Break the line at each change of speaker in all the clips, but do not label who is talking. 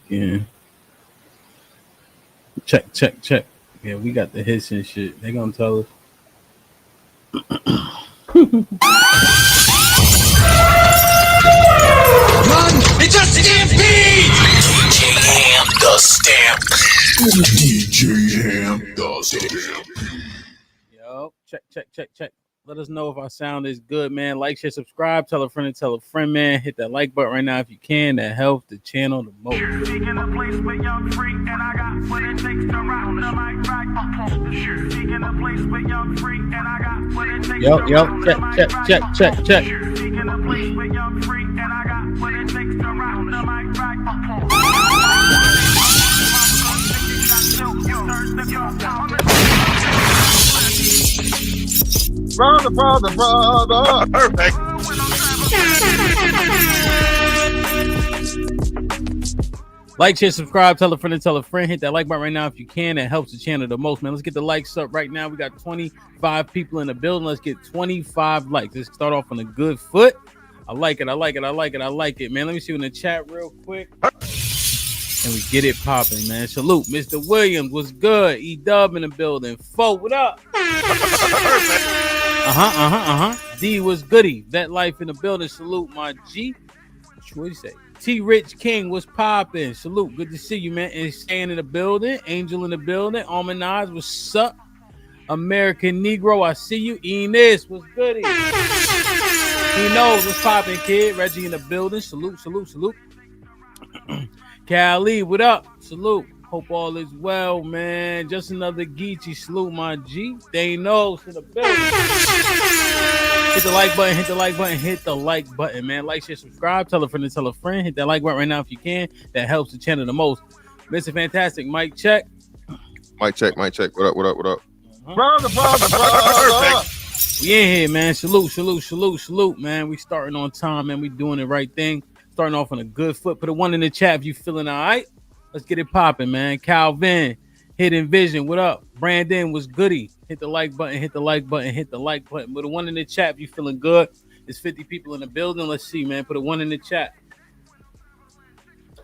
again. Check, check, check. Yeah, we got the hits and shit. They gonna tell us.
Run! It's a stampede! DJ Ham the Stamp. DJ Ham the Stamp.
Yo, check, check, check, check. Let us know if our sound is good, man. Like, share, subscribe, tell a friend, man. Hit that like button right now if you can. That helps the channel the most.
Speaking a place where young free, and I got what it takes to rock the mic right. Speaking a place where young free, and I got what it takes to rock the mic right.
Check.
Speaking a place where young free, and I got what it takes to rock the mic right.
Brother. Perfect.
Like, share, subscribe, tell a friend. Hit that like button right now if you can. That helps the channel the most, man. Let's get the likes up right now. We got 25 people in the building. Let's get 25 likes. Let's start off on a good foot. I like it, man. Let me see in the chat real quick. And we get it popping, man. Salute, Mr. Williams. What's good? E-Dub in the building. Fo, what up? D was goody. Vet life in the building. Salute, my G. What do you say? T Rich King was popping. Salute. Good to see you, man. And staying in the building. Angel in the building. Almond Eyes, what's up? American Negro, I see you. Enos, what's goody? He knows what's popping, kid. Reggie in the building. Salute. Cali, what up? Salute. Hope all is well, man. Just another Geechee. Salute, my G. They knows in the building. Hit the like button, man. Like, share, subscribe. Tell a friend. Hit that like button right now if you can. That helps the channel the most. Mr. Fantastic, mic check.
Mic check. What up?
Brother.
We in here, man. Salute, man. We starting on time, man. We doing the right thing. Starting off on a good foot. Put a 1 in the chat if you feeling all right. Let's get it popping, man. Calvin, Hidden Vision, what up? Brandon was goody. Hit the like button. Put a 1 in the chat if you feeling good. There's 50 people in the building. Let's see, man. Put a 1 in the chat.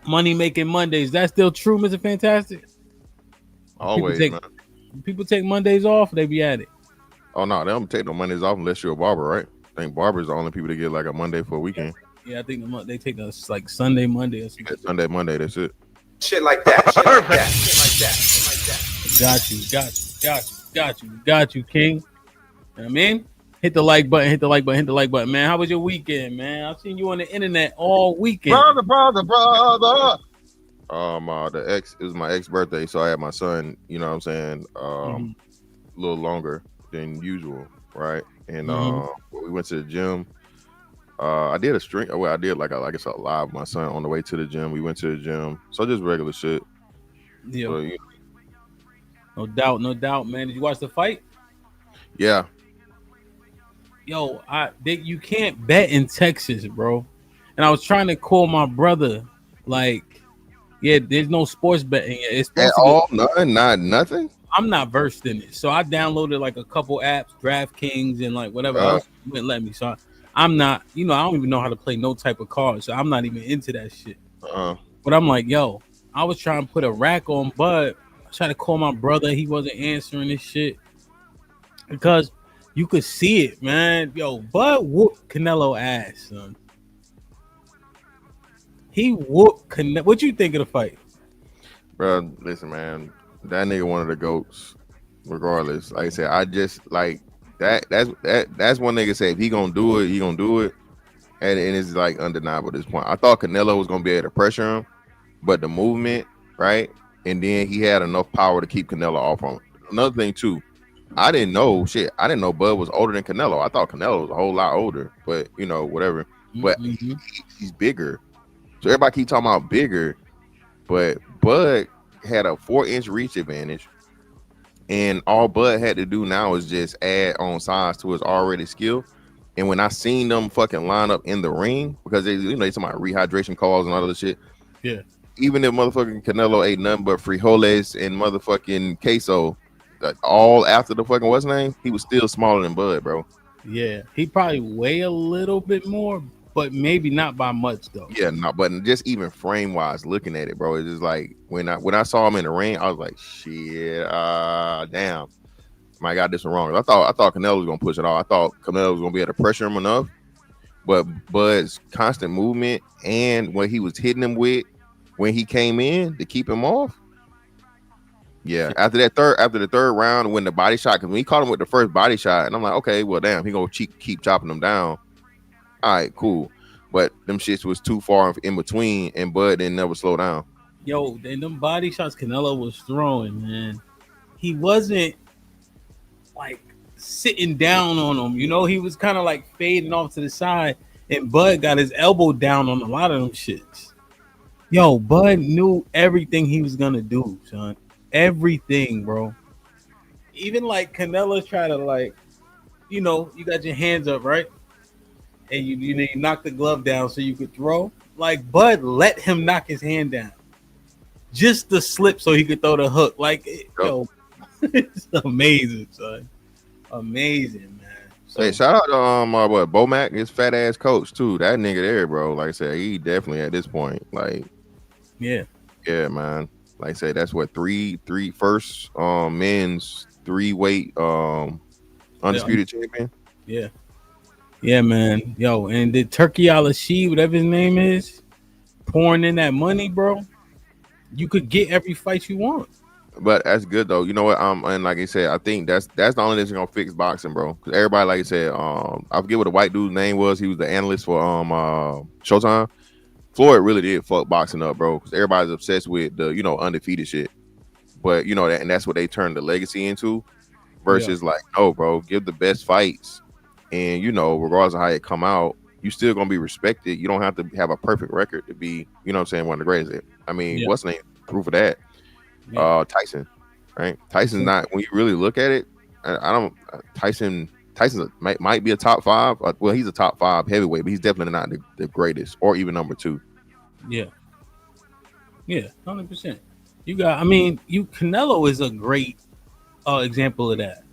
Money making Mondays. That's still true, Mr. Fantastic?
Always, man.
People take Mondays off, they be at it.
Oh, no, they don't take no Mondays off unless you're a barber, right? I think barbers are the only people that get like a Monday for a weekend.
Yeah, I think they take us like Sunday, Monday or something.
Sunday, Monday, that's it.
Shit like that.
Got you, King. You know what I mean? Hit the like button, man. How was your weekend, man? I've seen you on the internet all weekend.
Brother. It was my ex birthday, so I had my son, you know what I'm saying, a little longer than usual, right? And we went to the gym. I did a string. Well, I did like I guess a live with my son on the way to the gym. We went to the gym, so just regular shit.
Yeah,
so,
no doubt, man. Did you watch the fight?
Yeah.
Yo, you can't bet in Texas, bro. And I was trying to call my brother, like, yeah, there's no sports betting. It's
at all, nothing.
I'm not versed in it, so I downloaded like a couple apps, DraftKings and like whatever else. Wouldn't let me, so I'm not, I don't even know how to play no type of cards, so I'm not even into that shit. But I'm like, yo, I was trying to put a rack on Bud. I tried to call my brother. He wasn't answering this shit because you could see it, man. Yo, Bud whooped Canelo ass, son. He whooped Canelo. What you think of the fight?
Bro, listen, man. That nigga one of the GOATs, regardless. Like I said, I just like that's one nigga say if he gonna do it, he gonna do it. And it's like undeniable at this point. I thought Canelo was gonna be able to pressure him, but the movement, right? And then he had enough power to keep Canelo off him. Another thing too, I didn't know Bud was older than Canelo. I thought Canelo was a whole lot older, but whatever. But he's bigger. So everybody keep talking about bigger, but Bud had a 4-inch reach advantage. And all Bud had to do now is just add on size to his already skill. And when I seen them fucking line up in the ring, because they talking about rehydration calls and all of this shit.
Yeah.
Even if motherfucking Canelo ate nothing but frijoles and motherfucking queso, all after the fucking what's name, he was still smaller than Bud, bro.
Yeah, he probably weigh a little bit more, but maybe not by much though.
Yeah, no, but just even frame wise, looking at it, bro, it's just like when I saw him in the ring, I was like, shit, damn, I got this one wrong. I thought Canelo was gonna push it off. I thought Canelo was gonna be able to pressure him enough, but Bud's constant movement and what he was hitting him with when he came in to keep him off. Yeah, after the third round, when the body shot, because when he caught him with the first body shot, and I'm like, okay, well, damn, he gonna keep chopping him down. All right, cool. But them shits was too far in between, and Bud didn't never slow down.
Yo, and them body shots Canelo was throwing, man, he wasn't like sitting down on him. You know, he was kind of like fading off to the side, and Bud got his elbow down on a lot of them shits. Yo, Bud knew everything he was gonna do, son. Everything, bro. Even like Canelo tried to like, you know, you got your hands up, right? And you knock the glove down so you could throw. Like Bud let him knock his hand down, just to slip so he could throw the hook. Like, yo, it's amazing, son. Amazing, man. So,
hey, shout out to Bomac, his fat ass coach too. That nigga there, bro. Like I said, he definitely at this point, like,
yeah,
man. Like I said, that's what three first men's 3-weight undisputed champion.
Yeah, man. Yo, and the Turkey Al-Rashid, whatever his name is, pouring in that money, bro. You could get every fight you want.
But that's good though. You know what? And like I said, I think that's the only thing that's gonna fix boxing, bro. Because everybody, like I said, I forget what the white dude's name was. He was the analyst for Showtime. Floyd really did fuck boxing up, bro. Because everybody's obsessed with the undefeated shit. But and that's what they turned the legacy into. Versus like, no, bro, give the best fights, and regardless of how it come out, you still gonna be respected. You don't have to have a perfect record to be, one of the greatest. I mean, what's the name? Proof of that. Tyson, right? Tyson's not, when you really look at it, Tyson might be a top 5. Well, he's a top 5 heavyweight, but he's definitely not the greatest or even number 2.
Yeah, 100%. Canelo is a great example of that.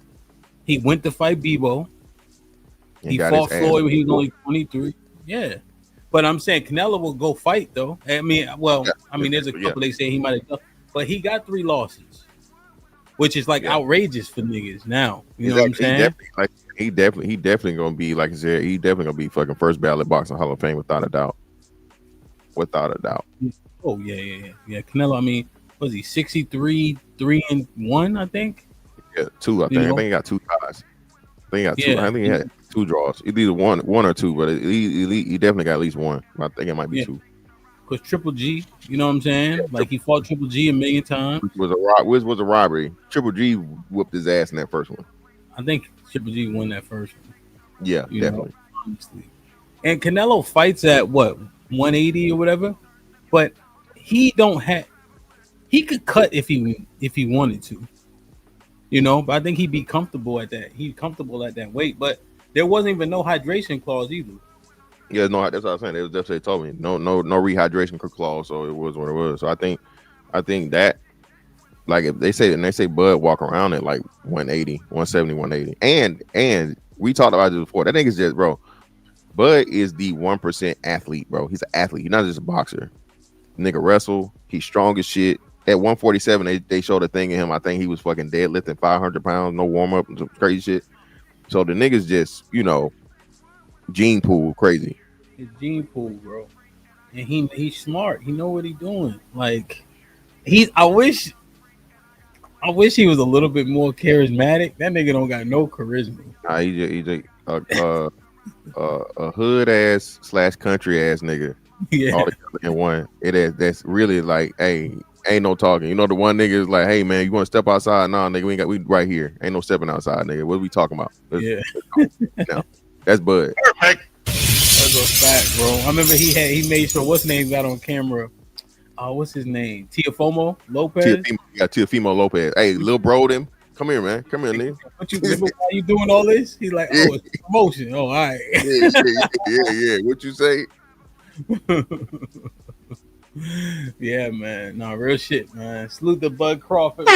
He went to fight Bebo. He fought Floyd when he was only 23. Yeah. But I'm saying Canelo will go fight though. There's a couple they say he might have done. But he got 3 losses, which is like outrageous for niggas now. You know what I'm saying?
He definitely gonna be, like I said, he definitely gonna be fucking first ballot boxing Hall of Fame without a doubt. Without a doubt.
Oh yeah. Canelo, was he 63, 3-1? I think.
Yeah, 2. I think he got 2 ties. I think he got 2. I think he had 2 draws. Either one or 2, but he definitely got at least 1. I think it might be 2.
Because Triple G, you know what I'm saying? Like he fought Triple G a million times.
Which was a robbery. Triple G whooped his ass in that first one.
I think Triple G won that first one.
Yeah, definitely.
Honestly. And Canelo fights at what, 180 or whatever, but he could cut if he wanted to. But I think he'd be comfortable at that. He's comfortable at that weight, but there wasn't even no hydration clause either.
Yeah, no, that's what I was saying. They definitely told me no rehydration clause, so it was what it was. So I think that, like, if they say Bud walk around at like 180, 170, 180, and we talked about this before. That nigga's just, bro. Bud is the 1% athlete, bro. He's an athlete. He's not just a boxer. Nigga wrestle. He's strong as shit. At 147, they showed a thing in him. I think he was fucking deadlifting 500 pounds, no warm up, and some crazy shit. So the nigga's just, gene pool crazy.
His gene pool, bro. And he's smart. He know what he's doing. Like I wish he was a little bit more charismatic. That nigga don't got no charisma.
Nah, he's a hood ass / country ass nigga.
Yeah.
All together in one. That's really like, hey, ain't no talking. The one nigga is like, hey man, you want to step outside? Nah, nigga, we right here. Ain't no stepping outside, nigga. What are we talking about? Let's no, that's Bud.
Perfect.
That's a fact, bro. I remember he made sure what's name got on camera. What's his name? Teofimo Lopez.
Teofimo Lopez. Hey, little bro, them. Come here, man. Come here, nigga.
What you remember why you doing all this? He's like, oh, it's promotion. Oh, all right.
Yeah. What you say?
Yeah, man. No, real shit, man. Salute to Bud Crawford.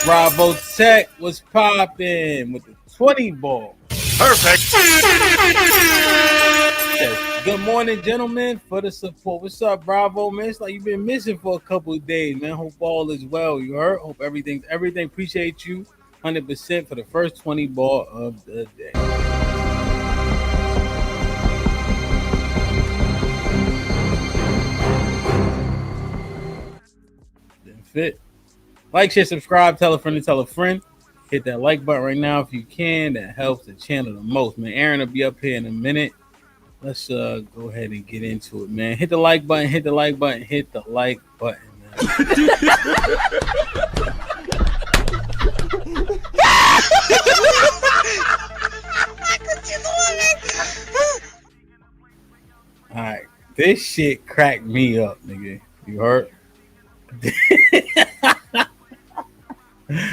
Bravo Tech was popping with the 20 ball.
Perfect.
Yes. Good morning, gentlemen, for the support. What's up, Bravo, man? It's like you've been missing for a couple of days, man. Hope all is well. You heard? Hope everything. Appreciate you 100% for the first 20 ball of the day. Didn't fit. Like, share, subscribe, tell a friend to tell a friend. Hit that like button right now if you can. That helps the channel the most, man. Aaron will be up here in a minute. Let's go ahead and get into it, man. Hit the like button, hit the like button, hit the like button, man. All right, this shit cracked me up, nigga. You heard?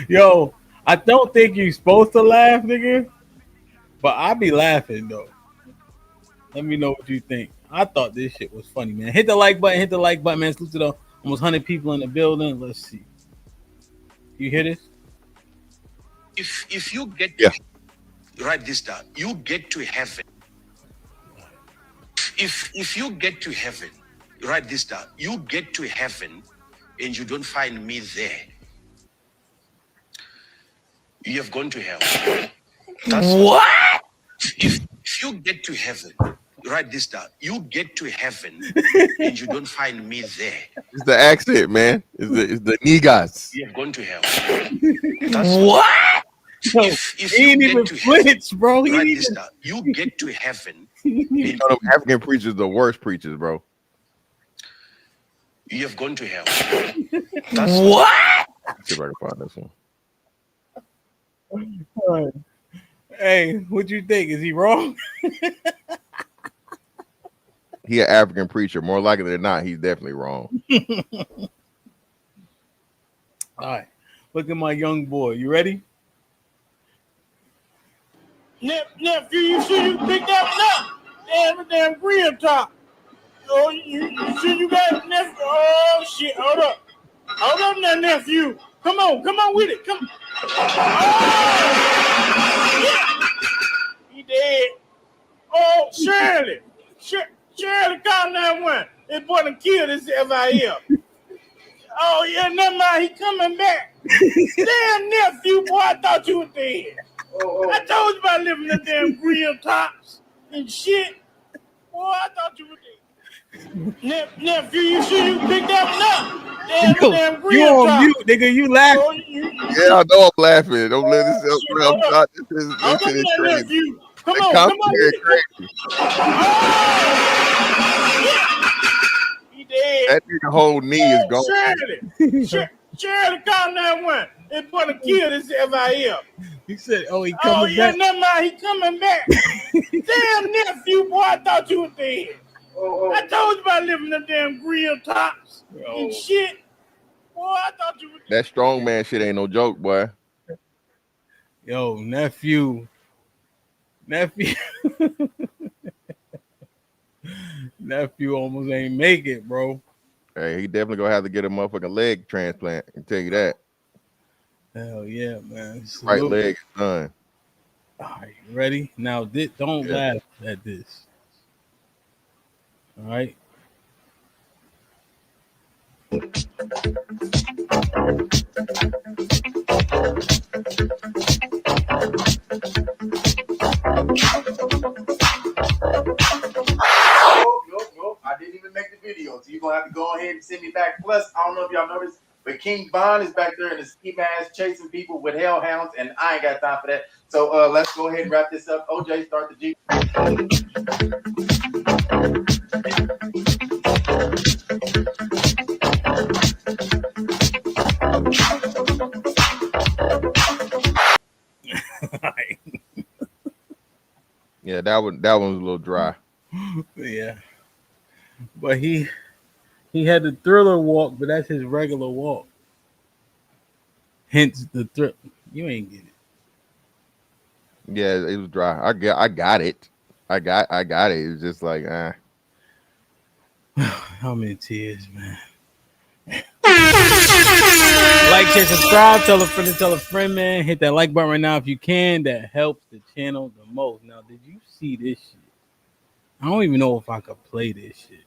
Yo, I don't think you're supposed to laugh, nigga, but I be laughing though. Let me know what you think. I thought this shit was funny, man. Hit the like button, man. Salute to the almost 100 people in the building. Let's see. You hear this?
If you get write this down, you get to heaven. If you get to heaven, write this down. You get to heaven and you don't find me there. You have gone to hell. What? If you get to heaven, write this down. You get to heaven and you don't find me there.
It's the accent, man. It's the niggas.
You have gone to hell.
What? If he ain't even flinch, bro.
Write this down. You get to heaven.
You know, them African preachers, the worst preachers, bro.
You have gone to hell.
What?
See if I can find this one.
Hey, what you think? Is he wrong?
He an African preacher. More likely than not, he's definitely wrong.
All right. Look at my young boy. You ready?
Nephew, you sure you picked that one up? Damn grill top. Oh, you sure you got it, nephew? Oh, shit. Hold up now, nephew. Come on with it. Come. Oh, yeah. He dead. Oh, Shirley, call 911. This boy done killed this FIF. Oh, yeah, never mind. He coming back. Damn, nephew, boy, I thought you were dead. I told you about living in damn grill tops and shit. Boy, I thought you were dead. Nephew, you sure you picked that one up? Damn grill
you on
top.
mute, nigga. You laughing.
Oh,
Yeah, I know I'm laughing. Don't let this up. This is crazy.
Nephew. Come on
with it. Crazy.
Oh, yeah. He dead.
That nigga whole knee is gone.
Shirley, call 911. This boy done killed this FIF.
He said, "Oh, he coming back."
Never mind. He coming back. Damn, nephew, boy, I thought you were dead. I told you about living in damn grill tops and shit. Boy, I thought you were dead.
That strong man shit ain't no joke, boy.
Yo, nephew. Nephew almost ain't make it, bro.
Hey, he definitely gonna have to get a motherfucking leg transplant. I can tell you that.
Hell yeah, man.
Right leg is done.
All right, you ready? Now, don't laugh at this. All right.
Nope. I didn't even make the video. So you're going to have to go ahead and send me back. Plus, I don't know if y'all noticed, but King Von is back there in the ski mask chasing people with hellhounds, and I ain't got time for that. So let's go ahead and wrap this up. OJ, start the G.
Yeah, that one was a little dry.
Yeah. But he had the Thriller walk, but that's his regular walk. Hence the thrill. You ain't get it.
Yeah, it was dry. I got it. I got it. It was just like, How
many tears, man? like, share, subscribe, tell a friend, man. Hit that like button right now if you can. That helps the channel the most. Now, did you see this shit? I don't even know if I could play this shit,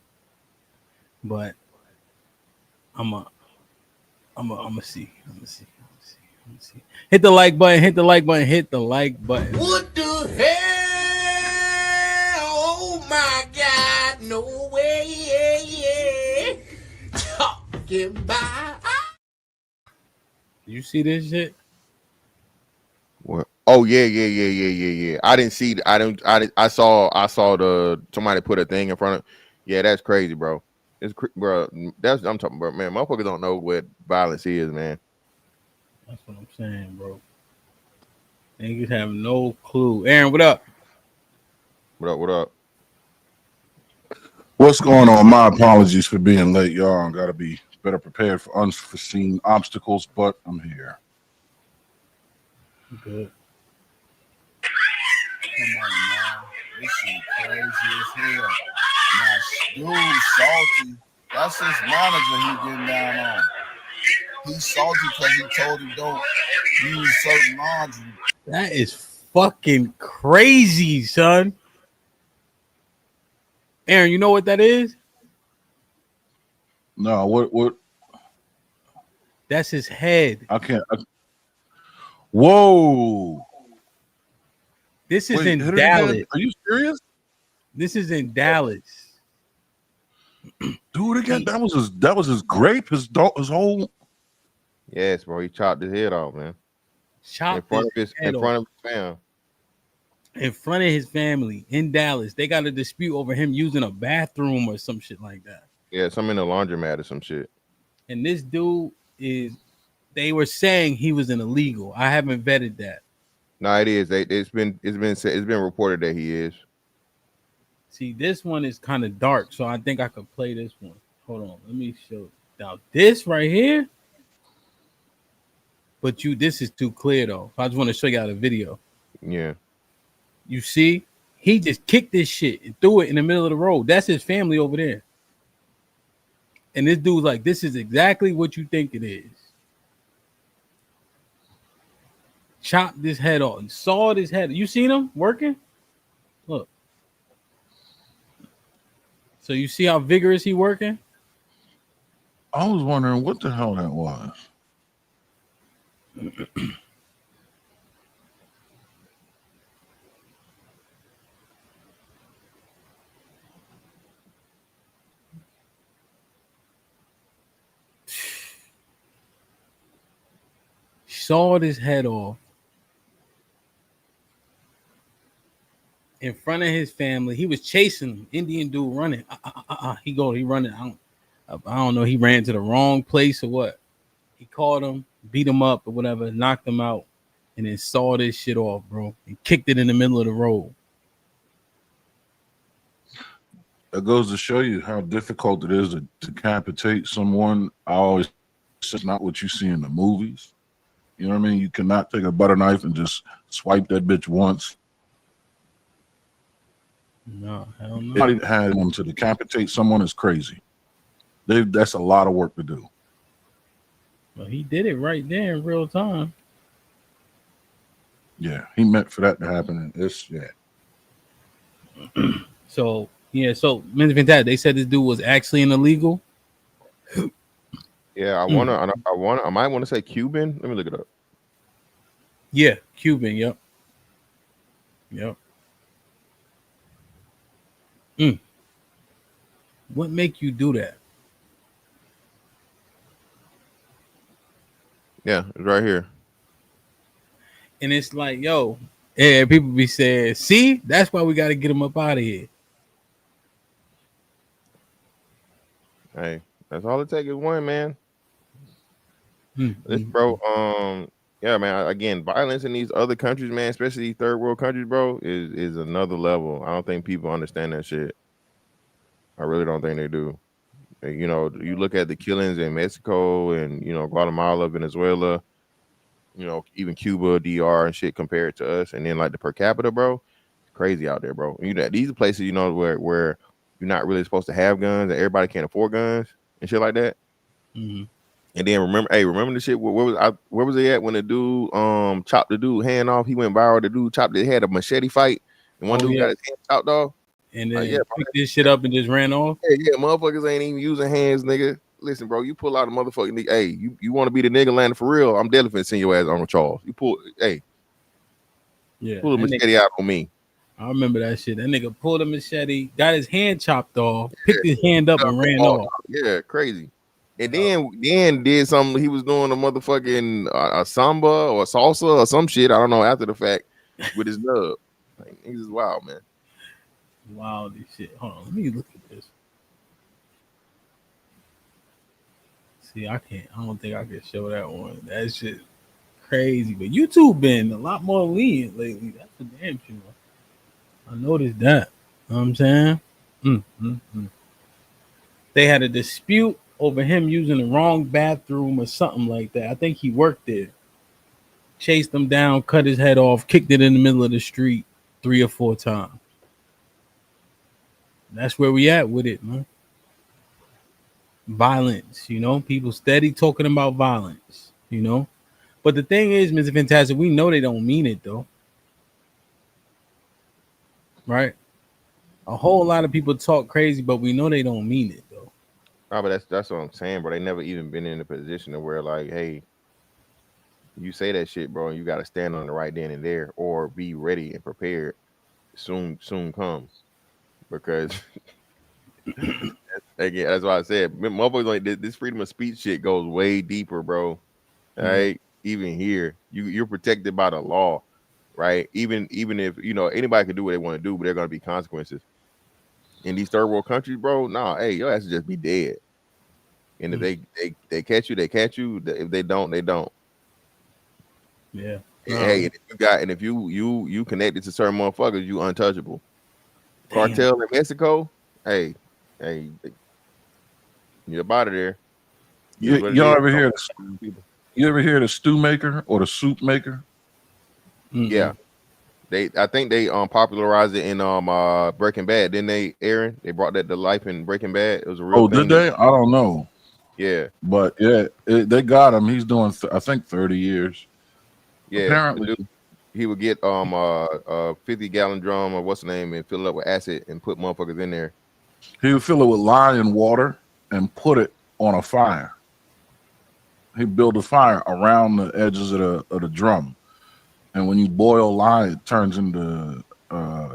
but I'm a see. Hit the like button. Hit the like button. Hit the like button.
What the hell? Oh my God! No way! Talking about.
You see this shit?
What? Oh yeah. I didn't see. I saw the somebody put a thing in front of. Yeah, that's crazy, bro. Bro. That's I'm talking about, man. Motherfuckers don't know what violence is, man.
That's what I'm saying, bro. Niggas have no clue. Aaron, what up?
What up?
What's going on? My apologies for being late, y'all. I gotta be better prepared for unforeseen obstacles, but I'm here.
Good.
Come on, man. This shit crazy as hell. Now, dude, salty. That's his manager he getting down on. He's salty because he told him don't use certain laundry.
That is fucking crazy, son. Aaron, you know what that is?
No, what?
That's his head.
I can't. Whoa.
This is in Dallas.
Are you serious?
This is in Dallas.
Dude, again, that was his grape, his whole.
Yes, bro. He chopped his head off, man. In front of his family.
In front of his family in Dallas. They got a dispute over him using a bathroom or some shit like that.
Yeah, some in the laundromat or some shit.
And this dude they were saying he was an illegal. I haven't vetted that.
No, it is. It's been reported that he is.
See, this one is kind of dark, so I think I could play this one. Hold on, let me show. Now this right here, but this is too clear though. I just want to show y'all the video.
Yeah,
you see, he just kicked this shit and threw it in the middle of the road. That's his family over there, and this dude's like, "This is exactly what you think it is." Chopped this head off and sawed his head. You seen him working? Look. So you see how vigorous he working?
I was wondering what the hell that was.
Sawed his head off in front of his family. He was chasing him. Indian dude running. He running. I don't know. He ran to the wrong place or what. He caught him, beat him up or whatever, knocked him out, and then sawed this shit off, bro, and kicked it in the middle of the road.
That goes to show you how difficult it is to decapitate someone. I always say it's not what you see in the movies. You know what I mean? You cannot take a butter knife and just swipe that bitch once.
No, hell no.
Anybody that had one to decapitate someone is crazy. That's a lot of work to do.
Well, he did it right there in real time.
Yeah, he meant for that to happen. And it's
So Fantastic. They said this dude was actually an illegal.
Yeah, I might want to say Cuban. Let me look it up.
Yeah, Cuban. Yep. What make you do that?
Yeah, it's right here.
And it's like, yo, yeah, people be saying, see, that's why we got to get him up out of here.
Hey, that's all it takes is one, man. This bro, yeah, man. Again, violence in these other countries, man, especially these third world countries, bro, is another level. I don't think people understand that shit. I really don't think they do. You know, you look at the killings in Mexico and Guatemala, Venezuela, even Cuba, DR, and shit compared to us, and then like the per capita, bro, it's crazy out there, bro. These are places, where you're not really supposed to have guns, and everybody can't afford guns and shit like that.
Mm-hmm.
And then remember the shit? Where was he at when the dude chopped the dude hand off? He went viral. The dude chopped. They had a machete fight, and one dude got his hand chopped off.
And then
Yeah,
picked this shit up and just ran off.
Yeah, motherfuckers ain't even using hands, nigga. Listen, bro, you pull out a motherfucking nigga. Hey, you want to be the nigga landing for real? I'm definitely finna send your ass on Charles. You pull, pull a machete out on me.
I remember that shit. That nigga pulled a machete, got his hand chopped off, picked his hand up and ran off.
Yeah, crazy. And then did something. He was doing a motherfucking a samba or salsa or some shit. I don't know after the fact with his nub. Like, niggas is wild, man.
Wow, this shit. Hold on, let me look at this. See, I don't think I can show that one. That shit crazy. But YouTube been a lot more lenient lately. That's a damn sure. I noticed that. You know what I'm saying? They had a dispute over him using the wrong bathroom or something like that. I think he worked there. Chased him down, cut his head off, kicked it in the middle of the street 3 or 4 times. That's where we at with it, man. Violence, people steady talking about violence, But the thing is, Mr. Fantastic, we know they don't mean it though. Right? A whole lot of people talk crazy, but we know they don't mean it though.
Oh, but that's what I'm saying, bro. They never even been in a position of where, like, hey, you say that shit, bro, and you got to stand on the right then and there, or be ready and prepared. Soon comes, because again, that's why I said, motherfuckers like this freedom of speech shit goes way deeper, bro. Right? Even here, you're protected by the law, right? Even if anybody can do what they want to do, but there are gonna be consequences. In these third world countries, bro, hey, your ass just be dead. And if they catch you, they catch you. If they don't, they don't.
Yeah.
Hey, if you connected to certain motherfuckers, you untouchable. Damn. Cartel in Mexico, hey, you're out of there.
You ever hear the stew maker or the soup maker?
Mm-hmm.
Yeah. I think they popularized it in Breaking Bad, didn't they, Aaron? They brought that to life in Breaking Bad. It was a real thing.
Did they? I don't know.
Yeah.
But yeah, they got him. He's doing I think 30 years.
Yeah.
Apparently
he would get a 50-gallon drum or what's the name and fill it up with acid and put motherfuckers in there.
He would fill it with lye and water and put it on a fire. He'd build a fire around the edges of the drum. And when you boil lye, it turns into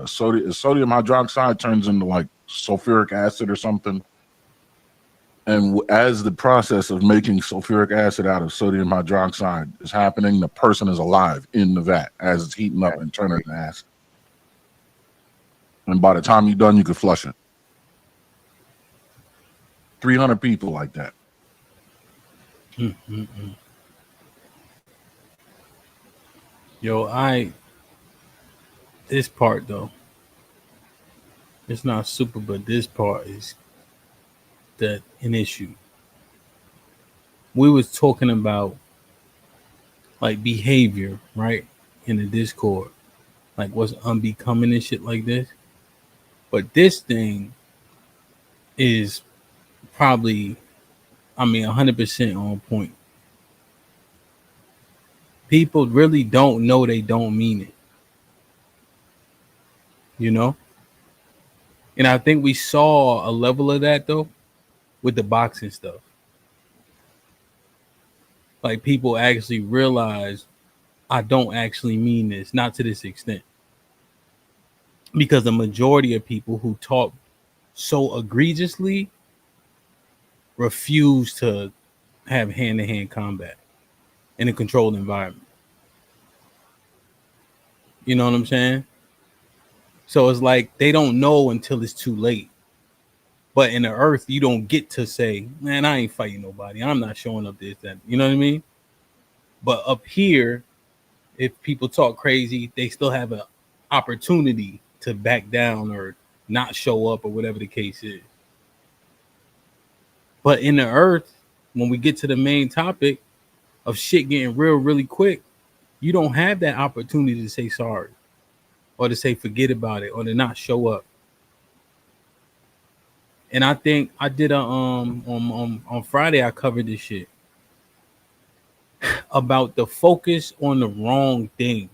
sodium hydroxide turns into like sulfuric acid or something. And as the process of making sulfuric acid out of sodium hydroxide is happening, the person is alive in the vat as it's heating up and turning into acid. And by the time you're done, you can flush it. 300 people like that.
Yo, this part though, it's not super, but this part is an issue. We was talking about like behavior, right, in the Discord, like what's unbecoming and shit like this. But this thing is probably, 100% on point. People really don't know they don't mean it. And I think we saw a level of that though with the boxing stuff. Like people actually realize I don't actually mean this, not to this extent. Because the majority of people who talk so egregiously refuse to have hand-to-hand combat in a controlled environment. You know what I'm saying? So it's like they don't know until it's too late. But in the earth, you don't get to say, man, I ain't fighting nobody. I'm not showing up this, that. You know what I mean? But up here, if people talk crazy, they still have an opportunity to back down or not show up or whatever the case is. But in the earth, when we get to the main topic of shit getting real really quick, you don't have that opportunity to say sorry or to say forget about it or to not show up. And I think I did on Friday, I covered this shit. about the focus on the wrong thing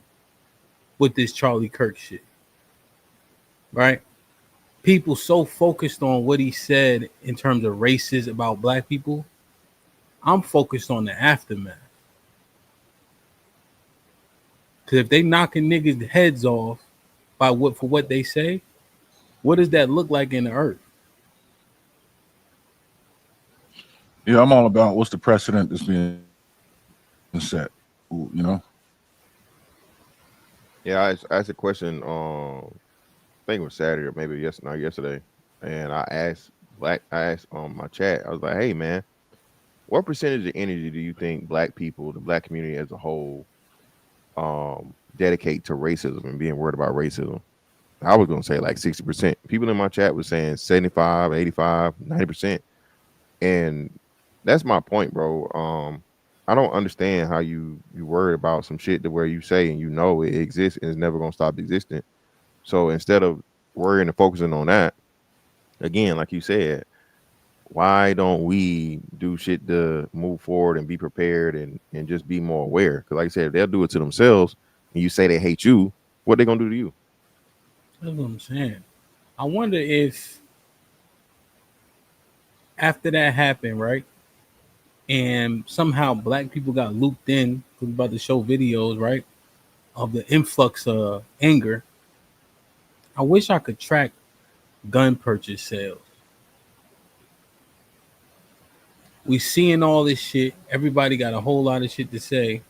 with this Charlie Kirk shit, right? People so focused on what he said in terms of races about black people. I'm focused on the aftermath. Because if they knocking niggas' heads off for what they say, what does that look like in the earth?
Yeah, I'm all about what's the precedent that's being set, you know?
Yeah, I asked a question. I think it was Saturday or maybe yesterday, and I asked my chat. I was like, "Hey, man, what percentage of energy do you think black people, the black community as a whole, dedicate to racism and being worried about racism?" I was gonna say like 60%. People in my chat was saying 75, 85, 90%, and that's my point, bro. I don't understand how you worry about some shit to where you say and you know it exists and it's never gonna stop existing. So instead of worrying and focusing on that, again, like you said, why don't we do shit to move forward and be prepared and just be more aware? Because like I said, if they'll do it to themselves and you say they hate you, what they gonna do to you?
That's what I'm saying. I wonder if after that happened, right? And somehow black people got looped in, we about to show videos, right? Of the influx of anger. I wish I could track gun purchase sales. We seeing all this shit. Everybody got a whole lot of shit to say.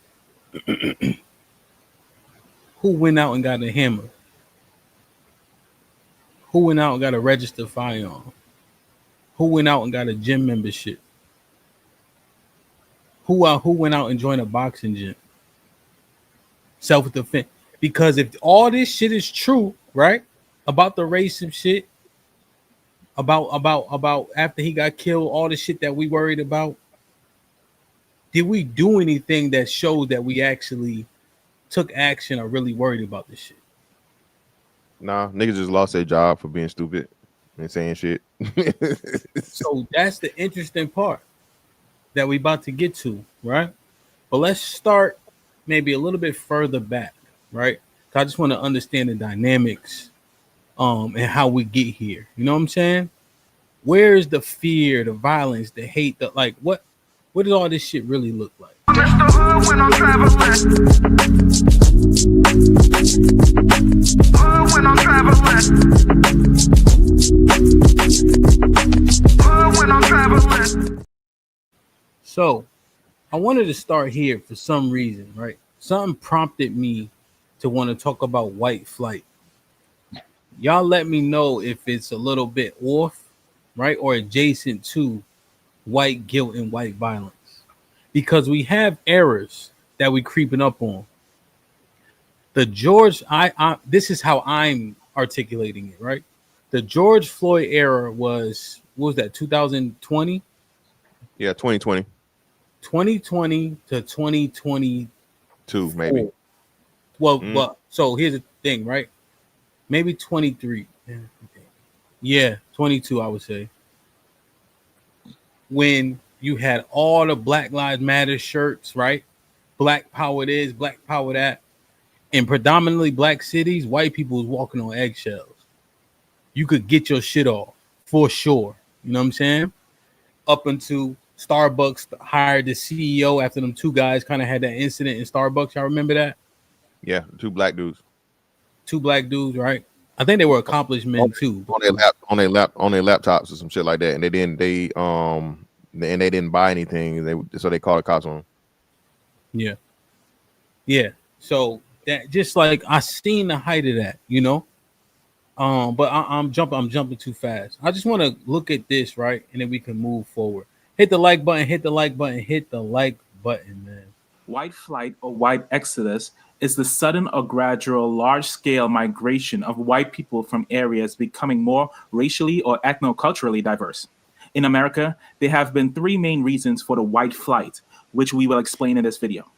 Who went out and got a hammer? Who went out and got a registered firearm? Who went out and got a gym membership? Who went out and joined a boxing gym? Self-defense. Because if all this shit is true, right? About the racist shit, about after he got killed, all the shit that we worried about. Did we do anything that showed that we actually took action or really worried about this shit?
Nah, niggas just lost their job for being stupid and saying shit.
So that's the interesting part that we about to get to, right? But let's start maybe a little bit further back, right? I just want to understand the dynamics and how we get here. You know what I'm saying? Where is the fear, the violence, the hate, the like what does all this shit really look like?
Mr. Hood when I'm traveling. Hood when I'm traveling. Hood when I'm traveling.
So I wanted to start here for some reason, right? Something prompted me to want to talk about white flight. Y'all let me know if it's a little bit off, right? Or adjacent to white guilt and white violence. Because we have errors that we creeping up on. The George, this is how I'm articulating it, right? The George Floyd era was, what was that, 2020?
Yeah, 2020.
2020 to 2022,
maybe.
Well, so here's the thing, right? Maybe 23. Yeah, 22, I would say. When you had all the Black Lives Matter shirts, right? Black power this, black power that. In predominantly black cities, white people was walking on eggshells. You could get your shit off for sure. You know what I'm saying? Up until Starbucks hired the CEO after them two guys kind of had that incident in Starbucks. Y'all remember that?
Yeah, two black dudes.
Two black dudes, right? I think they were accomplished men too.
On their laptops or some shit like that, and they didn't buy anything. So they called the cops on them.
Yeah. So that just like I seen the height of that, you know. But I'm jumping too fast. I just want to look at this, right, and then we can move forward. Hit the like button, man.
White flight or white exodus is the sudden or gradual large-scale migration of white people from areas becoming more racially or ethnoculturally diverse. In America, there have been three main reasons for the white flight, which we will explain in this video.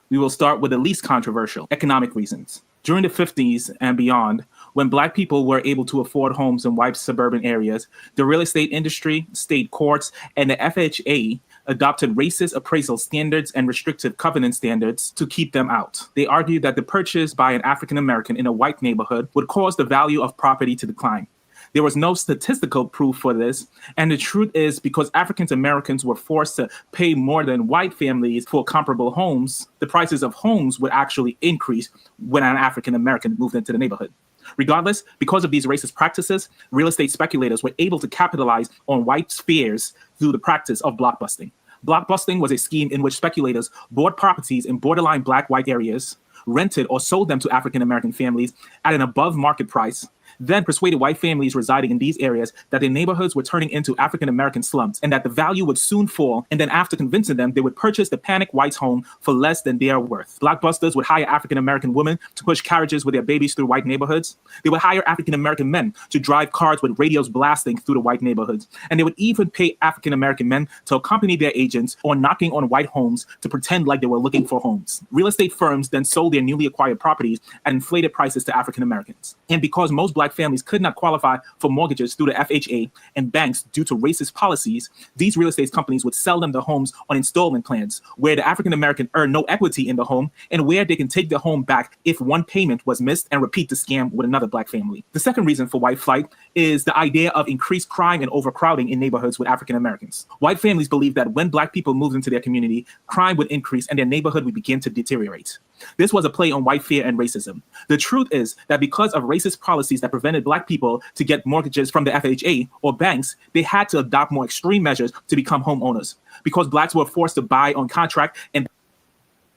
We will start with the least controversial, economic reasons. During the 50s and beyond, When Black people were able to afford homes in white suburban areas, the real estate industry, state courts, and the FHA adopted racist appraisal standards and restrictive covenant standards to keep them out. They argued that the purchase by an African American in a white neighborhood would cause the value of property to decline. There was no statistical proof for this, and the truth is because African Americans were forced to pay more than white families for comparable homes, the prices of homes would actually increase when an African American moved into the neighborhood. Regardless, because of these racist practices, real estate speculators were able to capitalize on white fears through the practice of blockbusting. Blockbusting was a scheme in which speculators bought properties in borderline Black-white areas, rented or sold them to African American families at an above market price, then persuaded white families residing in these areas that their neighborhoods were turning into African American slums and that the value would soon fall. And then after convincing them, they would purchase the panicked whites' home for less than their worth. Blockbusters would hire African American women to push carriages with their babies through white neighborhoods. They would hire African American men to drive cars with radios blasting through the white neighborhoods. And they would even pay African American men to accompany their agents on knocking on white homes to pretend like they were looking for homes. Real estate firms then sold their newly acquired properties at inflated prices to African Americans. And because most Black families could not qualify for mortgages through the FHA and banks due to racist policies, these real estate companies would sell them the homes on installment plans where the African American earn no equity in the home and where they can take the home back if one payment was missed and repeat the scam with another Black family. The second reason for white flight is the idea of increased crime and overcrowding in neighborhoods with African Americans. White families believe that when Black people moved into their community, crime would increase and their neighborhood would begin to deteriorate. This was a play on white fear and racism. The truth is that because of racist policies that prevented Black people to get mortgages from the FHA or banks, they had to adopt more extreme measures to become homeowners. Because Blacks were forced to buy on contract and...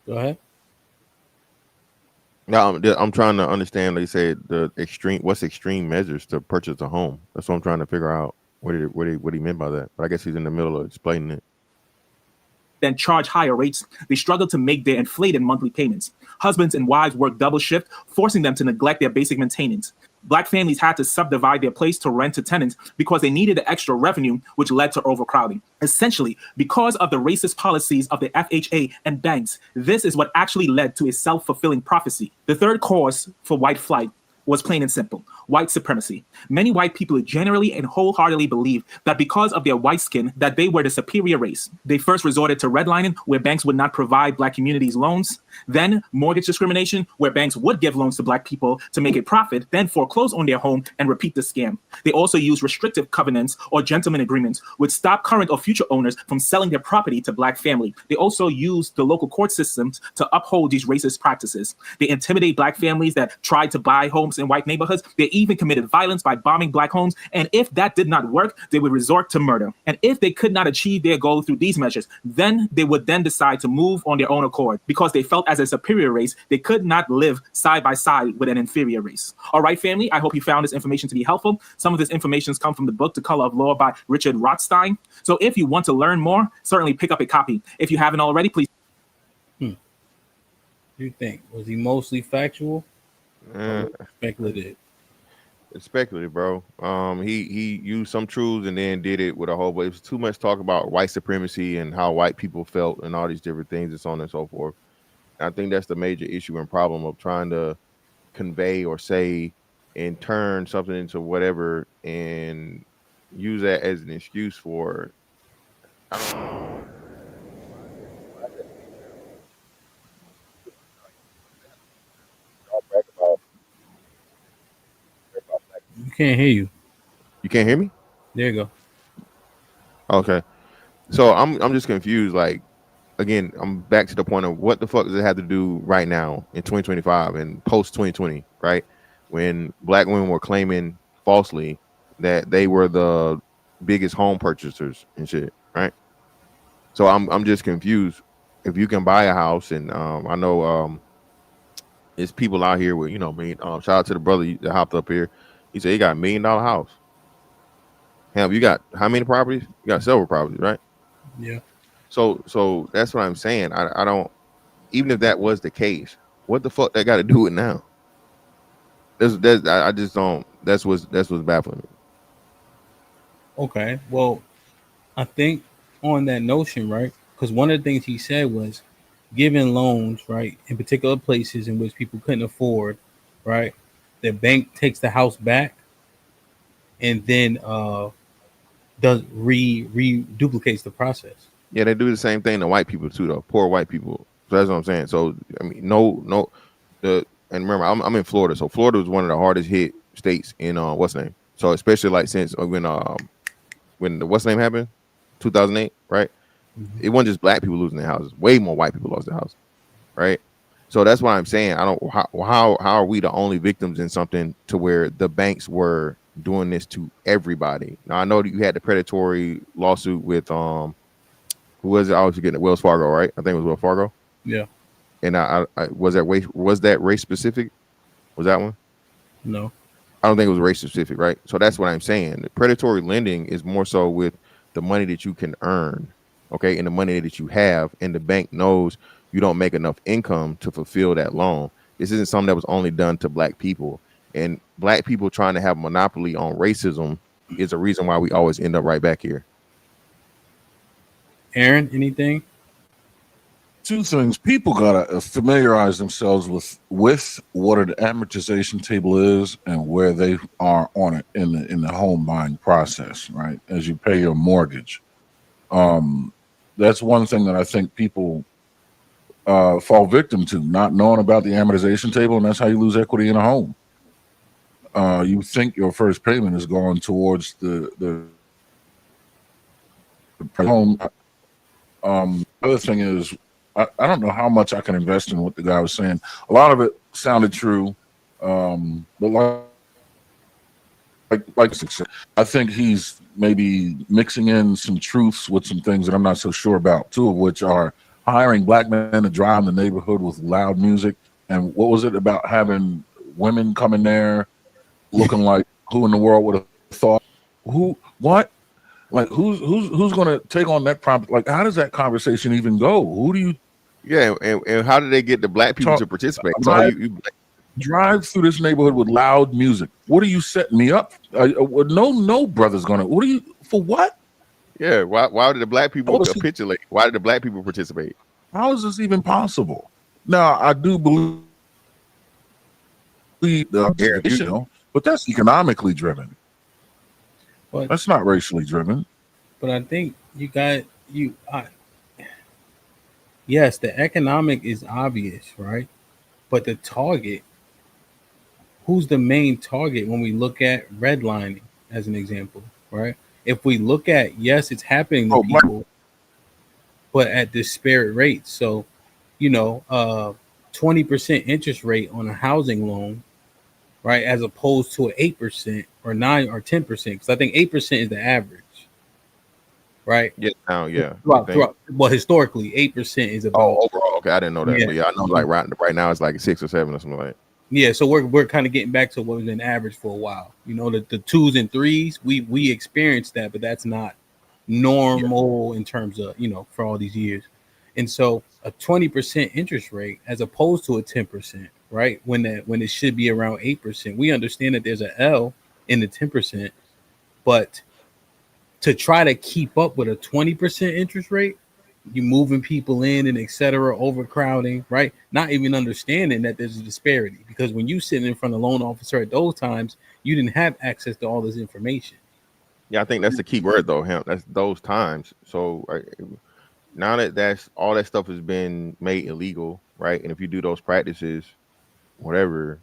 Go ahead.
No, I'm trying to understand. They said what's extreme measures to purchase a home? That's what I'm trying to figure out. What he meant by that. But I guess he's in the middle of explaining it.
Then charge higher rates, they struggled to make their inflated monthly payments. Husbands and wives worked double shift, forcing them to neglect their basic maintenance. Black families had to subdivide their place to rent to tenants because they needed the extra revenue, which led to overcrowding. Essentially, because of the racist policies of the FHA and banks, this is what actually led to a self-fulfilling prophecy. The third cause for white flight was plain and simple: white supremacy. Many white people generally and wholeheartedly believe that because of their white skin, that they were the superior race. They first resorted to redlining, where banks would not provide Black communities loans. Then mortgage discrimination, where banks would give loans to Black people to make a profit, then foreclose on their home and repeat the scam. They also used restrictive covenants or gentleman agreements, which stop current or future owners from selling their property to Black family. They also used the local court systems to uphold these racist practices. They intimidate Black families that tried to buy homes in white neighborhoods. They even committed violence by bombing Black homes. And if that did not work, they would resort to murder. And if they could not achieve their goal through these measures, then they would then decide to move on their own accord because they felt as a superior race, they could not live side by side with an inferior race. All right, family, I hope you found this information to be helpful. Some of this information has come from the book The Color of Law by Richard Rothstein. So if you want to learn more, certainly pick up a copy. If you haven't already, please.
You think? Was he mostly factual? Speculative.
It's speculative, bro. He used some truths and then did it with a whole bunch. It was too much talk about white supremacy and how white people felt and all these different things and so on and so forth. And I think that's the major issue and problem of trying to convey or say and turn something into whatever and use that as an excuse for, I don't know.
You can't hear you.
You can't hear me?
There you go.
Okay. So I'm just confused. Like, again, I'm back to the point of what the fuck does it have to do right now in 2025 and post 2020, right? When Black women were claiming falsely that they were the biggest home purchasers and shit, right? So I'm just confused. If you can buy a house, and I know it's people out here with, shout out to the brother that hopped up here. He said he got $1 million house. Hell, you got how many properties? You got several properties, right?
Yeah.
So that's what I'm saying. I don't, even if that was the case, what the fuck that got to do with now? I just don't. That's what's baffling me.
Okay. Well, I think on that notion, right? Because one of the things he said was giving loans, right, in particular places in which people couldn't afford, right, the bank takes the house back and then does duplicates the process.
Yeah, they do the same thing to white people too, though. Poor white people. So that's what I'm saying. So I mean, no, and remember, I'm in Florida, so Florida was one of the hardest hit states in what's the name. So especially like since when the what's the name happened, 2008, right? It wasn't just black people losing their houses. Way more white people lost their houses, right? So that's why I'm saying I don't. How are we the only victims in something to where the banks were doing this to everybody? Now I know that you had the predatory lawsuit with who was it? I was forgetting, Wells Fargo, right? I think it was Wells Fargo.
Yeah.
And I was that race specific? Was that one?
No.
I don't think it was race specific, right? So that's what I'm saying. The predatory lending is more so with the money that you can earn, okay, and the money that you have, and the bank knows you don't make enough income to fulfill that loan. This isn't something that was only done to black people, and black people trying to have monopoly on racism is a reason why we always end up right back here.
Aaron, anything?
Two things. People gotta familiarize themselves with what an amortization table is and where they are on it in the home buying process, right? As you pay your mortgage. That's one thing that I think people fall victim to, not knowing about the amortization table, and that's how you lose equity in a home. You think your first payment is going towards the home. Other thing is, I don't know how much I can invest in what the guy was saying. A lot of it sounded true, but like I think he's maybe mixing in some truths with some things that I'm not so sure about. Two of which are hiring black men to drive in the neighborhood with loud music, and what was it about having women come in there looking like who in the world would have thought who what? Like who's going to take on that prompt? Like, how does that conversation even go? Who do you?
Yeah, and how do they get the black people to participate? So you
drive through this neighborhood with loud music. What are you setting me up? No brother's gonna. What are you for? What?
Yeah, why did the black people capitulate? Why did the black people participate?
How is this even possible? Now I do believe but that's economically driven.
But
that's not racially driven.
But I think yes, the economic is obvious, right? But the target, who's the main target when we look at redlining as an example, right? If we look at, yes, it's happening to people, but at disparate rates. So, 20% interest rate on a housing loan, right, as opposed to an 8% or 9 or 10%, because I think 8% is the average, right?
Yeah, yeah.
Well, historically, 8% is about.
Oh, overall, okay, I didn't know that. Yeah. But yeah, I know like right now it's like 6 or 7 or something like that.
Yeah, so we're kind of getting back to what was an average for a while. The 2s and 3s, we experienced that, but that's not normal in terms of for all these years. And so a 20% interest rate as opposed to a 10%, right? When it should be around 8%. We understand that there's an L in the 10%, but to try to keep up with a 20% interest rate, you moving people in and etc., overcrowding, right? Not even understanding that there's a disparity, because when you sitting in front of a loan officer at those times, you didn't have access to all this information.
Yeah, I think that's the key word though, HAMP. That's those times. So now that's all that stuff has been made illegal, right? And if you do those practices, whatever,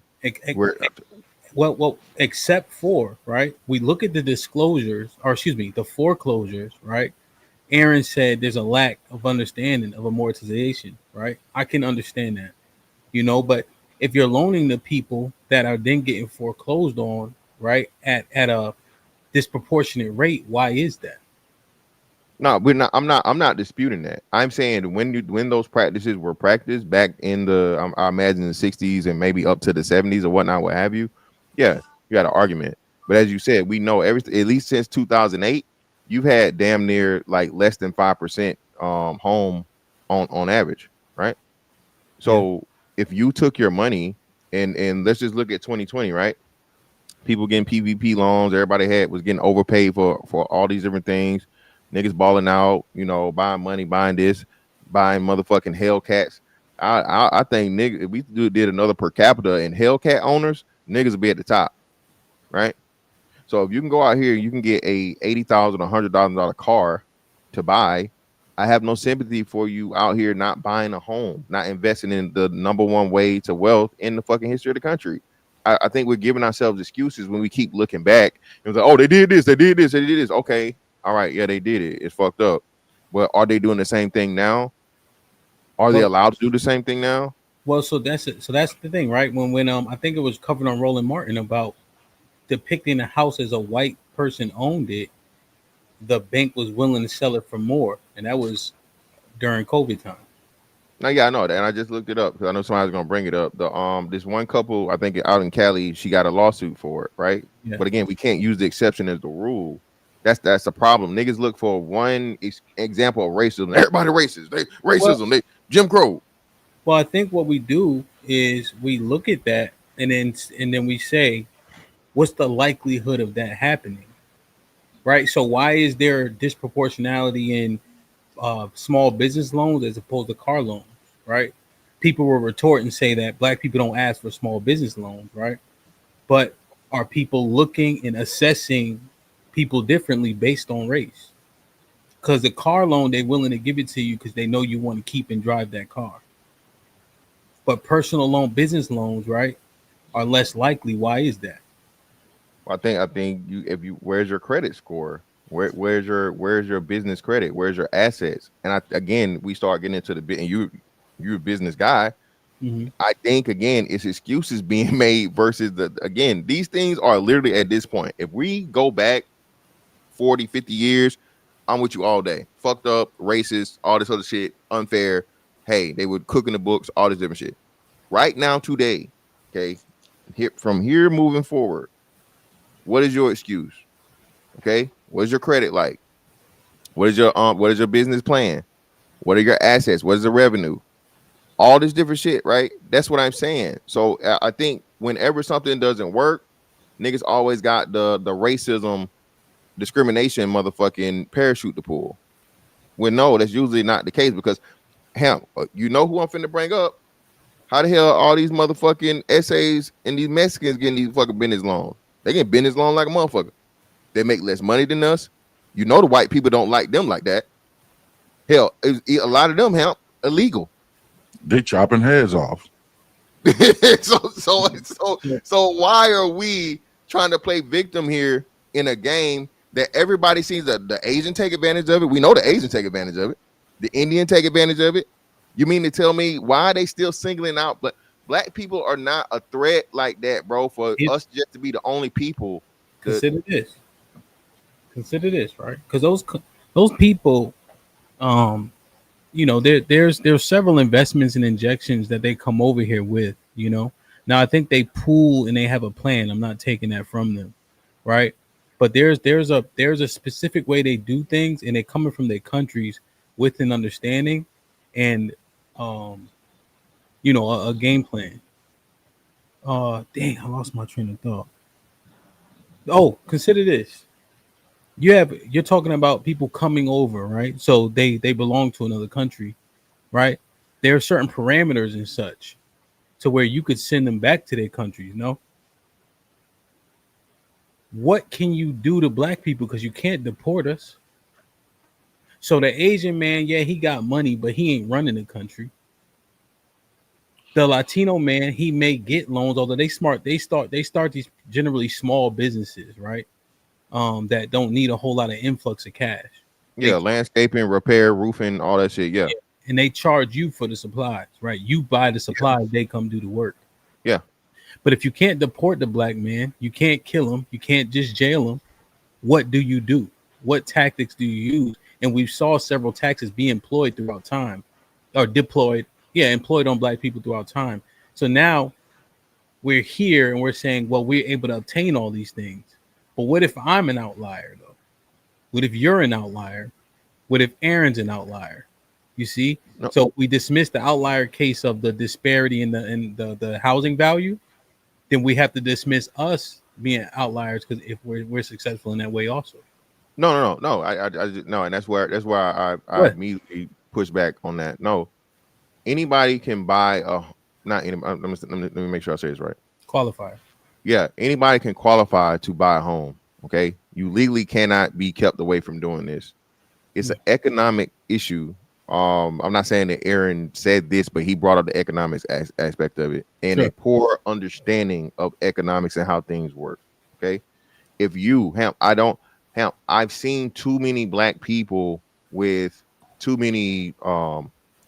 well, except for, right, we look at the disclosures, or excuse me, the foreclosures, right? Aaron said there's a lack of understanding of amortization, right? I can understand that, but if you're loaning the people that are then getting foreclosed on, right, at a disproportionate rate, why is that?
No, we're not. I'm not disputing that. I'm saying when those practices were practiced back in the I imagine the 60s and maybe up to the 70s or whatnot, what have you. Yeah, you got an argument. But as you said, we know at least since 2008. You've had damn near like less than 5% home on average, right? So if you took your money and let's just look at 2020, right? People getting PPP loans, everybody was getting overpaid for all these different things. Niggas balling out, buying money, buying this, buying motherfucking Hellcats. I think if we did another per capita in Hellcat owners, niggas will be at the top, right? So if you can go out here, you can get a $80,000, $100,000 car to buy. I have no sympathy for you out here not buying a home, not investing in the number one way to wealth in the fucking history of the country. I think we're giving ourselves excuses when we keep looking back. It was like, oh, they did this, they did this, they did this. Okay, all right, yeah, they did it. It's fucked up. But are they doing the same thing now? Are they allowed to do the same thing now?
Well, so that's it. So that's the thing, right? When I think it was covered on Roland Martin about depicting a house as a white person owned it, the bank was willing to sell it for more, and that was during COVID time.
Now, yeah, I know that, and I just looked it up because I know somebody's gonna bring it up. The this one couple, I think out in Cali, she got a lawsuit for it, right?
Yeah.
But again, we can't use the exception as the rule. That's the problem. Niggas look for one example of racism. Everybody racist. They racism. They Jim Crow.
Well, I think what we do is we look at that and then we say, what's the likelihood of that happening? Right. So why is there disproportionality in small business loans as opposed to car loans? Right. People will retort and say that black people don't ask for small business loans. Right. But are people looking and assessing people differently based on race? Because the car loan, they're willing to give it to you because they know you want to keep and drive that car. But personal loan, business loans, right, are less likely. Why is that?
Well, I think where's your credit score? Where's your business credit? Where's your assets? And again, we start getting into the bit, and you're a business guy.
Mm-hmm.
I think again, it's excuses being made versus these things are literally at this point. If we go back 40, 50 years, I'm with you all day. Fucked up, racist, all this other shit, unfair. Hey, they would cook in the books, all this different shit. Right now, today, okay, from here moving forward, what is your excuse? Okay, what is your credit like? What is your business plan? What are your assets? What is the revenue? All this different shit, right? That's what I'm saying. So I think whenever something doesn't work, niggas always got the racism, discrimination, motherfucking parachute to pull. When no, that's usually not the case because, HAMP, you know who I'm finna bring up? How the hell are all these motherfucking essays and these Mexicans getting these fucking business loans? They get business loan like a motherfucker. They make less money than us. You know the white people don't like them like that. Hell, a lot of them, HAMP, illegal.
They chopping heads off.
So why are we trying to play victim here in a game that everybody sees the Asian take advantage of it? We know the Asian take advantage of it. The Indian take advantage of it. You mean to tell me why are they still singling out? But black people are not a threat like that, bro. For us just to be the only people.
Consider this, right? Because those people, there's several investments and injections that they come over here with. Now I think they pool and they have a plan. I'm not taking that from them, right? But there's a specific way they do things, and they're coming from their countries with an understanding and a game plan. Dang, I lost my train of thought. Oh, consider this. You're talking about people coming over, right? So they belong to another country, right? There are certain parameters and such to where you could send them back to their countries, no? What can you do to black people? Because you can't deport us. So the Asian man, yeah, he got money, but he ain't running the country. The Latino man, he may get loans, although they smart. They start these generally small businesses, right? That don't need a whole lot of influx of cash.
Yeah, landscaping, repair, roofing, all that shit. Yeah.
And they charge you for the supplies, right? You buy the supplies, they come do the work.
Yeah.
But if you can't deport the black man, you can't kill him, you can't just jail him. What do? What tactics do you use? And we saw several tactics be employed throughout time, or employed on black people throughout time. So now we're here and we're saying, well, we're able to obtain all these things. But what if I'm an outlier, though? What if you're an outlier? What if Aaron's an outlier? You see? No. So we dismiss the outlier case of the disparity in the housing value. Then we have to dismiss us being outliers because if we're successful in that way also.
No. I no, and that's why I immediately push back on that. No, anybody can buy a not any. Let me make sure I say this right.
Qualifier.
Yeah, anybody can qualify to buy a home. Okay, you legally cannot be kept away from doing this. It's an economic issue. I'm not saying that Aaron said this, but he brought up the economics aspect of it and a poor understanding of economics and how things work. Okay, if you I've seen too many black people with too many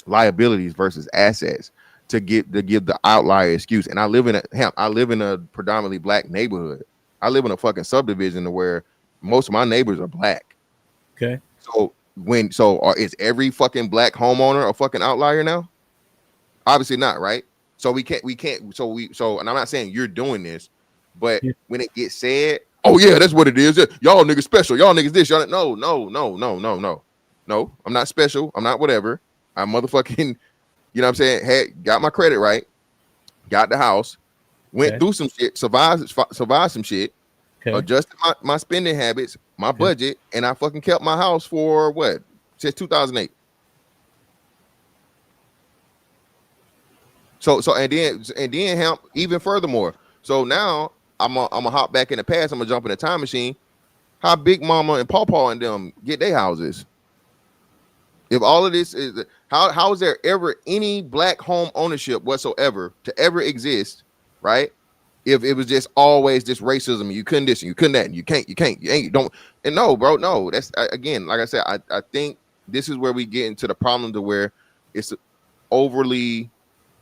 liabilities versus assets to give the outlier excuse. And I live in a predominantly black neighborhood. I live in a fucking subdivision where most of my neighbors are black.
Okay.
So is every fucking black homeowner a fucking outlier now? Obviously not, right? So we can't and I'm not saying you're doing this, but when it gets said, oh yeah, that's what it is. Y'all niggas special. Y'all niggas this. Y'all no. I'm not special. I'm not whatever. I'm motherfucking, you know what I'm saying? Got my credit right. Got the house. Went through some shit. Survived some shit. Adjusted my spending habits, my budget, and I fucking kept my house for what? Since 2008. So and then Hamp, even furthermore. So now I'm gonna hop back in the past. I'm gonna jump in the time machine. How Big Mama and Pawpaw and them get their houses? If all of this is how is there ever any black home ownership whatsoever to ever exist, right? If it was just always this racism, you couldn't this, and you couldn't that, and you can't, you ain't, you don't, and no, bro, no. That's again, like I said, I think this is where we get into the problem to where it's overly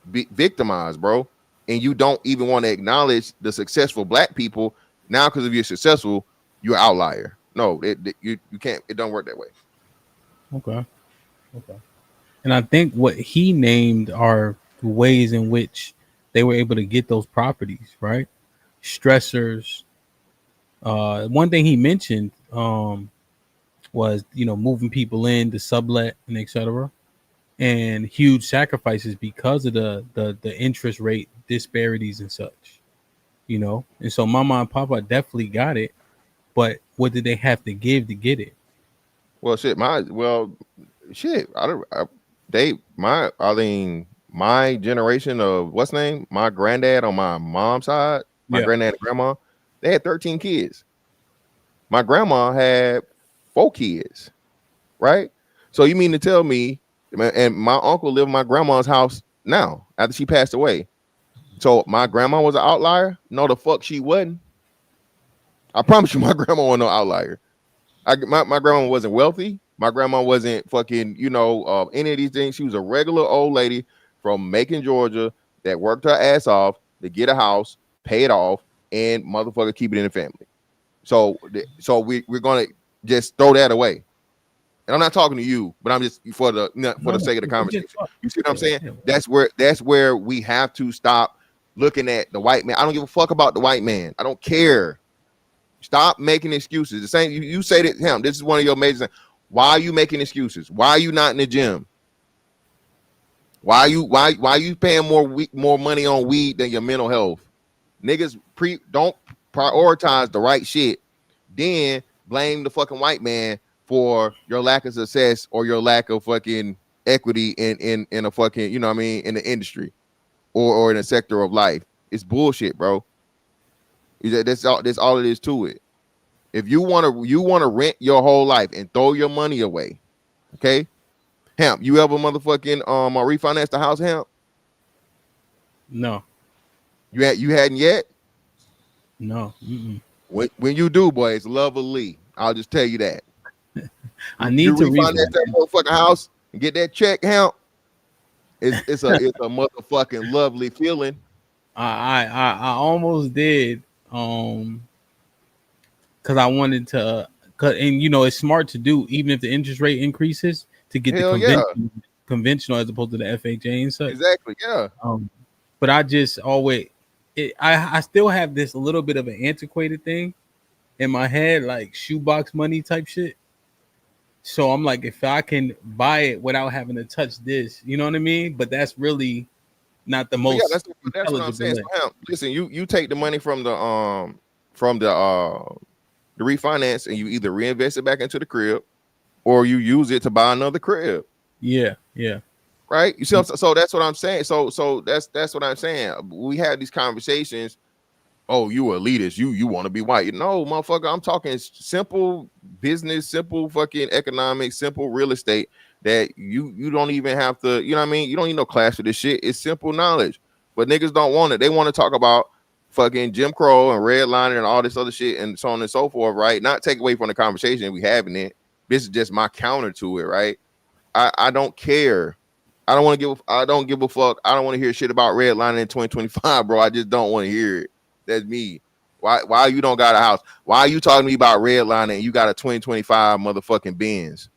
victimized, bro, and you don't even want to acknowledge the successful black people now because if you're successful, you're an outlier. No, you can't. It don't work that way.
Okay. And I think what he named are ways in which they were able to get those properties, right? Stressors. One thing he mentioned was, moving people in to sublet and etc. And huge sacrifices because of the interest rate disparities and such, And so Mama and Papa definitely got it, but what did they have to give to get it?
Well, my generation of what's name, my granddad on my mom's side, my granddad and grandma, they had 13 kids. My grandma had 4 kids, right? So you mean to tell me, and my uncle lived in my grandma's house now after she passed away. So my grandma was an outlier? No, the fuck she wasn't. I promise you, my grandma wasn't no outlier. My grandma wasn't wealthy. My grandma wasn't fucking, any of these things. She was a regular old lady from Macon, Georgia, that worked her ass off to get a house, pay it off, and motherfucker keep it in the family. So we're gonna just throw that away. And I'm not talking to you, but I'm just for the sake of the conversation. You see what I'm saying? That's where we have to stop looking at the white man. I don't give a fuck about the white man. I don't care. Stop making excuses. The same you say to him. This is one of your major things. Why are you making excuses? Why are you not in the gym? Why you paying more money on weed than your mental health? Niggas don't prioritize the right shit. Then blame the fucking white man for your lack of success or your lack of fucking equity in a fucking, in the industry or in a sector of life. It's bullshit, bro. That's all it is to it. If you want to rent your whole life and throw your money away, okay? Hamp, you ever motherfucking refinance the house, Hamp?
No.
You hadn't yet?
No. Mm-mm.
When you do, boy, it's lovely. I'll just tell you that.
I need to
refinance that motherfucking house and get that check, Hamp. It's a motherfucking lovely feeling.
I almost did, because I wanted to, and it's smart to do even if the interest rate increases to get the conventional as opposed to the FHA and such.
Exactly, yeah.
But I just always, I still have this a little bit of an antiquated thing in my head, like shoebox money type shit. So I'm like, if I can buy it without having to touch this, you know what I mean? But that's really not the most.
Yeah, that's what I'm saying. So, listen, you take the money from the refinance and you either reinvest it back into the crib or you use it to buy another crib.
Yeah.
Right. You see, so that's what I'm saying. So that's what I'm saying. We had these conversations oh, you elitist, you want to be white. No, motherfucker, I'm talking simple business, simple fucking economics, simple real estate that you don't even have to, you know what I mean? You don't need no class for this shit. It's simple knowledge. But niggas don't want it. They want to talk about fucking Jim Crow and redlining and all this other shit and so on and so forth, right? Not take away from the conversation we having it. This is just my counter to it, right? I don't care. I don't give a fuck. I don't want to hear shit about redlining in 2025, bro. I just don't want to hear it. That's me. Why you don't got a house? Why are you talking to me about redlining and you got a 2025 motherfucking Benz?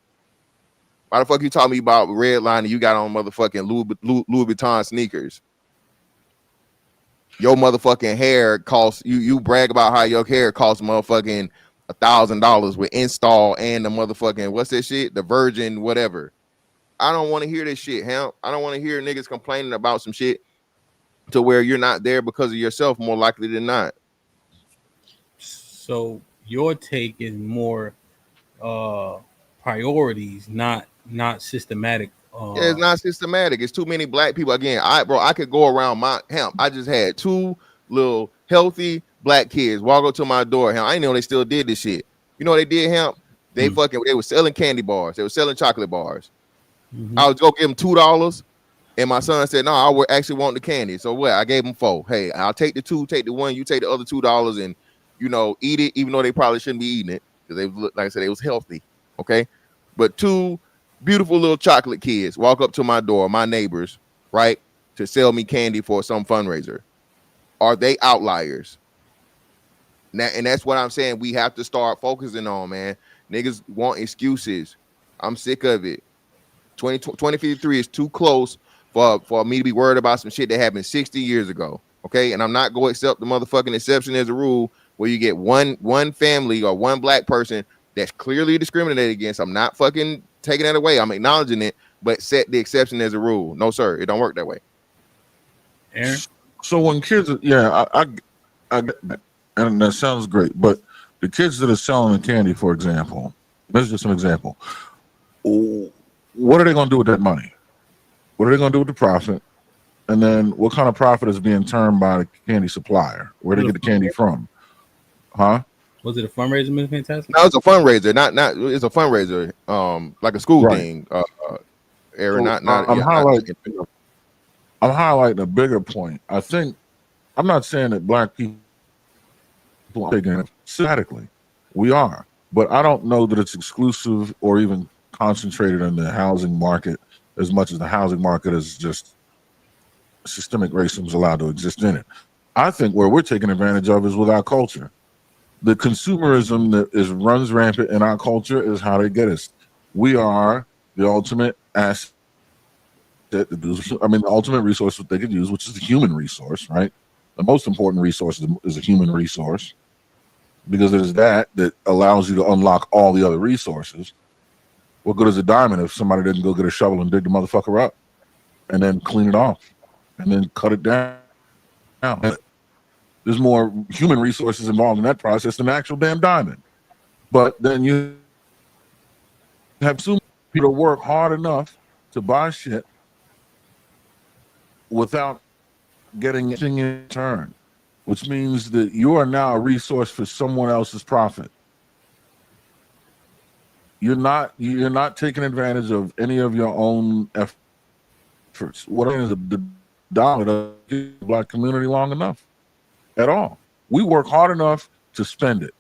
Why the fuck you talking to me about redlining? You got on motherfucking Louis Vuitton sneakers. Your motherfucking hair costs you brag about how your hair costs motherfucking $1,000 with install and the motherfucking what's that shit? The Virgin whatever. I don't want to hear this shit, Hamp. I don't want to hear niggas complaining about some shit to where you're not there because of yourself more likely than not.
So your take is more priorities, not systematic.
Yeah, it's not systematic. It's too many black people. Again, I could go around my Hamp. I just had 2 little healthy black kids walk up to my door. Hamp. I didn't know they still did this shit. You know what they did, Hamp? They they were selling candy bars. They were selling chocolate bars. I was go give them $2, and my son said, "No, I would actually want the candy." So what? I gave him 4. Hey, I'll take the 2, take the 1, you take the other $2, and eat it, even though they probably shouldn't be eating it because they, like I said, it was healthy. Okay, but 2 beautiful little chocolate kids walk up to my door, my neighbors, right, to sell me candy for some fundraiser. Are they outliers? Now, and that's what I'm saying. We have to start focusing on, man. Niggas want excuses. I'm sick of it. 2053 is too close for me to be worried about some shit that happened 60 years ago. Okay, and I'm not going to accept the motherfucking exception as a rule where you get one family or one black person that's clearly discriminated against. I'm not fucking taking that away. I'm acknowledging it, but set the exception as a rule. No, sir, it don't work that way.
Aaron?
So when kids, I get that, and that sounds great. But the kids that are selling the candy, for example, this is just an example. What are they going to do with that money? What are they going to do with the profit? And then what kind of profit is being turned by the candy supplier? Where do they get the candy from? Huh?
Was it a fundraiser, Ms. Fantastic?
No, it's a fundraiser. Not it's a fundraiser. Like a school thing. Aaron,
So, I'm highlighting a bigger point. I think I'm not saying that black people are taking it systematically. We are, but I don't know that it's exclusive or even concentrated in the housing market as much as the housing market is just systemic racism is allowed to exist in it. I think where we're taking advantage of is with our culture. The consumerism that runs rampant in our culture is how they get us. We are the ultimate asset. The ultimate resource that they could use, which is the human resource, right? The most important resource is a human resource because it is that allows you to unlock all the other resources. What good is a diamond if somebody didn't go get a shovel and dig the motherfucker up and then clean it off and then cut it down? There's more human resources involved in that process than the actual damn diamond. But then you have some people work hard enough to buy shit without getting anything in return, which means that you are now a resource for someone else's profit. You're not taking advantage of any of your own efforts. What is the dollar of the black community long enough at all? We work hard enough to spend it,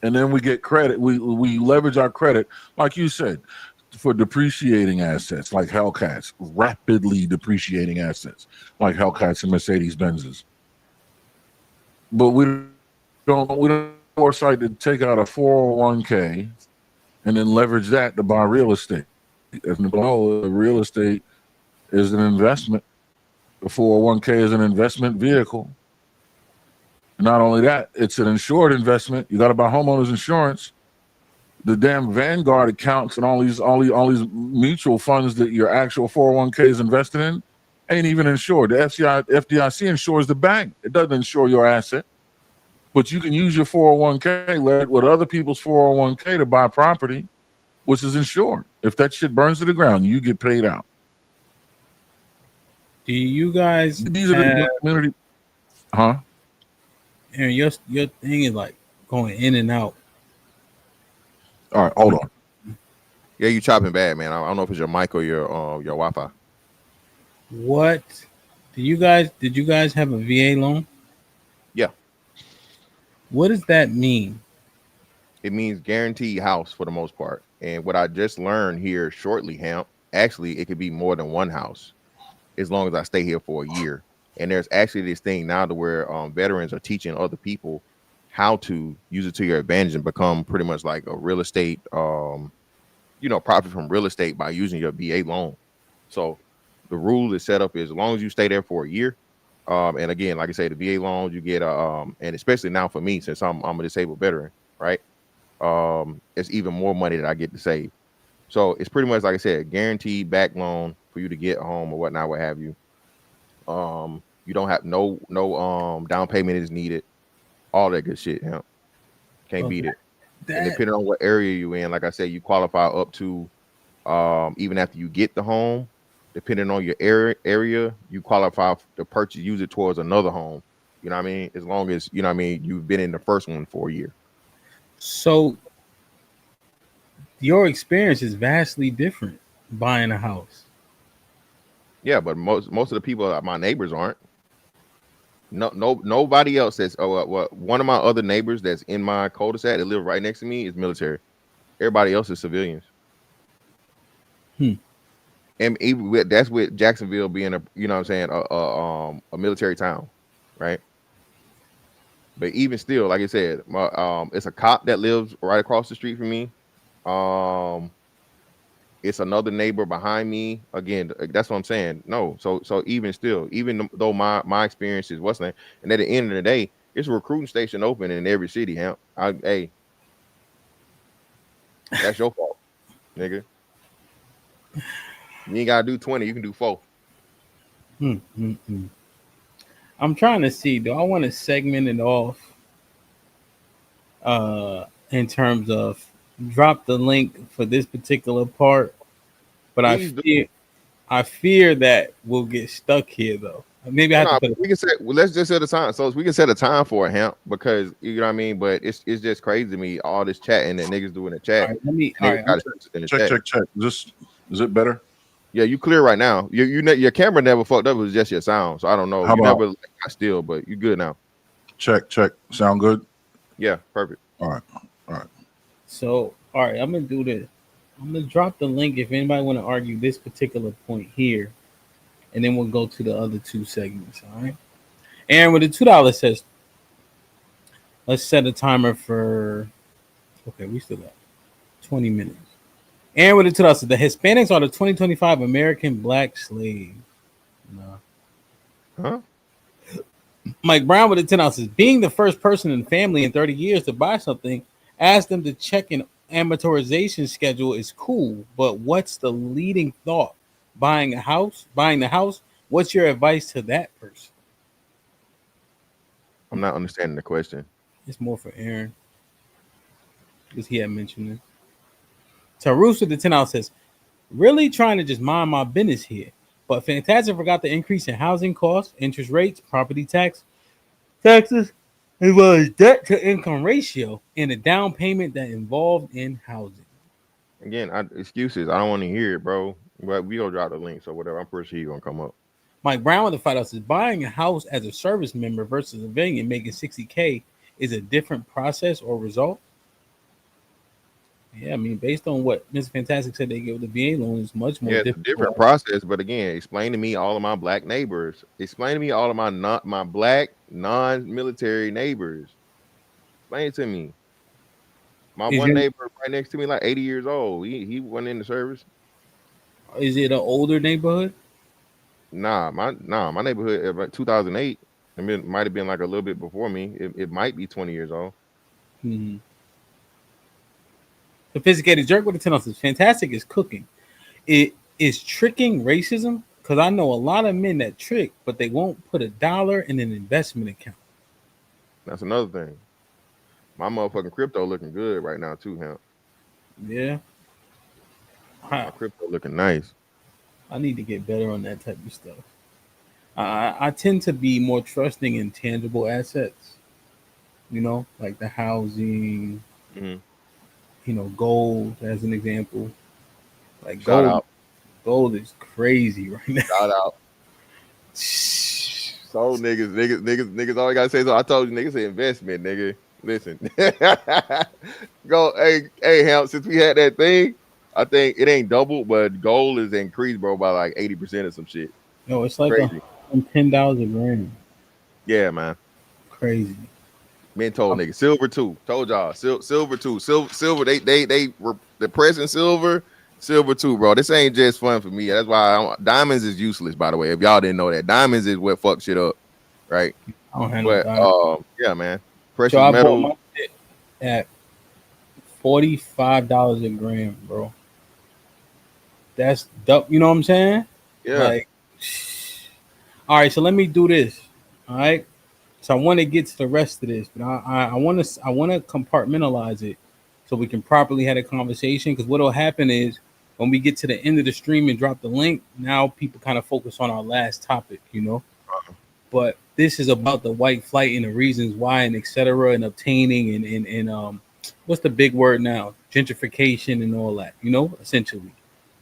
and then we get credit. We leverage our credit, like you said, for depreciating assets like Hellcats, rapidly depreciating assets like Hellcats and Mercedes Benzes. But we don't foresight to take out a 401k and then leverage that to buy real estate. If you know, real estate is an investment. The 401k is an investment vehicle. Not only that, it's an insured investment. You got to buy homeowners insurance. The damn Vanguard accounts and all these mutual funds that your actual 401k is invested in ain't even insured. The FDIC insures the bank. It doesn't insure your asset. But you can use your 401k with other people's 401k to buy property, which is insured. If that shit burns to the ground, you get paid out.
Do you guys
these are the community? Huh?
Aaron, your thing is like going in and out.
All right, hold on.
Yeah, you chopping bad, man. I don't know if it's your mic or your Wi-Fi.
What did you guys have a VA loan?
Yeah,
What does that mean?
it means guaranteed house for the most part. And what I just learned here shortly, Hamp, actually it could be more than one house as long as I stay here for a year. And there's actually this thing now to where veterans are teaching other people how to use it to your advantage and become pretty much like a real estate, profit from real estate by using your VA loan. So the rule is set up is as long as you stay there for a year. And again, like I say, the VA loans you get, and especially now for me, since I'm a disabled veteran, right? It's even more money that I get to save. So it's pretty much like I said, guaranteed back loan for you to get home or whatnot, what have you. You don't have no down payment is needed. All that good shit. Yeah. Can't beat it. And depending on what area you in, like I said, you qualify up to even after you get the home, depending on your area, you qualify to purchase, use it towards another home. You know what I mean? As long as you've been in the first one for a year.
So your experience is vastly different buying a house.
Yeah, but most of the people, my neighbors, aren't. Nobody else says. Oh, well, one of my other neighbors that's in my cul-de-sac that live right next to me is military. Everybody else is civilians. And even that's with Jacksonville being a military town, right? But even still, like I said, it's a cop that lives right across the street from me. It's another neighbor behind me. Again, that's what I'm saying. No, so even still, even though my experience is what's name, and at the end of the day, it's a recruiting station open in every city. Hey, that's your fault, nigga. You ain't gotta do 20. You can do 4.
I'm trying to see. Do I want to segment it off? In terms of drop the link for this particular part, but I fear that we'll get stuck here though. Maybe I have to put
we can set. Well, let's just set a time. So we can set a time for it, Hamp, because you know what I mean. But it's just crazy to me all this chatting that niggas do in the chat.
Check. Is it better?
Yeah, you clear right now. Your camera never fucked up. It was just your sound. So I don't know.
How
you
about,
never got still, but you good now.
Check. Sound good?
Yeah, perfect.
All right.
So all right, I'm gonna do this. I'm gonna drop the link if anybody want to argue this particular point here, and then we'll go to the other 2 segments. All right. Aaron with the $2 says, let's set a timer for. Okay, we still got 20 minutes. Aaron with the $2 says the Hispanics are the 2025 American black slave. No.
Huh?
Mike Brown with the $10 says being the first person in the family in 30 years to buy something, ask them to check an amortization schedule is cool, but what's the leading thought? Buying the house? What's your advice to that person?
I'm not understanding the question.
It's more for Aaron because he had mentioned it. Tarus with the $10 says, really trying to just mind my business here, but Fantastic forgot the increase in housing costs, interest rates, property taxes, as well as debt to income ratio and the down payment that involved in housing.
Again, excuses. I don't want to hear it, bro. But we gonna drop the link, so whatever. I'm pretty sure you're gonna come up.
Mike Brown with the $5 says buying a house as a service member versus a civilian making $60K is a different process or result. Yeah, I mean, based on what Mr. Fantastic said, they give the VA loan is much more
different process. But again, explain to me all of my black neighbors. Explain to me all of my black non-military neighbors. Explain it to me. My one neighbor right next to me, like 80 years old. He went in the service.
Is it an older neighborhood?
Nah, my neighborhood about 2008. I mean, it might have been like a little bit before me. It might be 20 years old.
Mm-hmm. Sophisticated Jerk with the $10 says Fantastic is cooking. It is tricking racism because I know a lot of men that trick, but they won't put $1 in an investment account.
That's another thing. My motherfucking crypto looking good right now too, Hamp.
Yeah.
My crypto looking nice.
I need to get better on that type of stuff. I tend to be more trusting in tangible assets. You know, like the housing,
Mm-hmm.
you know, gold as an example. Like
Shout
gold,
out.
gold is crazy right now.
Shout out. So niggas always gotta say so. I told you niggas say investment, nigga. Listen. Go, hey, Hamp, since we had that thing, I think it ain't doubled, but gold is increased, bro, by like 80% or some shit.
Yo, it's like
Crazy.
$10 a gram.
Yeah, man.
Crazy.
Men told niggas. Silver too. Told y'all. Silver too. Silver, they were the present silver too, bro. This ain't just fun for me. That's why diamonds is useless, by the way. If y'all didn't know that. Diamonds is what fucks shit up. Right.
I don't handle
But
diamonds.
yeah, man.
So
Precious
I bought
metal.
my shit at $45 a gram, bro. That's dope. You know what I'm saying?
Yeah.
Like, all right. So let me do this. All right. So I want to get to the rest of this, but I want to compartmentalize it so we can properly have a conversation. Because what'll happen is when we get to the end of the stream and drop the link, now people kind of focus on our last topic, you know. But this is about the white flight and the reasons why and etc. and obtaining and what's the big word now? Gentrification and all that, you know, essentially.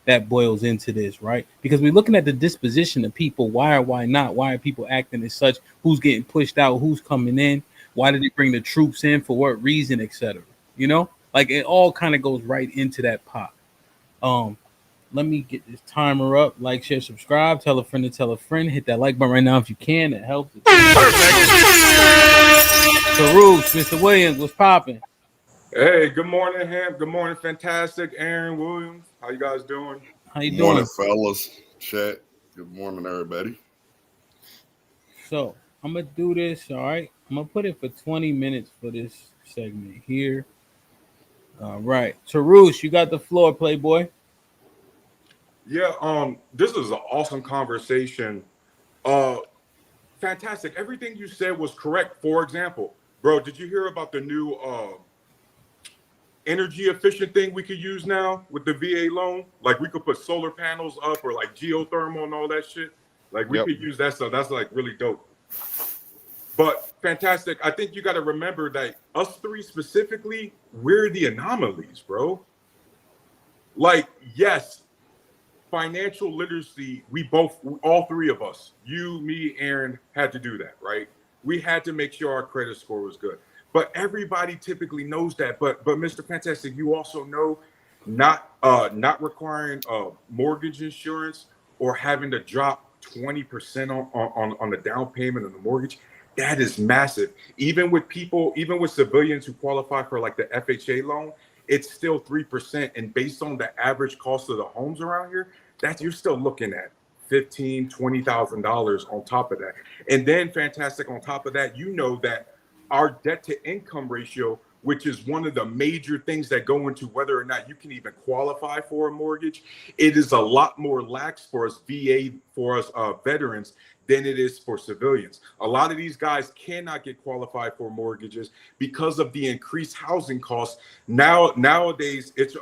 That boils into this, right? Because we're looking at the disposition of people. Why or why not? Why are people acting as such? Who's getting pushed out? Who's coming in? Why did they bring the troops in? For what reason, etc. You know, like it all kind of goes right into that pot. Let me get this timer up. Like, share, subscribe. Tell a friend to tell a friend. Hit that like button right now if you can. It helps. Farouk, Mr. Williams, what's popping?
Hey, good morning, Ham. Good morning, fantastic. Aaron Williams. How you guys doing?
How you
Good
doing?
morning, fellas. Chat. Good morning, everybody.
So I'm gonna do this. All right, I'm gonna put it for 20 minutes for this segment here. All right, Tarush, you got the floor, Playboy.
Yeah, this is an awesome conversation. Fantastic. Everything you said was correct. For example, bro, did you hear about the new energy efficient thing we could use now with the VA loan? Like we could put solar panels up or like geothermal and all that shit. Like we could use that stuff. That's like really dope. But fantastic. I think you got to remember that us three specifically, we're the anomalies, bro. Like, yes, financial literacy, all three of us, you, me, Aaron, had to do that, right? We had to make sure our credit score was good. But everybody typically knows that. But Mr. Fantastic, you also know not requiring mortgage insurance or having to drop 20% on the down payment on the mortgage. That is massive. Even with civilians who qualify for like the FHA loan, it's still 3%. And based on the average cost of the homes around here, you're still looking at $15,000-$20,000 on top of that. And then fantastic, on top of that, you know that our debt to income ratio, which is one of the major things that go into whether or not you can even qualify for a mortgage, it is a lot more lax for us veterans than it is for civilians. A lot of these guys cannot get qualified for mortgages because of the increased housing costs. Nowadays, it's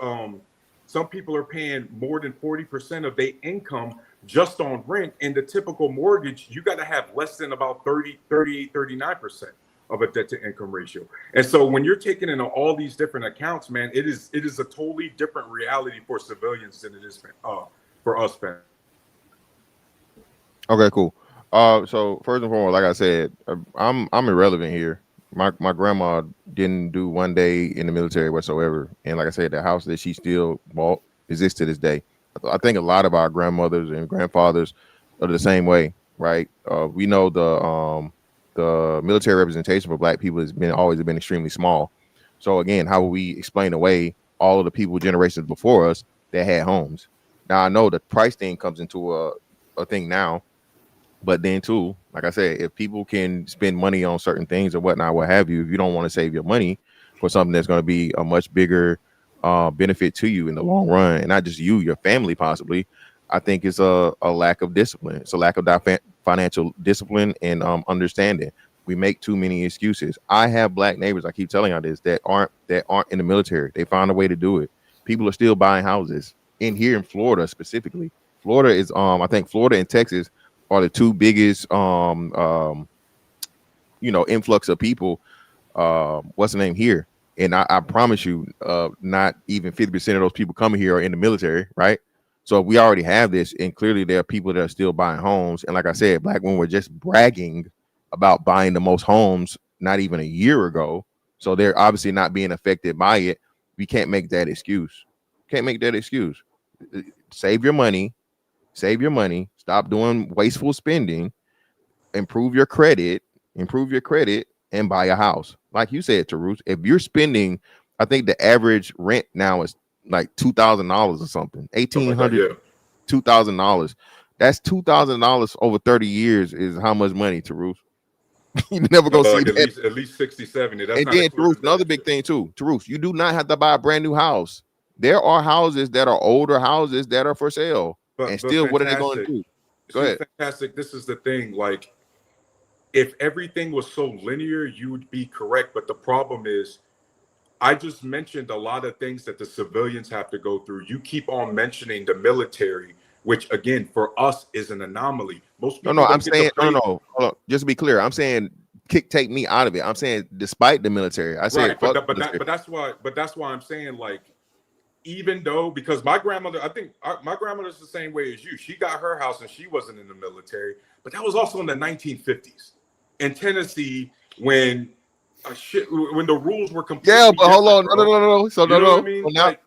some people are paying more than 40% of their income just on rent. And the typical mortgage, you got to have less than about 39% of a debt to income ratio. And so when you're taking into all these different accounts, man, it is a totally different reality for civilians than it is for us, man.
Okay, cool. So first and foremost, like I said, I'm irrelevant here. My grandma didn't do one day in the military whatsoever, and like I said, the house that she still bought exists to this day. I think a lot of our grandmothers and grandfathers are the same way, right? We know the military representation for Black people has always been extremely small. So again, how will we explain away all of the people generations before us that had homes? Now I know the price thing comes into a thing now. But then too, like I said, if people can spend money on certain things or whatnot, what have you, if you don't want to save your money for something that's going to be a much bigger benefit to you in the long run, and not just you, your family possibly, I think it's a lack of discipline. It's a lack of financial discipline and understanding. We make too many excuses. I have Black neighbors, I keep telling y'all this, that aren't in the military. They found a way to do it. People are still buying houses here in Florida specifically. Florida is I think Florida and Texas are the two biggest influx of people what's the name here? And I promise you, not even 50% of those people coming here are in the military, right? So we already have this, and clearly there are people that are still buying homes. And like I said, black women were just bragging about buying the most homes not even a year ago. So they're obviously not being affected by it. We can't make that excuse. Can't make that excuse. Save your money. Save your money. Stop doing wasteful spending. Improve your credit. Improve your credit and buy a house. Like you said, Tarus, if you're spending, I think the average rent now is like $2,000 or something, $1,800, $2,000. That's $2,000 over 30 years is how much money, Tarus? You never go see
like
that.
at least 60, 70. That's
and
not
then, Tarus, another big thing too, Tarus, you do not have to buy a brand new house. There are houses that are older houses that are for sale. And still, what are they going to do? Go ahead.
Fantastic. This is the thing. Like, if everything was so linear, you would be correct. But the problem is, I just mentioned a lot of things that the civilians have to go through. You keep on mentioning the military, which again, for us is an anomaly. Most people
I'm saying, no. Just to be clear, I'm saying take me out of it. I'm saying despite the military. I say
right, but that's why I'm saying, like, even though, because my grandmother, I think my grandmother's the same way as you. She got her house and she wasn't in the military, but that was also in the 1950s in Tennessee when when the rules were completely
but hold on,
no.
So
you know what I mean?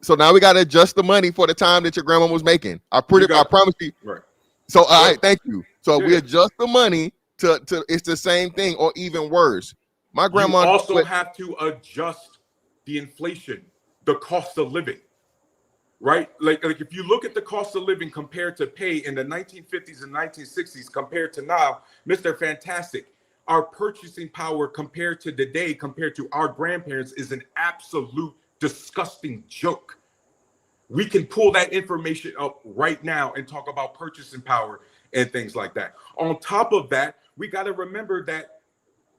So now we got to adjust the money for the time that your grandma was making. I promise you.
Right.
So all right, thank you. So we adjust the money to it's the same thing or even worse. My grandma
you also have to adjust the inflation, the cost of living. Right? Like if you look at the cost of living compared to pay in the 1950s and 1960s compared to now, Mr. Fantastic, our purchasing power compared to today, compared to our grandparents, is an absolute disgusting joke. We can pull that information up right now and talk about purchasing power and things like that. On top of that, we got to remember that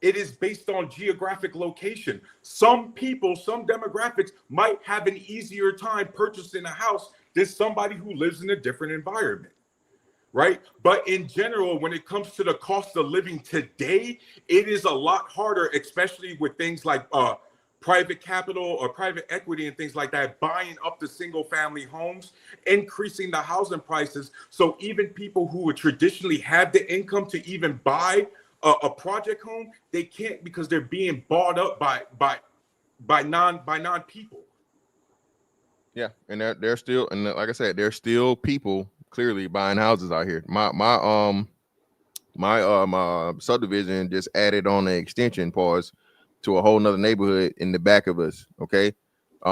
it is based on geographic location. Some people, some demographics might have an easier time purchasing a house than somebody who lives in a different environment, right? But in general, when it comes to the cost of living today, it is a lot harder, especially with things like private capital or private equity and things like that, buying up the single family homes, increasing the housing prices. So even people who would traditionally have the income to even buy a project home, they can't because they're being bought up by non people.
Yeah, and they're still, and like I said, there's still people clearly buying houses out here. My subdivision just added on an extension pause to a whole nother neighborhood in the back of us. Okay,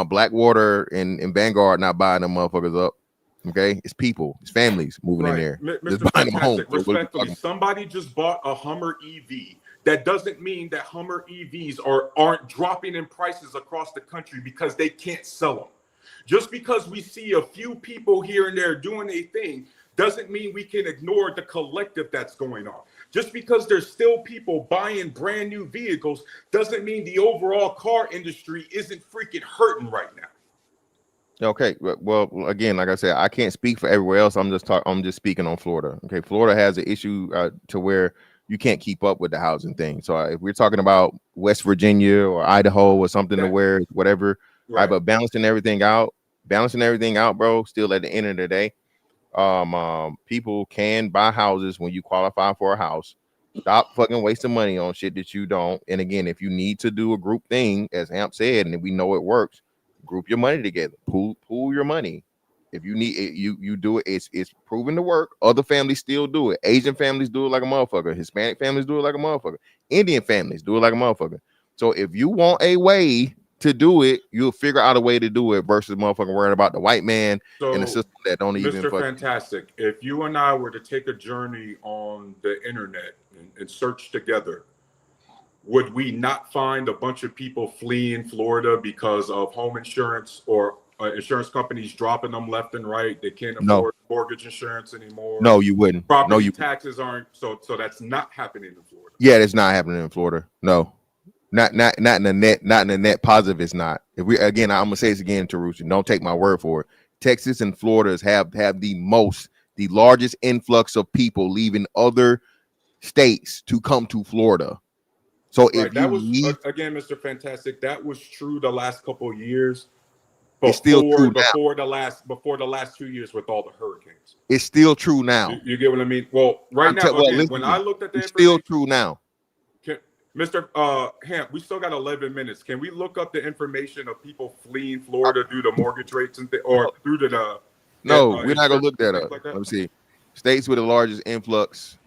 Blackwater and Vanguard not buying them motherfuckers up. Okay, it's people, it's families moving in there.
Mr. Fantastic, respectfully, somebody just bought a Hummer EV. That doesn't mean that Hummer EVs aren't dropping in prices across the country because they can't sell them. Just because we see a few people here and there doing a thing doesn't mean we can ignore the collective that's going on. Just because there's still people buying brand new vehicles doesn't mean the overall car industry isn't freaking hurting right now.
Okay, well, again, like I said, I can't speak for everywhere else. I'm just speaking on Florida. Okay, Florida has an issue to where you can't keep up with the housing thing. So if we're talking about West Virginia or Idaho or something to where whatever, right? But balancing everything out, bro. Still, at the end of the day, people can buy houses when you qualify for a house. Stop fucking wasting money on shit that you don't. And again, if you need to do a group thing, as Hamp said, and we know it works, group your money together. Pool your money. If you need it, you do it. It's proven to work. Other families still do it. Asian families do it like a motherfucker. Hispanic families do it like a motherfucker. Indian families do it like a motherfucker. So if you want a way to do it, you'll figure out a way to do it versus motherfucking worrying about the white man and the system that don't even.
Mr. Fantastic, if you and I were to take a journey on the internet and search together, would we not find a bunch of people fleeing Florida because of home insurance or insurance companies dropping them left and right? They can't afford mortgage insurance anymore.
No, you wouldn't.
Property taxes aren't. So that's not happening in Florida.
Yeah, it's not happening in Florida. No, not in the net positive. It's not. If we again, I'm gonna say this again, Tarushi. Don't take my word for it. Texas and Florida have the largest influx of people leaving other states to come to Florida. So
Right.
if
That
you
was
leave,
again, Mr. Fantastic. That was true the last couple of years.
it's still true now.
Before the last 2 years with all the hurricanes.
It's still true now.
You get what I mean? Well, right now, again, when I looked at the
it's still
information,
true now.
Mr. Hamp, we still got 11 minutes. Can we look up the information of people fleeing Florida due to mortgage rates or due to the?
No, we're not gonna look that up. Let me see. States with the largest influx.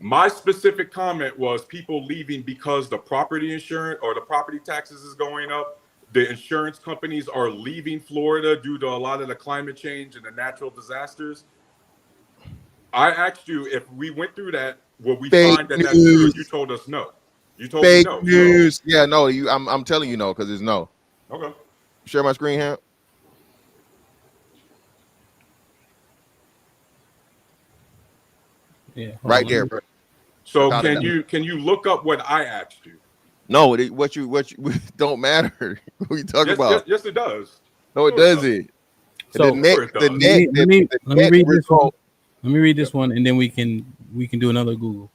My specific comment was people leaving because the property insurance or the property taxes is going up. The insurance companies are leaving Florida due to a lot of the climate change and the natural disasters. I asked you if we went through that, will we find that that's true? You told us no. You told me no.
News. So. Yeah, no. I'm telling you no because it's no.
Okay.
Share my screen, Hamp.
Yeah.
Right there, bro.
So can you look up what I asked you?
No, what you don't matter. What are you talking about?
Yes, it does.
No, it doesn't.
So
let
me read this one, and then we can do another Google.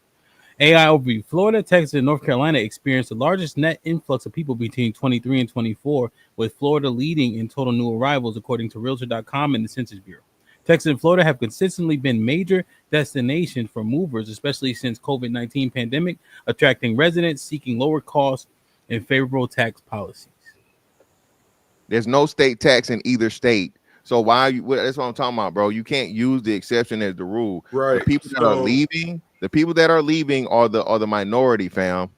AI overview: Florida, Texas, and North Carolina experienced the largest net influx of people between 23 and 24, with Florida leading in total new arrivals, according to Realtor.com and the Census Bureau. Texas and Florida have consistently been major destinations for movers, especially since COVID-19 pandemic, attracting residents seeking lower costs and favorable tax policies.
There's no state tax in either state. So why you? That's what I'm talking about, bro. You can't use the exception as the rule.
Right.
The people that are leaving are the minority, fam.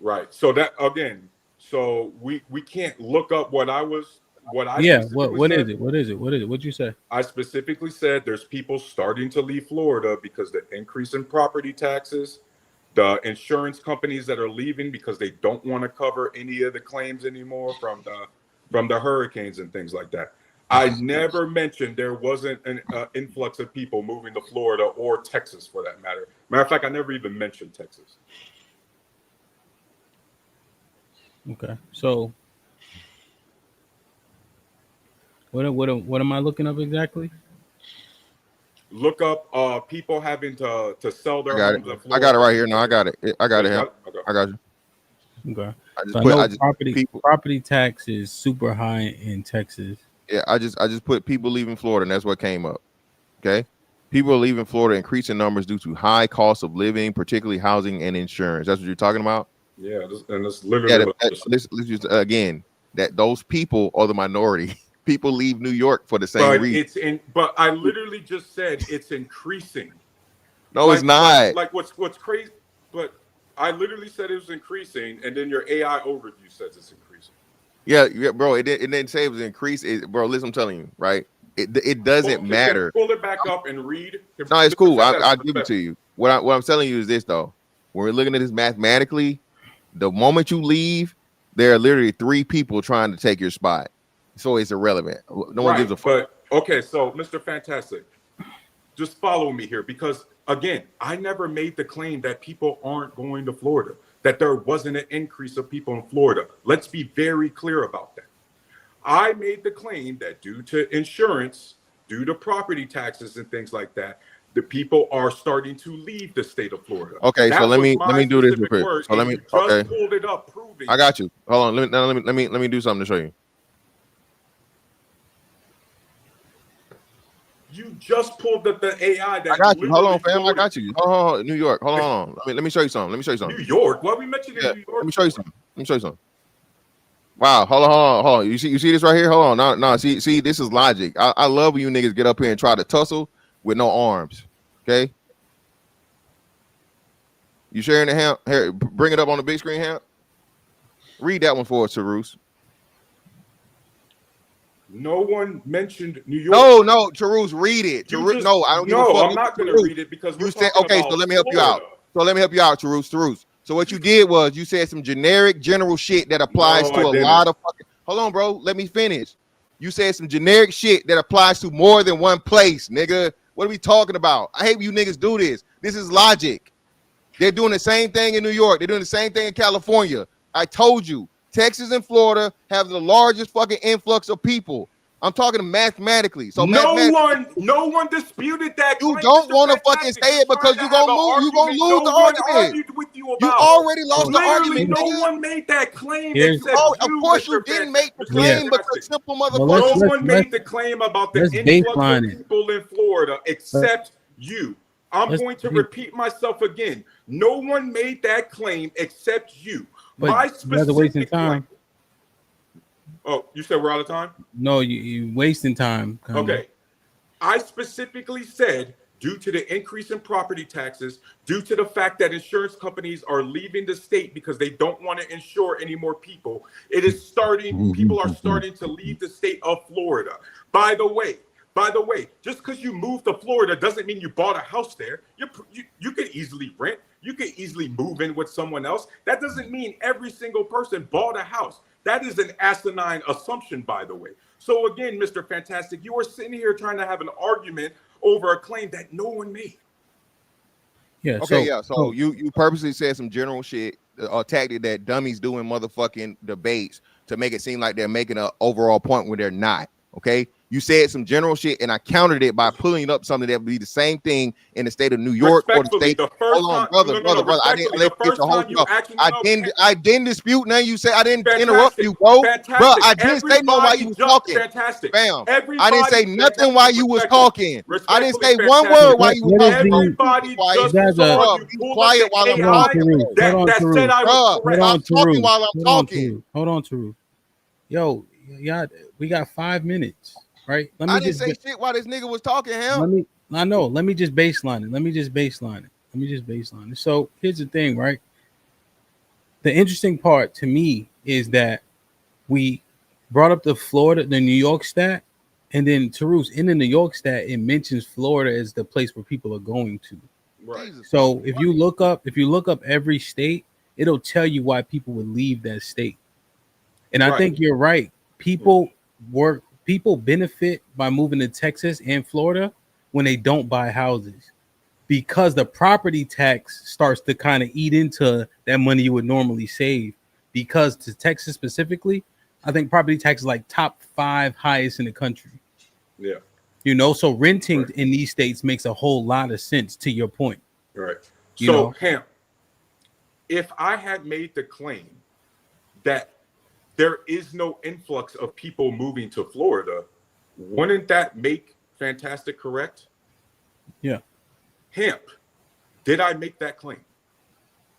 Right. So that again. So we can't look up what I was. What I
what is it? What'd you say?
I specifically said there's people starting to leave Florida because the increase in property taxes, the insurance companies that are leaving because they don't want to cover any of the claims anymore from the hurricanes and things like that. I never mentioned there wasn't an influx of people moving to Florida or Texas for that matter. Matter of fact, I never even mentioned Texas.
Okay, so what am I looking up exactly?
Look up people having to sell their homes in Florida.
I got it right here. No, I got it. I got it. Okay. I got you.
Okay. Property tax is super high in Texas.
Yeah, I just put people leaving Florida, and that's what came up. Okay, people are leaving Florida, increasing numbers due to high cost of living, particularly housing and insurance. That's what you're talking about.
Yeah, and that's literally.
Let's just again that those people are the minority. People leave New York for the same reason.
But I literally just said it's increasing.
No, it's not.
Like what's crazy? But I literally said it was increasing, and then your AI overview says it's increasing.
Yeah, bro. It didn't say it was increased. Bro, listen, I'm telling you, right? It doesn't matter.
Pull it back up and read.
No, it's cool. I'll give it to you. What I'm telling you is this though. When we're looking at this mathematically, the moment you leave, there are literally 3 people trying to take your spot. So it's irrelevant. No one gives a fuck.
But okay, so Mr. Fantastic, just follow me here because again, I never made the claim that people aren't going to Florida, that there wasn't an increase of people in Florida. Let's be very clear about that. I made the claim that due to insurance, due to property taxes and things like that, the people are starting to leave the state of Florida.
Okay, so let me do this real quick. So let me
pulled it up, proving.
I got you. Hold on. Let me do something to show you.
You just pulled the AI. That
I got you. Hold on, fam. I got you. Hold on, New York. Hold on. Let me show you something.
New York? Why we mentioned New York?
Let me show you something. Wow. Hold on. You see this right here? Hold on. No. See, this is logic. I love when you niggas get up here and try to tussle with no arms. Okay. You sharing the Hamp? Here, bring it up on the big screen, Hamp. Read that one for us, Tarus.
No one mentioned New York.
No, Tarus, read it.
I'm not going to read it because
you said okay. So let me help you out. Tarus. So what you did was you said some general shit that applies to a lot of fucking. Hold on, bro. Let me finish. You said some generic shit that applies to more than one place, nigga. What are we talking about? I hate when you niggas do this. This is logic. They're doing the same thing in New York. They're doing the same thing in California. I told you. Texas and Florida have the largest fucking influx of people. I'm talking mathematically. So
no one disputed that.
You don't want to fucking say it because you're gonna lose. You're gonna lose the argument. You already lost the argument.
No one made that claim
Here's-
except
Of
you,
course
Mr.
you didn't
Fantastic.
make the claim, but the simple
Well,
motherfucker.
No one made the claim about the
let's
influx
baseline
of
it.
people in Florida except you. I'm
Let's
going to
be-
repeat myself again. No one made that claim except you.
But
My
you guys are wasting
specific
time.
claim. Oh, you said we're out of time?
No, you wasting time. kinda.
Okay. I specifically said, due to the increase in property taxes, due to the fact that insurance companies are leaving the state because they don't want to insure any more people, people are starting to leave the state of Florida. By the way, just because you moved to Florida doesn't mean you bought a house there. You could easily rent. You could easily move in with someone else. That doesn't mean every single person bought a house. That is an asinine assumption, by the way. So again, Mr. Fantastic, you are sitting here trying to have an argument over a claim that no one made.
Yeah.
Okay, So you purposely said some general shit or tactic that dummies do in motherfucking debates to make it seem like they're making an overall point when they're not. Okay. You said some general shit, and I countered it by pulling up something that would be the same thing in the state of New York or the state. Hold on, brother. I didn't let you get the whole stuff. I didn't dispute none. You said I didn't interrupt you, bro. Bro, I didn't say no while you was talking.
Fantastic.
Bam. I didn't say nothing while you was talking. I didn't say one word while you was talking.
Everybody just
saw you
pulled
quiet
up
while
the
I'm
AI
talking.
that said I was correct.
I'm talking while I'm talking.
Hold on, Taru. Yo, y'all, we got 5 minutes, right?
I didn't say shit while this nigga was talking, him.
I know. Let me just baseline it. So here's the thing, right? The interesting part to me is that we brought up the New York stat, and then Taru's in the New York stat, it mentions Florida as the place where people are going to.
Right.
So if you look up every state, it'll tell you why people would leave that state. And I think you're right. People benefit by moving to Texas and Florida when they don't buy houses, because the property tax starts to kind of eat into that money you would normally save. Because to Texas specifically, I think property tax is like top 5 highest in the country.
Yeah.
So renting in these states makes a whole lot of sense, to your point.
Right. So, Hamp, if I had made the claim that there is no influx of people moving to Florida, wouldn't that make Fantastic correct?
Yeah.
Hamp, did I make that claim?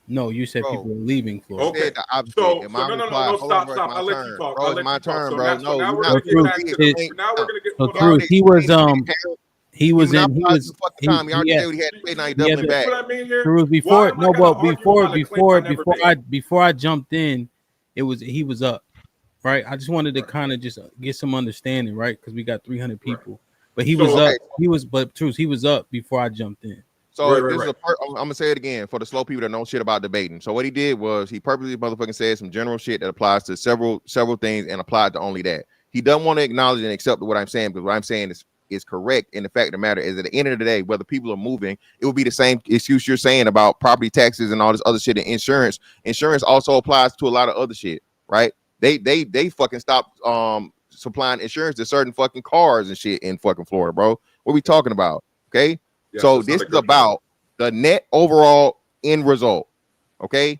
No, you said people were leaving Florida.
Okay. So no, stop. I'll let you talk.
Bro, it's my turn, bro.
So now we're gonna get back to the. Now we're gonna get.
So Truth, he was in. He was. He before I jumped in, he was up, right? I just wanted to kind of just get some understanding, right? Because we got 300 people, but he was up. He was up before I jumped in.
So I'm gonna say it again for the slow people that know shit about debating. So what he did was he purposely motherfucking said some general shit that applies to several things and applied to only that. He doesn't want to acknowledge and accept what I'm saying, because what I'm saying is correct. And the fact of the matter is, at the end of the day, whether people are moving, it will be the same excuse you're saying about property taxes and all this other shit and insurance. Insurance also applies to a lot of other shit, right? They fucking stopped supplying insurance to certain fucking cars and shit in fucking Florida, bro. What are we talking about? Okay. Yeah, so this is about the net overall end result. Okay.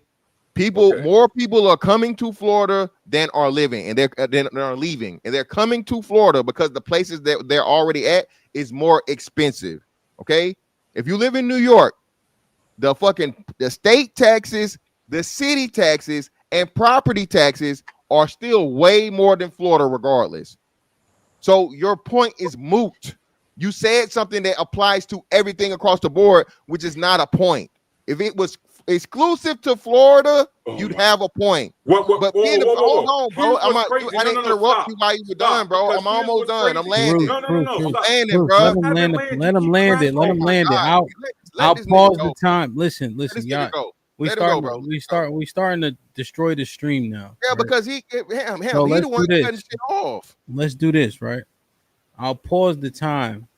More people are coming to Florida than are living, and they're leaving, and they're coming to Florida because the places that they're already at is more expensive. Okay. If you live in New York, the state taxes, the city taxes, and property taxes are still way more than Florida regardless. So your point is moot. You said something that applies to everything across the board, which is not a point. If it was exclusive to Florida, you'd have a point. Hold on, bro. I didn't interrupt you while you were done, bro. I'm almost done. I'm landing. I'm landing, bro.
Let him land it. I'll pause the time. Listen, y'all. We starting to destroy the stream now.
Yeah, because he the one cutting shit off.
Let's do this, right? I'll pause the time.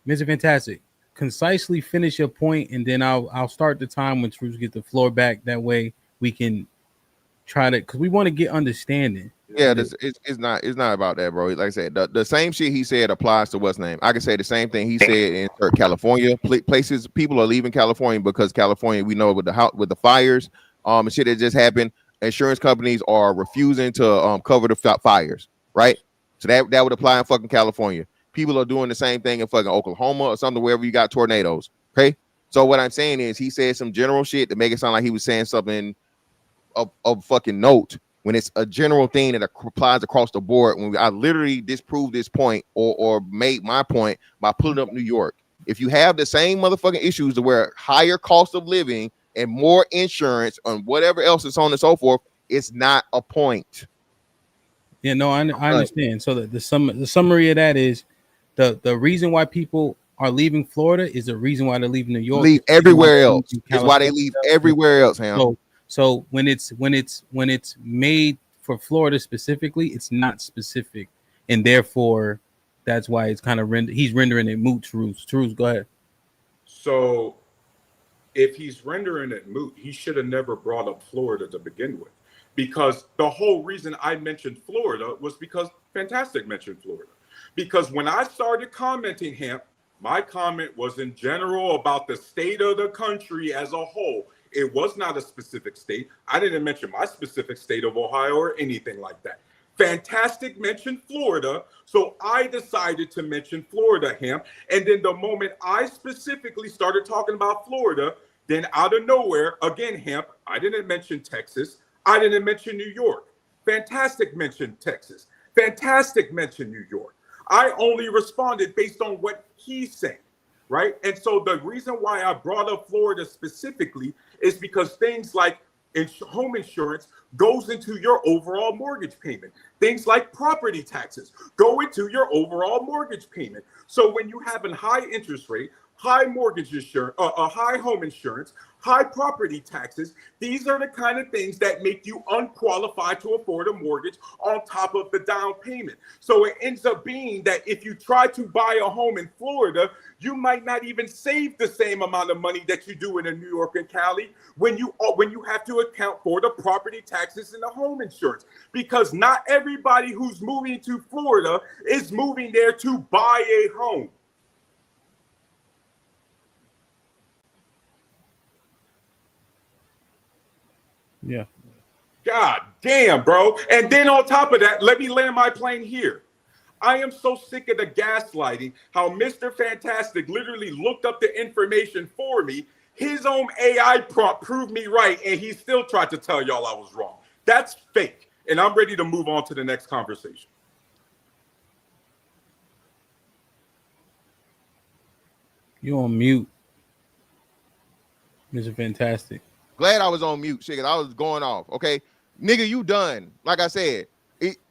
Mr. Fantastic, concisely finish your point, and then I'll start the time when Truth gets the floor back. That way we can try to, because we want to get understanding.
Yeah, it's not about that, bro. Like I said, the same shit he said applies to what's name. I can say the same thing he said in California. Places people are leaving California because California, we know with the fires, and shit that just happened, insurance companies are refusing to cover the fires, right? So that would apply in fucking California. People are doing the same thing in fucking Oklahoma or something, wherever you got tornadoes. Okay, so what I'm saying is he said some general shit to make it sound like he was saying something of fucking note, when it's a general thing that applies across the board. When I literally disproved this point or made my point by pulling up New York. If you have the same motherfucking issues to where higher cost of living and more insurance and whatever else is on and so forth, it's not a point.
Yeah, no, I understand. So the summary of that is the reason why people are leaving Florida is the reason why they're leaving New York.
Leave everywhere else. It's why they leave everywhere else, Ham.
So when it's made for Florida specifically, it's not specific, and therefore that's why it's kind of he's rendering it moot. Truth, go ahead.
So if he's rendering it moot, he should have never brought up Florida to begin with, because the whole reason I mentioned Florida was because Fantastic mentioned Florida. Because when I started commenting, Hamp, my comment was in general about the state of the country as a whole. It was not a specific state. I didn't mention my specific state of Ohio or anything like that. Fantastic mentioned Florida, so I decided to mention Florida, Hamp. And then the moment I specifically started talking about Florida, then out of nowhere, again, Hamp, I didn't mention Texas. I didn't mention New York. Fantastic mentioned Texas. Fantastic mentioned New York. I only responded based on what he's saying. Right. And so the reason why I brought up Florida specifically is because things like home insurance goes into your overall mortgage payment. Things like property taxes go into your overall mortgage payment. So when you have a high interest rate, high mortgage insurance, high home insurance, high property taxes, these are the kind of things that make you unqualified to afford a mortgage on top of the down payment. So it ends up being that if you try to buy a home in Florida, you might not even save the same amount of money that you do in New York and Cali when you have to account for the property taxes and the home insurance. Because not everybody who's moving to Florida is moving there to buy a home.
Yeah.
God damn, bro. And then on top of that, let me land my plane here. I am so sick of the gaslighting, how Mr. Fantastic literally looked up the information for me. His own AI prompt proved me right, and he still tried to tell y'all I was wrong. That's fake. And I'm ready to move on to the next conversation.
You on mute, Mr. Fantastic.
Glad I was on mute, shit. I was going off. Okay, nigga, you done. Like I said,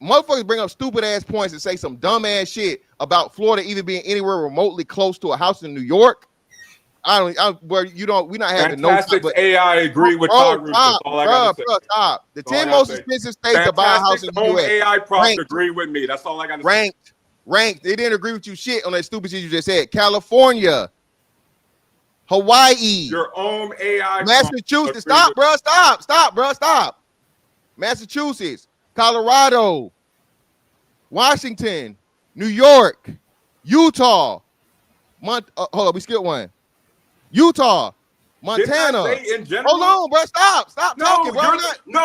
motherfuckers bring up stupid ass points and say some dumb ass shit about Florida even being anywhere remotely close to a house in New York. We're not having
Fantastic
no.
AI agree with Tyrese. That's all I gotta say.
Stop. The 10 most expensive states to buy a house in the U.S.
AI prompt agree with me. That's all I gotta say.
Ranked. They didn't agree with you shit on that stupid shit you just said. California. Hawaii,
your own AI,
Massachusetts. Stop, bro. Stop. Massachusetts, Colorado, Washington, New York, Utah. Hold on, we skipped one. Utah, Montana. Hold on, bro. Stop talking, bro.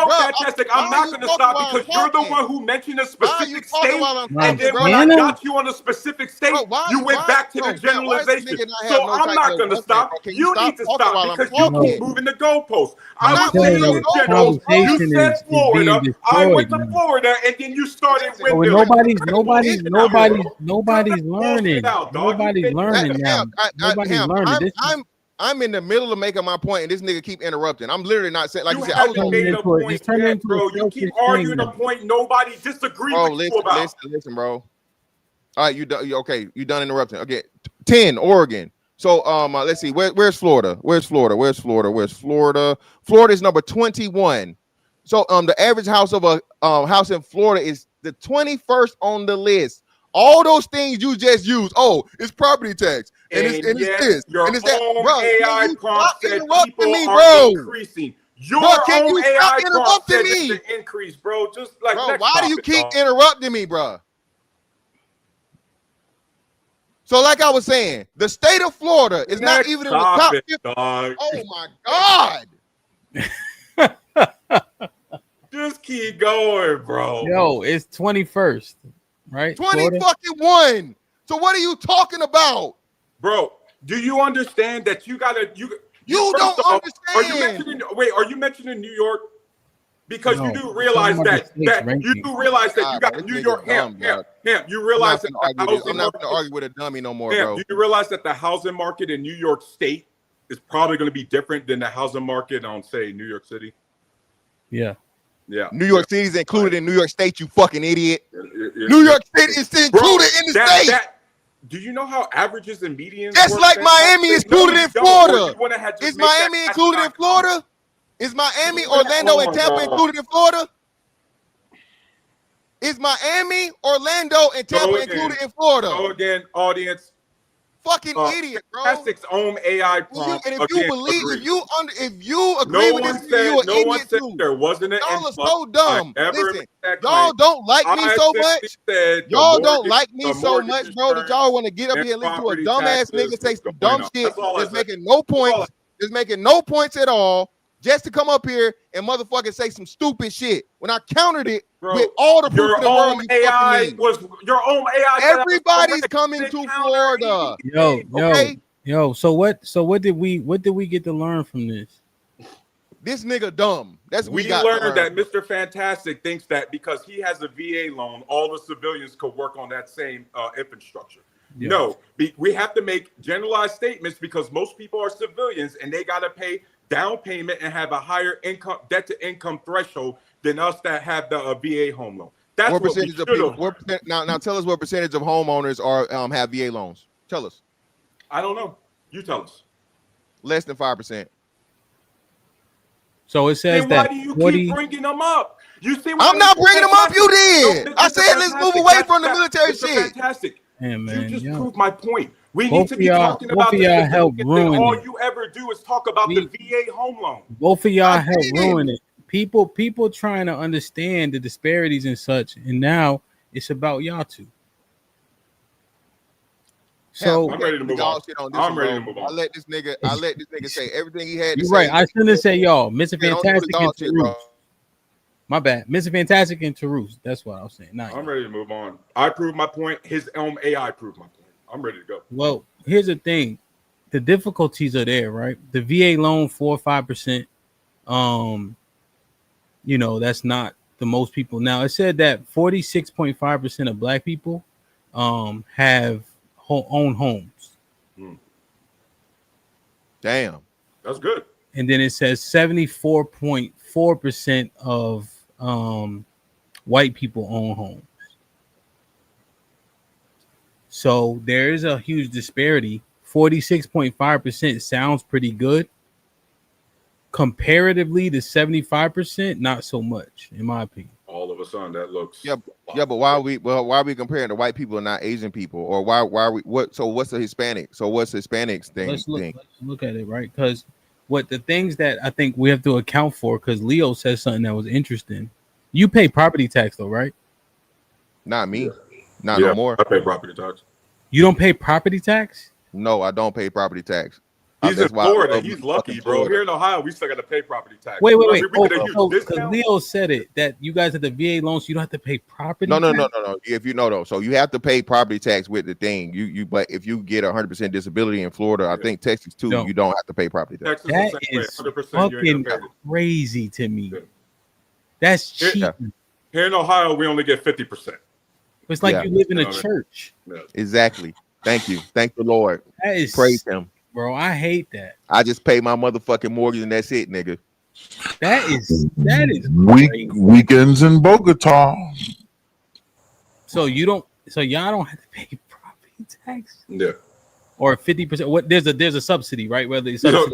Fantastic. I'm not going to stop because you're the one who mentioned a specific state. And then when I got you on a specific state, you went back to the generalization. So I'm not going to stop. You need to stop because you keep moving the goalposts. I was saying in general. You said Florida. I went to Florida, and then you started with
nobody's learning. Nobody's learning now. Nobody's learning.
I'm in the middle of making my point, and this nigga keep interrupting. I'm literally not saying, like you said,
I was made a point, bro. You keep arguing a point nobody disagrees with you about.
Listen, bro. All right, you done interrupting. Okay, 10, Oregon. So let's see, where's Florida? Florida is number 21. So the average house of a house in Florida is the 21st on the list. All those things you just used. Oh, it's property tax. And it's this.
Your
and it's
own
that. Bro,
AI prompt said people are increasing. Your
bro, can
own
you
AI
stop
prompt
interrupting
said
me?
it's an increase, bro. Just like
Bro,
next
why do you
topic,
keep
dog.
interrupting me, bro? So, like I was saying, the state of Florida is not
Next
even in the top
topic,
50.
dog.
Oh my God.
Just keep going, bro.
Yo, it's 21st, right?
20 fucking 1. So what are you talking about?
Bro, do you understand that you gotta
You
first
don't
off, Are you
understand.
mentioning New York? Because
No,
you do
I'm
realize
talking about the state's
that you
ranking.
do realize that
Nah,
you
bro,
got
this
New
nigga
York
dumb, bro.
you realize that the housing
I'm not
market,
gonna argue with a dummy no more,
Hamp,
bro.
do you realize that the housing market in New York State is probably going to be different than the housing market on, say, New York City?
Yeah.
Yeah.
New York City is included in New York State, you fucking idiot.
Yeah.
New York City is included in the state.
Do you know how averages and medians
Just
work?
like Miami is included in Florida. Is Miami included in Florida? Is Miami, Orlando, and Tampa included in Florida? Is Miami, Orlando, and Tampa included in Florida?
Go again, audience.
Fucking idiot, bro.
Fantastic's own AI prompt.
And if you believe, if you agree with this, you're an idiot too.
There wasn't an
Y'all are so dumb. Listen, y'all
claim.
don't like me
I
so
simply
much.
said the
Y'all don't
mortgage-
like me
the
so
mortgage
much, bro, that
insurance
y'all want to get up
and
here and listen to a
property
dumbass
taxes
nigga say
was
some
going
dumb
up.
shit
That's all I
that's
said.
making no points. That's making no points at all. Just to come up here and motherfucking say some stupid shit when I countered it with all the proof in the world.
Your own AI.
Everybody's coming to Florida.
Yo. So what did we get to learn from this?
This nigga dumb. That's what
We
got
learned that Mr. Fantastic thinks that because he has a VA loan, all the civilians could work on that same infrastructure.
Yeah.
No, we have to make generalized statements because most people are civilians and they got to pay down payment and have a higher income debt to income threshold than us that have the VA home loan. That's
what
what
percentage
we
of people.
should've-
Now tell us what percentage of homeowners are have VA loans. Tell us.
I don't know. You tell us.
Less than 5%.
So it says
Then why
that
do you
40,
keep bringing them up? You see,
I'm not bringing them up. You did.
No,
I said let's move away from the military
Mr.
shit.
Fantastic.
Yeah, man,
you just
yo.
proved my point. We
Both
need to be
of y'all-
talking
both
about
of
the
y'all helped
civilians, and
ruin
all
it.
you ever do is talk about the VA home loan.
both of y'all help ruin it. People trying to understand the disparities and such, and now it's about y'all two. So
I'm ready to move on. I'm ready to move on.
I let this nigga say everything he had to
you're
say.
right. I shouldn't have said y'all. Mr.
Yeah, don't do the
Fantastic
dog
and
shit, bro.
Tarus. My bad. Mr. Fantastic and Tarus. That's what I was saying.
I'm ready to move on. I proved my point. His own AI proved my point. I'm ready to go.
Well, here's the thing. The difficulties are there, right? The VA loan 4 or 5%. That's not the most people. Now it said that 46.5% of black people have own homes.
Damn.
That's good.
And then it says 74.4% of white people own homes. So there is a huge disparity. 46.5% sounds pretty good. Comparatively to 75%, not so much, in my opinion.
All of a sudden, that looks
but why are we comparing to white people and not Asian people? Or why are we so what's the Hispanic? So what's Hispanics thing?
Let's look at it, right? Because what the things that I think we have to account for, because Leo says something that was interesting. You pay property tax though, right?
Not me. Not no more.
I pay property tax.
You don't pay property tax?
No, I don't pay property tax.
He's in Florida. He's lucky, bro. Here in Ohio, we still got to pay property tax.
Wait.
Because
Leo said it that you guys at the VA loans, you don't have to pay property.
No.
tax?
If you know though, so you have to pay property tax with the thing. But if you get 100% disability in Florida, I think Texas too, you don't have to pay property tax.
That is fucking crazy to me. That's cheap.
Here in Ohio, we only get 50%.
It's like you live in a church.
Exactly. Thank you. Thank the Lord.
That is,
praise him.
Bro, I hate that.
I just pay my motherfucking mortgage and that's it, nigga.
That is
weekends in Bogota.
So y'all don't have to pay property tax?
Yeah.
Or 50%. What there's a subsidy, right? Whether it's
so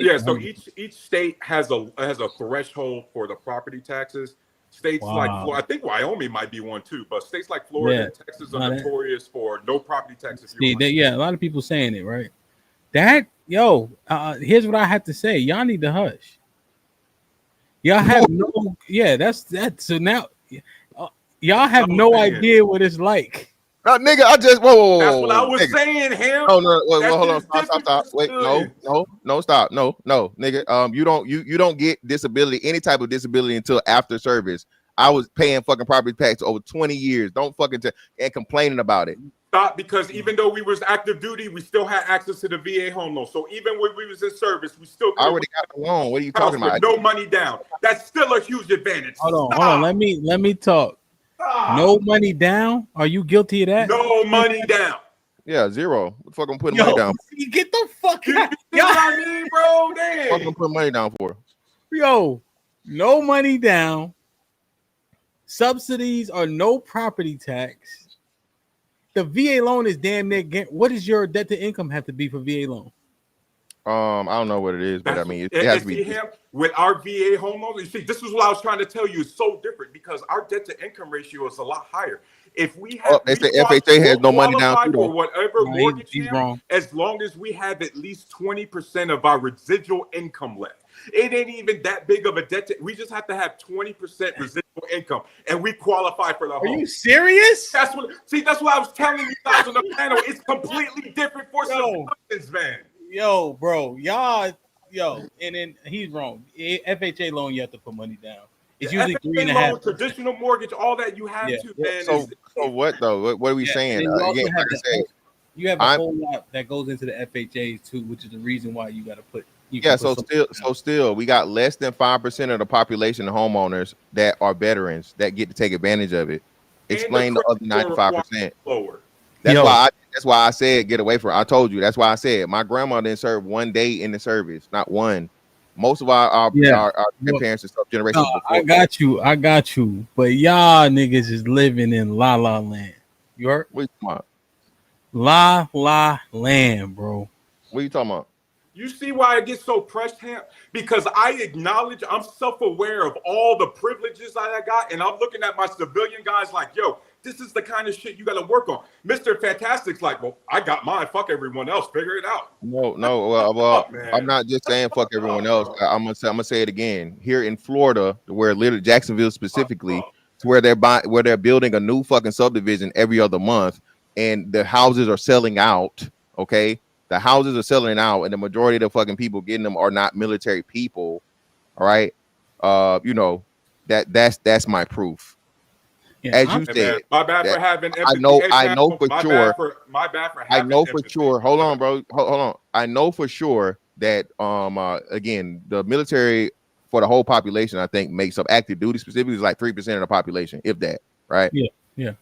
each state has a threshold for the property taxes. States like Florida, I think Wyoming might be one too, but states like Florida and Texas are notorious for no property taxes.
A lot of people saying it, right? Here's what I have to say. Y'all need to hush. Y'all have no, yeah, that's that. So now, y'all have no idea what it's like.
No, nigga, I just whoa.
That's what I was
nigga.
saying, him.
No, wait,
That
hold on,
shit is
stop.
different
Wait, no, stop, no, nigga. You don't get disability, any type of disability until after service. I was paying fucking property tax over 20 years. Don't fucking and complaining about it.
Stop, because even though we was active duty, we still had access to the VA home loan. So even when we was in service, we still
already got the loan. What are you talking about?
No money down. That's still a huge advantage.
Hold on. Let me talk. No money down. Are you guilty of that?
No money down.
Yeah, zero. What the fuck I'm putting money down?
Get the fuck out.
You know what I mean, bro? Damn.
What I'm putting money down for?
Yo, no money down. Subsidies or no property tax. The VA loan is damn near. What does your debt to income have to be for VA loan?
I don't know what it is, but I mean, it has to be.
With our VA home loans, you see, this is what I was trying to tell you. It's so different because our debt to income ratio is a lot higher. If we have,
they say FHA has no money down
for whatever mortgage,
he's wrong.
As long as we have at least 20% of our residual income left. It ain't even that big of a debt. We just have to have 20% residual income, and we qualify for the home.
Are you serious?
That's what I was telling you guys on the panel. It's completely different for civilians, man.
Yo, bro, y'all, and then he's wrong. FHA loan, you have to put money down. It's usually
FHA
3.5%.
Traditional mortgage, all that you have to, man.
So what though? What are we saying? Again, like I said,
you have a whole lot that goes into the FHAs too, which is the reason why you got to put.
Still, we got less than 5% of the population of homeowners that are veterans that get to take advantage of it. Explain the other 95%. That's why I said get away from it. I told you. That's why I said my grandma didn't serve one day in the service, not one. Most of our parents and stuff generations before.
I got you. But y'all niggas is living in la la land. You heard?
What you talking about?
La la land, bro.
What are you talking about?
You see why I get so pressed, Hamp? Because I acknowledge, I'm self-aware of all the privileges that I got, and I'm looking at my civilian guys like, yo, this is the kind of shit you got to work on. Mr. Fantastic's like, well, I got mine. Fuck everyone else. Figure it out.
No. Well, I'm not just saying fuck everyone else. I'm gonna say it again. Here in Florida, where literally Jacksonville specifically, to where they're building a new fucking subdivision every other month, and the houses are selling out. Okay. The houses are selling out, and the majority of the fucking people getting them are not military people. All right, that's my proof. Yeah, as you said,
my bad for having empathy.
I know for sure.
My bad for having
I know for
empathy.
sure. Hold on, bro. Hold on. I know for sure that again, the military for the whole population, I think, makes up active duty specifically is like 3% of the population, if that. Right?
Yeah.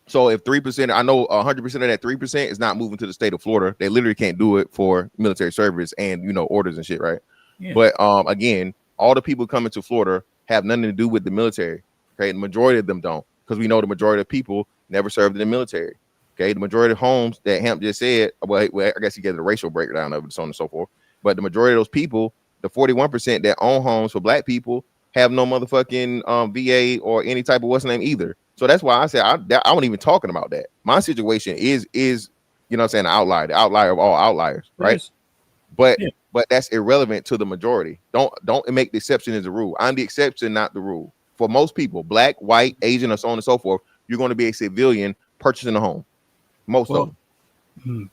So if 3%, I know 100% of that 3% is not moving to the state of Florida. They literally can't do it for military service and orders and shit, right? Yeah. But again, all the people coming to Florida have nothing to do with the military. Okay, the majority of them don't, because we know the majority of people never served in the military. Okay, the majority of homes that Hamp just said, well, I guess you get the racial breakdown of it, so on and so forth. But the majority of those people, the 41% that own homes for black people, have no motherfucking VA or any type of what's name either. So that's why I said I wasn't even talking about that. My situation is what I'm saying, the outlier of all outliers, right? But that's irrelevant to the majority. Don't make the exception as a rule. I'm the exception, not the rule. For most people, black, white, Asian, or so on and so forth, you're going to be a civilian purchasing a home. Most of them.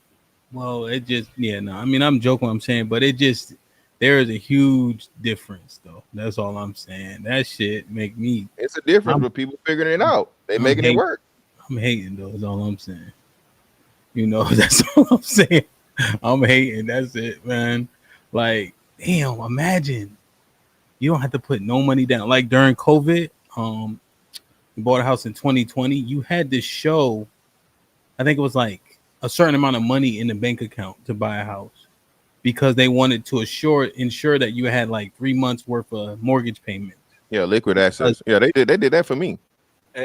Well, it just I mean, I'm joking what I'm saying, but it just there is a huge difference, though. That's all I'm saying. That shit make me.
It's a difference, but people figuring it out. They making it work.
I'm hating, though. That's all I'm saying. That's all I'm saying. I'm hating. That's it, man. Like, damn. Imagine you don't have to put no money down. Like during COVID, you bought a house in 2020. You had to show, I think it was like a certain amount of money in the bank account to buy a house, because they wanted to ensure that you had like 3 months worth of mortgage payments.
Yeah, liquid assets. Yeah, they did that for me.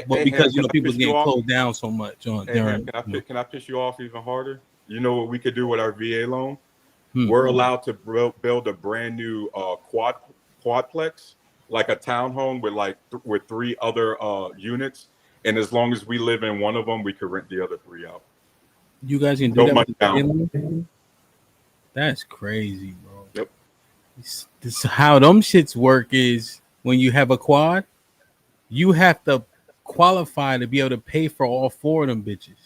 But because people getting closed down so much on
can I piss you off even harder? You know what we could do with our VA loan? We're allowed to build a brand new quadplex, like a townhome with 3 other units, and as long as we live in one of them, we could rent the other 3 out.
You guys can do that. That's crazy, bro.
Yep.
This how them shits work is when you have a quad, you have to qualify to be able to pay for all 4 of them bitches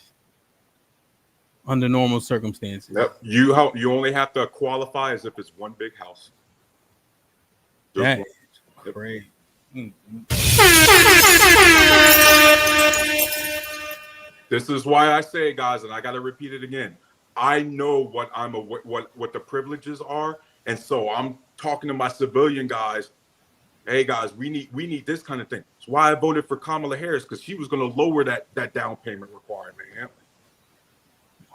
under normal circumstances.
Yep. You only have to qualify as if it's one big house.
That is crazy.
This is why I say, guys, and I got to repeat it again. I know what what the privileges are, and so I'm talking to my civilian guys. Hey guys, we need this kind of thing. That's why I voted for Kamala Harris, because she was going to lower that down payment requirement. Yeah.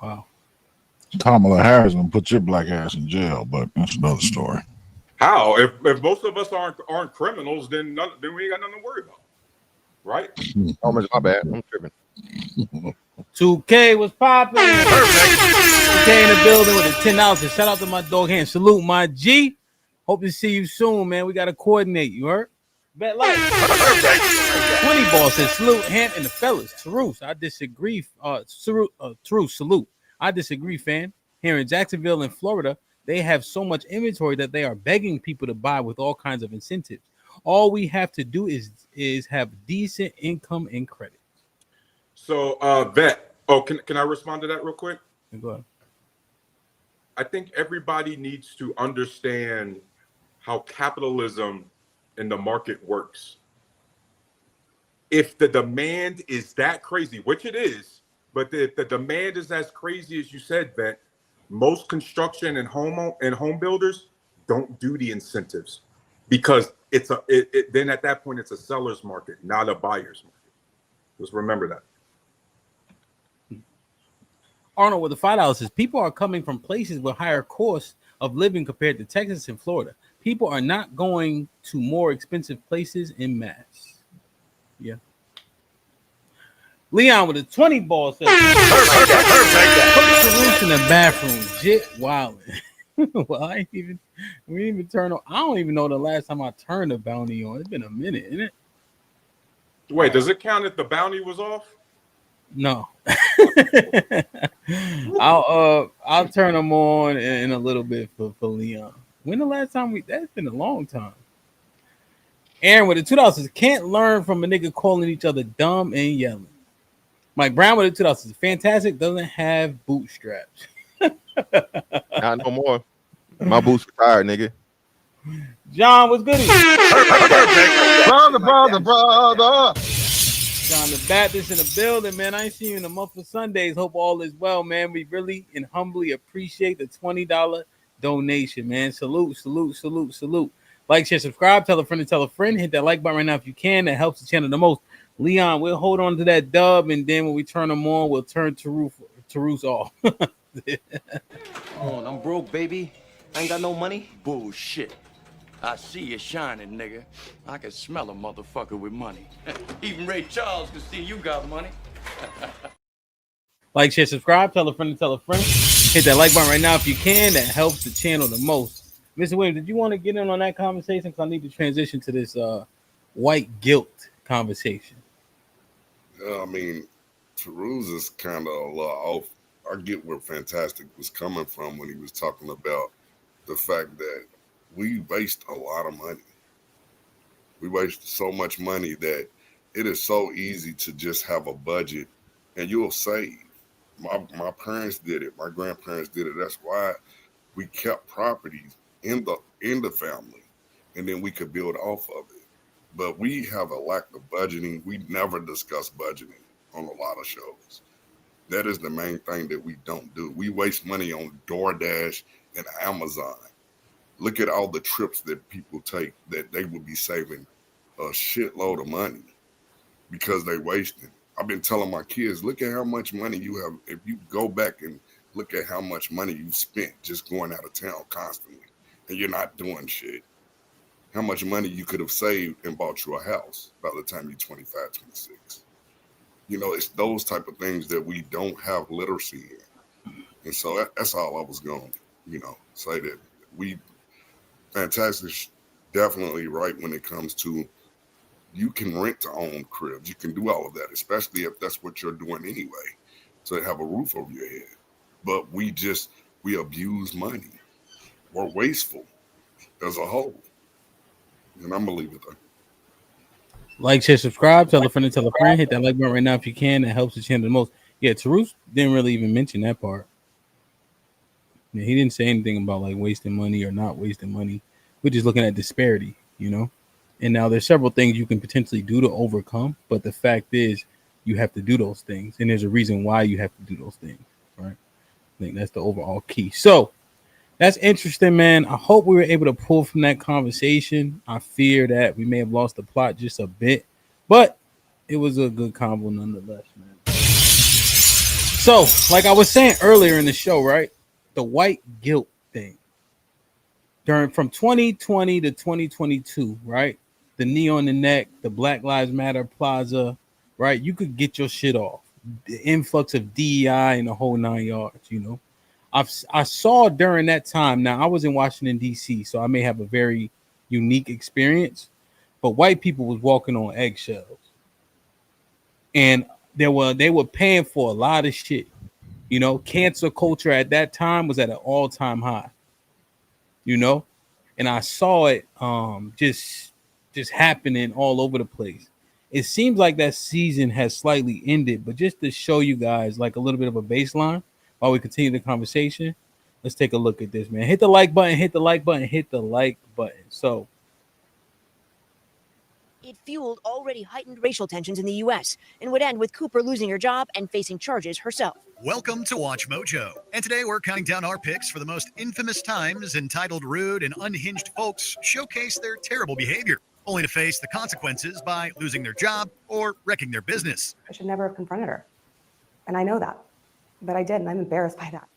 Wow.
Kamala Harris gonna put your black ass in jail, but that's another story.
How? If most of us aren't criminals, then we ain't got nothing to worry about, right?
Oh, my bad. I'm tripping.
2K was popping. Perfect. 2K in the building with a $10. Shout out to my dog hand. Salute my G. Hope to see you soon, man. We gotta coordinate. You heard? Bet life. 20 ball says salute Hamp and the fellas. Truce. I disagree. Truce. Salute. I disagree, fan. Here in Jacksonville in Florida, they have so much inventory that they are begging people to buy with all kinds of incentives. All we have to do is have decent income and credit.
So, Vet. Oh, can I respond to that real quick?
Go ahead.
I think everybody needs to understand how capitalism and the market works. If the demand is that crazy, which it is, but if the demand is as crazy as you said, Vet, most construction and home builders don't do the incentives, because then at that point it's a seller's market, not a buyer's market. Just remember that.
Arnold with the $5 says people are coming from places with higher costs of living compared to Texas and Florida. People are not going to more expensive places in mass. Yeah. Leon with a 20 ball says perfect. Put in the bathroom. Jit wildin'. Well, we didn't even turn on. I don't even know the last time I turned a bounty on. It's been a minute, isn't it?
Wait, does it count if the bounty was off?
No. I'll turn them on in a little bit for Leon. When the last time that's been a long time. Aaron with the $2 says can't learn from a nigga calling each other dumb and yelling. Mike Brown with the $2 says fantastic doesn't have bootstraps.
Not no more. My boots retired, nigga.
John was good.
Brother.
John the Baptist in the building, man. I ain't seen you in a month of Sundays. Hope all is well, man. We really and humbly appreciate the $20 donation, man. Salute. Like, share, subscribe, tell a friend to tell a friend. Hit that like button right now if you can. That helps the channel the most. Leon, we'll hold on to that dub, and then when we turn them on, we'll turn Tarus off.
I'm broke, baby. I ain't got no money. Bullshit. I see you shining, nigga. I can smell a motherfucker with money. Even Ray Charles can see you got money.
Like, share, subscribe, tell a friend to tell a friend. Hit that like button right now if you can. That helps the channel the most. Mr. Williams, did you want to get in on that conversation? Because I need to transition to this white guilt conversation.
I mean, Tarus is kind of a little off. I get where Fantastic was coming from when he was talking about the fact that we waste a lot of money. We waste so much money that it is so easy to just have a budget and you'll save. My parents did it. My grandparents did it. That's why we kept properties in the family, and then we could build off of it. But we have a lack of budgeting. We never discuss budgeting on a lot of shows. That is the main thing that we don't do. We waste money on DoorDash and Amazon. Look at all the trips that people take that they would be saving a shitload of money because they wasting. I've been telling my kids, look at how much money you have. If you go back and look at how much money you've spent just going out of town constantly and you're not doing shit, how much money you could have saved and bought you a house by the time you're 25, 26. You know, it's those type of things that we don't have literacy in. And so that's all I was going to, say that Fantastic, definitely right when it comes to you can rent to own cribs. You can do all of that, especially if that's what you're doing anyway, to have a roof over your head. But we abuse money. We're wasteful as a whole. And I'm going to leave it there.
Like, share, subscribe, tell a friend to tell a friend. Hit that like button right now if you can. That helps the channel the most. Yeah, Tarus didn't really even mention that part. Yeah, he didn't say anything about like wasting money or not wasting money. We're just looking at disparity, you know. And now there's several things you can potentially do to overcome, but the fact is you have to do those things, and there's a reason why you have to do those things, right? I think that's the overall key. So that's interesting, man. I hope we were able to pull from that conversation. I fear that we may have lost the plot just a bit, but it was a good convo nonetheless, man. So, like I was saying earlier in the show, right? The white guilt thing. From 2020 to 2022, right? The knee on the neck, the Black Lives Matter Plaza, right? You could get your shit off. The influx of DEI and the whole 9 yards, you know. I saw during that time. Now I was in Washington D.C., so I may have a very unique experience. But white people was walking on eggshells, and they were paying for a lot of shit. You know, cancel culture at that time was at an all-time high. You know, and I saw it just happening all over the place. It seems like that season has slightly ended, but just to show you guys like a little bit of a baseline. While we continue the conversation, let's take a look at this, man. Hit the like button, hit the like button, hit the like button. So
it fueled already heightened racial tensions in the U.S. and would end with Cooper losing her job and facing charges herself.
Welcome to Watch Mojo. And today we're counting down our picks for the most infamous times entitled rude and unhinged folks showcase their terrible behavior, only to face the consequences by losing their job or wrecking their business.
I should never have confronted her. And I know that. But I did, and I'm embarrassed by that.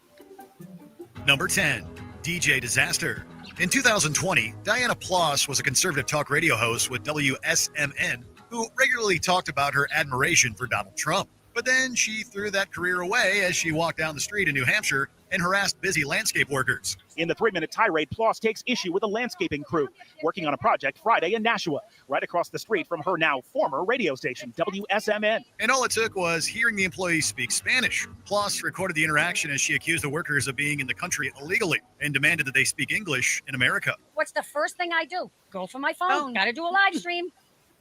Number 10, DJ Disaster. In 2020, Diana Ploss was a conservative talk radio host with WSMN who regularly talked about her admiration for Donald Trump. But then she threw that career away as she walked down the street in New Hampshire and harassed busy landscape workers.
In the 3-minute tirade, Ploss takes issue with a landscaping crew working on a project Friday in Nashua, right across the street from her now former radio station, WSMN.
And all it took was hearing the employees speak Spanish. Ploss recorded the interaction as she accused the workers of being in the country illegally and demanded that they speak English in America.
What's the first thing I do? Go for my phone. Got to do a live stream.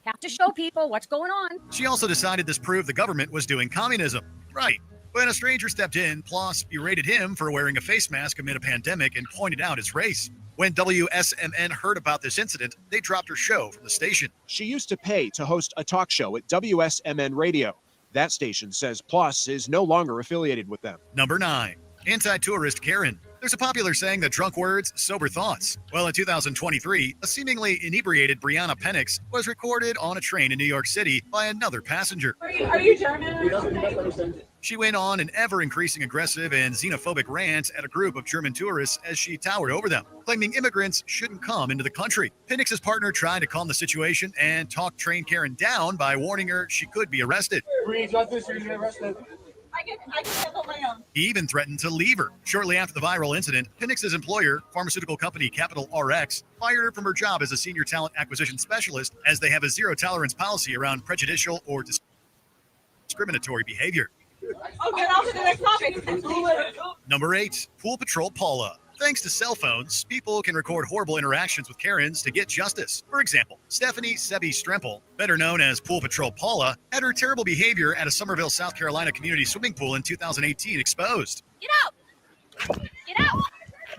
Have to show people what's going on.
She also decided this proved the government was doing communism. Right. When a stranger stepped in, Ploss berated him for wearing a face mask amid a pandemic and pointed out his race. When WSMN heard about this incident, they dropped her show from the station.
She used to pay to host a talk show at WSMN Radio. That station says Ploss is no longer affiliated with them.
Number 9, anti-tourist Karen. There's a popular saying that drunk words, sober thoughts. Well, in 2023, a seemingly inebriated Brianna Penix was recorded on a train in New York City by another passenger.
Are you German?
She went on an ever-increasing aggressive and xenophobic rant at a group of German tourists as she towered over them, claiming immigrants shouldn't come into the country. Penix's partner tried to calm the situation and talk train Karen down by warning her she could be arrested.
Breeze, not this, you're gonna get arrested. I can handle my own.
He even threatened to leave her. Shortly after the viral incident, Penix's employer, pharmaceutical company Capital RX, fired her from her job as a senior talent acquisition specialist as they have a zero-tolerance policy around prejudicial or discriminatory behavior.
Okay, on to the next topic.
Number 8, Pool Patrol Paula. Thanks to cell phones, people can record horrible interactions with Karens to get justice. For example, Stephanie Sebi Strempel, better known as Pool Patrol Paula, had her terrible behavior at a Somerville, South Carolina community swimming pool in 2018 exposed.
Get out! Get out!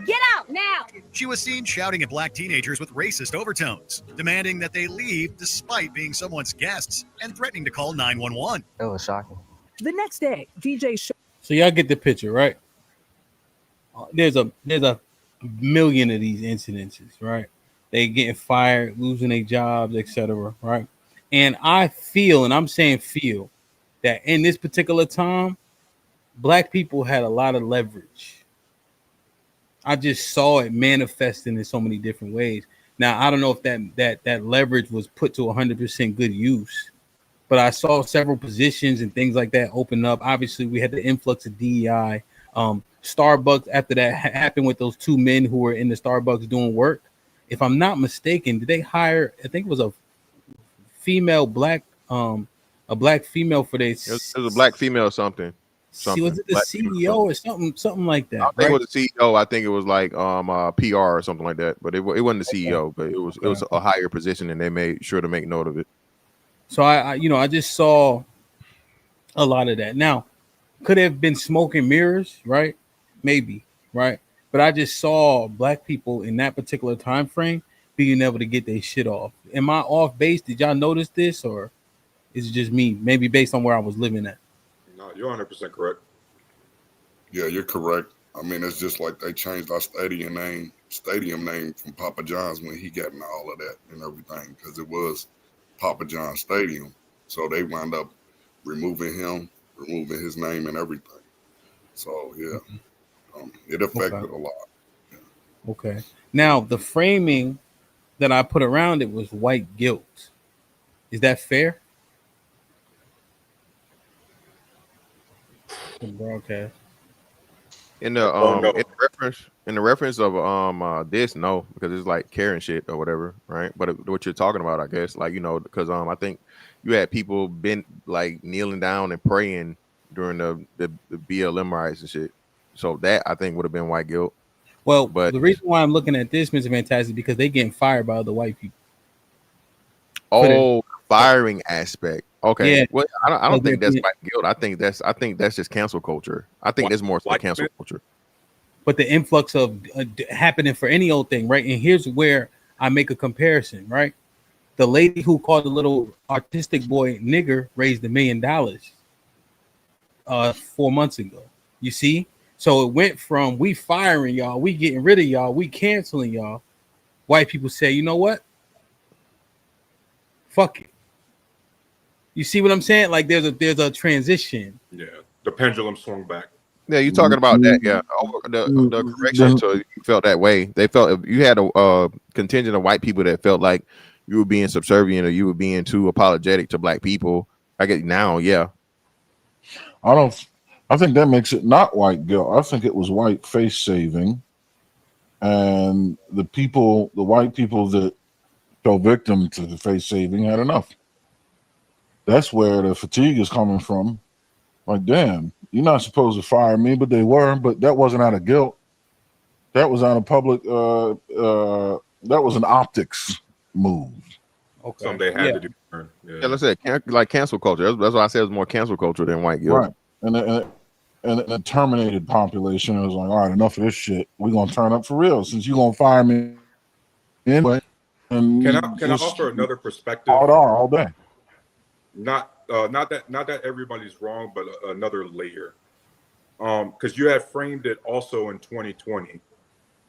Get out now!
She was seen shouting at black teenagers with racist overtones, demanding that they leave despite being someone's guests, and threatening to call 911.
It was shocking.
The next day, DJ
So y'all get the picture, right? There's a million of these incidences, right? They getting fired, losing their jobs, etc., right? And I feel, and I'm saying feel, that in this particular time, black people had a lot of leverage. I just saw it manifesting in so many different ways. Now, I don't know if that leverage was put to 100% good use, but I saw several positions and things like that open up. Obviously, we had the influx of DEI. Starbucks, after that happened with those 2 men who were in the Starbucks doing work. If I'm not mistaken, did they hire, I think it was a black female for their.
It was a black female something.
Was it the black CEO or something like that?
I think it was the CEO. I think it was like PR or something like that. But it wasn't the CEO, but it was a higher position, and they made sure to make note of it.
So I just saw a lot of that. Now, could have been smoke and mirrors, right? Maybe, right? But I just saw black people in that particular time frame being able to get their shit off. Am I off base? Did y'all notice this, or is it just me? Maybe based on where I was living at.
No, you're 100% correct.
Yeah, you're correct. I mean, it's just like they changed our stadium name from Papa John's when he got into all of that and everything, because it was Papa John's Stadium. So they wound up removing his name and everything. So yeah, it affected a lot. Yeah.
Okay. Now the framing that I put around it was white guilt. Is that fair? The broadcast.
In the in the reference of this, no, because it's like Karen shit or whatever, right? But what you're talking about, I guess, like, because I think you had people been like kneeling down and praying during the BLM riots and shit. So that I think would have been white guilt.
Well, but the reason why I'm looking at this, Mr. Fantastic, is because they getting fired by other white people.
Oh, firing aspect. Okay.
Yeah.
Well, I don't think that's white guilt. I think that's just cancel culture. I think there's more like cancel culture.
But the influx of happening for any old thing, right? And here's where I make a comparison, right? The lady who called the little artistic boy nigger raised $1 million 4 months ago. You see? So it went from we firing y'all, we getting rid of y'all, we canceling y'all. White people say, you know what? Fuck it. You see what I'm saying? Like there's a transition.
Yeah, the pendulum swung back.
Yeah, you're talking about that. Yeah, the correction. So you felt that way. They felt you had a contingent of white people that felt like you were being subservient or you were being too apologetic to black people. I get now. Yeah,
I think that makes it not white guilt. I think it was white face saving, and the white people that fell victim to the face saving had enough. That's where the fatigue is coming from. Like, damn, you're not supposed to fire me, but they were. But that wasn't out of guilt. That was out of public. That was an optics move.
Okay. Something they had to do.
Yeah, let's say like cancel culture. That's why I said it was more cancel culture than white guilt.
Right. And the terminated population was like, all right, enough of this shit. We're gonna turn up for real since you're gonna fire me anyway. And
can I offer another perspective?
All day.
Not that everybody's wrong, but another layer. Because you had framed it also in 2020,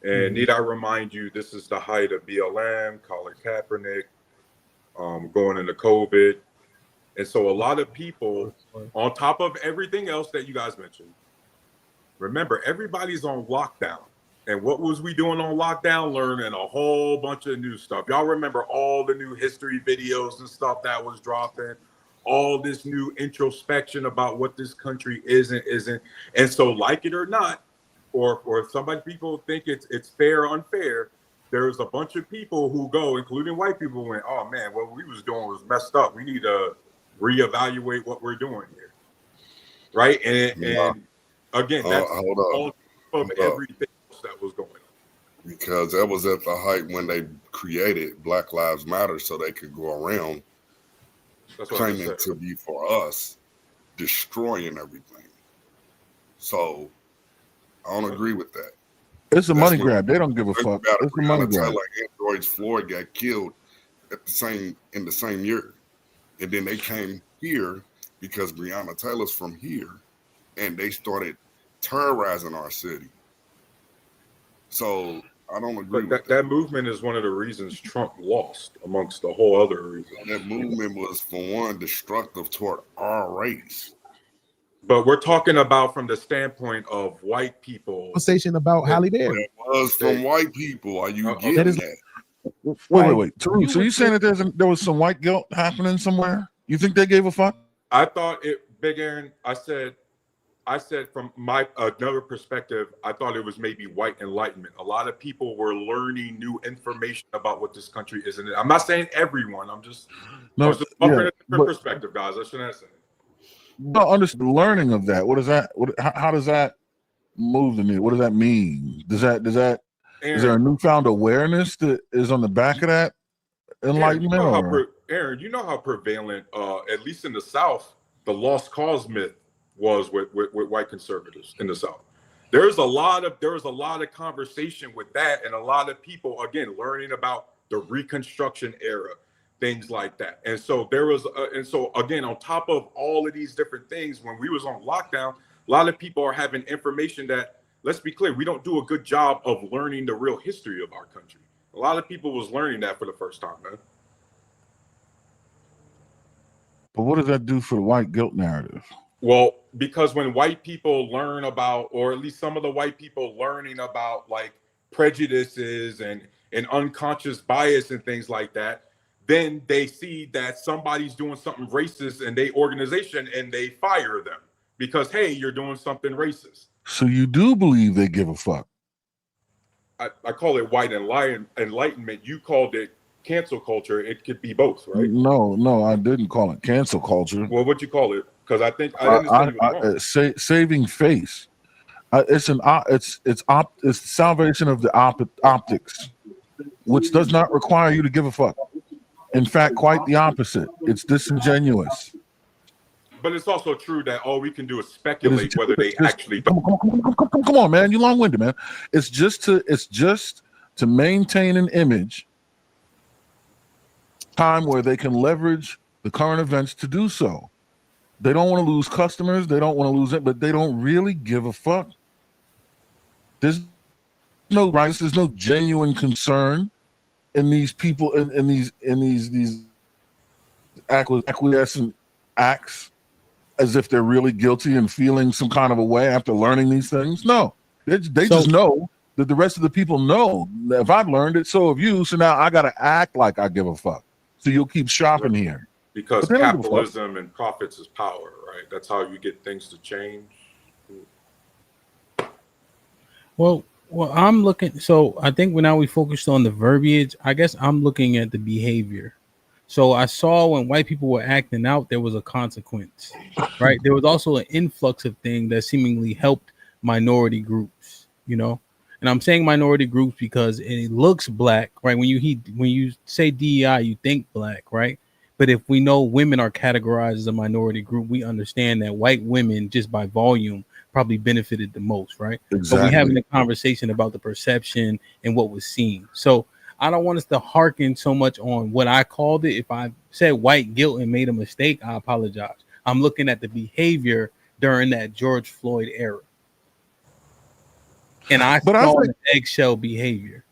and need I remind you, this is the height of BLM, Colin Kaepernick, going into COVID, and so a lot of people, on top of everything else that you guys mentioned, remember everybody's on lockdown. And what was we doing on lockdown? Learning a whole bunch of new stuff. Y'all remember all the new history videos and stuff that was dropping, all this new introspection about what this country is and isn't. And so, like it or not, or some people think it's fair or unfair, there's a bunch of people who go, including white people, went, oh man, what we was doing was messed up. We need to reevaluate what we're doing here. Right? And again, that's all of everything else that was going on.
Because that was at the height when they created Black Lives Matter so they could go around claiming to be for us, destroying everything. So I don't agree with that.
It's a money grab. They don't give a fuck. It's a money grab.
Like Android's Floyd got killed in the same year, and then they came here because Breonna Taylor's from here, and they started terrorizing our city. So I don't agree.
But that movement is one of the reasons Trump lost, amongst the whole other reasons.
That movement was, for one, destructive toward our race.
But we're talking about from the standpoint of white people.
Conversation about Halle Berry.
It was from white people. Are you getting that?
Wait. So you saying that there was some white guilt happening somewhere? You think they gave a fuck?
I thought it, Big Aaron. I said from my another perspective, I thought it was maybe white enlightenment. A lot of people were learning new information about what this country is. And I'm not saying everyone. I was just offering a different perspective, guys. I shouldn't have said it.
No, understand the learning of that. What is that? How does that move the needle? What does that mean? Is there a newfound awareness that is on the back of that enlightenment?
Aaron, you know how prevalent, at least in the South, the lost cause myth was with white conservatives in the South. There's a lot of conversation with that, and a lot of people, again, learning about the Reconstruction era, things like that. And so there was, and so again, on top of all of these different things, when we was on lockdown, a lot of people are having information that, let's be clear, we don't do a good job of learning the real history of our country. A lot of people was learning that for the first time, man.
But what does that do for the white guilt narrative?
Well, because when white people learn about, or at least some of the white people learning about like prejudices and unconscious bias and things like that, then they see that somebody's doing something racist in their organization and they fire them because, hey, you're doing something racist.
So you do believe they give a fuck?
I call it white enlightenment. You called it cancel culture. It could be both, right?
No, I didn't call it cancel culture.
Well, what'd you call it? Because I think I understand you wrong.
Saving face. It's salvation of the optics, which does not require you to give a fuck. In fact, quite the opposite. It's disingenuous.
But it's also true that all we can do is speculate whether they actually.
Come on, man. You long-winded, man. It's just to maintain an image. Time where they can leverage the current events to do so. They don't want to lose customers. They don't want to lose it, but they don't really give a fuck. There's no rights. There's no genuine concern in these people in these acquiescent acts, as if they're really guilty and feeling some kind of a way after learning these things. No, they just know that the rest of the people know. If I've learned it, so have you. So now I got to act like I give a fuck. So you'll keep shopping here.
Because capitalism and profits is power, right? That's how you get things to change.
Well, I'm looking. So I think now we focused on the verbiage. I guess I'm looking at the behavior. So I saw when white people were acting out, there was a consequence, right? There was also an influx of things that seemingly helped minority groups, you know. And I'm saying minority groups because it looks black, right? When you say DEI, you think black, right? But if we know women are categorized as a minority group, we understand that white women, just by volume, probably benefited the most, right?
Exactly.
But we're having a conversation about the perception and what was seen. So I don't want us to hearken so much on what I called it. If I said white guilt and made a mistake, I apologize. I'm looking at the behavior during that George Floyd era. And I saw an eggshell behavior.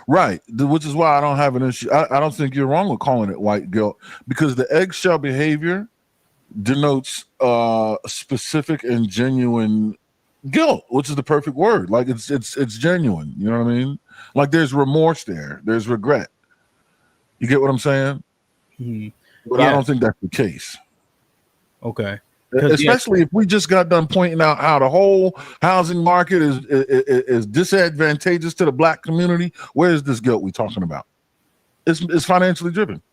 Right, which is why I don't have an issue. I don't think you're wrong with calling it white guilt, because the eggshell behavior denotes specific and genuine guilt, which is the perfect word. Like it's genuine. You know what I mean? Like there's remorse there. There's regret. You get what I'm saying?
Mm-hmm.
But I don't think that's the case.
Okay.
Especially if we just got done pointing out how the whole housing market is disadvantageous to the black community. Where is this guilt we talking about? It's financially driven.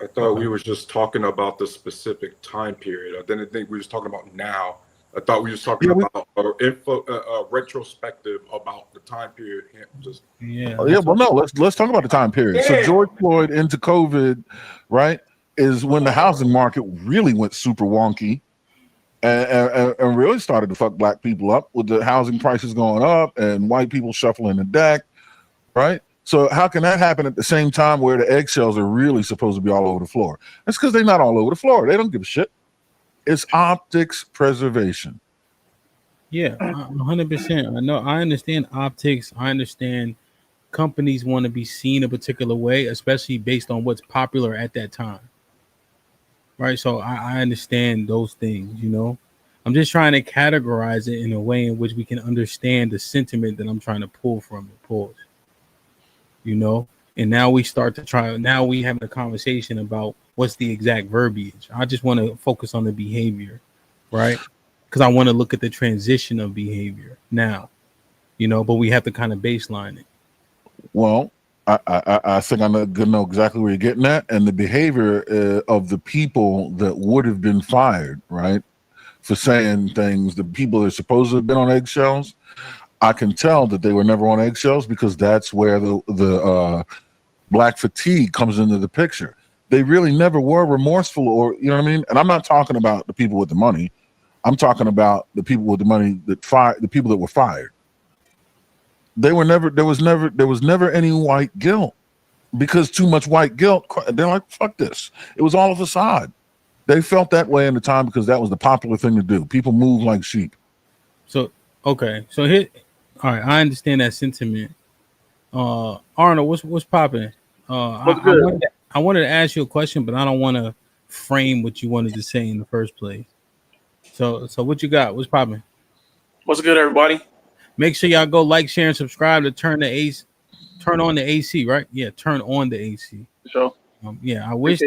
I thought we were just talking about the specific time period. I didn't think we were talking about now. I thought we were talking about retrospective about the time period.
Well, no. Let's talk about the time period. So George Floyd into COVID, right, is when the housing market really went super wonky and really started to fuck black people up with the housing prices going up and white people shuffling the deck, right? So how can that happen at the same time where the eggshells are really supposed to be all over the floor? That's because they're not all over the floor. They don't give a shit. It's optics preservation.
Yeah, 100%. I know. I understand optics. I understand companies want to be seen a particular way, especially based on what's popular at that time. Right. So I understand those things, you know. I'm just trying to categorize it in a way in which we can understand the sentiment that I'm trying to pull from it. Pause. You know, and now we start to try. Now we having a conversation about what's the exact verbiage. I just want to focus on the behavior, right? Because I want to look at the transition of behavior now, you know, but we have to kind of baseline it.
Well, I think I know exactly where you're getting at, and the behavior of the people that would have been fired, right, for saying things, the people that are supposed to have been on eggshells, I can tell that they were never on eggshells because that's where the black fatigue comes into the picture. They really never were remorseful, or you know what I mean. And I'm not talking about the people with the money. I'm talking about the people with the money that fired, the people that were fired. They were never. There was never any white guilt, because too much white guilt. They're like, fuck this. It was all a facade. They felt that way in the time because that was the popular thing to do. People move like sheep.
So okay, so here, all right, I understand that sentiment. Arnold, what's popping? I wanted to ask you a question, but I don't want to frame what you wanted to say in the first place. So what you got? What's popping?
What's good, everybody?
Make sure y'all go like, share, and subscribe to turn on the AC, right? Yeah, turn on the AC.
Sure.
Yeah, I wish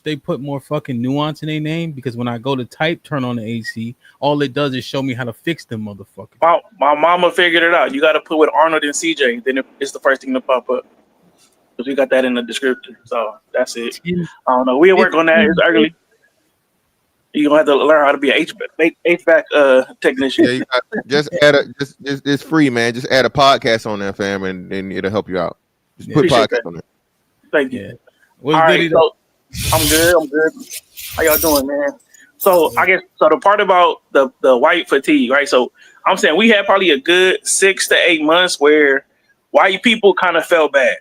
they put more fucking nuance in their name, because when I go to type turn on the AC, all it does is show me how to fix them motherfuckers.
My mama figured it out. You got to put with Arnold and CJ, then it's the first thing to pop up. Because we got that in the description. So that's it. I don't know. We'll work on that. It's early. You're going to have to learn how to be an HVAC technician.
Yeah, you got, just add it's free, man. Just add a podcast on there, fam, and it'll help you out. Just put podcast on there.
Thank you.
Yeah.
All right, so I'm good. How y'all doing, man? So I guess the part about the white fatigue, right? So I'm saying we had probably a good 6 to 8 months where white people kind of felt bad.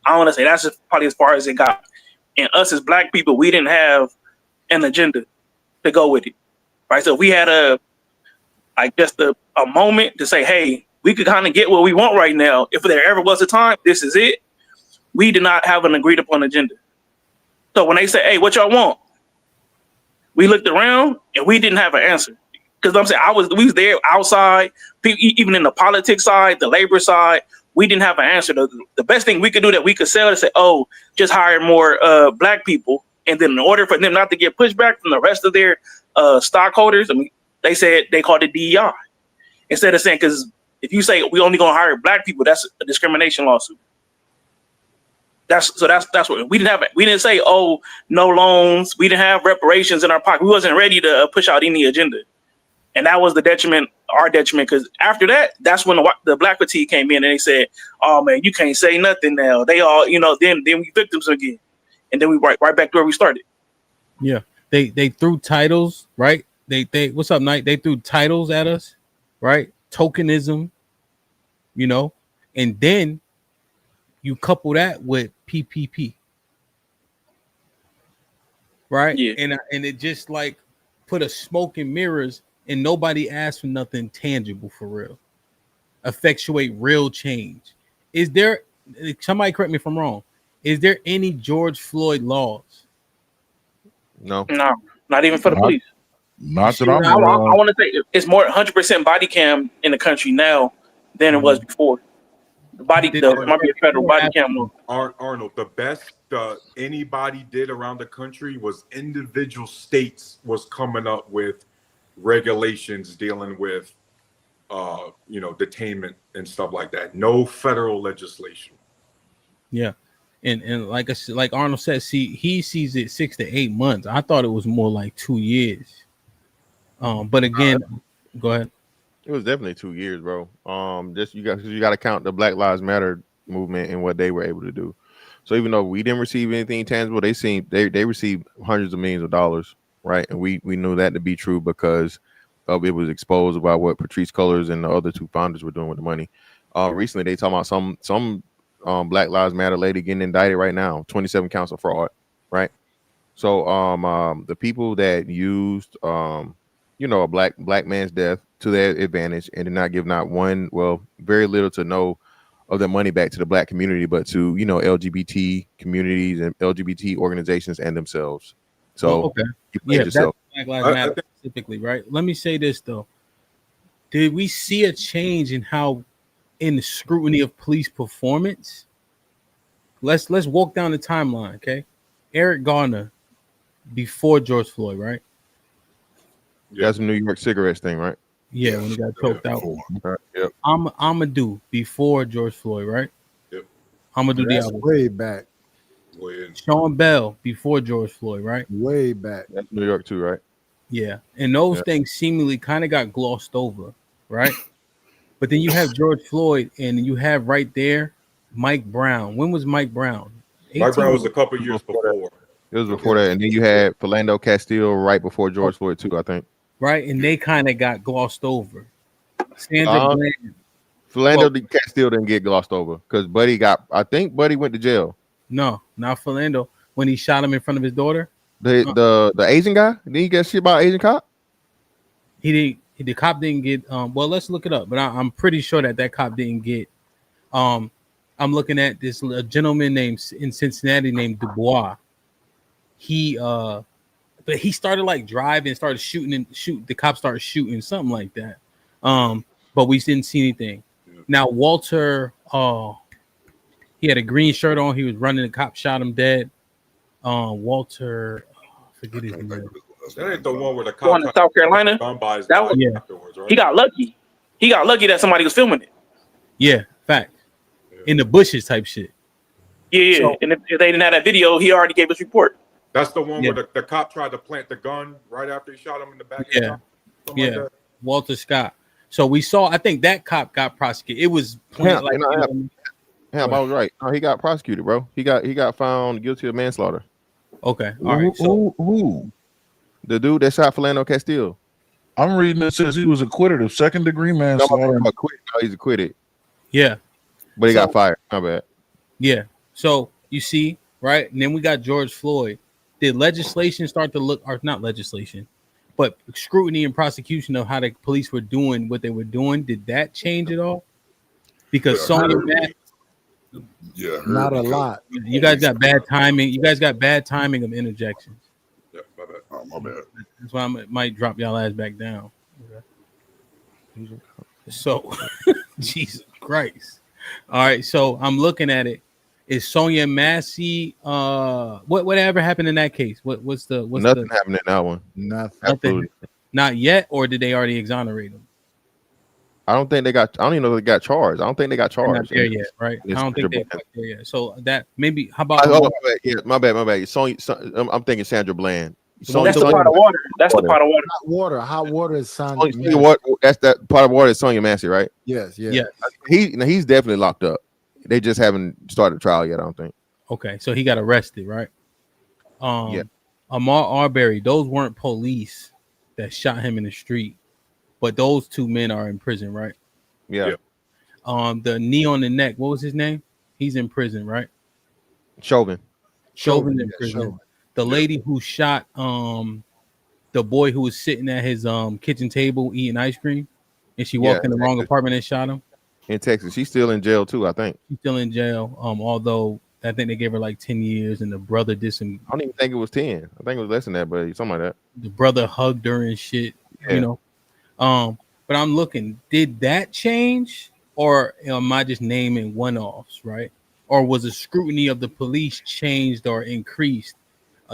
I want to say that's probably as far as it got. And us as black people, we didn't have an agenda to go with it, right? So we had a moment to say, hey, we could kind of get what we want right now. If there ever was a time, this is it. We did not have an agreed upon agenda. So when they say, hey, what y'all want? We looked around and we didn't have an answer. Because I'm saying we was there outside, even in the politics side, the labor side, we didn't have an answer. The best thing we could do that we could sell is say, oh, just hire more black people. And then in order for them not to get pushback from the rest of their stockholders, I mean, they called it DEI. Instead of saying, because if you say we only gonna hire black people, that's a discrimination lawsuit. That's what we didn't have. We didn't say, oh, no loans. We didn't have reparations in our pocket. We wasn't ready to push out any agenda. And that was our detriment, because after that, that's when the black fatigue came in and they said, oh man, you can't say nothing now. They all, then we victims again. And then we right back to where we started.
Yeah. They threw titles, right? They what's up, Knight? They threw titles at us, right? Tokenism, and then you couple that with PPP. Right? Yeah. And it just like put a smoke and mirrors, and nobody asked for nothing tangible for real. Effectuate real change. Is there, somebody correct me if I'm wrong, is there any George Floyd laws?
No,
not even for the police.
Not that I
want to say it's more 100% body cam in the country now than it was before. The might be a federal body cam law.
Arnold, the best anybody did around the country was individual states was coming up with regulations dealing with detainment and stuff like that. No federal legislation.
Yeah. And like I said, like Arnold said, he sees it 6 to 8 months. I thought it was more like 2 years. But again, go ahead.
It was definitely 2 years, bro. Just you got to count the Black Lives Matter movement and what they were able to do. So even though we didn't receive anything tangible, they received hundreds of millions of dollars, right? And we knew that to be true because it was exposed about what Patrice Cullors and the other two founders were doing with the money. Recently, they talking about some Black Lives Matter lady getting indicted right now, 27 counts of fraud, right? So the people that used a black man's death to their advantage and did not give very little to no of their money back to the black community, but to LGBT communities and LGBT organizations and themselves. So you played yourself.
Black Lives Matter specifically, right? Let me say this though: did we see a change in the scrutiny of police performance? Let's walk down the timeline, okay? Eric Garner before George Floyd, right?
That's a New York cigarettes thing, right?
Yeah, when he got choked out.
Right, yep.
Amadou before George Floyd, right?
Yep.
Amadou
That's
Diallo.
way back.
Sean Bell before George Floyd, right?
Way back.
That's New York too, right?
Yeah. And those things seemingly kind of got glossed over, right? But then you have George Floyd, and you have right there Mike Brown. When was Mike Brown?
Mike Brown was
18?
a couple years before.
It was before that, and then you had Philando Castile right before George Floyd too, I think.
Right, and they kind of got glossed over. Sandra Bland.
Philando Castile didn't get glossed over because I think Buddy went to jail.
No, not Philando. When he shot him in front of his daughter.
The Asian guy? Didn't he get shit about Asian cop?
He didn't. The cop didn't get. Well, let's look it up. But I'm pretty sure that cop didn't get. I'm looking at this gentleman named in Cincinnati named Dubois. But he started like driving, started shooting. The cop started shooting, something like that. But we didn't see anything. Now Walter, he had a green shirt on. He was running. The cop shot him dead. Walter, forget his name.
That ain't the one where the cop
One in South Carolina.
That
was,
afterwards, right?
He got lucky. He got lucky that somebody was filming it.
Yeah, fact. In the bushes type shit.
Yeah. So, and if they didn't have that video, he already gave his report.
That's the one where the cop tried to plant the gun right after he shot him in the back.
Yeah. Like Walter Scott. So we saw, I think that cop got prosecuted. It was
I was right. No, he got prosecuted, bro. He got found guilty of manslaughter.
Okay. All right. So
who?
The dude that shot Philando Castile.
I'm reading it says he was acquitted of second-degree manslaughter.
No, he's acquitted.
Yeah.
But he got fired. My bad.
Yeah. So you see, right? And then we got George Floyd. Did legislation start to look, or not legislation, but scrutiny and prosecution of how the police were doing what they were doing? Did that change at all? Because Sonya Massey.
Yeah.
Not a lot.
You guys got bad timing. You guys got bad timing of interjections.
Yeah, my bad.
Oh, my bad.
That's why I might drop y'all ass back down. So, Jesus Christ. All right, so I'm looking at it. Is Sonya Massey? Whatever happened in that case? What's
nothing happened in that one?
Nothing. Not yet, or did they already exonerate him?
I don't think they got. I don't even know if they got charged. I don't think they got charged.
Not there yet, right? I don't think they got there yet. So that maybe. How about?
My bad. Sonya, I'm thinking Sandra Bland.
That's the pot of water. That's the pot of water.
Hot water is Sonya.
That's that part of water is Sonya Massey, right?
Yes.
He's definitely locked up. They just haven't started the trial yet, I don't think.
Okay, so he got arrested, right? Ahmaud Arbery, those weren't police that shot him in the street, but those two men are in prison, right?
Yeah.
The knee on the neck, what was his name? He's in prison, right?
Chauvin
in prison. Chauvin. The lady who shot the boy who was sitting at his kitchen table eating ice cream, and she walked in the wrong apartment and shot him.
In Texas, she's still in jail too, I think.
She's still in jail. Although I think they gave her like 10 years, and the brother did some.
I don't even think it was 10. I think it was less than that, but something like that.
The brother hugged her and shit, you know. But I'm looking. Did that change, or am I just naming one-offs, right? Or was the scrutiny of the police changed or increased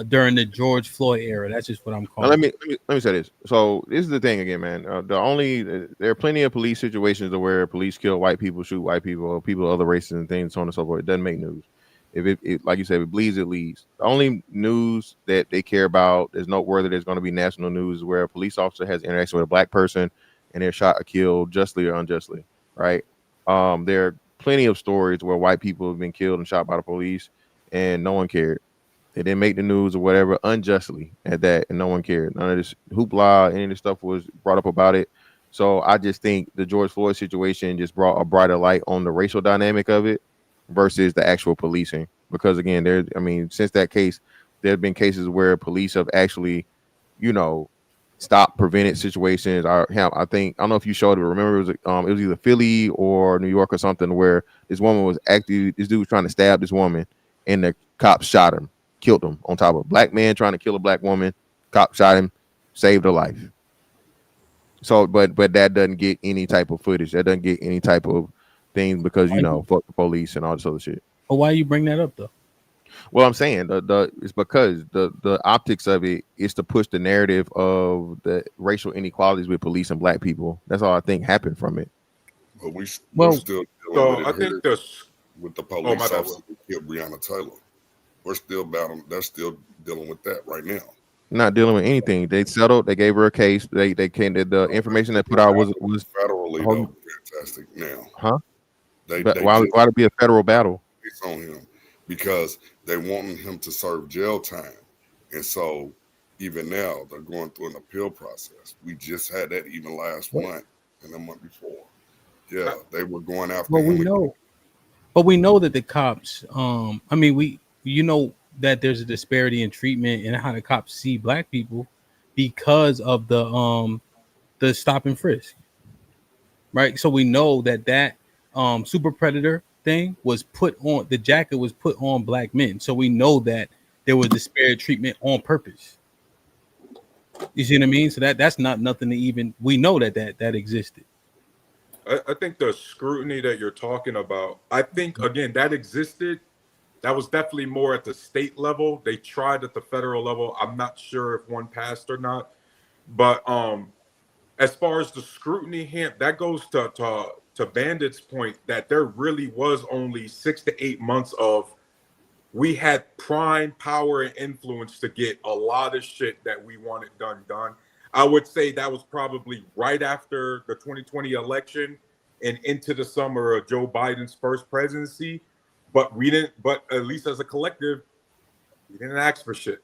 during the George Floyd era? That's just what I'm calling.
Now, let me say this. So this is the thing again, man. There are plenty of police situations where police kill white people, shoot white people, or people of other races and things, so on and so forth. It doesn't make news. If it like you said, if it bleeds, it leads. The only news that they care about is noteworthy. There's going to be national news where a police officer has interaction with a black person and they're shot or killed justly or unjustly, right? There are plenty of stories where white people have been killed and shot by the police and no one cared. They didn't make the news or whatever unjustly at that, and no one cared. None of this hoopla, any of this stuff was brought up about it. So I just think the George Floyd situation just brought a brighter light on the racial dynamic of it versus the actual policing. Because again, since that case, there have been cases where police have actually, stopped, prevented situations. I don't know if you showed it, but remember it was either Philly or New York or something where this dude was trying to stab this woman, and the cops shot him. Killed him on top of a black man trying to kill a black woman. Cop shot him, saved her life. So, but that doesn't get any type of footage. That doesn't get any type of things because fuck the police and all this other shit.
Well, why you bring that up though?
Well, I'm saying it's because the optics of it is to push the narrative of the racial inequalities with police and black people. That's all I think happened from it.
But we're still dealing with it here with the police officer who killed Breonna Taylor. We're still battling. They're still dealing with that right now.
Not dealing with anything. They settled. They gave her a case. They came. The information they put out was
federally though, fantastic now.
Huh? But why would it be a federal battle?
It's on him because they wanted him to serve jail time, and so even now they're going through an appeal process. We just had that even last month and the month before. Yeah, they were going after
Well,
him.
we know that the cops. That there's a disparity in treatment and how the cops see black people because of the stop and frisk, right? So we know that super predator thing was put on, the jacket was put on black men. So we know that there was disparate treatment on purpose. You see what I mean? So that's not nothing to even, we know that existed.
I think the scrutiny that you're talking about, I think again that existed. That was definitely more at the state level. They tried at the federal level. I'm not sure if one passed or not. But as far as the scrutiny, HAMP, that goes to Bandit's point that there really was only 6 to 8 months of, we had prime power and influence to get a lot of shit that we wanted done. I would say that was probably right after the 2020 election and into the summer of Joe Biden's first presidency. But we didn't, but at least as a collective, we didn't ask for shit.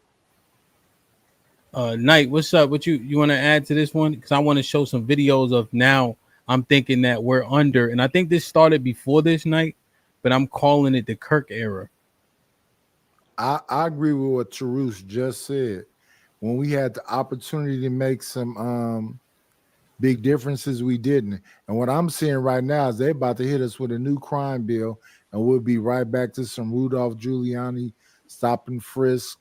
Knight, what's up? What you want to add to this one? Because I want to show some videos of now. I'm thinking that we're under, and I think this started before this night, but I'm calling it the Kirk era.
I agree with what Tarus just said. When we had the opportunity to make some big differences, we didn't. And what I'm seeing right now is they're about to hit us with a new crime bill, and we'll be right back to some Rudolph Giuliani stop and frisk.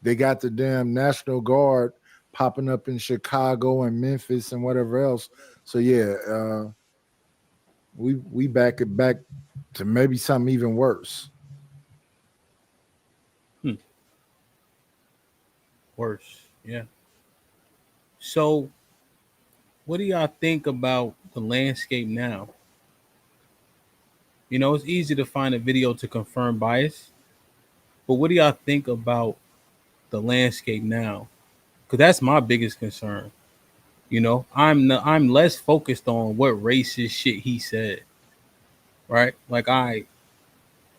They got the damn National Guard popping up in Chicago and Memphis and whatever else. So yeah, we back to maybe something even worse.
Worse, yeah. So, what do y'all think about the landscape now? You know, it's easy to find a video to confirm bias, but what do y'all think about the landscape now? Because that's my biggest concern. You know, I'm less focused on what racist shit he said, right? Like I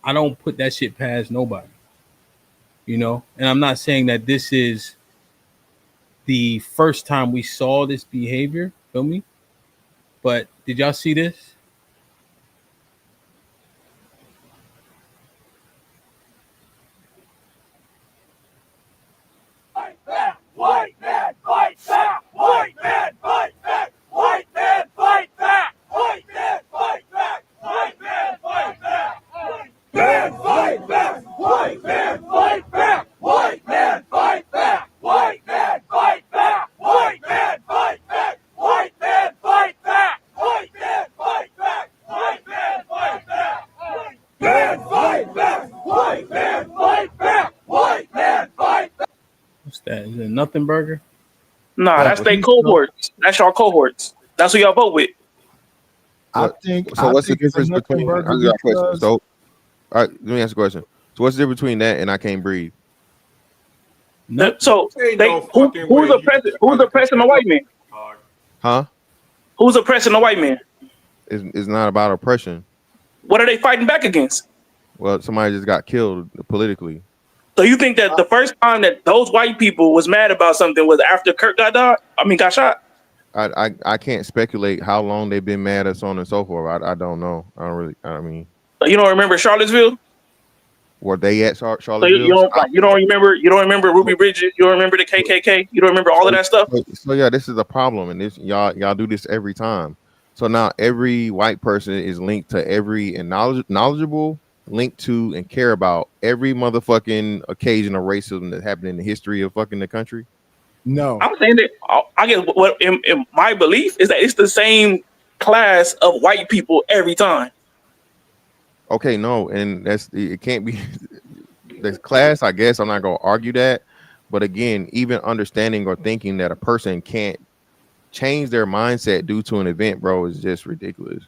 don't put that shit past nobody. You know, and I'm not saying that this is the first time we saw this behavior, feel me? But did y'all see this?
White man, fight back! White man, fight back! White man, fight back! White man, fight back! White man, fight back! Man, fight back! White man, fight back! White man, fight back! White man, fight back! White man, fight back! White man, fight back! White man, fight back! White man, fight back! Man, fight back! White man, fight back! White man, fight back!
What's that? Is it Nothing Burger?
Nah, that's their cohorts. That's y'all cohorts. That's who y'all vote with.
I think.
So what's the
it's a
difference
Nothing
between?
Burger
I got a question.
because-
So, all right, let me ask a question. So what's the difference between that and I Can't Breathe?
So who's oppressing the white man?
Huh?
Who's oppressing the white man?
It's not about oppression.
What are they fighting back against?
Well, somebody just got killed politically.
So you think that the first time that those white people was mad about something was after Kirk got shot?
I can't speculate how long they've been mad at so on and so forth. I don't know. I mean,
So you don't remember Charlottesville?
Were they at Charlottesville?
So you don't remember Ruby Bridges? You don't remember the KKK? You don't remember all of that stuff?
So yeah, this is a problem, and this y'all do this every time. So now every white person is linked to every and knowledgeable, linked to and care about every motherfucking occasion of racism that happened in the history of fucking the country.
No,
I'm saying that I guess what in my belief is that it's the same class of white people every time.
Okay, no, and it can't be the class. I guess I'm not gonna argue that, but again, even understanding or thinking that a person can't change their mindset due to an event, bro, is just ridiculous.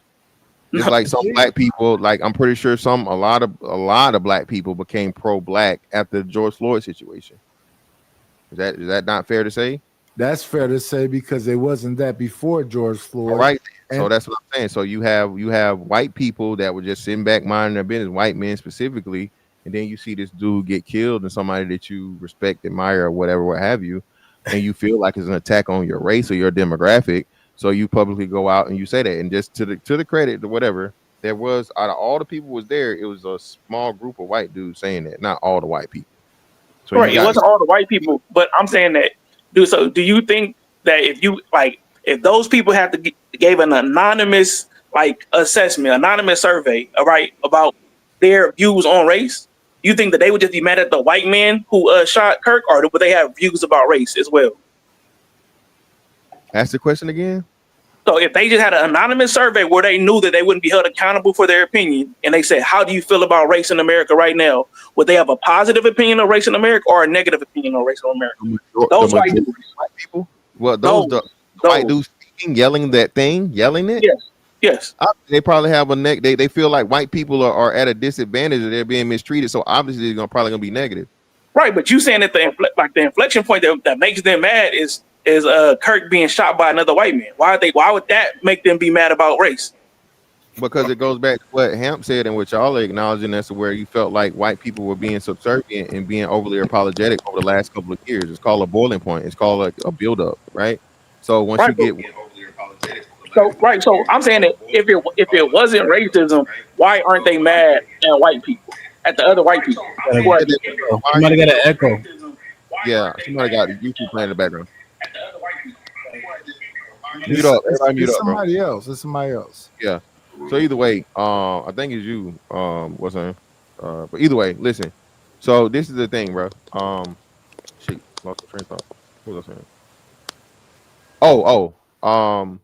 It's like some black people, like I'm pretty sure a lot of black people became pro-black after the George Floyd situation. Is that not fair to say?
That's fair to say because it wasn't that before George Floyd.
All right. So that's what I'm saying. So you have white people that were just sitting back minding their business, white men specifically, and then you see this dude get killed and somebody that you respect, admire, or whatever, what have you, and you feel like it's an attack on your race or your demographic. So you publicly go out and you say that. And just to the credit to whatever, there was out of all the people was there, it was a small group of white dudes saying that, not all the white people. So
right, it wasn't all the white people, but I'm saying that. So do you think that if those people had to gave an anonymous assessment, anonymous survey, all right, about their views on race, you think that they would just be mad at the white man who shot Kirk, or would they have views about race as well?
Ask the question again.
So if they just had an anonymous survey where they knew that they wouldn't be held accountable for their opinion, and they said, how do you feel about race in America right now? Would they have a positive opinion of race in America or a negative opinion of race in America? Those white
people. Well, those white dudes yelling that thing, yelling it?
Yes.
They probably have a they feel like white people are at a disadvantage or they're being mistreated. So obviously they're probably gonna be negative.
Right, but you saying that the inflection point that makes them mad is Kirk being shot by another white man. Why would that make them be mad about race?
Because it goes back to what Hamp said and what y'all are acknowledging as to where you felt like white people were being subservient and being overly apologetic over the last couple of years. It's called a boiling point. It's called a buildup, right? So once you get
so I'm saying that if it wasn't racism, why aren't they mad at white people, at the other white people?
Somebody got an echo.
Yeah, somebody got YouTube playing in the background. Mute up. Everybody mute up, bro.
Somebody else. It's somebody else.
Yeah. So either way, I think it's you. What's her name? But either way, listen. So this is the thing, bro. Shit, lost the train of thought. What was I saying?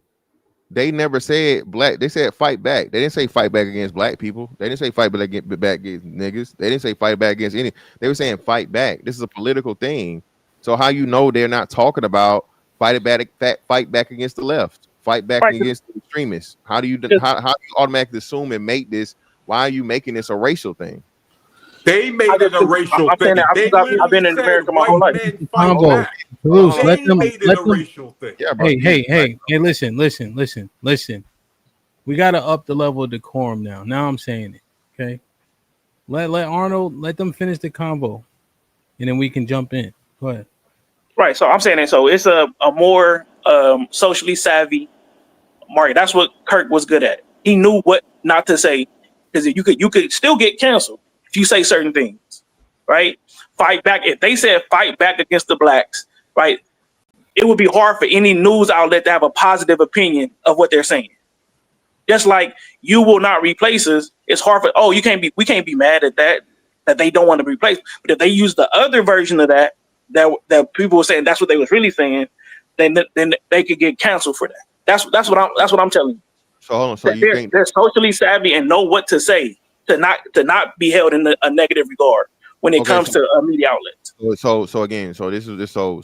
They never said black. They said fight back. They didn't say fight back against black people. They didn't say fight back against niggas. They didn't say fight back against any. They were saying fight back. This is a political thing. So how you know they're not talking about fight back against the left, fight back against the extremists? How do you automatically assume and make this? Why are you making this a racial thing?
They made it a racial thing.
I've been in America my whole life.
Bruce, let them.
Racial thing.
Yeah, bro.
Hey, listen. We gotta up the level of decorum now. Now I'm saying it. Okay. Let Arnold let them finish the convo, and then we can jump in. Go ahead.
Right. So I'm saying that. So it's a more socially savvy market. That's what Kirk was good at. He knew what not to say, because you could still get canceled if you say certain things, right? Fight back. If they said fight back against the blacks, right, it would be hard for any news outlet to have a positive opinion of what they're saying. Just like you will not replace us, it's hard for we can't be mad at that they don't want to replace. But if they use the other version of that people were saying that's what they was really saying, then they could get canceled for that. That's what I'm telling you.
So hold on. So
they're socially savvy and know what to say to not be held in a negative regard when it comes to media outlets.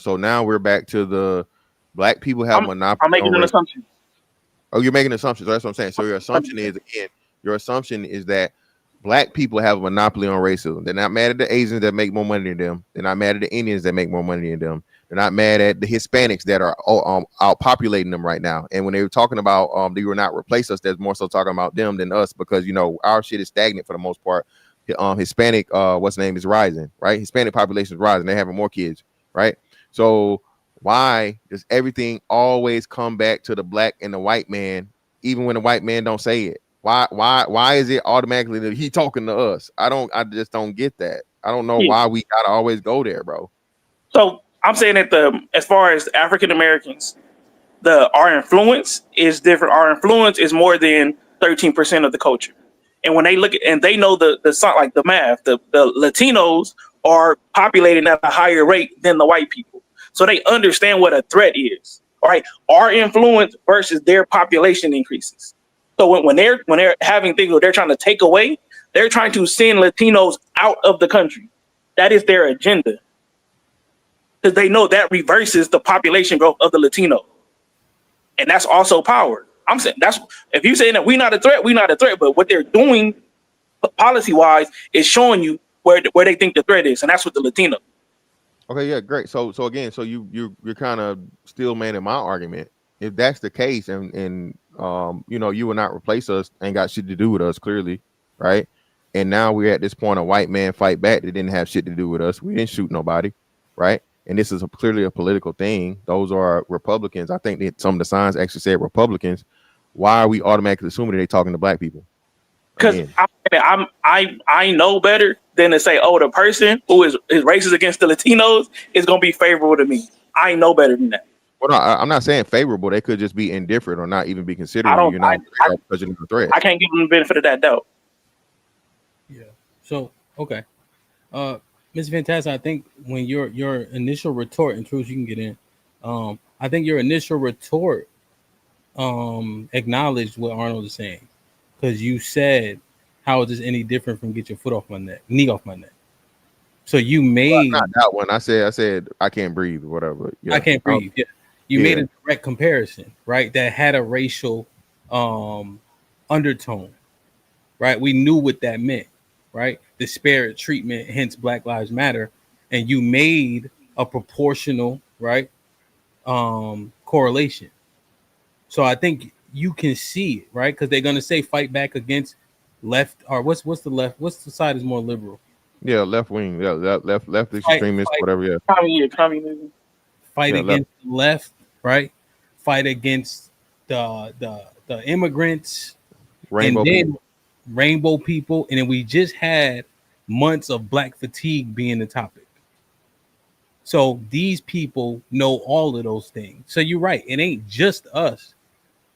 So now we're back to the black people have monopoly.
I'm making an assumption.
Oh, you're making assumptions. That's what I'm saying. So your assumption is that black people have a monopoly on racism. They're not mad at the Asians that make more money than them. They're not mad at the Indians that make more money than them. They're not mad at the Hispanics that are outpopulating them right now. And when they were talking about they will not replace us, there's more so talking about them than us, because our shit is stagnant for the most part. Hispanic is rising, right? Hispanic population is rising. They're having more kids, right? So why does everything always come back to the black and the white man, even when the white man don't say it? Why is it automatically that he talking to us? I just don't get that. I don't know why we gotta always go there, bro.
So I'm saying that as far as African Americans, our influence is different. Our influence is more than 13% of the culture. And when they look at, and they know the math, the Latinos are populating at a higher rate than the white people. So they understand what a threat is. All right. Our influence versus their population increases. So when they're having things where they're trying to take away, they're trying to send Latinos out of the country. That is their agenda. Because they know that reverses the population growth of the Latino. And that's also power. I'm saying if you're saying that we're not a threat, we're not a threat. But what they're doing policy-wise is showing you where they think the threat is. And that's with the Latino.
Okay, yeah, great. So again, so you're kind of still manning my argument. If that's the case, and You know, you will not replace us. Ain't got shit to do with us, clearly, right? And now we're at this point, a white man fight back that didn't have shit to do with us. We didn't shoot nobody, right? And this is clearly a political thing. Those are Republicans. I think that some of the signs actually said Republicans. Why are we automatically assuming that they're talking to black people?
Because I know better than to say, oh, the person who is racist against the Latinos is gonna be favorable to me. I know better than that.
Well, no, I'm not saying favorable. They could just be indifferent or not even be considering you. Not because you're a threat.
I can't give them the benefit of that doubt.
Yeah. So okay, Mr. Fantastic. I think when your initial retort, and Truth, you can get in. I think your initial retort acknowledged what Arnold is saying, because you said, "How is this any different from get your foot off my neck, knee off my neck?" So you made
not that one. I said I can't breathe or whatever. Yeah.
I can't breathe. Yeah. You made a direct comparison, right? That had a racial undertone, right? We knew what that meant, right? Disparate treatment, hence Black Lives Matter, and you made a proportional, right, correlation. So I think you can see it, right? Because they're gonna say fight back against left, or what's the left? What's the side is more liberal?
Yeah, left wing. Yeah, left extremists, whatever. Yeah,
communism.
Fight against the left, right? Fight against the immigrants,
rainbow
and then
people.
Rainbow people, and then we just had months of black fatigue being the topic. So these people know all of those things. So you're right. It ain't just us,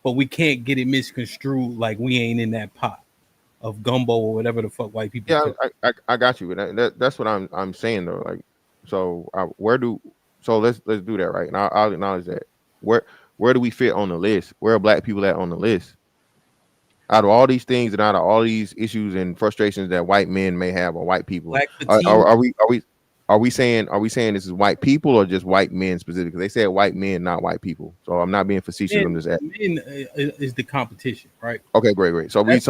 but we can't get it misconstrued like we ain't in that pot of gumbo or whatever the fuck white people.
Yeah, I got you. That's what I'm saying though. Like, so let's do that, right? And I'll acknowledge that. Where do we fit on the list? Where are black people at on the list? Out of all these things and out of all these issues and frustrations that white men may have, or white people, are we saying this is white people or just white men specifically? They said white men, not white people. So I'm not being facetious. I'm just asking.
Men is the competition, right?
Okay, great. So if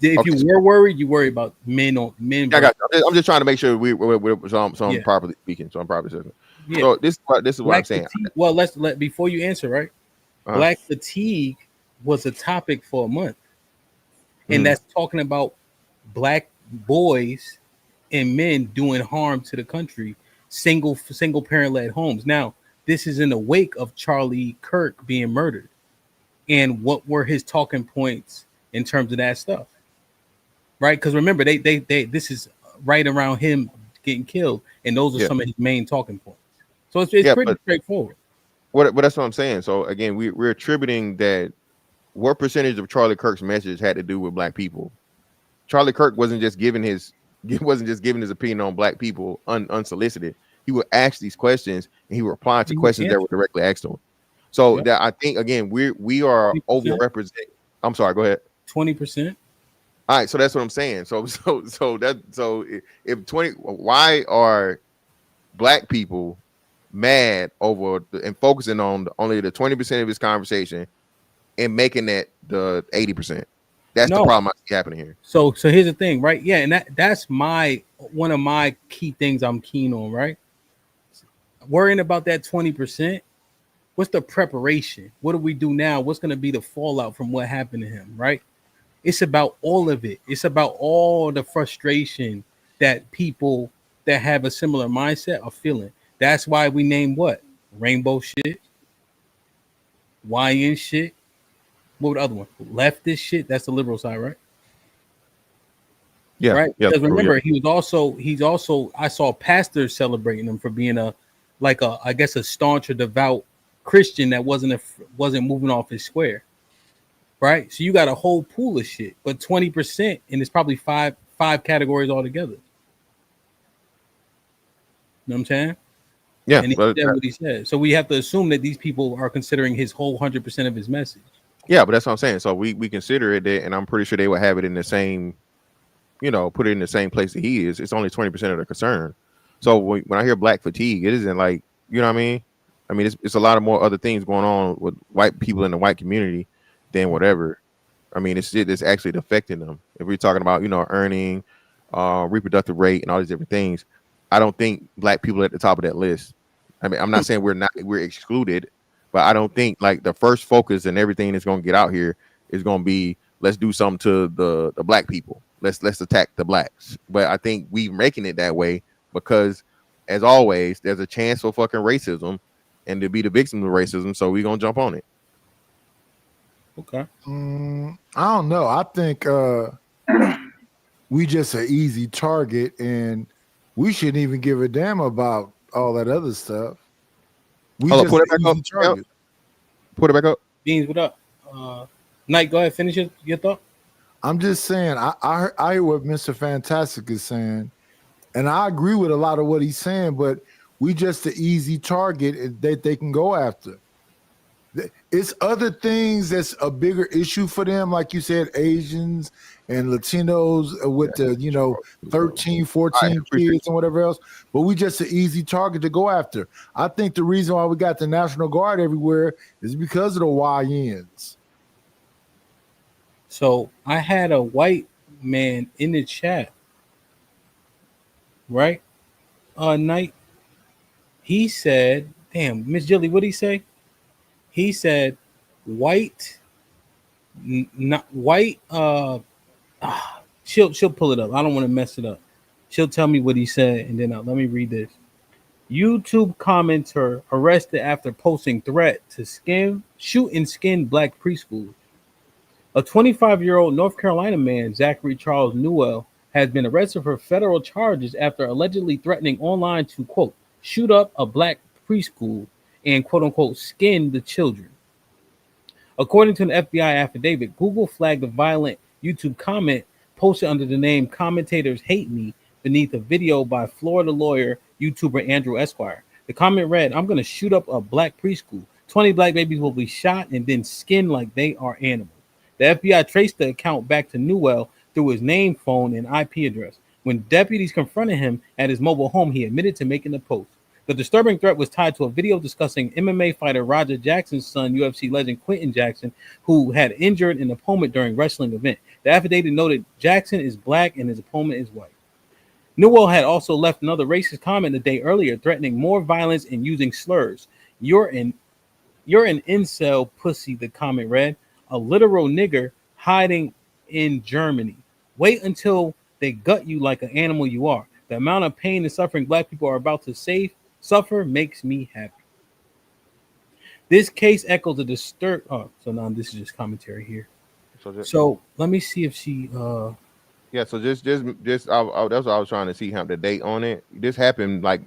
you were worried, you worry about men on men.
I got you. I'm just trying to make sure I'm properly speaking. So I'm probably saying.
Yeah.
So this is what I'm saying.
Well, let before you answer, right? Black fatigue was a topic for a month, and that's talking about black boys and men doing harm to the country, single parent led homes. Now, this is in the wake of Charlie Kirk being murdered, and what were his talking points in terms of that stuff, right? Because remember, they this is right around him getting killed, and those are some of his main talking points. So it's pretty straightforward.
But that's what I'm saying. So again, we're attributing that. What percentage of Charlie Kirk's message had to do with black people? Charlie Kirk wasn't just giving his opinion on black people unsolicited. He would ask these questions and he would reply to questions that were directly asked to him. So that I think again we are 20%. Overrepresented. I'm sorry. Go ahead.
20%.
All right. So that's what I'm saying. So if 20, why are black people mad over and focusing on only the 20% of his conversation and making that the 80%? That's the problem I see happening here.
So here's the thing, right? Yeah, and that's one of my key things I'm keen on, right? Worrying about that 20%. What's the preparation? What do we do now? What's going to be the fallout from what happened to him, right? It's about all of it. It's about all the frustration that people that have a similar mindset are feeling. That's why we name what? Rainbow shit, YN shit. What was the other one? Leftist shit. That's the liberal side, right?
Yeah.
Right. Because remember, he's also. I saw pastors celebrating him for being a staunch or devout Christian that wasn't moving off his square. Right. So you got a whole pool of shit, but 20%, and it's probably five categories altogether. You know what I'm saying?
Yeah.
And he said what he said. So we have to assume that these people are considering his whole 100% of his message.
Yeah, but that's what I'm saying. So we consider it that, and I'm pretty sure they would have it in the same, put it in the same place that he is. It's only 20% of the concern. So when I hear black fatigue, it isn't like, you know what I mean? I mean, it's a lot of more other things going on with white people in the white community than whatever. I mean, it's actually affecting them. If we're talking about, earning, reproductive rate and all these different things, I don't think black people are at the top of that list. I mean, I'm not saying we're excluded, But I don't think like the first focus and everything that's gonna get out here is gonna be let's do something to the black people. Let's attack the blacks. But I think we making it that way because, as always, there's a chance for fucking racism and to be the victim of racism. So we gonna jump on it.
Okay.
I don't know. I think we just an easy target, and we shouldn't even give a damn about all that other stuff. We
Hold
just
up, put it
an
back up.
easy target.
Put it back up.
Beans, what up? Knight, go ahead, finish your thought.
I'm just saying, I hear what Mr. Fantastic is saying, and I agree with a lot of what he's saying, but we just an easy target that they can go after. It's other things that's a bigger issue for them, like you said, Asians and Latinos with the 13, 14 kids and whatever else. But we just an easy target to go after. I think the reason why we got the National Guard everywhere is because of the YNs.
So I had a white man in the chat, right? Night. He said, "Damn, Miss Jilly, what did he say?" He said, "White, not white." She'll pull it up. I don't want to mess it up. She'll tell me what he said, and then let me read this. YouTube commenter arrested after posting threat to shoot and skin black preschool. A 25-year-old North Carolina man, Zachary Charles Newell, has been arrested for federal charges after allegedly threatening online to, quote, shoot up a black preschool and, quote unquote, skin the children. According to an FBI affidavit, Google flagged a violent YouTube comment posted under the name Commentators Hate Me beneath a video by Florida lawyer YouTuber Andrew Esquire. The comment read, "I'm going to shoot up a black preschool. 20 black babies will be shot and then skinned like they are animals." The FBI traced the account back to Newell through his name, phone, and IP address. When deputies confronted him at his mobile home, he admitted to making the post. The disturbing threat was tied to a video discussing MMA fighter Roger Jackson's son, UFC legend Quentin Jackson, who had injured an opponent during a wrestling event. The affidavit noted Jackson is black and his opponent is white. Newell had also left another racist comment a day earlier, threatening more violence and using slurs. You're an incel pussy, the comment read. A literal nigger hiding in Germany. Wait until they gut you like an animal you are. The amount of pain and suffering black people are about to suffer makes me happy. This case echoes the disturb. Oh, so now this is just commentary here. So let me see if she.
Yeah, so just that's what I was trying to see the date on it. This happened like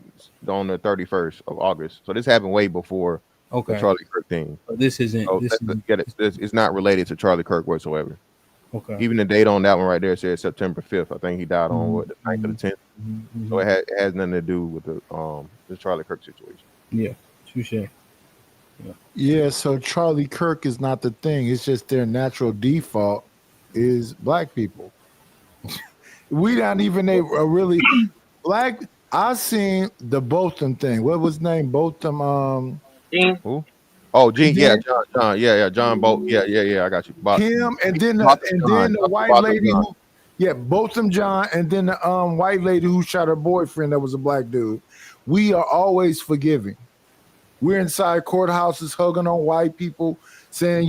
on the 31st of August, so this happened way before the Charlie Kirk thing.
This isn't.
So it's not related to Charlie Kirk whatsoever.
Okay.
Even the date on that one right there says September 5th. I think he died on the 9th or the 10th.
Mm-hmm.
So it has nothing to do with the Charlie Kirk situation.
Yeah, touche.
Yeah, so Charlie Kirk is not the thing. It's just their natural default is black people. We not even really black. I seen the Botham thing. What was his name? Botham.
Who? Oh, Gene. Yeah, John. Yeah, John Bolt. Yeah. I got you.
Him and then the white lady who, Botham John, and then the white lady who shot her boyfriend that was a black dude. We are always forgiving. We're inside courthouses hugging on white people, saying,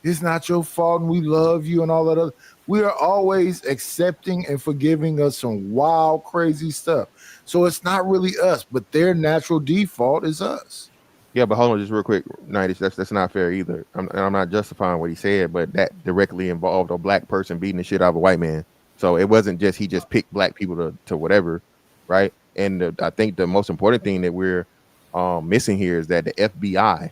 it's not your fault and we love you and all that other. We are always accepting and forgiving us some wild, crazy stuff. So it's not really us, but their natural default is us.
Yeah, but hold on just real quick. That's not fair either. I'm not justifying what he said, but that directly involved a black person beating the shit out of a white man. So it wasn't just he just picked black people to whatever, right? And I think the most important thing that we're missing here is that the FBI,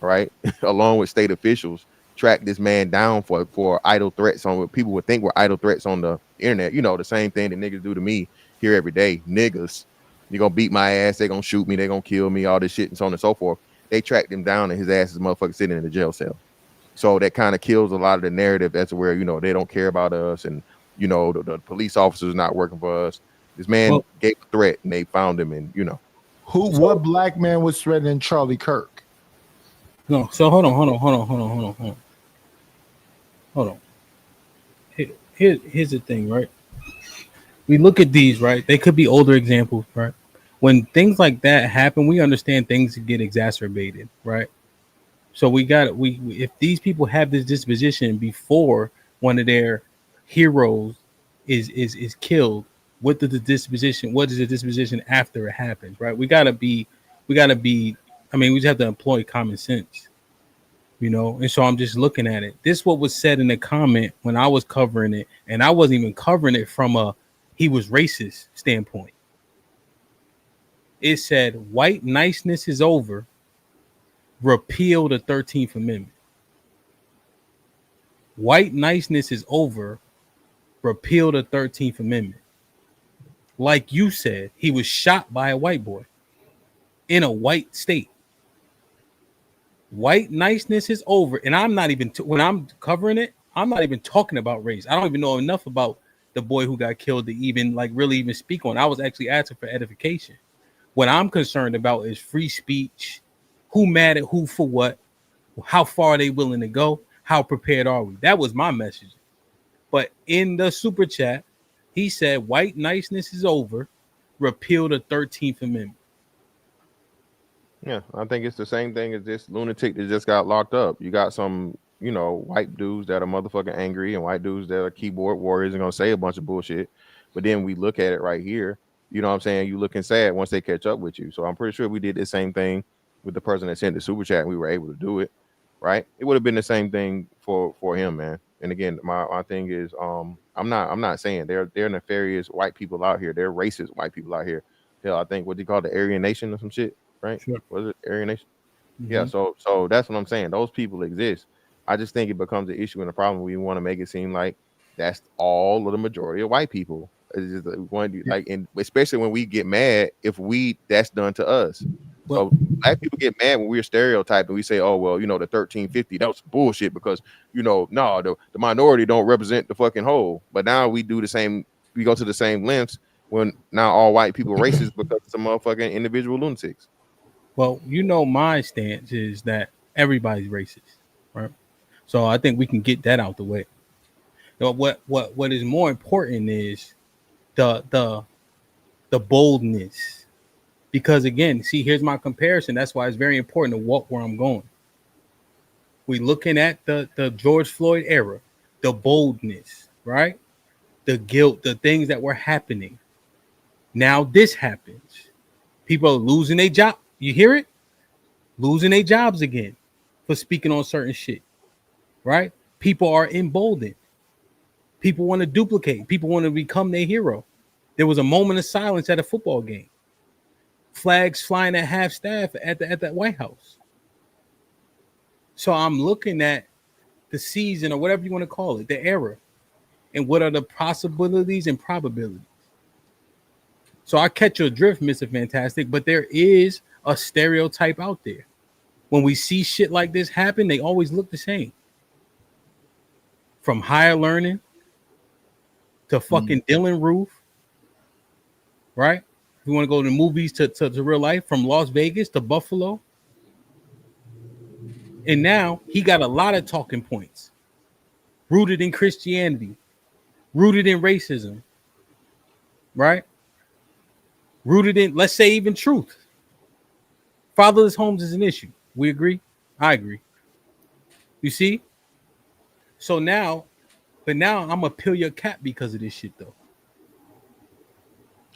right, along with state officials, tracked this man down for idle threats on what people would think were idle threats on the internet. The same thing that niggas do to me here every day. Niggas, you're gonna beat my ass, they're gonna shoot me, they're gonna kill me, all this shit and so on and so forth. They tracked him down and his ass is motherfucking sitting in the jail cell. So that kind of kills a lot of the narrative that's where they don't care about us and the police officers not working for us. This man gave a threat and they found him and
what black man was threatening Charlie Kirk?
No, so hold on. Here's the thing, right? We look at these, right? They could be older examples, right? When things like that happen, we understand things get exacerbated, right? So we got we if these people have this disposition before one of their heroes is killed, what does the disposition? What is the disposition after it happens? Right? We gotta be. I mean, we just have to employ common sense, you know. And so I'm just looking at it. This what was said in the comment when I was covering it, and I wasn't even covering it from a he was racist standpoint. It said white niceness is over. Repeal the 13th Amendment. White niceness is over. Repeal the 13th Amendment. Like you said, he was shot by a white boy in a white state. White niceness is over. And I'm not even, when I'm covering it, I'm not even talking about race. I don't even know enough about the boy who got killed to even like really even speak on. I was actually asking for edification. What I'm concerned about is free speech. Who mad at who for what? How far are they willing to go? How prepared are we? That was my message. But in the super chat, he said, white niceness is over. Repeal the 13th Amendment.
Yeah, I think it's the same thing as this lunatic that just got locked up. You got some, you know, white dudes that are motherfucking angry and white dudes that are keyboard warriors and gonna say a bunch of bullshit. But then we look at it right here, you know what I'm saying? You looking sad once they catch up with you. So I'm pretty sure we did the same thing with the person that sent the super chat and we were able to do it, right? It would have been the same thing for him, man. And again, my thing is I'm not saying they're nefarious white people out here. They're racist white people out here. Hell, I think what they call the Aryan Nation or some shit. Right?
Sure.
Was it Aryan Nation?
Mm-hmm.
Yeah. So that's what I'm saying. Those people exist. I just think it becomes an issue and a problem. We want to make it seem like that's all of the majority of white people. It's just like, and especially when we get mad if that's done to us. So black people get mad when we're stereotyped and we say, oh well, you know, the 1350 that was bullshit because you know, no, the minority don't represent the fucking whole. But now we do the same. We go to the same lengths when now all white people are racist because some motherfucking individual lunatics.
Well, you know, my stance is that everybody's racist, right? So I think we can get that out the way. But what is more important is the boldness, because again, see, here's my comparison. That's why it's very important to walk where I'm going. We looking at the George Floyd era, the boldness, right? The guilt, the things that were happening. Now this happens. People are losing their job. You hear it? Losing their jobs again for speaking on certain shit, right? People are emboldened. People want to duplicate. People want to become their hero. There was a moment of silence at a football game. Flags flying at half staff at that White House. So I'm looking at the season or whatever you want to call it, the era, and what are the possibilities and probabilities. So I catch your drift, Mr. Fantastic, but there is a stereotype out there. When we see shit like this happen, they always look the same. From Higher Learning to fucking Dylan Roof, right? If you want to go to the movies to real life, from Las Vegas to Buffalo. And now he got a lot of talking points rooted in Christianity, rooted in racism, right? Rooted in, let's say, even truth. Fatherless homes is an issue. We agree? I agree. You see? So now, but now I'm gonna peel your cap because of this shit, though.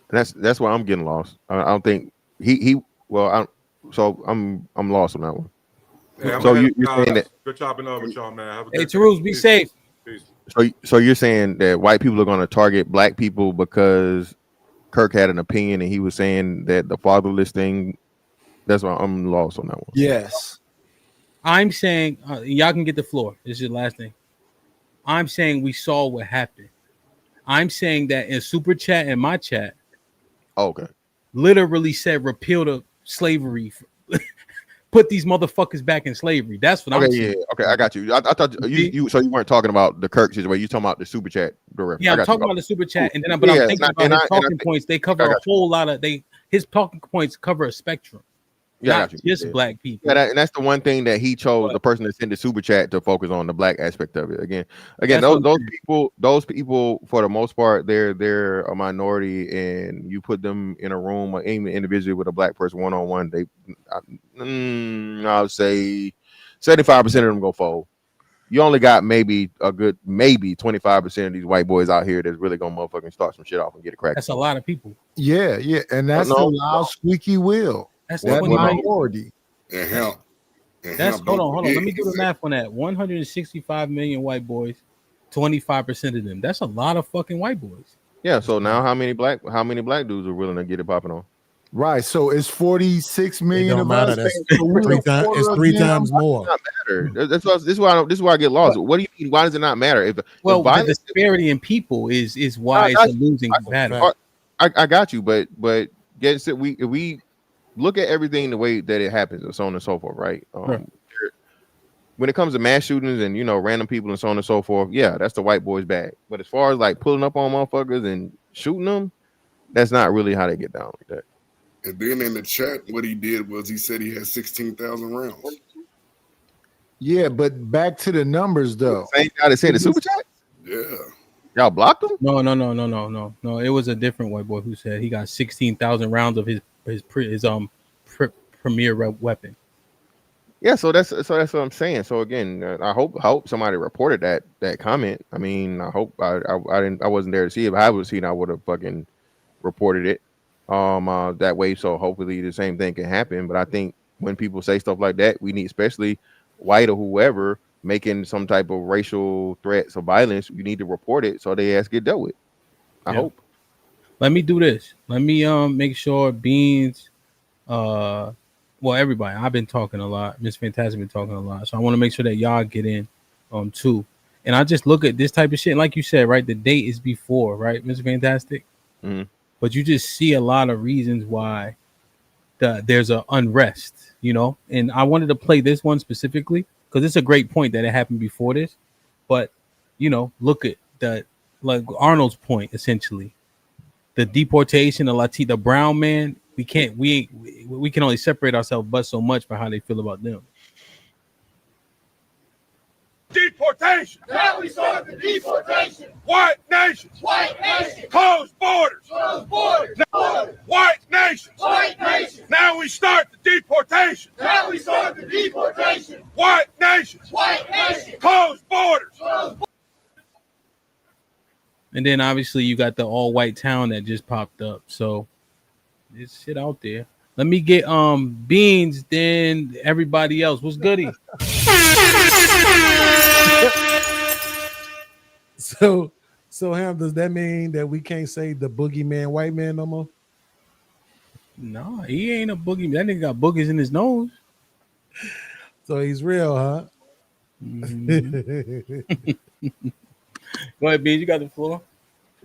That's why I'm getting lost. I don't think he. Well, I'm lost on that one.
Hey,
so you're saying that
good chopping up with y'all, man. Have a
hey,
good
Tarus, be safe.
Peace.
So you're saying that white people are going to target black people because Kirk had an opinion and he was saying that the fatherless thing. That's why I'm lost on that one.
Yes.
I'm saying y'all can get the floor. This is your last thing. I'm saying we saw what happened. I'm saying that in super chat and my chat.
Okay.
Literally said repeal the slavery. Put these motherfuckers back in slavery. That's what I'm saying.
Yeah. Okay, I got you. I thought you so you weren't talking about the Kirk situation. You talking about the super chat?
Yeah, I'm talking about the super chat, and then I'm thinking about his talking points. They cover a whole lot of his talking points cover a spectrum.
Yeah,
not just black people.
Yeah, and that's the one thing that he chose, the person that sent the super chat, to focus on the black aspect of it. Again, those people for the most part, they're a minority, and you put them in a room or even individually with a black person one-on-one, I would say 75% of them go fold. You only got maybe 25% of these white boys out here that's really gonna motherfucking start some shit off and get a crack.
That's a lot of people.
Yeah, and that's the loud squeaky wheel.
That's
that
20 million.
minority.
And hell,
That's hold on. Let me do the math on that. 165 million white boys, 25% of them. That's a lot of fucking white boys.
Yeah. So now, how many black dudes are willing to get it popping on?
Right. So it's 46 million of
matter.
us.
That's
So
it's three times more.
It does not matter. This is why I get lost. What do you mean? Why does it not matter? If
the disparity in people is why it's a losing battle.
I got you, but if we look at everything the way that it happens and so on and so forth, right? When it comes to mass shootings and random people and so on and so forth, yeah, that's the white boys' bag. But as far as like pulling up on motherfuckers and shooting them, that's not really how they get down like that.
And then in the chat, what he did was he said he had 16,000 rounds.
Yeah, but back to the numbers though.
Same guy that said the super chat.
Yeah.
Y'all blocked him?
No. It was a different white boy who said he got 16,000 rounds of his premier weapon.
Yeah, so that's what I'm saying. So again, I hope somebody reported that comment. I mean, I hope I wasn't there to see it. If I was seen, I would have fucking reported it. That way, so hopefully the same thing can happen. But I think when people say stuff like that, we need, especially white or whoever, making some type of racial threats or violence, you need to report it so they ass get dealt with. I hope.
Let me do this. Let me make sure Beans, everybody. I've been talking a lot. Miss Fantastic been talking a lot. So I want to make sure that y'all get in too. And I just look at this type of shit. And like you said, right? The date is before, right, Miss Fantastic?
Mm-hmm.
But you just see a lot of reasons why there's an unrest, And I wanted to play this one specifically because it's a great point that it happened before this. But, look at like Arnold's point, essentially. The deportation of the brown man, we can only separate ourselves but so much by how they feel about them.
Deportation. Now we start the deportation. White nations. White nations. Close borders. Close borders. White nations. White nations. Now we start the deportation. Now we start the deportation. White nations. White nations. Close borders.
And then obviously you got the all white town that just popped up. So there's shit out there. Let me get Beans, then everybody else. What's goody?
So Ham, does that mean that we can't say the boogeyman white man no more?
No, he ain't a boogeyman. That nigga got boogers in his nose.
So he's real, huh?
Mm-hmm. Go ahead, Beans. You got the floor.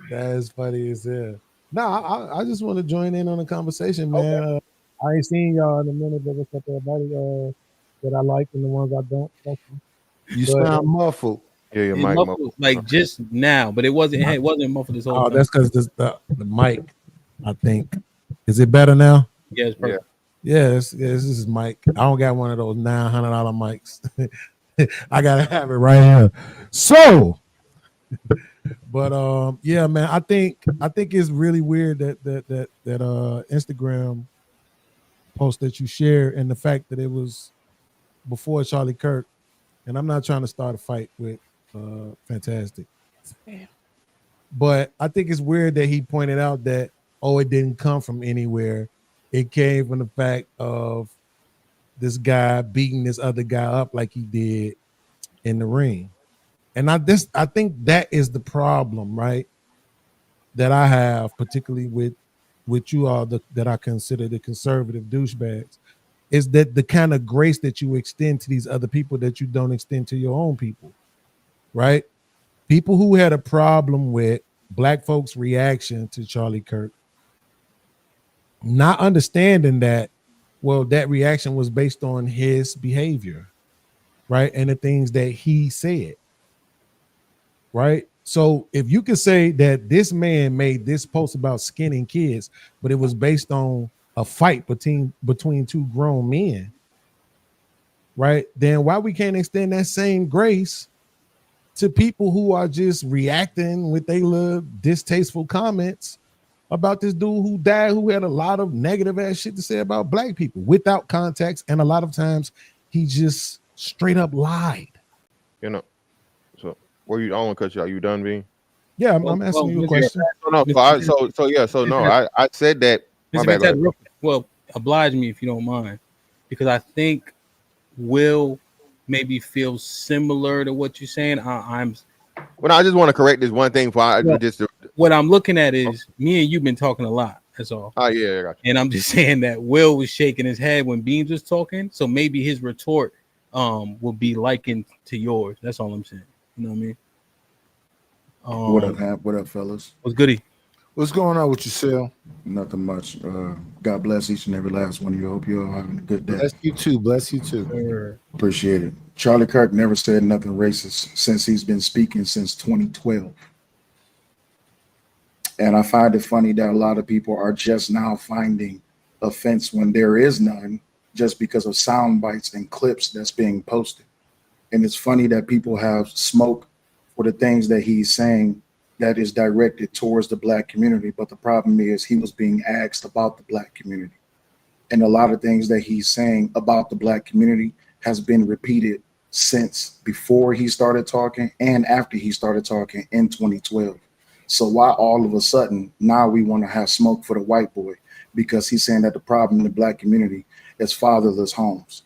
That's funny as hell. No, I just want to join in on the conversation, man. Okay. I ain't seen y'all in a minute, but what's up, everybody? That I like and the ones I don't.
You sound muffled.
Yeah, your mic
muffled, like just now, but it wasn't muffled this whole time.
That's because the mic, I think. Is it better now?
Yeah, it's perfect.
Yeah, this is Mike. I don't got one of those $900 mics. I gotta have it right here. So, but yeah, man, I think it's really weird that Instagram post that you share and the fact that it was before Charlie Kirk, and I'm not trying to start a fight with Fantastic, but I think it's weird that he pointed out that it didn't come from anywhere. It came from the fact of this guy beating this other guy up like he did in the ring. And I think that is the problem, right? That I have, particularly with you all that I consider the conservative douchebags, is that the kind of grace that you extend to these other people that you don't extend to your own people, right? People who had a problem with black folks' reaction to Charlie Kirk, not understanding that, well, that reaction was based on his behavior, right? And the things that he said, right? So if you could say that this man made this post about skinning kids, but it was based on a fight between two grown men, right? Then why we can't extend that same grace to people who are just reacting with their little distasteful comments about this dude who died, who had a lot of negative ass shit to say about black people without context. And a lot of times he just straight up lied.
You know, so were you? I don't want to cut you out. You done being?
Yeah, I'm asking you a question.
I said that. My bad.
Well, oblige me if you don't mind, because I think Will maybe feels similar to what you're saying. I'm.
Well, I just want to correct this one thing.
What I'm looking at is me and you've been talking a lot. That's all.
Oh yeah, I got you.
And I'm just saying that Will was shaking his head when Beans was talking, so maybe his retort will be likened to yours. That's all I'm saying. You know what I mean?
What up, Hamp? What up, fellas?
What's goody?
What's going on with you, Sil?
Nothing much. God bless each and every last one of you. Hope you're all having a good day.
Bless you too. Bless you too.
Appreciate it. Charlie Kirk never said nothing racist since he's been speaking since 2012. And I find it funny that a lot of people are just now finding offense when there is none, just because of sound bites and clips that's being posted. And it's funny that people have smoke for the things that he's saying that is directed towards the Black community. But the problem is he was being asked about the Black community. And a lot of things that he's saying about the Black community has been repeated since before he started talking and after he started talking in 2012. So why all of a sudden now we want to have smoke for the white boy? Because he's saying that the problem in the Black community is fatherless homes.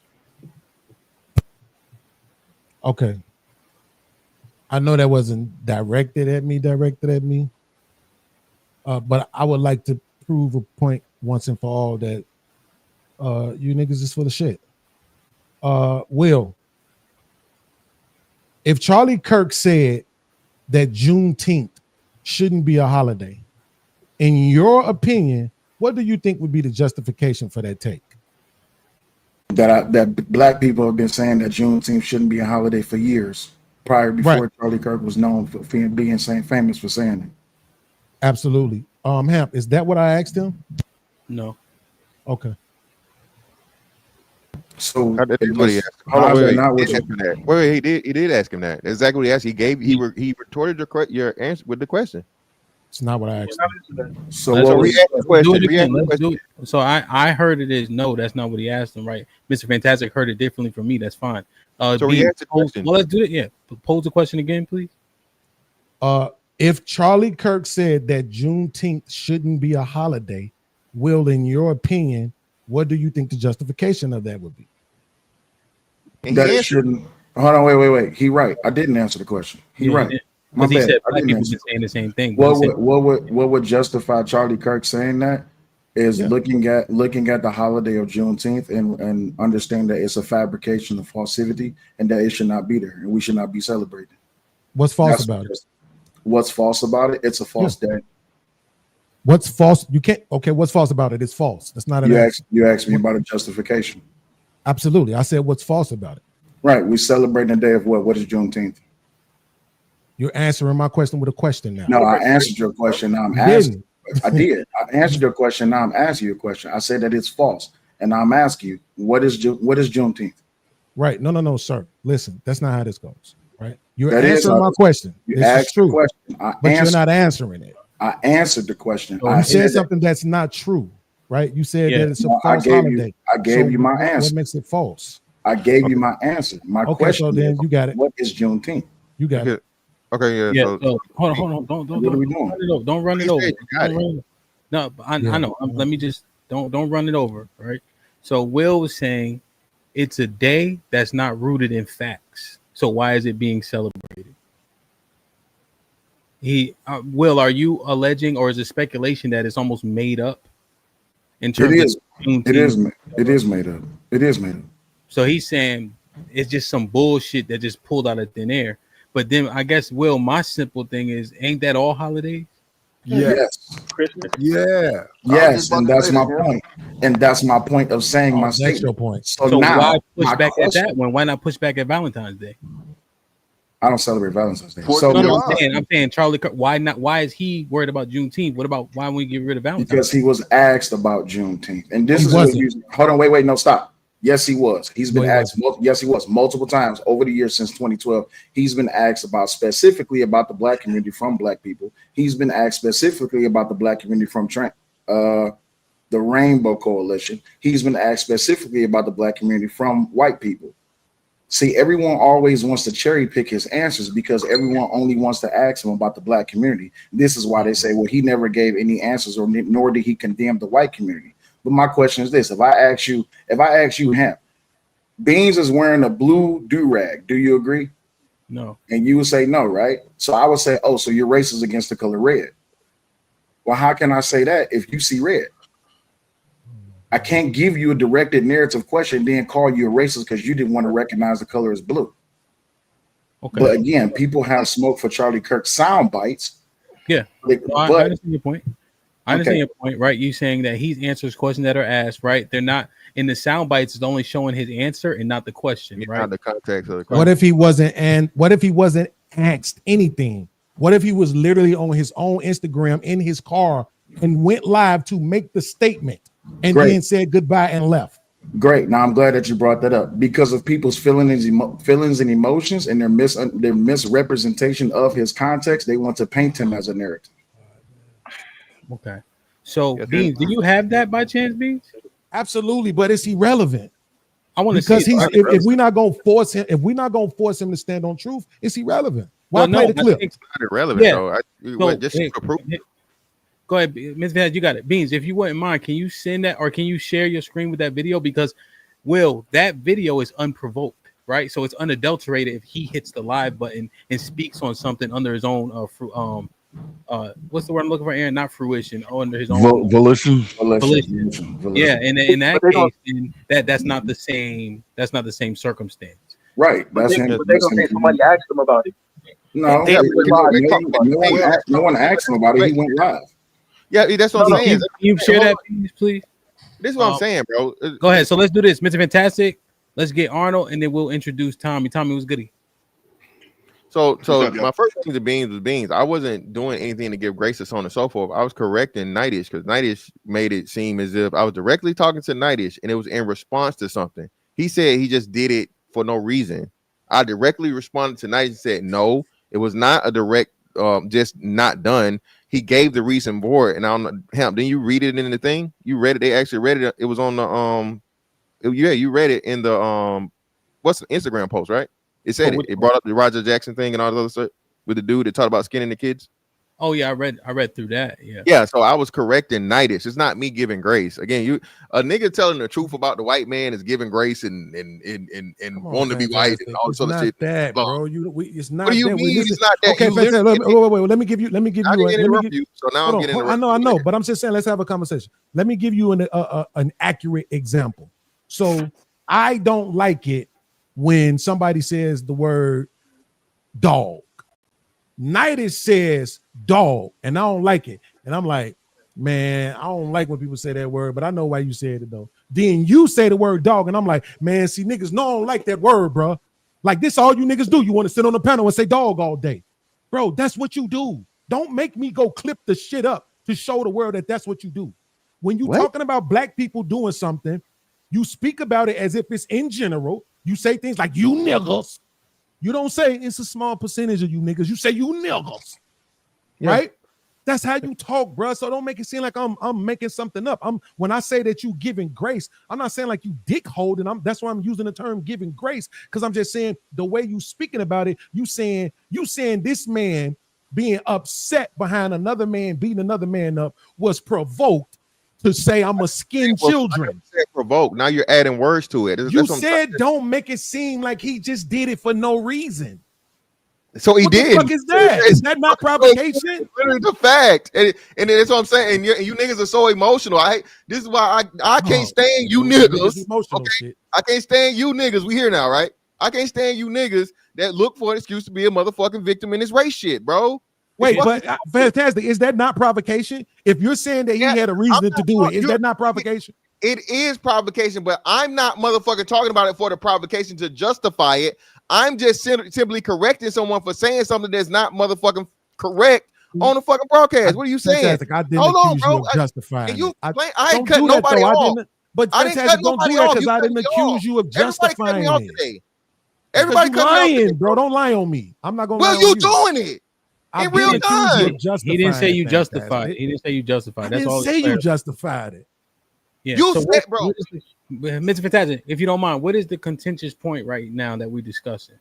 Okay. I know that wasn't directed at me, but I would like to prove a point once and for all that you niggas is full of shit. Will, if Charlie Kirk said that Juneteenth shouldn't be a holiday, in your opinion, what do you think would be the justification for that take?
That Black people have been saying that Juneteenth shouldn't be a holiday for years. Before Charlie Kirk was known for being famous for saying it.
Absolutely. Hamp, is that what I asked him?
No.
Okay.
So
he did ask him that. Exactly what he asked. He retorted your answer with the question.
It's not what I asked him.
So
I heard it is no, that's not what he asked him, right? Mr. Fantastic heard it differently from me. That's fine.
So he asked the question.
Well, let's do it. Yeah. Pose the question again, please.
If Charlie Kirk said that Juneteenth shouldn't be a holiday, Will, in your opinion, what do you think the justification of that would be?
That it shouldn't. Hold on, wait. He right. I didn't answer the question. He right.
Because he said Black people been saying the same thing.
What would justify Charlie Kirk saying that is looking at the holiday of Juneteenth and understand that it's a fabrication of falsity and that it should not be there and we should not be celebrating.
What's false about it?
What's false about it? It's a false day.
What's false? You can't. Okay, what's false about it? It's false. That's not an answer.
You asked me about a justification.
Absolutely. I said what's false about it.
Right. We celebrate the day of what? What is Juneteenth?
You're answering my question with a question now.
No, I answered your question. Now I'm asking. I did. I answered your question. Now I'm asking you a question. I said that it's false, and I'm asking you what is Juneteenth?
Right. No, sir. Listen, that's not how this goes. Right. You're answering my question.
You asked the question,
but you're not answering it.
I answered the question.
You said something that's not true. Right. You said that it's a false holiday.
I gave you my answer.
What makes it false?
I gave you my answer. My question.
So then you got it.
What is Juneteenth?
You got it.
Okay, yeah.
So hold on. Don't run it over. No, I know. Let me just don't run it over. Right. So Will was saying it's a day that's not rooted in facts. So why is it being celebrated? Will, are you alleging or is it speculation that it's almost made up? In terms
it is made up. It is made up.
So he's saying it's just some bullshit that just pulled out of thin air. But then I guess, Will, my simple thing is, ain't that all holidays?
Yes.
Christmas.
Yeah.
Yes, and that's my point. And that's my point of saying my statement.
That's your point.
So now, why push back at that one? Why not push back at Valentine's Day?
I don't celebrate Valentine's Day.
So I'm saying Charlie Kirk. Why not? Why is he worried about Juneteenth? What about why don't we get rid of Valentine's?
Because he was asked about Juneteenth, and this is what hold on, wait, no, stop. Yes, he was. He's been asked. Yes, he was multiple times over the years since 2012. He's been asked specifically about the Black community from Black people. He's been asked specifically about the Black community from the Rainbow Coalition. He's been asked specifically about the Black community from white people. See, everyone always wants to cherry pick his answers because everyone only wants to ask him about the black community. This is why they say, well, he never gave any answers, or nor did he condemn the white community. But my question is this: if I ask you, Hamp, Beans is wearing a blue do-rag, do you agree?
No.
And you would say no, right? So I would say, oh, so you're racist against the color red. Well, how can I say that if you see red? I can't give you a directed narrative question, then call you a racist because you didn't want to recognize the color as blue. Okay. But again, people have smoke for Charlie Kirk sound bites.
Yeah. I understand your point. I understand your point, right? You saying that he answers questions that are asked, right? They're not in the sound bites, it's only showing his answer and not the question, right?
Not the context of the question.
What if he wasn't asked anything? What if he was literally on his own Instagram in his car and went live to make the statement and then said goodbye and left?
Great. Now I'm glad that you brought that up because of people's feelings and emotions and their misrepresentation of his context. They want to paint him as a narrative.
Okay. So, Beans, do you have that by chance, Beans?
Absolutely, but it's irrelevant.
I want to
because
see
if we're not gonna force him, to stand on truth, it's irrelevant. Why play the clip?
It's not irrelevant, though. Just for proof.
Go ahead, Ms. Vaz, you got it. Beans, if you wouldn't mind, can you send that or can you share your screen with that video? Because, that video is unprovoked, right? So it's unadulterated if he hits the live button and speaks on something under his own what's the word I'm looking for, Aaron? Not fruition, under his own
volition.
Yeah, and in that case, that's not the same. That's not the same circumstance,
right?
That's him. But they're gonna say somebody asked him about it.
No, no one asked him about it. He went live.
Yeah, that's what I'm saying.
Can you share that, please?
This is what I'm saying, bro.
Go ahead. So let's do this, Mr. Fantastic. Let's get Arnold, and then we'll introduce Tommy. Tommy was goody.
So my first thing to Beans was Beans. I wasn't doing anything to give grace to so on and so forth. I was correcting Nightish because Nightish made it seem as if I was directly talking to Nightish and it was in response to something. He said he just did it for no reason. I directly responded to Nightish and said, no, it was not a direct, just not done. He gave the reason for it. And I don't know, Hamp, didn't you read it in the thing? You read it. They actually read it. It was on the, you read it in the, what's the Instagram post, right? It said it brought up the Roger Jackson thing and all the other stuff with the dude that talked about skinning the kids.
Oh yeah, I read through that.
Yeah. So I was correcting Nightish. It's not me giving grace. Again, a nigga telling the truth about the white man is giving grace and wanting to be white and all this other shit.
That, bro. It's not.
What do you mean? It's not that.
Okay, wait. Let me give you.
So now I'm getting.
I know, but I'm just saying. Let's have a conversation. Let me give you an accurate example. So I don't like it when somebody says the word dog. Nightish says dog, and I don't like it. And I'm like, man, I don't like when people say that word, but I know why you said it though. Then you say the word dog, and I'm like, man, see, niggas no, I don't like that word, bro. Like this, all you niggas do. You want to sit on the panel and say dog all day, bro. That's what you do. Don't make me go clip the shit up to show the world that that's what you do. When you talking about black people doing something, you speak about it as if it's in general. You say things like you niggas. You don't say it's a small percentage of you niggas. You say you niggas, right? That's how you talk, bro. So don't make it seem like I'm making something up. When I say that you giving grace, I'm not saying like you dick holding. That's why I'm using the term giving grace, because I'm just saying the way you speaking about it, you saying this man being upset behind another man beating another man up was provoked to say I'm a skin children.
Provoke. Now you're adding words to it.
You said don't make it seem like he just did it for no reason.
So he did.
What the fuck is that? Is that not provocation?
Literally the fact, and that's what I'm saying. And you niggas are so emotional. This is why I can't stand you niggas. Okay? I can't stand you niggas. We here now, right? I can't stand you niggas that look for an excuse to be a motherfucking victim in this race shit, bro.
Wait, but fantastic. Is that not provocation? If you're saying that he had a reason to do it, is that not provocation?
It is provocation, but I'm not motherfucking talking about it for the provocation to justify it. I'm just simply correcting someone for saying something that's not motherfucking correct on the fucking broadcast. What are you saying?
Fantastic. I didn't accuse you of justifying it.
I ain't cut nobody off.
But fantastic, don't do that because I didn't accuse you of justifying it.
Everybody
lying, bro. Don't lie on me. I'm not gonna.
Well, you doing it. In real time.
He didn't say you justified. He didn't say you justified. That's all.
I didn't say you justified it.
Yeah.
You
so
said, bro.
Mr. Fantastic, if you don't mind, what is the contentious point right now that we discussing?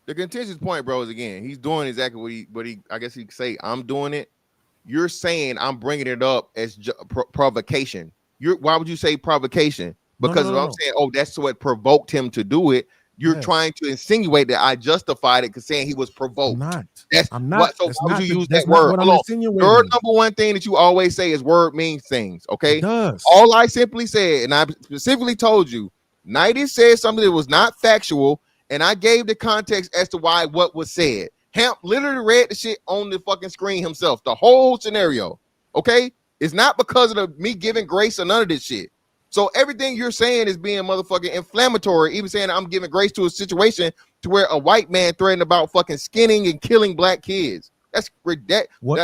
The contentious point, bro, is again, he's doing exactly what he I guess he could say, I'm doing it. You're saying I'm bringing it up as provocation. Why would you say provocation? Because if I'm saying, oh, that's what provoked him to do it, you're trying to insinuate that I justified it because saying he was provoked. I'm not. So why would you use that word? Your number one thing that you always say is word means things. Okay. All I simply said, and I specifically told you, Nighty said something that was not factual, and I gave the context as to why what was said. Hamp literally read the shit on the fucking screen himself, the whole scenario. Okay, it's not because of me giving grace or none of this shit. So everything you're saying is being motherfucking inflammatory. Even saying I'm giving grace to a situation to where a white man threatened about fucking skinning and killing black kids. That's ridiculous. Hold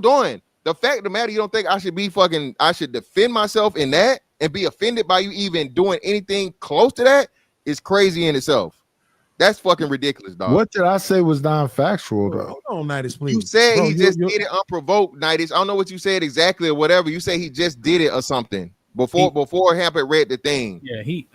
on. The fact of the matter, you don't think I should be fucking? I should defend myself in that and be offended by you even doing anything close to that is crazy in itself. That's fucking ridiculous, dog.
What did I say was non-factual though?
Hold on, Nightis, please.
You said he just did it unprovoked, Nightis. I don't know what you said exactly or whatever. You say he just did it or something before Hamp had read the thing.
Yeah, he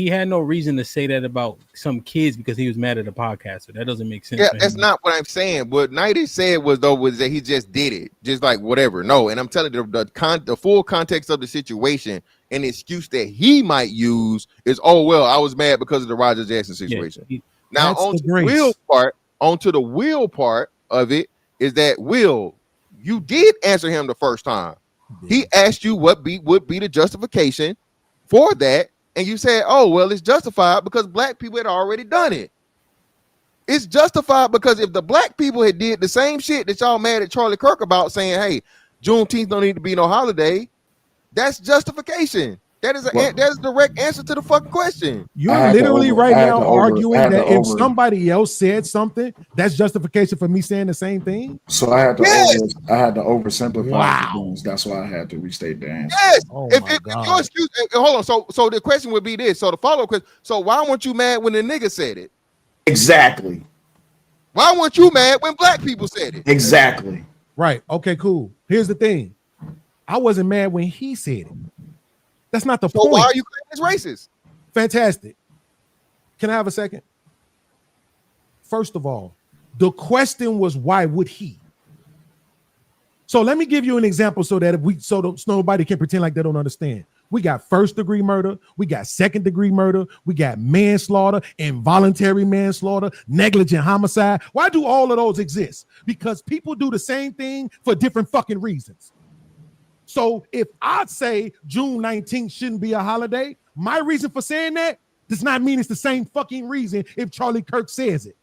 had no reason to say that about some kids because he was mad at a podcaster. That doesn't make sense.
Yeah, that's not what I'm saying. What Nightis said was that he just did it, just like whatever. No, and I'm telling you the full context of the situation. An excuse that he might use is, oh well, I was mad because of the Roger Jackson situation. Now onto the Will part of it is that Will, you did answer him the first time. He asked you what would be the justification for that, and you said, oh well, it's justified because black people had already done it. It's justified because if the black people had did the same shit that y'all mad at Charlie Kirk about, saying, hey, Juneteenth don't need to be no holiday. That's justification. That is a direct answer to the fucking question.
You're literally right now arguing that if somebody else said something, that's justification for me saying the same thing.
So I had to oversimplify things. That's why I had to restate the answer.
Yes. If your excuse, hold on. So the question would be this. So the follow-up question. So why weren't you mad when the nigga said it?
Exactly.
Why weren't you mad when black people said it?
Exactly.
Right. Okay, cool. Here's the thing. I wasn't mad when he said it. That's not the point.
Why are you claiming it's racist?
Fantastic. Can I have a second? First of all, the question was, why would he? So let me give you an example so that nobody can pretend like they don't understand. We got first degree murder, we got second degree murder, we got manslaughter, involuntary manslaughter, negligent homicide. Why do all of those exist? Because people do the same thing for different fucking reasons. So if I say June 19th shouldn't be a holiday, my reason for saying that does not mean it's the same fucking reason if Charlie Kirk says it.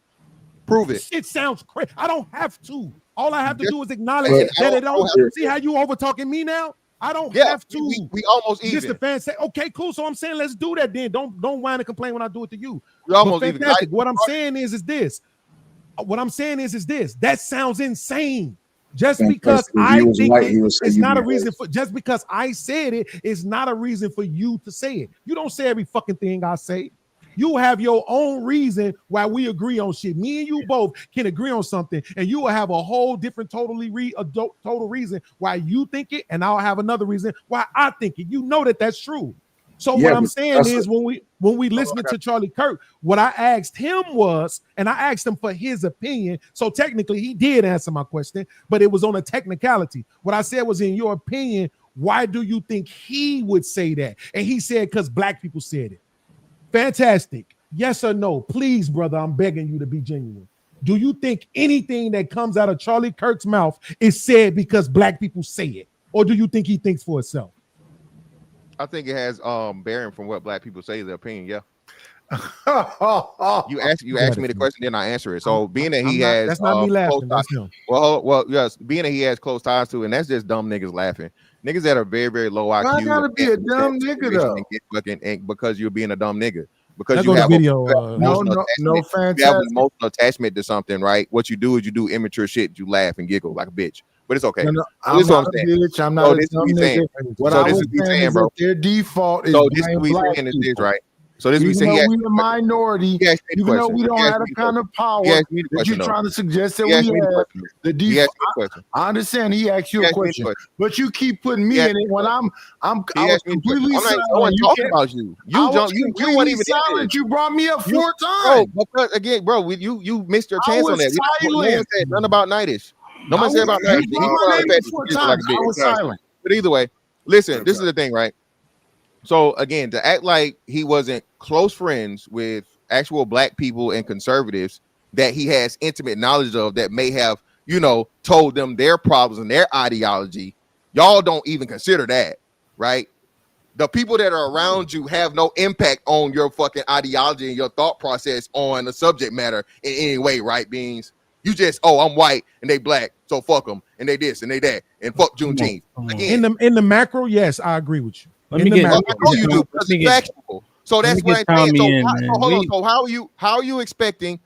Prove it.
It sounds crazy. I don't have to. All I have to do is acknowledge that it don't. See how you over talking me now? I don't have to.
We almost even.
Just the fans say, okay, cool. So I'm saying let's do that then. Don't whine and complain when I do it to you.
We almost even.
What I'm saying is this. What I'm saying is this. That sounds insane. Just because I think it's not a reason for, just because I said it is not a reason for you to say it. You don't say every fucking thing I say. You have your own reason why we agree on shit. Me and you both can agree on something, and you will have a whole different total reason why you think it, and I'll have another reason why I think it. You know that's true. So what I'm saying is when we listening to Charlie Kirk, what I asked him was, and I asked him for his opinion. So technically he did answer my question, but it was on a technicality. What I said was, in your opinion, why do you think he would say that? And he said, because black people said it. Fantastic. Yes or no? Please, brother, I'm begging you to be genuine. Do you think anything that comes out of Charlie Kirk's mouth is said because black people say it? Or do you think he thinks for himself?
I think it has bearing from what black people say, their opinion. Yeah. You asked me the question, then I answer it. So being that he has,
that's not me laughing. That's him.
Well, yes, being that he has close ties to, and that's just dumb niggas laughing. Niggas that are very, very low IQ.
I gotta be a dumb nigga though.
And because you're being a dumb nigga. Because
you have
no
fantastic.
You have an emotional attachment to something, right? What you do is you do immature shit. You laugh and giggle like a bitch. But it's okay.
I'm not a bitch. I'm not a dumb nigga. What I was saying, bro, their default is
so this is what he's saying is this, right? So this we
even
say
though we're the minority, even though we don't have the kind of power that you're trying to suggest that we have, the default. I understand he asked you a question, but you keep putting me in it when I was completely silent.
No one talking about you. You weren't even
silent. You brought me up 4
Bro,
times.
because again, bro, you missed your chance on that. No one
Silent.
said nothing about Nightish. No one said about Nightish.
I was silent.
But either way, listen, this is the thing, right? So again, to act like he wasn't close friends with actual black people and conservatives that he has intimate knowledge of that may have, told them their problems and their ideology, y'all don't even consider that, right? The people that are around you have no impact on your fucking ideology and your thought process on the subject matter in any way, right, Beans? You just, I'm white and they black, so fuck them, and they this and they that, and fuck Juneteenth. Again,
in the macro, yes, I agree with you.
I know you do, because it's factual. So that's what I'm saying. So hold on. So how are you expecting?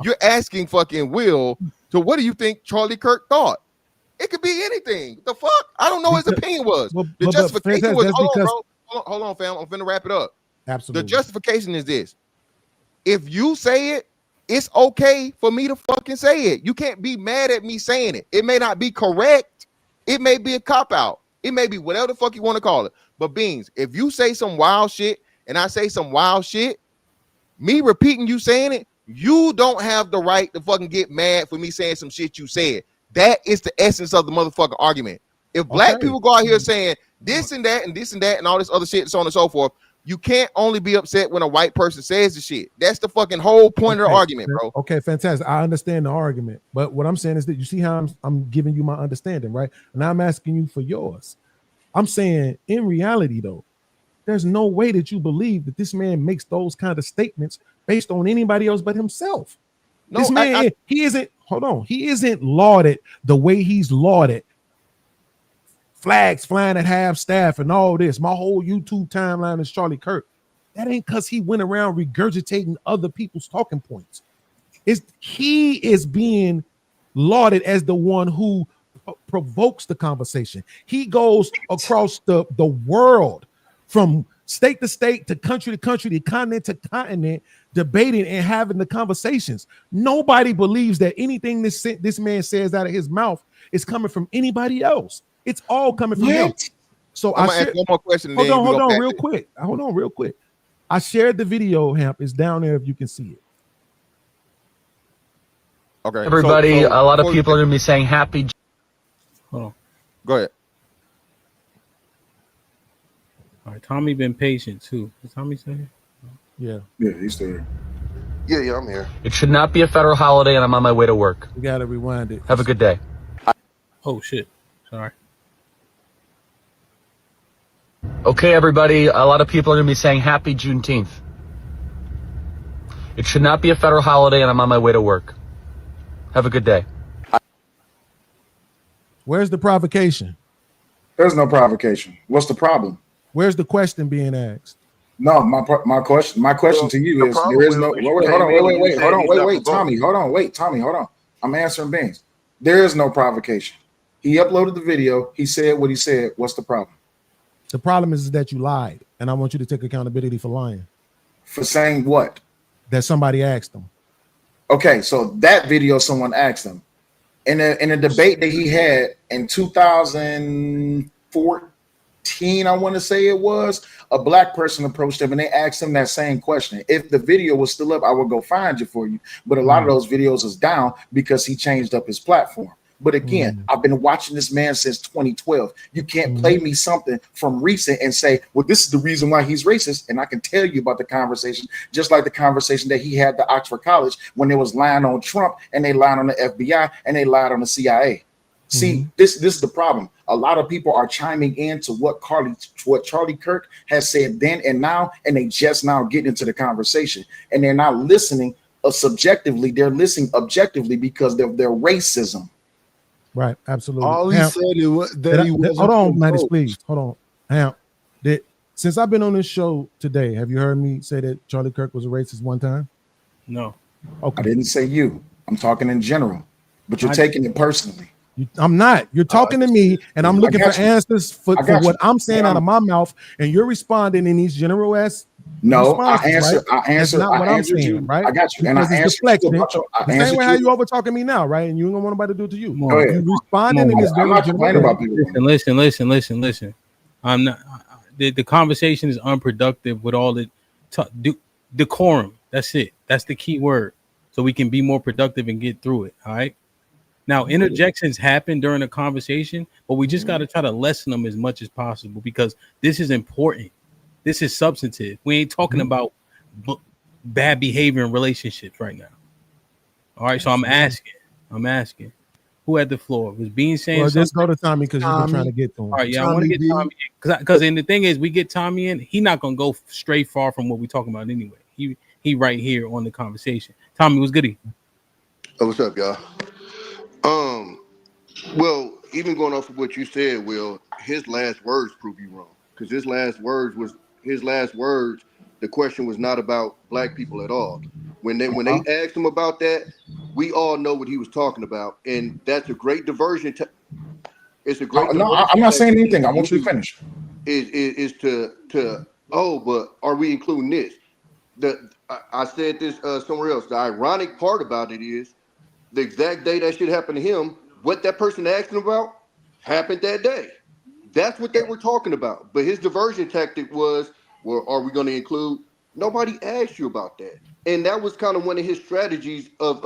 You're asking fucking Will. So what do you think Charlie Kirk thought? It could be anything. The fuck? I don't know what his opinion was. The justification was. Hold on, fam. I'm finna wrap it up.
Absolutely.
The justification is this: if you say it, it's okay for me to fucking say it. You can't be mad at me saying it. It may not be correct. It may be a cop out. It may be whatever the fuck you want to call it. But Beans, if you say some wild shit and I say some wild shit, me repeating you saying it, you don't have the right to fucking get mad for me saying some shit you said. That is the essence of the motherfucking argument. If black people go out here saying this and that and this and that and all this other shit, so on and so forth, you can't only be upset when a white person says the shit. That's the fucking whole point of the argument, bro.
Okay, fantastic. I understand the argument, but what I'm saying is that you see how I'm giving you my understanding, right? And I'm asking you for yours. I'm saying in reality, though, there's no way that you believe that this man makes those kind of statements based on anybody else but himself. No, this man, he isn't. Hold on, he isn't lauded the way he's lauded. Flags flying at half staff and all this. My whole YouTube timeline is Charlie Kirk. That ain't because he went around regurgitating other people's talking points. He is being lauded as the one who provokes the conversation. He goes across the world from state to state to country, continent to continent, debating and having the conversations. Nobody believes that anything this man says out of his mouth is coming from anybody else. It's all coming from him. So
I'm gonna ask one more question.
Hold on, real quick. I shared the video, Hamp. It's down there if you can see it.
Okay.
Everybody, a lot of people are gonna be saying happy.
Hold on.
Go ahead.
All right, Tommy been patient too. Is Tommy saying?
Yeah.
Yeah, he's still here.
Yeah, I'm here.
It should not be a federal holiday, and I'm on my way to work.
We gotta rewind it.
Have a good day.
Oh shit. Sorry.
Okay, everybody, a lot of people are going to be saying happy Juneteenth. It should not be a federal holiday, and I'm on my way to work. Have a good day.
Where's the provocation?
There's no provocation. What's the problem?
Where's the question being asked?
No, my question to you is there is no wait, Tommy, hold on. I'm answering Beans. There is no provocation. He uploaded the video. He said what he said. What's the problem?
The problem is that you lied, and I want you to take accountability for lying.
For saying what?
That somebody asked him.
Okay, so that video someone asked him. In a debate that he had in 2014, I want to say it was, a black person approached him and they asked him that same question. If the video was still up, I would go find you for you. But a lot of those videos is down because he changed up his platform. But again, I've been watching this man since 2012. You can't play me something from recent and say, well, this is the reason why he's racist. And I can tell you about the conversation, just like the conversation that he had at Oxford College when they was lying on Trump and they lied on the FBI and they lied on the CIA. See, this is the problem. A lot of people are chiming in to what Charlie Kirk has said then and now, and they just now get into the conversation. And they're not listening subjectively. They're listening objectively because of their racism.
Right, absolutely.
All he said was that he was.
Hold on, Mattis, please. Hold on. Hamp, since I've been on this show today, have you heard me say that Charlie Kirk was a racist one time?
No.
Okay. I didn't say you. I'm talking in general, but you're taking it personally.
I'm not. You're talking to me, and I'm looking for answers for what I'm saying out of my mouth, and you're responding in these general ass
No, I
responses,
answered.
right?
I
That's
answered.
not what
I
I'm
answered
saying,
you.
right?
I got you, and
Because
I
it's
answered you
deflection.
about your. I
The same
answered
way how
you.
you over talking me now, right? And you don't want nobody to do it to you.
Go ahead.
You responding in this
I'm
very
not complaining about people.
Listen. I'm not. The conversation is unproductive with all the decorum. That's it. That's the key word. So we can be more productive and get through it. All right. Now, interjections happen during a conversation, but we just got to try to lessen them as much as possible because this is important. This is substantive. We ain't talking about bad behavior in relationships right now. All right. So I'm asking. Who had the floor? Was Bean saying
Well,
something?
just go to Tommy because you've been trying to get to him.
All right, yeah, I want to get Tommy because and the thing is, we get Tommy in, he not gonna go straight far from what we talking about anyway. He right here on the conversation. Tommy, what's goody?
Oh, what's up, y'all? Well, even going off of what you said, Will, his last words prove you wrong because his last words. The question was not about black people at all. When they asked him about that, we all know what he was talking about, and that's a great diversion. It's a great.
No, I'm not saying anything. I want you to finish.
Is to but are we including this? I said this somewhere else. The ironic part about it is the exact day that shit happened to him. What that person asked him about happened that day. That's what they were talking about. But his diversion tactic was, well, are we going to include? Nobody asked you about that. And that was kind of one of his strategies of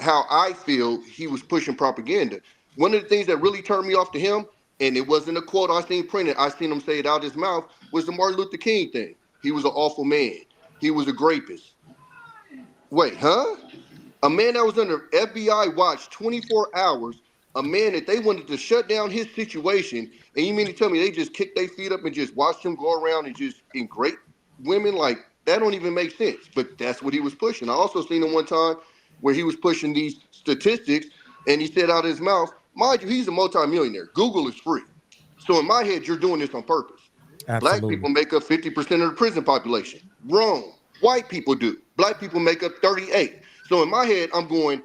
how I feel he was pushing propaganda. One of the things that really turned me off to him, and it wasn't a quote I seen printed, I seen him say it out his mouth, was the Martin Luther King thing. He was an awful man. He was a grapist. Wait, huh? A man that was under FBI watch 24 hours, a man that they wanted to shut down his situation, and you mean to tell me they just kicked their feet up and just watched him go around and just ingrate women? Like, that don't even make sense, but that's what he was pushing. I also seen him one time where he was pushing these statistics, and he said out of his mouth, mind you, he's a multimillionaire. Google is free. So in my head, you're doing this on purpose.
Absolutely.
Black people make up 50% of the prison population. Wrong. White people do. Black people make up 38. So in my head, I'm going,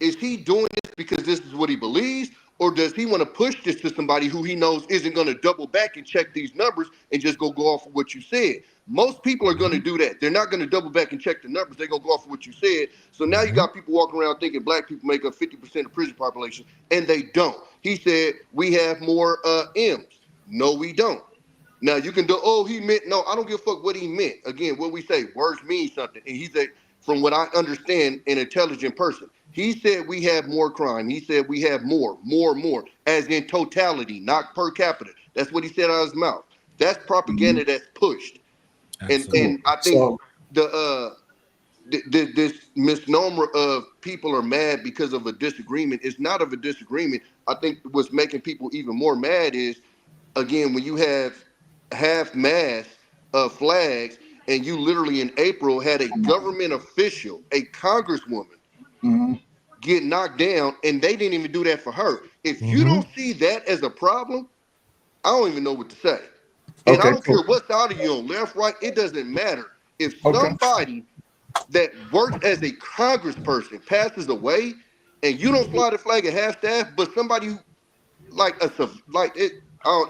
is he doing this because this is what he believes? Or does he want to push this to somebody who he knows isn't going to double back and check these numbers and just go off of what you said? Most people are going to do that. They're not going to double back and check the numbers. They're going to go off of what you said. So now you got people walking around thinking black people make up 50% of prison population, and they don't. He said, we have more M's. No, we don't. Now you can do, he meant, no, I don't give a fuck what he meant. Again, what we say, words mean something. And he's from what I understand, an intelligent person. He said we have more crime. He said we have more, as in totality, not per capita. That's what he said out of his mouth. That's propaganda that's pushed. And I think this misnomer of people are mad because of a disagreement is not of a disagreement. I think what's making people even more mad is, again, when you have half-mast flags, and you literally in April had a government official, a congresswoman, get knocked down, and they didn't even do that for her. If you don't see that as a problem, I don't even know what to say. And I don't care what side of you on, left, right, it doesn't matter. If somebody that works as a congressperson passes away, and you don't fly the flag at half staff, but somebody who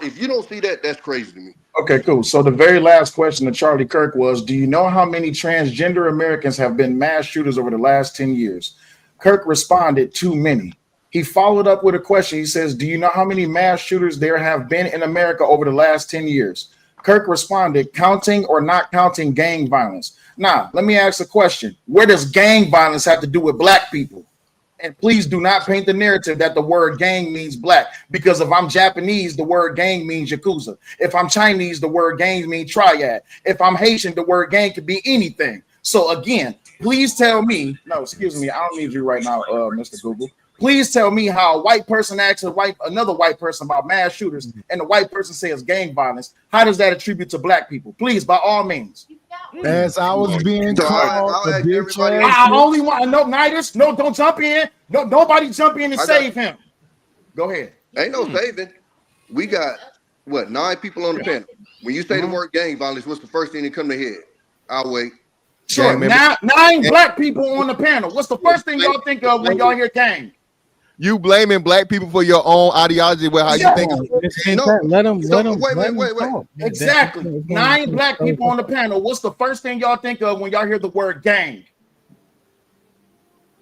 if you don't see that, that's crazy to me.
Okay, cool. So the very last question to Charlie Kirk was, do you know how many transgender Americans have been mass shooters over the last 10 years? Kirk responded, too many. He followed up with a question. He says, do you know how many mass shooters there have been in America over the last 10 years? Kirk responded, counting or not counting gang violence. Now, let me ask a question. Where does gang violence have to do with black people? And please do not paint the narrative that the word gang means black, because if I'm Japanese, the word gang means Yakuza. If I'm Chinese, the word gang means triad. If I'm Haitian, the word gang could be anything. So again, please tell me, no, excuse me, I don't need you right now, Mr. Google. Please tell me how a white person asks another white person about mass shooters, and the white person says gang violence. How does that attribute to black people? Please, by all means.
As I was being called a bitch ass.
I only want no Nidus. No, don't jump in. No, nobody jump in and save him. Go ahead.
Ain't no saving. We got 9 people on the panel. When you say the word gang violence, what's the first thing that come to head? I'll wait.
Sure. 9 black people on the panel. What's the first thing y'all think of when y'all hear gang?
You blaming black people for your own ideology with how you think.
Let them
Wait.
talk.
Exactly. 9 black people on the panel. What's the first thing y'all think of when y'all hear the word gang?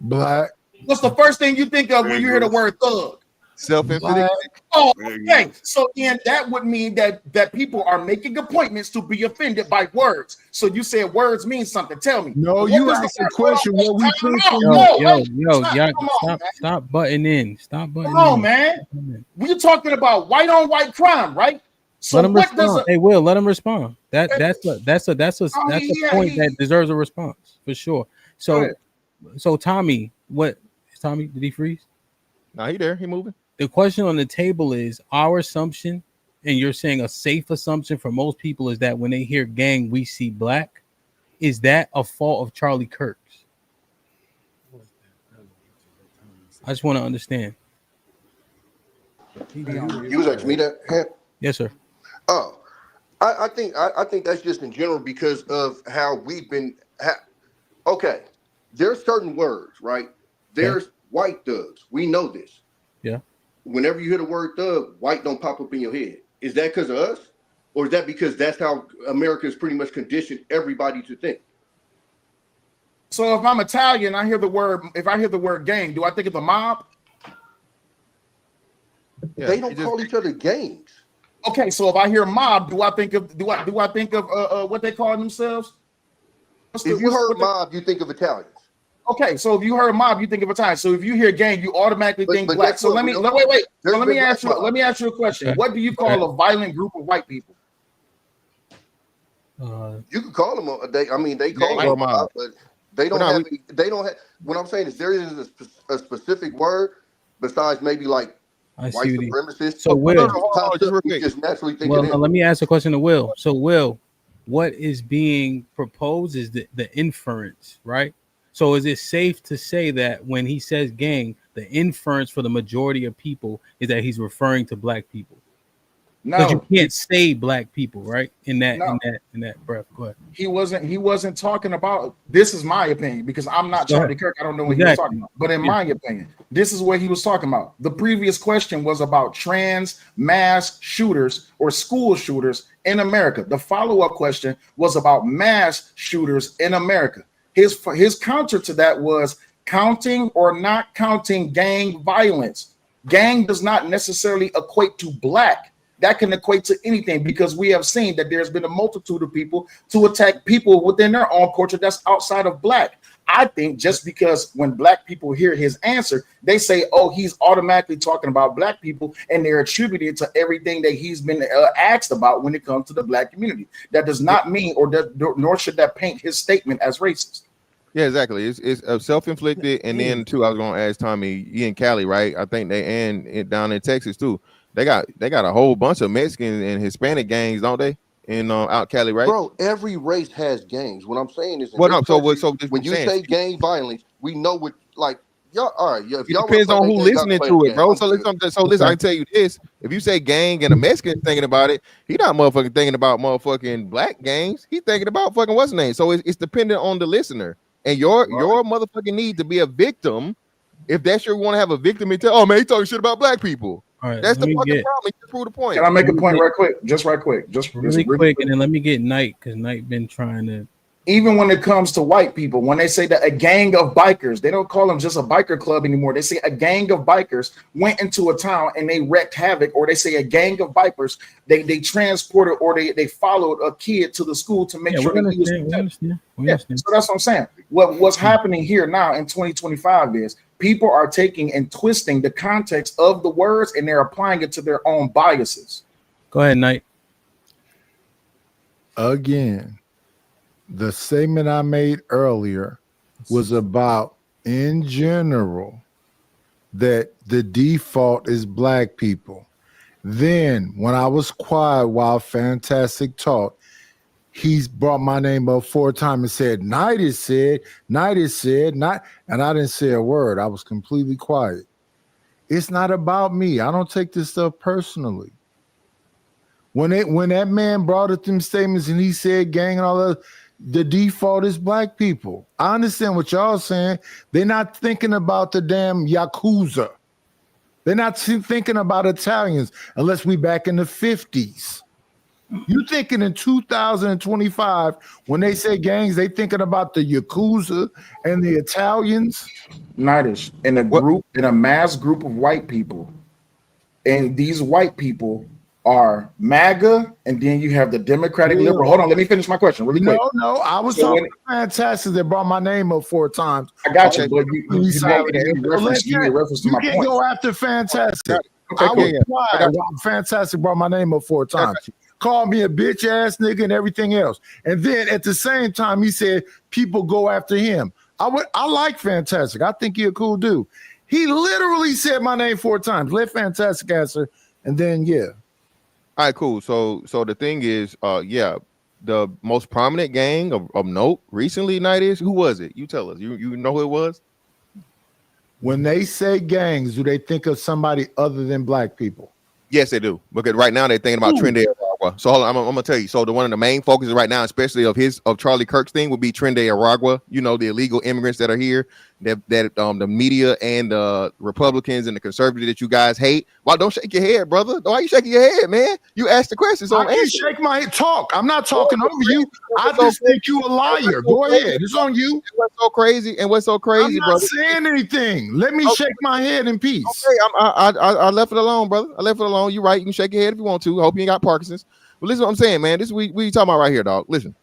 Black.
What's the first thing you think of when you hear the word thug?
Self-inflicted.
Oh, okay. So then that would mean that people are making appointments to be offended by words. So you said words mean something. Tell me.
No,
What
you
does
asked
the
a question. What we think from
Stop butting in. Stop butting
Come on,
in.
man. We're talking about white on white crime, right? So
Let him
what does
respond. Hey, Will, let him respond. That's a point that deserves a response for sure. So Tommy, what is Tommy? Did he freeze?
No, he there. He moving.
The question on the table is our assumption, and you're saying a safe assumption for most people is that when they hear gang, we see black. Is that a fault of Charlie Kirk's? I just want to understand.
You was asking me that, Hamp?
Yes, sir.
Oh, I think that's just in general because of how we've been. Okay, there's certain words, right? There's white thugs. We know this.
Yeah.
Whenever you hear the word thug, white don't pop up in your head. Is that because of us? Or is that because that's how America is pretty much conditioned everybody to think?
So if I'm Italian, I hear the word. If I hear the word gang, do I think of the mob?
Yeah, they don't call each other gangs.
Okay, so if I hear mob, do I think of what they call themselves?
If you heard mob, you think of Italians.
Okay, so if you heard mob, you think of Italian. So if you hear gang, you automatically think black. So let me wait. So let me ask you a question.
Okay.
What do you call a violent group of white people?
You could call them. They call them mob, but they don't have. They don't have. What I'm saying is there is a specific word besides maybe like white supremacists.
So Will,
just naturally think
well, let me ask a question to Will. So Will, what is being proposed is the inference, right? So is it safe to say that when he says gang, the inference for the majority of people is that he's referring to black people? Because you can't say black people, right? In that breath. Go ahead.
He wasn't talking about. This is my opinion because I'm not Charlie Kirk. I don't know what he was talking about. But in my opinion, this is what he was talking about. The previous question was about trans mass shooters or school shooters in America. The follow-up question was about mass shooters in America. His counter to that was counting or not counting gang violence. Gang does not necessarily equate to black. That can equate to anything because we have seen that there's been a multitude of people to attack people within their own culture that's outside of black. I think just because when black people hear his answer, they say, oh, he's automatically talking about black people and they're attributed to everything that he's been asked about when it comes to the black community. That does not mean nor should that paint his statement as racist.
Yeah, exactly. It's self-inflicted. And then too, I was going to ask Tommy, you in Cali, right? I think down in Texas too. They got a whole bunch of Mexican and Hispanic gangs, don't they? In out Cali, right?
Bro, every race has gangs. What I'm saying is,
when
you say gang violence, we know what like y'all. All right, if
it
y'all
depends on who listening to it, bro. So listen, I can tell you this: if you say gang and a Mexican thinking about it, he not motherfucking thinking about motherfucking black gangs. He thinking about fucking what's the name. So it's dependent on the listener and your motherfucking need to be a victim. If that's your want to have a victim and tell, oh man, he talking shit about black people.
All right,
that's the fucking problem. You prove the point.
Can I make a point right quick? Just really quick,
and then let me get Knight because Knight been trying to.
Even when it comes to white people, when they say that a gang of bikers, they don't call them just a biker club anymore. They say a gang of bikers went into a town and they wreaked havoc, or they say a gang of vipers, they transported or they followed a kid to the school to make sure that he was protected. So that's what I'm saying. What's happening here now in 2025 is people are taking and twisting the context of the words and they're applying it to their own biases.
Go ahead, Knight.
Again, the statement I made earlier was about, in general, that the default is black people. Then, when I was quiet while Fantastic talked, he's brought my name up 4 times and said, Knight is said, and I didn't say a word. I was completely quiet. It's not about me. I don't take this stuff personally. When that man brought up them statements and he said gang and all that, the default is black people. I understand what y'all saying. They're not thinking about the damn Yakuza. They're not thinking about Italians unless we back in the 50s. You thinking in 2025 when they say gangs, they thinking about the Yakuza and the Italians?
Nightish, in a mass group of white people, and these white people are MAGA, and then you have the Democratic liberal. Hold on, let me finish my question really quick.
No, I was talking Fantastic that brought my name up 4 times.
I got you, but you made a reference to my
can't
point.
go after Fantastic.
Okay,
I
cool.
was quiet while Fantastic brought my name up 4 times. Called me a bitch ass nigga and everything else. And then at the same time, he said people go after him. I like Fantastic. I think he a cool dude. He literally said my name 4 times. Let Fantastic answer, and then
All right, cool. So the thing is, the most prominent gang of note recently, Nightish, who was it? You tell us. You know who it was?
When they say gangs, do they think of somebody other than black people?
Yes, they do. Because right now they're thinking about Trinidad Aragua. So hold on, I'm gonna tell you. So one of the main focuses right now, especially of Charlie Kirk's thing, would be Trinidad Aragua. You know, the illegal immigrants that are here, that the media and the Republicans and the conservatives that you guys hate. Well, don't shake your head, brother. Why are you shaking your head, man? You asked the question, so
I can't shake my head. Talk. I'm not talking over you. I just think you a liar. Go ahead. It's on you.
What's so crazy? And what's so crazy,
I'm not
brother?
saying anything. Let me shake my head in peace.
Okay, I left it alone, brother. I left it alone. You're right. You can shake your head if you want to. I hope you ain't got Parkinson's. But listen, what I'm saying, man. This is what you talking about right here, dog. Listen,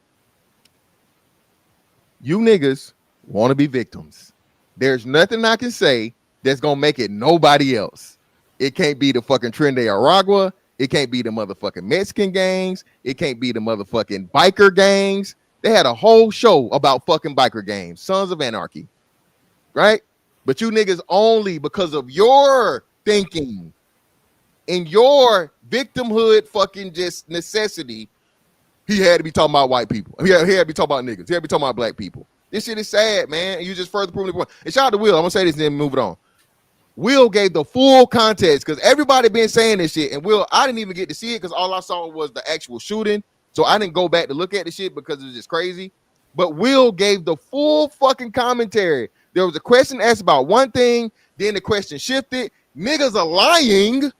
you niggas want to be victims. There's nothing I can say that's gonna make it nobody else. It can't be the fucking Trinidad Aragua. It can't be the motherfucking Mexican gangs. It can't be the motherfucking biker gangs. They had a whole show about fucking biker gangs, Sons of Anarchy, right? But you niggas only because of your thinking and your victimhood fucking just necessity, he had to be talking about white people. He had to be talking about niggas. He had to be talking about black people. This shit is sad, man. You just further proving the point. And shout out to Will. I'm gonna say this and then move it on. Will gave the full context because everybody been saying this shit. And Will, I didn't even get to see it because all I saw was the actual shooting. So I didn't go back to look at the shit because it was just crazy. But Will gave the full fucking commentary. There was a question asked about one thing, then the question shifted. Niggas are lying,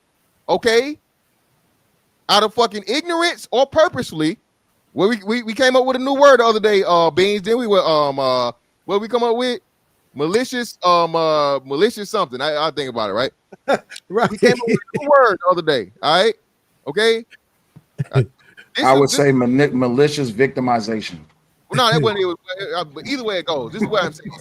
okay? Out of fucking ignorance or purposely. Well, we came up with a new word the other day, Beans. Then we were what we come up with? Malicious something. I think about it, right?
Right.
We came up with a new word the other day. All right, okay.
I would say malicious victimization.
Well, no, that wasn't it. But either way it goes, this is what I'm saying.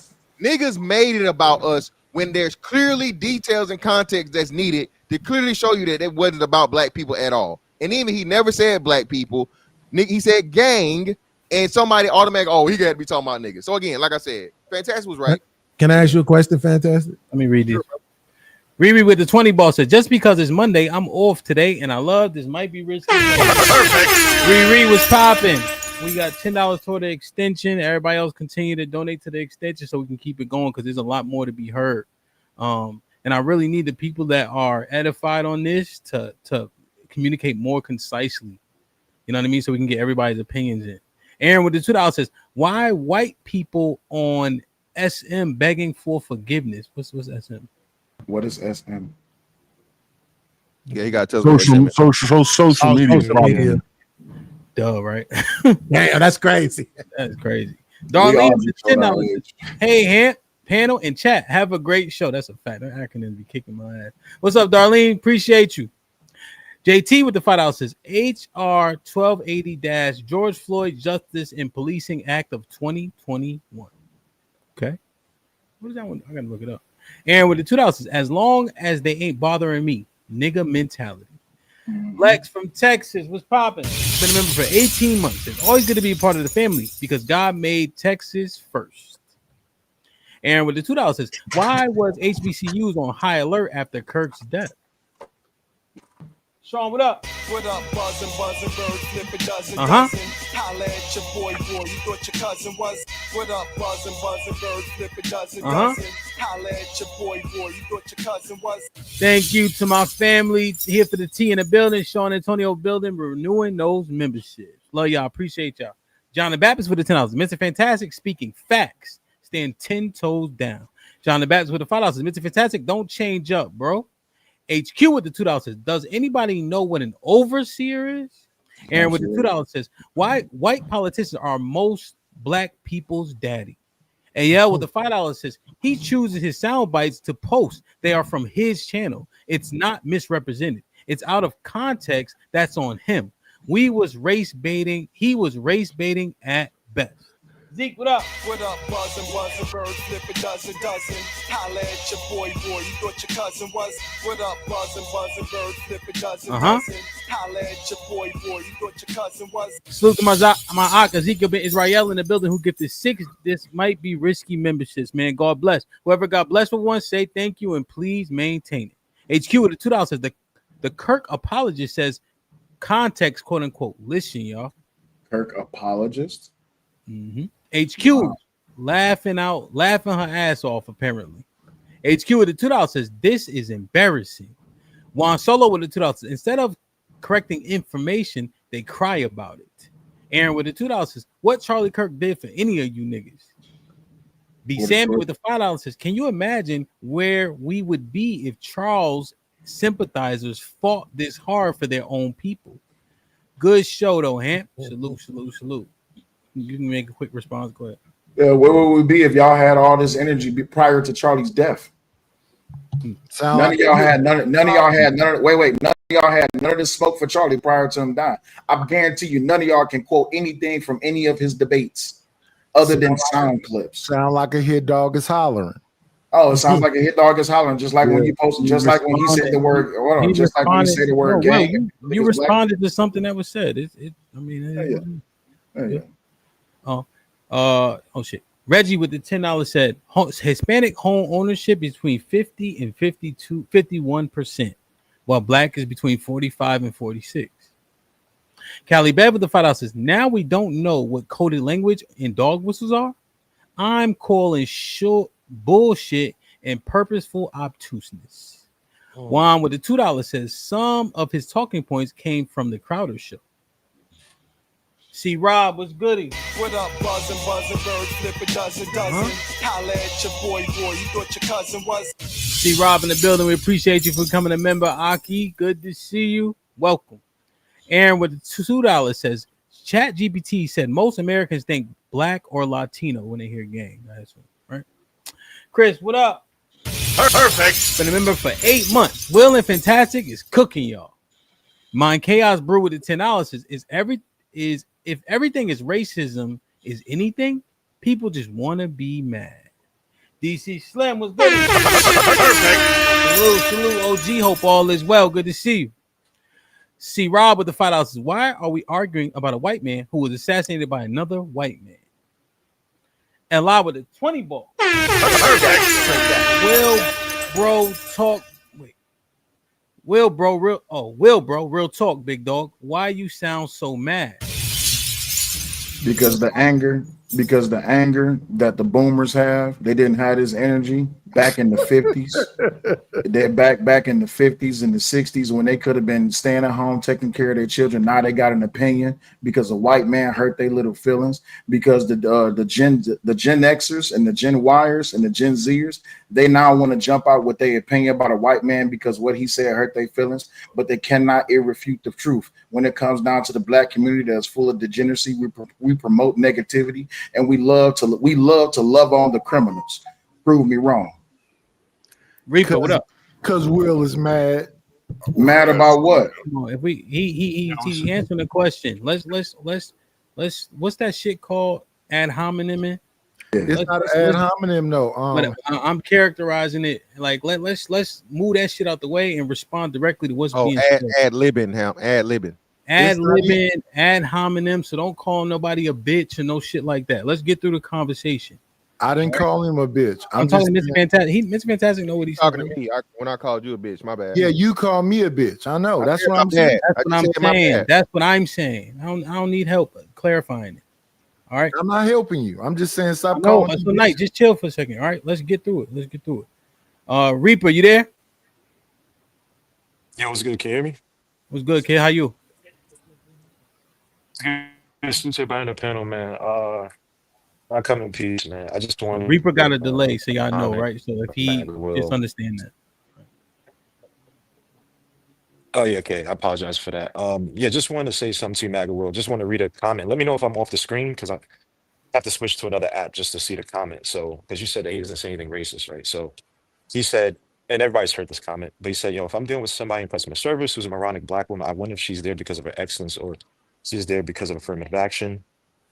Niggas made it about us when there's clearly details and context that's needed to clearly show you that it wasn't about black people at all. And even he never said black people. He said gang, and somebody automatically, oh, he got to be talking about niggas. So again, like I said, Fantastic was right.
Can I ask you a question, Fantastic?
Let me read this. Riri with the 20 ball said, just because it's Monday, I'm off today, and I love this. Might be risky. Riri was popping. We got $10 toward the extension. Everybody else continue to donate to the extension so we can keep it going because there's a lot more to be heard. And I really need the people that are edified on this to communicate more concisely. You know what I mean? So we can get everybody's opinions in. Aaron with the $2 says, why white people on SM begging for forgiveness? What's SM?
What is SM?
Yeah, you got to tell
social media.
Duh, right?
Damn, that's crazy.
That's crazy. Darlene, hey, Hamp, panel, and chat. Have a great show. That's a fact. That acronym be kicking my ass. What's up, Darlene? Appreciate you. JT with the $5 says HR 1280- George Floyd Justice and Policing Act of 2021. Okay. What is that one? I gotta look it up. Aaron with the $2 says, as long as they ain't bothering me, nigga mentality. Lex from Texas was popping. Been a member for 18 months. It's always going to be a part of the family because God made Texas first. Aaron with the $2 says, why was HBCUs on high alert after Kirk's death? Sean, what up?
What up, buzzing, bird flipping dozen. Holla at your boy, you thought your cousin was. What up, buzzing, bird flipping dozen. Holla at your boy, you thought your cousin was.
Thank you to my family here for the tea in the building. Sean Antonio building, renewing those memberships. Love y'all, appreciate y'all. John the Baptist with the $10. Mr. Fantastic speaking facts. Stand 10 toes down. John the Baptist with the $5. Mr. Fantastic, don't change up, bro. HQ with the $2 says, does anybody know what an overseer is? Aaron with the $2 says, why white politicians are most black people's daddy? AL with the $5 says, he chooses his sound bites to post. They are from his channel. It's not misrepresented. It's out of context. That's on him. We was race baiting. He was race baiting at best. Zeke, what up?
What up, buzzing, bird flip a dozen. Holla at your boy, you thought your cousin was. What up, buzzing, bird flip a dozen. Holla at your boy, you thought your cousin was.
Salute to my Ak, Ezekiel Ben Israel in the building who gifted 6. This might be risky memberships, man. God bless. Whoever got blessed with one, say thank you and please maintain it. HQ with the $2 says, the Kirk apologist says, context, quote unquote. Listen, y'all.
Kirk apologist?
HQ laughing her ass off, apparently. HQ with the $2 says, this is embarrassing. Juan Solo with the $2 says, instead of correcting information, they cry about it. Aaron with the $2 says, what Charlie Kirk did for any of you niggas. B. Sammy with the $5 says, can you imagine where we would be if Charles sympathizers fought this hard for their own people? Good show though, Hamp. Salute. You can make a quick response. Go ahead.
Where would we be if y'all had all this energy prior to Charlie's death? None of y'all had none of this smoke for Charlie prior to him dying. I guarantee you, none of y'all can quote anything from any of his debates other than sound clips.
Sound like a hit dog is hollering.
Oh, it sounds like a hit dog is hollering, just like when you posted, just like when he said the word. Hold on, just like when he said the word gang.
You responded to something that was said. Oh shit. Reggie with the $10 said Hispanic home ownership is between 50 and 51%, while black is between 45 and 46. Callie Bev with the $5 says, now we don't know what coded language and dog whistles are. I'm calling short bullshit and purposeful obtuseness. Juan with the $2 says some of his talking points came from the Crowder show. See, Rob, what's goody?
What up, buzzing, bird flip a dozen. Holla at your boy, you thought your cousin was.
See, Rob in the building. We appreciate you for becoming a member. Aki, good to see you. Welcome. Aaron with the $2 says, ChatGPT said most Americans think black or Latino when they hear gang. That's right. Chris, what up?
Perfect.
Been a member for 8 months. Will and Fantastic is cooking, y'all. Mind Chaos Brew with the $10 says, if everything is racism is anything, people just want to be mad. DC Slim was good. Salute, OG. Hope all is well. Good to see you. See Rob with the $5 says, why are we arguing about a white man who was assassinated by another white man? And live with the 20 ball. Will bro, real talk, big dog. Why you sound so mad?
Because the anger that the boomers have, they didn't have this energy back in the 50s. They're back in the 50s and the 60s when they could have been staying at home taking care of their children. Now they got an opinion because a white man hurt their little feelings. Because the Gen Xers and the Gen Yers and the Gen Zers, they now want to jump out with their opinion about a white man because what he said hurt their feelings, but they cannot irrefute the truth. When it comes down to the black community that's full of degeneracy, we promote negativity, and we love to love on the criminals. Prove me wrong.
Rico, what up?
Because Will is mad.
Mad about what?
If he answering the question, let's what's that shit called? Ad hominem.
It's not an ad hominem, no.
But I'm characterizing it like let's move that shit out the way and respond directly to what's being said.
Ad libbing, ad libbing.
Ad libbing, ad hominem. So don't call nobody a bitch and no shit like that. Let's get through the conversation.
I didn't call him a bitch.
I'm talking to Mr. Fantastic. Mr. Fantastic know what he's
talking to me. When I called you a bitch, my bad.
Yeah, you called me a bitch. I know. That's what I'm saying.
That's what I'm saying. That's what I'm saying. I don't need help clarifying it. All right.
I'm not helping you. I'm just saying stop calling.
That's night. Just chill for a second. All right. Let's get through it. Reaper, you there?
Yeah, what's good? Can you hear me?
What's good, kid? How you?
Good to behind the panel, man. I come in peace, man. I just want
Reaper got a delay, so y'all know, right? So if he just understand that.
Oh yeah, okay. I apologize for that. Yeah, just wanted to say something to you, Maga Will. Just want to read a comment. Let me know if I'm off the screen because I have to switch to another app just to see the comment. So, because you said that he doesn't say anything racist, right? So he said, and everybody's heard this comment, but he said, if I'm dealing with somebody in customer service who's a moronic black woman, I wonder if she's there because of her excellence or she's there because of affirmative action.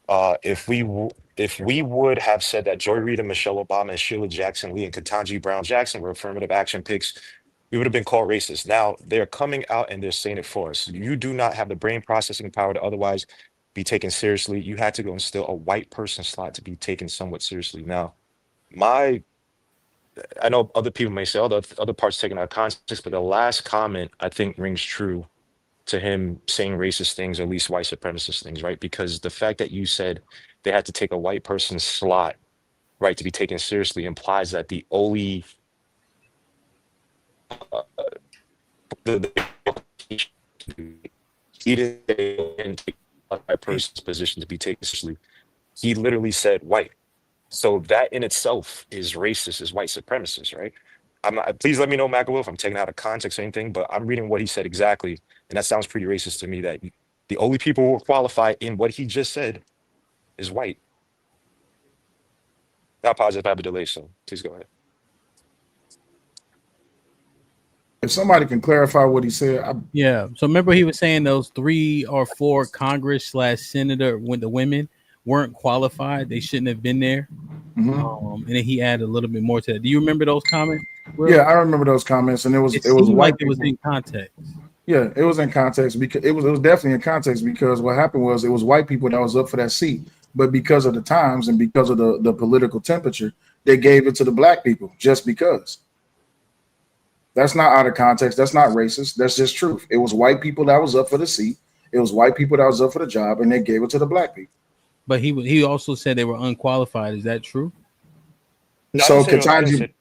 If we would have said that Joy Reid, Michelle Obama, and Sheila Jackson Lee and Ketanji Brown Jackson were affirmative action picks, we would have been called racist. Now they're coming out and they're saying it for us. You do not have the brain processing power to otherwise be taken seriously. You had to go and steal a white person slot to be taken somewhat seriously. Now, I know other people may say other parts taken out of context, but the last comment I think rings true to him saying racist things, or at least white supremacist things, right? Because the fact that you said they had to take a white person's slot, right, to be taken seriously implies that the only he didn't take a white person's position to be taken seriously. He literally said white. So that in itself is racist, is white supremacist, right? I'm not, please let me know, McAvoy, if I'm taking out of context or anything, but I'm reading what he said exactly. And that sounds pretty racist to me, that the only people who are qualified in what he just said is white. I apologize if I have a delay, so please go ahead.
If somebody can clarify what he said.
Yeah. So remember he was saying those 3 or 4 Congress/senator when the women weren't qualified, they shouldn't have been there. And then he added a little bit more to that. Do you remember those comments? Will?
Yeah, I remember those comments, and it was white
like
people.
It was in context.
Yeah, it was in context because it was definitely in context because what happened was it was white people that was up for that seat, but because of the times and because of the political temperature, they gave it to the black people just because. That's not out of context. That's not racist. That's just truth. It was white people that was up for the seat. It was white people that was up for the job, and they gave it to the black people.
But he also said they were unqualified. Is that true?
So Ketanji.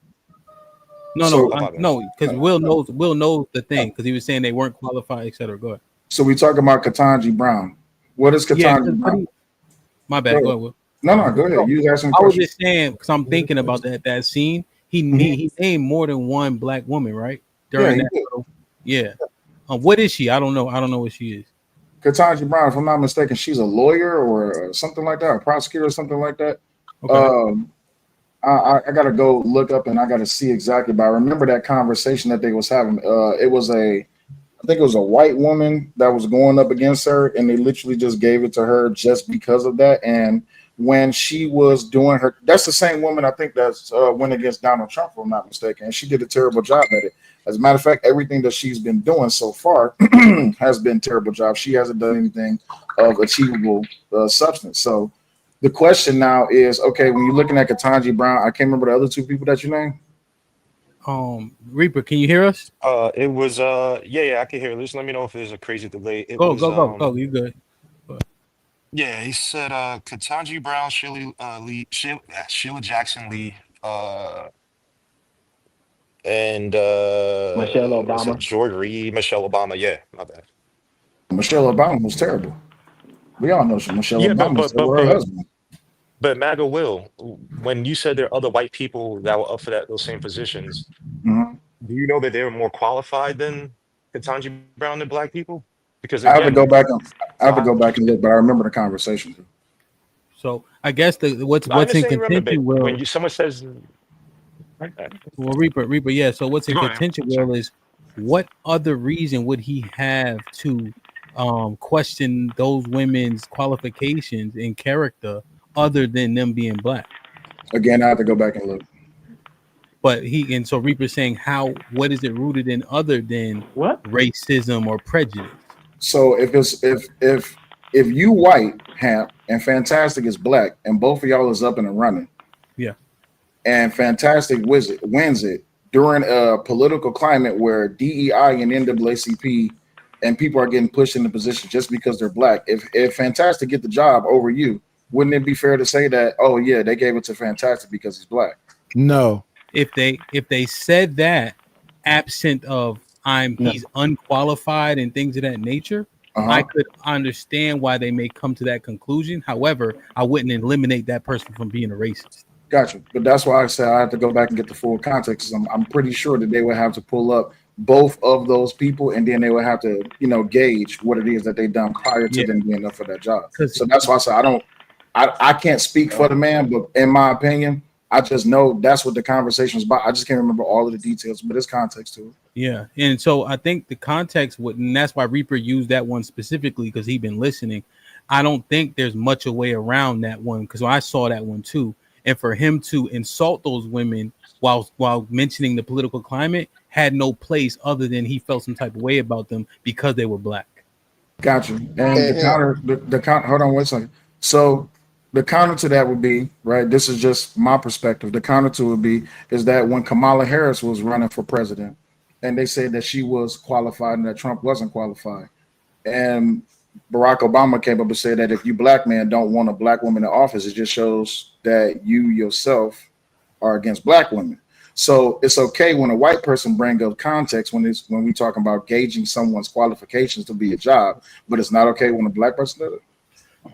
No, because Will knows the thing because he was saying they weren't qualified, etc. Go ahead.
So we talking about Ketanji Brown. What is Ketanji Brown?
My bad. Go ahead, Will.
No, go ahead. You asking questions.
I was just saying because I'm thinking about that scene. He named more than one black woman, right? During that. Yeah. What is she? I don't know. I don't know what she is.
Ketanji Brown, if I'm not mistaken, she's a lawyer or something like that, a prosecutor or something like that. Okay. I gotta go look up and I gotta see exactly. But I remember that conversation that they was having. I think it was a white woman that was going up against her, and they literally just gave it to her just because of that. And when she was doing her, that's the same woman I think that's went against Donald Trump, if I'm not mistaken, and she did a terrible job at it. As a matter of fact, everything that she's been doing so far has been terrible job. She hasn't done anything of achievable substance. So the question now is, okay, when you're looking at Ketanji Brown, I can't remember the other 2 people that you named.
Reaper, can you hear us?
It was yeah, I can hear. Just let me know if there's a crazy delay.
Go. You good?
Yeah, he said Ketanji Brown, Sheila Jackson Lee, and
Michelle Obama.
Joy Reid, Michelle Obama. Yeah, my bad.
Michelle Obama was terrible. We all know Michelle Obama was her husband.
But MAGA Will, when you said there are other white people that were up for those same positions, do you know that they were more qualified than Ketanji Brown than black people? Because again,
I have to go back and look, but I remember the conversation.
So I guess what's in contention, Will,
when someone says,
well, Reaper, yeah. So what's in contention, Will, is what other reason would he have to question those women's qualifications and character other than them being black?
Again, I have to go back and look.
But so Reaper's saying what is it rooted in other than racism or prejudice? So
if you white, Hamp, and Fantastic is black, and both of y'all is up and running,
yeah,
and Fantastic wins it during a political climate where DEI and NAACP and people are getting pushed into position just because they're black. If Fantastic get the job over you, wouldn't it be fair to say that, oh yeah, they gave it to Fantastic because he's black?
No.
If they said that, absent of he's unqualified and things of that nature, I could understand why they may come to that conclusion. However, I wouldn't eliminate that person from being a racist.
Gotcha. But that's why I said I have to go back and get the full context. I'm pretty sure that they would have to pull up
both of those people, and then they would have to, gauge what it is that they've done prior to them being up for that job. So that's why I said I can't speak for the man, but in my opinion, I just know that's what the conversation was about. I just can't remember all of the details, but there's context to it.
Yeah, and so I think the context would, and that's why Reaper used that one specifically because he'd been listening. I don't think there's much a way around that one because I saw that one too. And for him to insult those women while mentioning the political climate had no place other than he felt some type of way about them because they were black.
Gotcha. And the counter. Hold on 1 second. So the counter to that would be, right, this is just my perspective. The counter to it would be is that when Kamala Harris was running for president, and they said that she was qualified and that Trump wasn't qualified, and Barack Obama came up and said that if you black men don't want a black woman in office, it just shows that you yourself are against black women. So it's okay when a white person brings up context when we talking about gauging someone's qualifications to be a job, but it's not okay when a black person does it.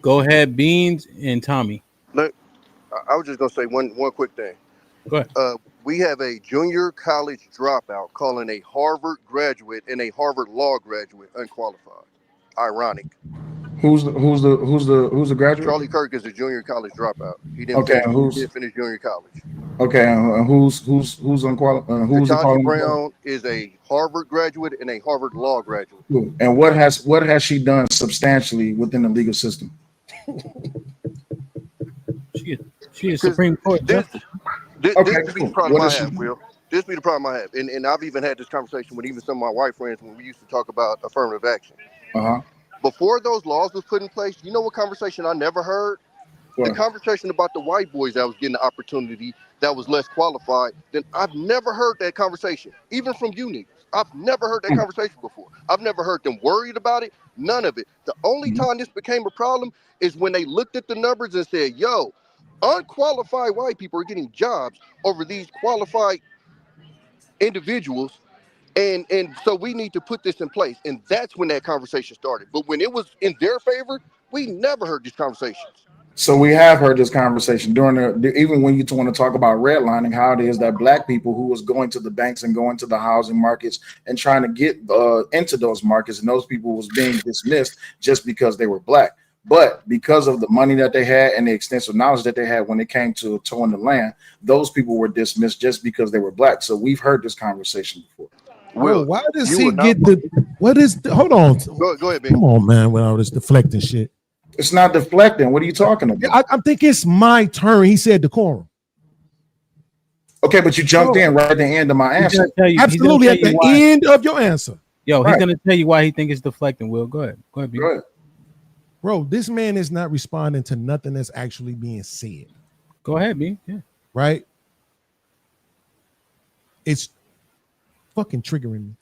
Go ahead, Beans and Tommy.
Look, I was just gonna say one quick thing.
Go ahead.
We have a junior college dropout calling a Harvard graduate and a Harvard law graduate unqualified. Ironic.
Who's the graduate?
Charlie Kirk is a junior college dropout. He didn't finish junior college.
Okay, who's unqualified?
Ketanji Brown is a Harvard graduate and a Harvard law graduate.
And what has she done substantially within the legal system?
She is Supreme Court justice.
This be the problem I have, Will. This be the problem I have, and I've even had this conversation with even some of my white friends when we used to talk about affirmative action. Before those laws was put in place, you know what conversation I never heard? The conversation about the white boys that was getting the opportunity that was less qualified. Then I've never heard that conversation, even from you niggas. I've never heard that conversation before. I've never heard them worried about it. None of it. The only time this became a problem is when they looked at the numbers and said, yo, unqualified white people are getting jobs over these qualified individuals. And so we need to put this in place. And that's when that conversation started. But when it was in their favor, we never heard these conversations.
So we have heard this conversation during even when you want to talk about redlining, how it is that black people who was going to the banks and going to the housing markets and trying to get into those markets, and those people was being dismissed just because they were black. But because of the money that they had and the extensive knowledge that they had when it came to towing the land, those people were dismissed just because they were black. So we've heard this conversation before.
Well, why does he get hold on.
Go ahead, man.
Come on, man, with all this deflecting shit.
It's not deflecting. What are you talking about?
I think it's my turn. He said decorum.
Okay, but you jumped in right at the end of my answer.
Absolutely at the end of your answer.
Yo, he's gonna tell you why he think it's deflecting. Will, go ahead. Go ahead.
Bro, this man is not responding to nothing that's actually being said.
Go ahead, B. Yeah.
Right? It's fucking triggering me.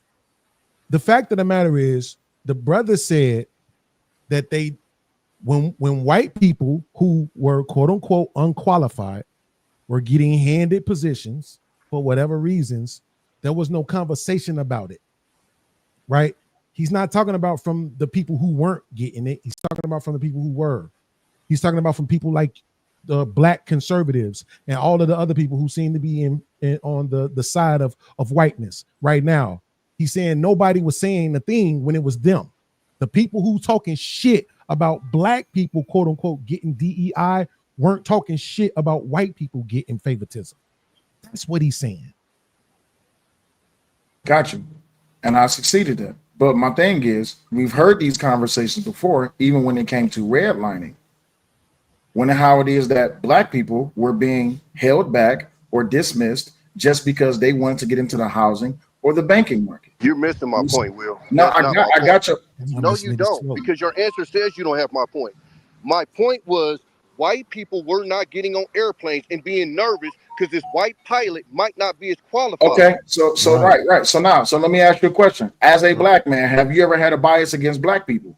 The fact of the matter is, the brother said that when white people who were quote unquote unqualified were getting handed positions for whatever reasons, there was no conversation about it. Right? He's not talking about from the people who weren't getting it. He's talking about from the people who were. He's talking about from people like the black conservatives and all of the other people who seem to be on the side of whiteness right now. He's saying nobody was saying the thing when it was them. The people who talking shit about black people, quote unquote, getting DEI weren't talking shit about white people getting favoritism. That's what he's saying.
Got you. And I succeeded that. But my thing is, we've heard these conversations before, even when it came to redlining. When and how it is that black people were being held back or dismissed just because they wanted to get into the housing or the banking market.
You're missing my point, Will.
No, I got you.
No, you don't, because your answer says you don't have my point. My point was white people were not getting on airplanes and being nervous because this white pilot might not be as qualified.
Okay, so right. So let me ask you a question. As a black man, have you ever had a bias against black people?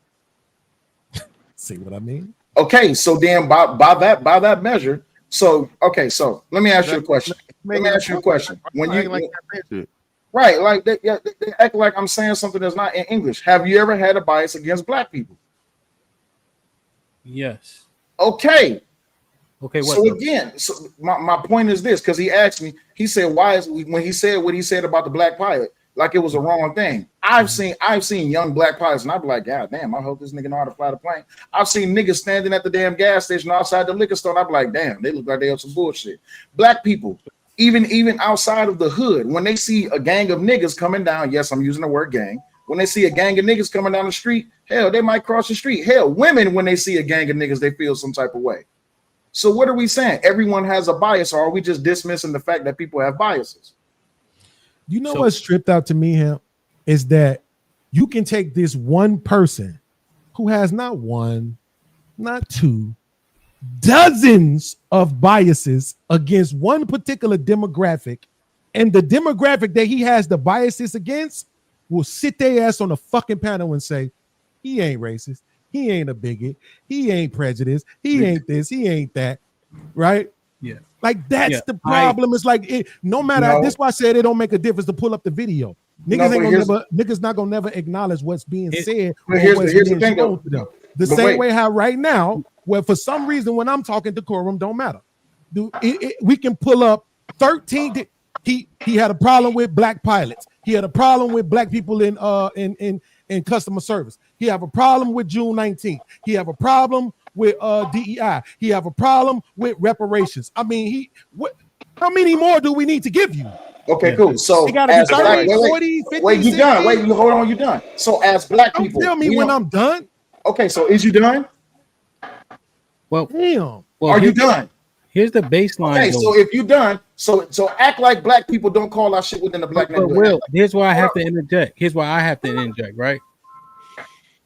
See what I mean?
Okay, so then by that measure, so let me ask you a question. When you right, like they act like I'm saying something that's not in English. Have you ever had a bias against black people?
Yes.
Okay.
Okay.
So again, my point is this, because he asked me. He said, "Why is when he said what he said about the black pilot?
like it was a wrong thing. I've seen young black pilots, and I'd be like, God damn, I hope this nigga know how to fly the plane. I've seen niggas standing at the damn gas station outside the liquor store, and I'd be like, damn, they look like they have some bullshit. Black people, even outside of the hood, when they see a gang of niggas coming down, yes, I'm using the word gang. When they see a gang of niggas coming down the street, hell, they might cross the street. Hell, women, when they see a gang of niggas, they feel some type of way. So what are we saying? Everyone has a bias, or are we just dismissing the fact that people have biases?
You know what's stripped out to me, Hamp, is that you can take this one person who has not one, not two, dozens of biases against one particular demographic, and the demographic that he has the biases against will sit their ass on a fucking panel and say, he ain't racist, he ain't a bigot, he ain't prejudiced, he ain't this, he ain't that, right?
Yeah.
Like that's the problem. It's like no matter this is why I said it don't make a difference to pull up the video. Niggas not gonna never acknowledge what's being said.
But here's the thing though.
The same way how right now, where for some reason when I'm talking decorum don't matter. We can pull up 13. He had a problem with black pilots. He had a problem with black people in customer service. He have a problem with June 19th. He have a problem with DEI. He have a problem with reparations. I mean, how many more do we need to give you?
Okay, cool. So
you gotta
as
be 30, 40, 50,
wait, you
60?
done? Wait, you hold on, you done? So as black people,
tell me when I'm done.
Okay, so is you done?
Well,
damn.
Are you done?
Here's the baseline.
Okay, so if you done, so act like black people don't call our shit within the black neighborhood.
Will, here's why I have to interject. Right?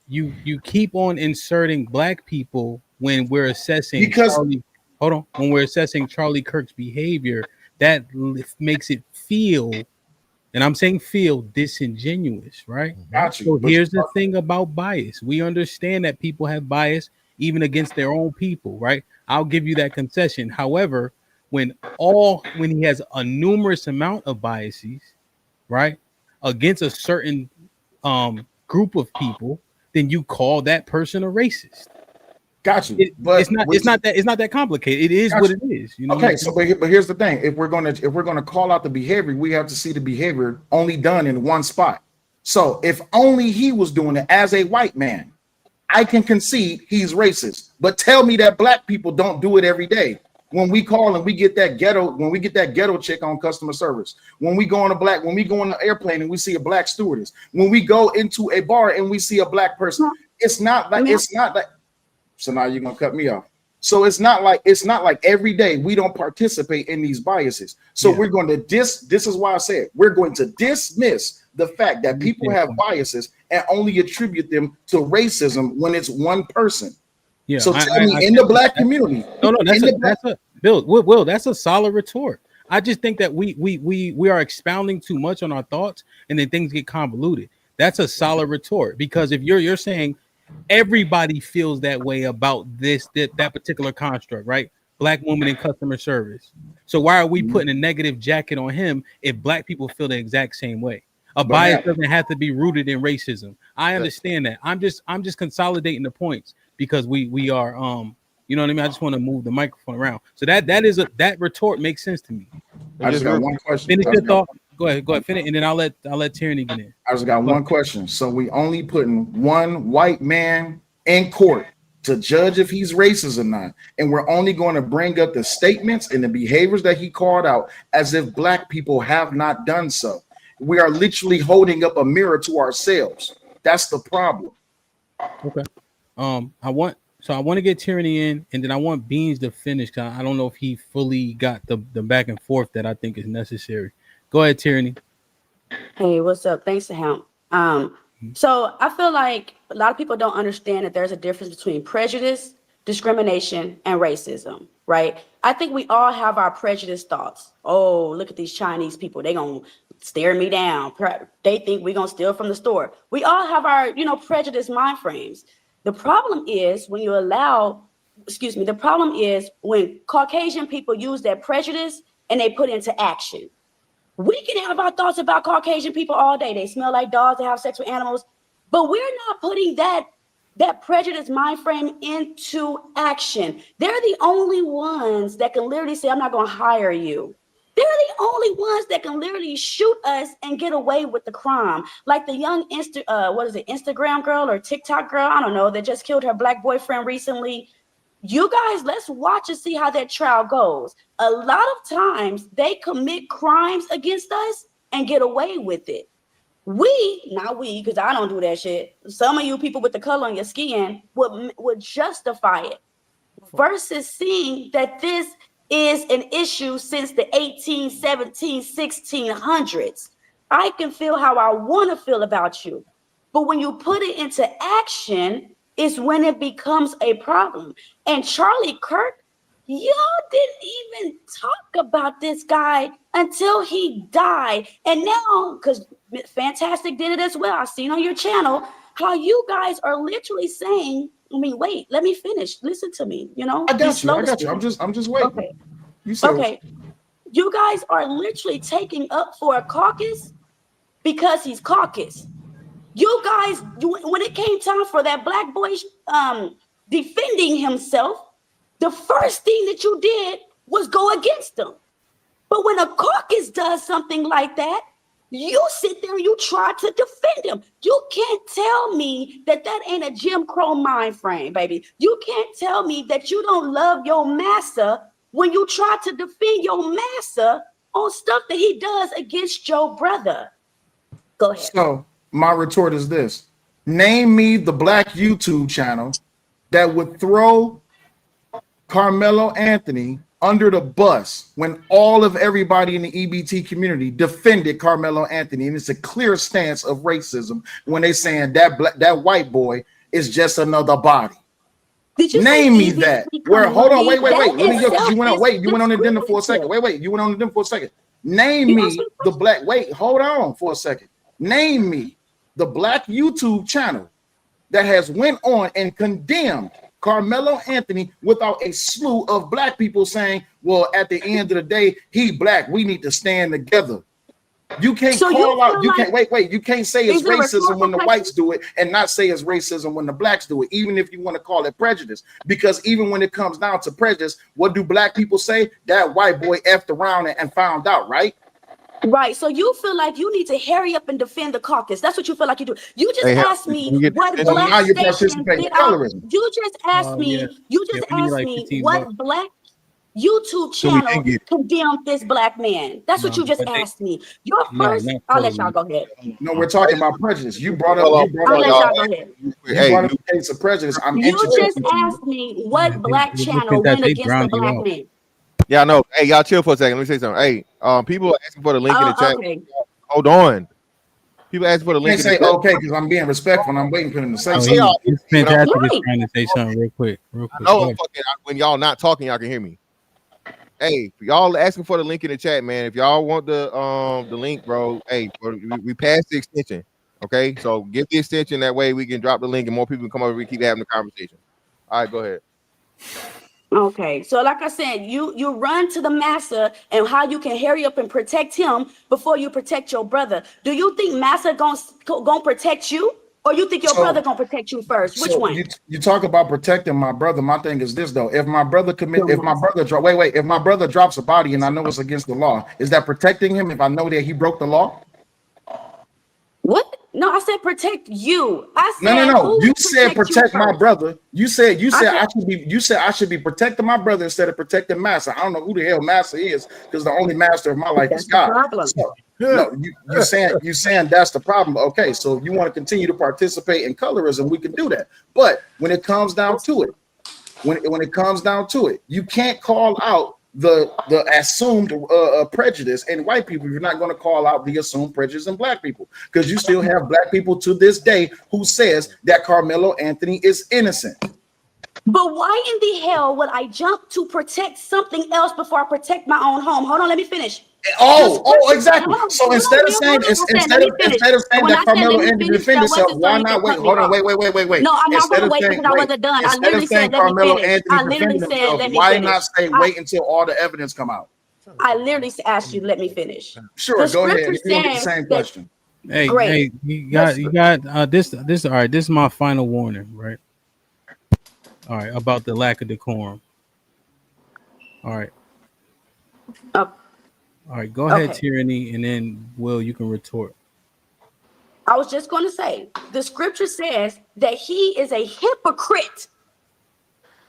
You keep on inserting black people when we're assessing when we're assessing Charlie Kirk's behavior. That makes it feel, and I'm saying feel, disingenuous, right?
Got you.
So here's the thing about bias. We understand that people have bias even against their own people, right? I'll give you that concession. However, when he has a numerous amount of biases, right, against a certain group of people, then you call that person a racist.
Got you. But
it's not that complicated. It is what it is. You know.
Okay, so but here's the thing: if we're gonna call out the behavior, we have to see the behavior only done in one spot. So if only he was doing it as a white man, I can concede he's racist. But tell me that black people don't do it every day. When we call and we get that ghetto chick on customer service, when we go on the airplane and we see a black stewardess, when we go into a bar and we see a black person, it's not like. So now you're gonna cut me off. So it's not like every day we don't participate in these biases. So we're going to this is why I said we're going to dismiss the fact that people have biases and only attribute them to racism when it's one person.
Yeah.
So tell me in the black community.
That's a solid retort. I just think that we are expounding too much on our thoughts and then things get convoluted. That's a solid retort, because if you're saying everybody feels that way about that particular construct, right? Black woman in customer service. So why are we putting a negative jacket on him if black people feel the exact same way? Bias doesn't have to be rooted in racism. I understand that. I'm just consolidating the points because we are you know what I mean? I just want to move the microphone around. So that retort makes sense to me.
I just got one question.
Finish your thought. Go ahead, finish, and then I'll let Tyranny get in.
I just got one question. So we only putting one white man in court to judge if he's racist or not, and we're only going to bring up the statements and the behaviors that he called out as if black people have not done so. We are literally holding up a mirror to ourselves. That's the problem.
Okay. I want to get Tyranny in, and then I want Beans to finish, because I don't know if he fully got the back and forth that I think is necessary. Go ahead, Tyranny.
Hey, what's up? Thanks to him. So I feel like a lot of people don't understand that there's a difference between prejudice, discrimination, and racism, right? I think we all have our prejudiced thoughts. Oh, look at these Chinese people. They're going to stare me down. They think we're going to steal from the store. We all have our, prejudiced mind frames. The problem is when when Caucasian people use their prejudice and they put into action. We can have our thoughts about Caucasian people all day. They smell like dogs, they have sex with animals, but we're not putting that prejudice mind frame into action. They're the only ones that can literally say, I'm not going to hire you. They're the only ones that can literally shoot us and get away with the crime. Like the young Instagram girl or TikTok girl, I don't know, that just killed her black boyfriend recently. You guys, let's watch and see how that trial goes. A lot of times they commit crimes against us and get away with it. Not we, because I don't do that shit. Some of you people with the color on your skin would justify it versus seeing that this is an issue since the 18, 17, 1600s. I can feel how I want to feel about you. But when you put it into action, is when it becomes a problem. And Charlie Kirk, y'all didn't even talk about this guy until he died. And now, because Fantastic did it as well, I've seen on your channel how you guys are literally saying, I mean, wait, let me finish. Listen to me, you know.
I got you. I'm just waiting.
Okay.
You said
okay. You guys are literally taking up for a caucus because he's caucus. You guys, when it came time for that black boy defending himself, the first thing that you did was go against him. But when a caucus does something like that, you sit there and you try to defend him. You can't tell me that that ain't a Jim Crow mind frame, baby. You can't tell me that you don't love your master when you try to defend your master on stuff that he does against your brother. Go ahead.
So my retort is this. Name me the black YouTube channel that would throw Carmelo Anthony under the bus when all of everybody in the EBT community defended Carmelo Anthony. And it's a clear stance of racism when they saying that white boy is just another body. Name me that. Where hold on, wait. Let me go. You went on the dinner for a second. Wait. You went on the dinner for a second. Name me the black. Wait, hold on for a second. Name me the black YouTube channel that has went on and condemned Carmelo Anthony without a slew of black people saying, well, at the end of the day, he black. We need to stand together. You can't call out. You can't wait. You can't say it's racism when the whites do it and not say it's racism when the blacks do it, even if you want to call it prejudice. Because even when it comes down to prejudice, what do black people say? That white boy effed around and found out, right?
Right. So you feel like you need to hurry up and defend the caucus. That's what you feel like you do. You just asked me what black station did you just asked me, what black YouTube channel condemned this black man. That's what you just asked me. Your first, I'll let y'all go ahead.
No, we're talking about prejudice. You brought up the case of prejudice.
You just asked me what black channel went against the black man.
Yeah, I know. Hey, y'all chill for a second. Let me say something. Hey, people are asking for the link in the chat.
Okay.
Hold on. People ask for the link.
I can't say okay because I'm being respectful and I'm waiting for them to say something.
It's Fantastic is trying to say something real quick.
No, when y'all not talking, y'all can hear me. Hey, y'all asking for the link in the chat, man. If y'all want the link, bro, hey, we passed the extension. Okay, so give the extension that way we can drop the link and more people can come over. We keep having the conversation. All right, go ahead.
Okay, so like I said, you run to the master and how you can hurry up and protect him before you protect your brother. Do you think master gonna protect you, or you think your brother gonna protect you first? Which one?
You talk about protecting my brother. My thing is this though: if my brother if my brother drops a body and I know it's against the law, is that protecting him? If I know that he broke the law?
What? No, I said protect you. I said
no. You said protect my brother. You said I should be protecting my brother instead of protecting master. I don't know who the hell master is because the only master of my life is God. So, no, you saying that's the problem. Okay, so if you want to continue to participate in colorism, we can do that. But when it comes down to it, you can't call out the assumed prejudice in white people. You're not going to call out the assumed prejudice in black people because you still have black people to this day who says that Carmelo Anthony is innocent.
But why in the hell would I jump to protect something else before I protect my own home? Hold on, let me finish.
Exactly. So instead of saying that Carmelo Anthony defend himself, why not wait? Hold on, wait.
No, I'm not gonna wait because I wasn't done. I literally said let me finish. I literally said let me finish.
Why not say wait until all the evidence come out?
I literally asked you let me finish.
Sure, go ahead. You get the same question.
Hey, you got this. All right, this is my final warning, right? All right, about the lack of decorum. All right. All right, go ahead,
Okay.
Tyranny, and then Will, you can retort.
I was just going to say, the scripture says that he is a hypocrite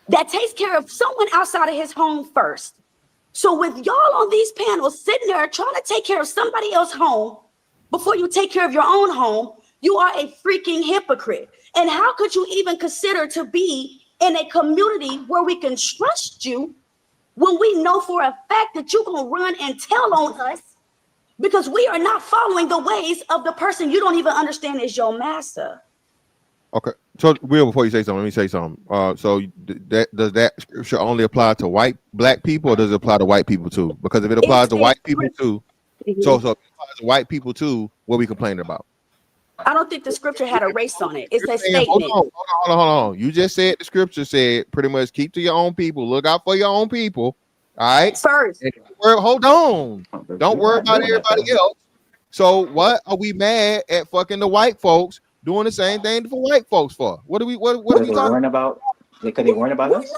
that takes care of someone outside of his home first. So with y'all on these panels sitting there trying to take care of somebody else's home before you take care of your own home, you are a freaking hypocrite. And how could you even consider to be in a community where we can trust you when we know for a fact that you're going to run and tell on us because we are not following the ways of the person you don't even understand is your master?
Okay, so Will, before you say something, let me say something. So does that scripture only apply to black people, or does it apply to white people too? Because if it applies to white people too, so if it applies to white people too, what we complaining about?
I don't think the scripture had a race on it. It's a
Hold
statement.
on. You just said the scripture said pretty much keep to your own people, look out for your own people. All right.
First.
Hold on. Don't worry about everybody else. So what are we mad at fucking the white folks doing the same thing for white folks for? What are we talking
about? Because they weren't about us.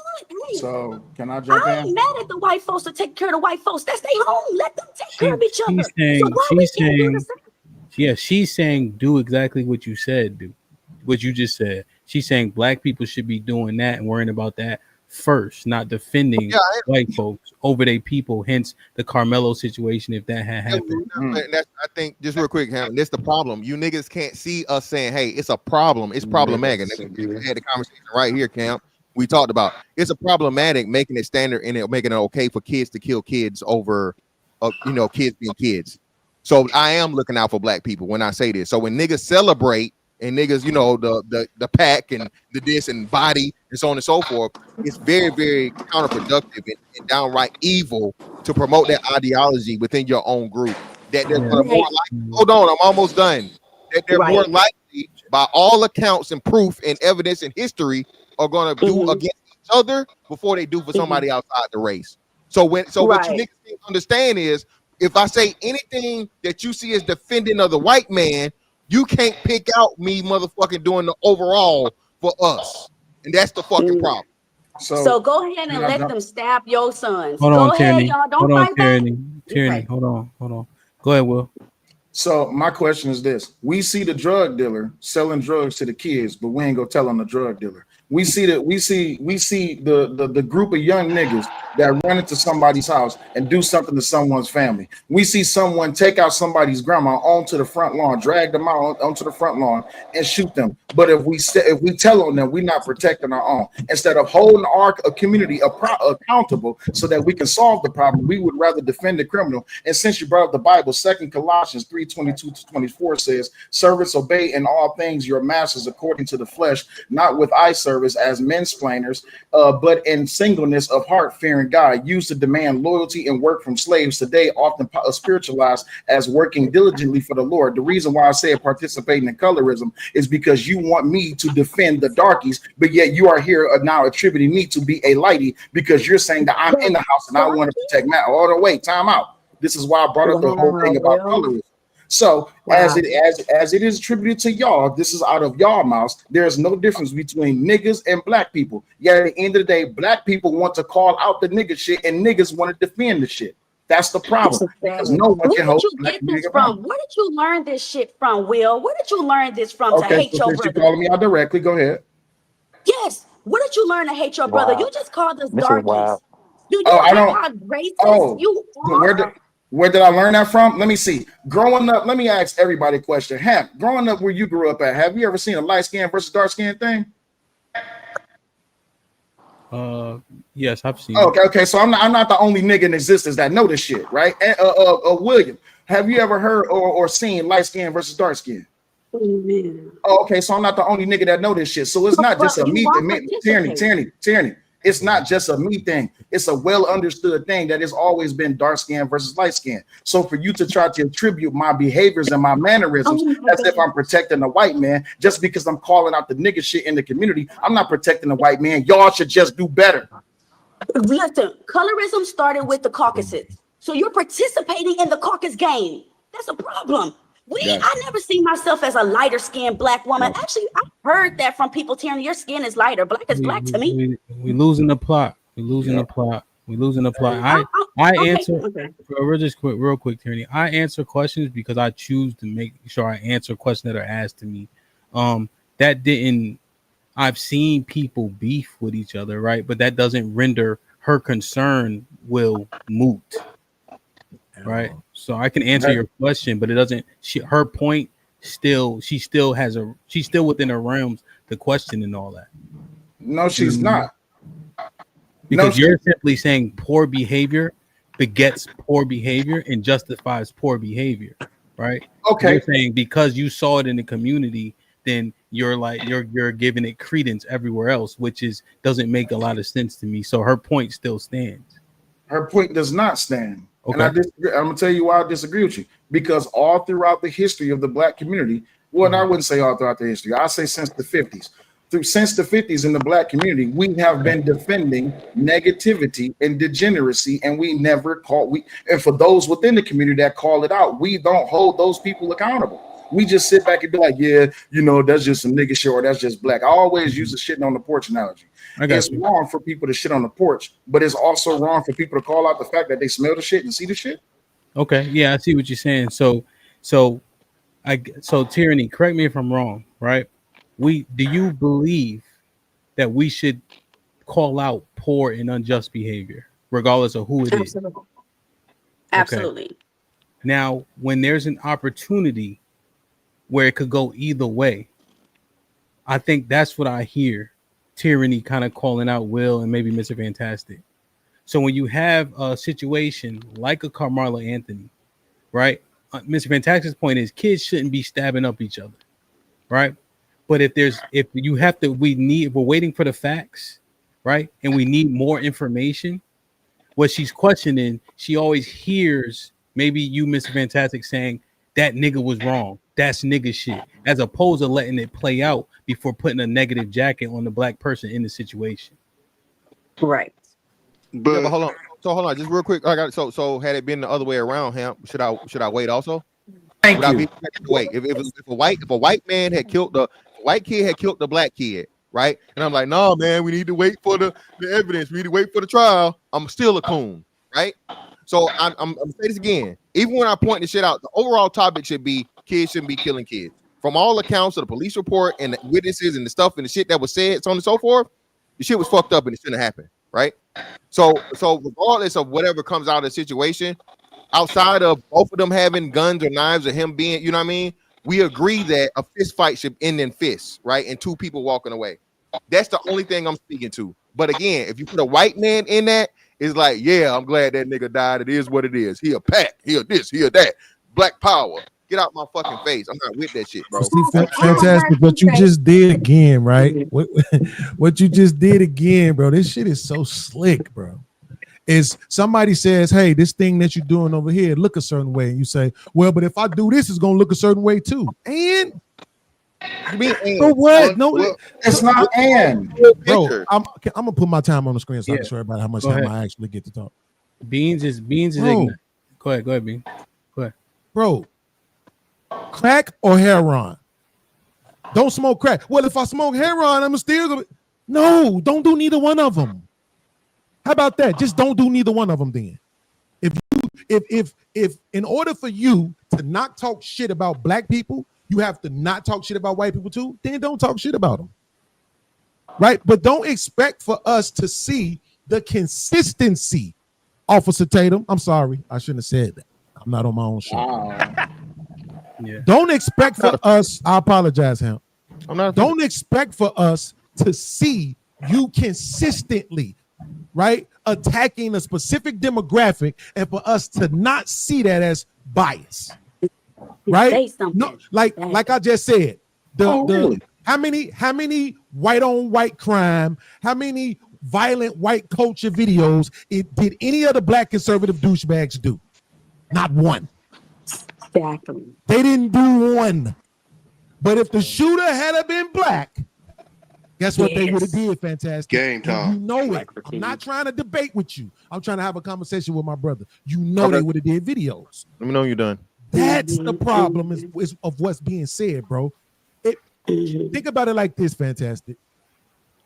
So can I jump
I
in?
ain't mad at the white folks to take care of the white folks. That's their home. Let them take care of each other.
She's saying do exactly what you said, do what you just said. She's saying black people should be doing that and worrying about that first, not defending white folks over their people. Hence the Carmelo situation, if that had happened.
I think just real quick, Ham, that's the problem. You niggas can't see us saying, hey, it's a problem. It's problematic. And we had the conversation right here, Cam. We talked about it's a problematic making it standard and making it okay for kids to kill kids over, kids being kids. So I am looking out for black people when I say this. So when niggas celebrate and niggas, the pack and the this and body and so on and so forth, it's very, very counterproductive and downright evil to promote that ideology within your own group. That they're more likely, hold on, I'm almost done. That they're more likely, by all accounts and proof and evidence and history, are going to do against each other before they do for somebody outside the race. So what you niggas need to understand is, if I say anything that you see as defending of the white man, you can't pick out me motherfucking doing the overall for us. And that's the fucking problem.
So go ahead and let them stab your sons.
Hold
go
on,
ahead,
Tyranny.
y'all. Don't
Hold on,
fight
Tyranny.
back.
Tyranny,
Okay.
hold on. Go ahead, Will.
So my question is this: we see the drug dealer selling drugs to the kids, but we ain't gonna tell on the drug dealer. We see the group of young niggas that run into somebody's house and do something to someone's family. We see someone take out somebody's grandma onto the front lawn, drag them out onto the front lawn and shoot them. But if we tell on them, we're not protecting our own. Instead of holding our community accountable so that we can solve the problem, we would rather defend the criminal. And since you brought up the Bible, 2 Colossians 3:22-24 says, "Servants, obey in all things your masters according to the flesh, not with eye service as mensplainers, but in singleness of heart, fearing God, used to demand loyalty and work from slaves today, often spiritualized as working diligently for the Lord." The reason why I say participating in colorism is because you want me to defend the darkies, but yet you are here now attributing me to be a lighty because you're saying that I'm in the house and I want to protect Matt. All the way, time out. This is why I brought up the whole thing about colorism. So as it is attributed to y'all, this is out of y'all mouths. There's no difference between niggas and black people. Yet at the end of the day, black people want to call out the nigga shit and niggas want to defend the shit. That's the problem. Because no one can hold black nigga
from? Where did you learn this shit from, Will? Where did you learn this from to hate your brother?
You're calling me out directly. Go ahead.
Yes. Where did you learn to hate your brother? You just called us darkies. Do you
I
know
don't.
how racist you are?
Where did I learn that from? Let me see. Growing up, let me ask everybody a question. Hamp, growing up where you grew up at, have you ever seen a light skin versus dark skin thing?
Yes, I've seen.
Okay. So I'm not the only nigga in existence that know this shit, right? And, William, have you ever heard or seen light skin versus dark skin? Okay, so I'm not the only nigga that know this shit. So it's not just a me thing. Tyranny. It's not just a me thing. It's a well understood thing that has always been dark skin versus light skin. So for you to try to attribute my behaviors and my mannerisms as if I'm protecting the white man, just because I'm calling out the nigga shit in the community, I'm not protecting the white man. Y'all should just do better.
Listen, colorism started with the Caucasus. So you're participating in the caucus game. That's a problem. I never see myself as a lighter skinned black woman. Actually, I heard that from people telling your skin is lighter. Black is black to me.
We losing the plot. We losing the plot. We losing the plot. I
okay,
answer.
okay.
We're just real quick, Tierney. I answer questions because I choose to make sure I answer questions that are asked to me. That didn't. I've seen people beef with each other, right? But that doesn't render her concern will moot, right? So I can answer your question, but it doesn't. Her point she's still within her realms to question and all that.
No, she's not.
Because you're simply saying poor behavior begets poor behavior and justifies poor behavior, right?
Okay.
You're saying because you saw it in the community, then you're giving it credence everywhere else, which doesn't make a lot of sense to me. So her point still stands.
Her point does not stand.
Okay.
And I disagree. I'm gonna tell you why I disagree with you. Because all throughout the history of the black community, well, I wouldn't say all throughout the history. I say since the 50s. Since the 50s in the black community, we have been defending negativity and degeneracy, and we never and for those within the community that call it out, we don't hold those people accountable. We just sit back and be like, yeah, that's just some nigga shit, or that's just black. I always use the shitting on the porch analogy. It's wrong for people to shit on the porch, but it's also wrong for people to call out the fact that they smell the shit and see the shit.
Okay, yeah, I see what you're saying. So Tyranny, correct me if I'm wrong, right? Do you believe that we should call out poor and unjust behavior, regardless of who it is?
Absolutely.
Okay. Now, when there's an opportunity where it could go either way, I think that's what I hear Tyranny kind of calling out Will and maybe Mr. Fantastic. So when you have a situation like a Carmelo Anthony, right? Mr. Fantastic's point is kids shouldn't be stabbing up each other, right? But we're waiting for the facts, right? And we need more information. What she's questioning, she always hears maybe you, Mr. Fantastic, saying that nigga was wrong. That's nigga shit, as opposed to letting it play out before putting a negative jacket on the black person in the situation.
Right.
But hold on, just real quick. So had it been the other way around, Hamp, should I wait also?
Thank you.
Wait. If a white man had killed the white kid had killed the black kid, right? And I'm like, no, man, we need to wait for the evidence. We need to wait for the trial. I'm still a coon, right? So I'm gonna say this again. Even when I point this shit out, the overall topic should be kids shouldn't be killing kids. From all accounts of the police report and the witnesses and the stuff and the shit that was said, so on and so forth, the shit was fucked up and it shouldn't happen, right? So regardless of whatever comes out of the situation, outside of both of them having guns or knives or him being, you know what I mean? We agree that a fist fight should end in fists, right? And two people walking away. That's the only thing I'm speaking to. But again, if you put a white man in that, it's like, yeah, I'm glad that nigga died. It is what it is. He a pack. He a this. He a that. Black power. Get out my fucking face. I'm not with that shit, bro.
See, Fantastic. What you just did again, right? What you just did again, bro. This shit is so slick, bro. Is somebody says, hey, this thing that you're doing over here look a certain way, and you say, well, but if I do this, it's gonna look a certain way too. And
you mean
for what? No,
it's not and
bro. I'm gonna put my time on the screen so I can show everybody how much time I actually get to talk.
Beans is ignorant. Go ahead, Bean. Go ahead.
Bro, crack or heroin? Don't smoke crack. Well, if I smoke heroin, I'm still gonna. No, don't do neither one of them. How about that? Just don't do neither one of them then. If in order for you to not talk shit about black people, you have to not talk shit about white people too, then don't talk shit about them. Right? But don't expect for us to see the consistency. Officer Tatum, I'm sorry. I shouldn't have said that. I'm not on my own show.
Yeah.
Don't expect for us, I apologize, Ham. Don't expect for us to see you consistently, right, attacking a specific demographic and for us to not see that as bias. Right? No, like I just said, really? How many white on white crime, how many violent white culture videos did any of the black conservative douchebags do? Not one.
Exactly.
They didn't do one. But if the shooter had been black, guess what they would have did? Fantastic.
Game time.
You know it. I'm not trying to debate with you. I'm trying to have a conversation with my brother. You know they would have did videos.
Let me know you're done.
That's the problem is of what's being said, bro. Think about it like this, Fantastic.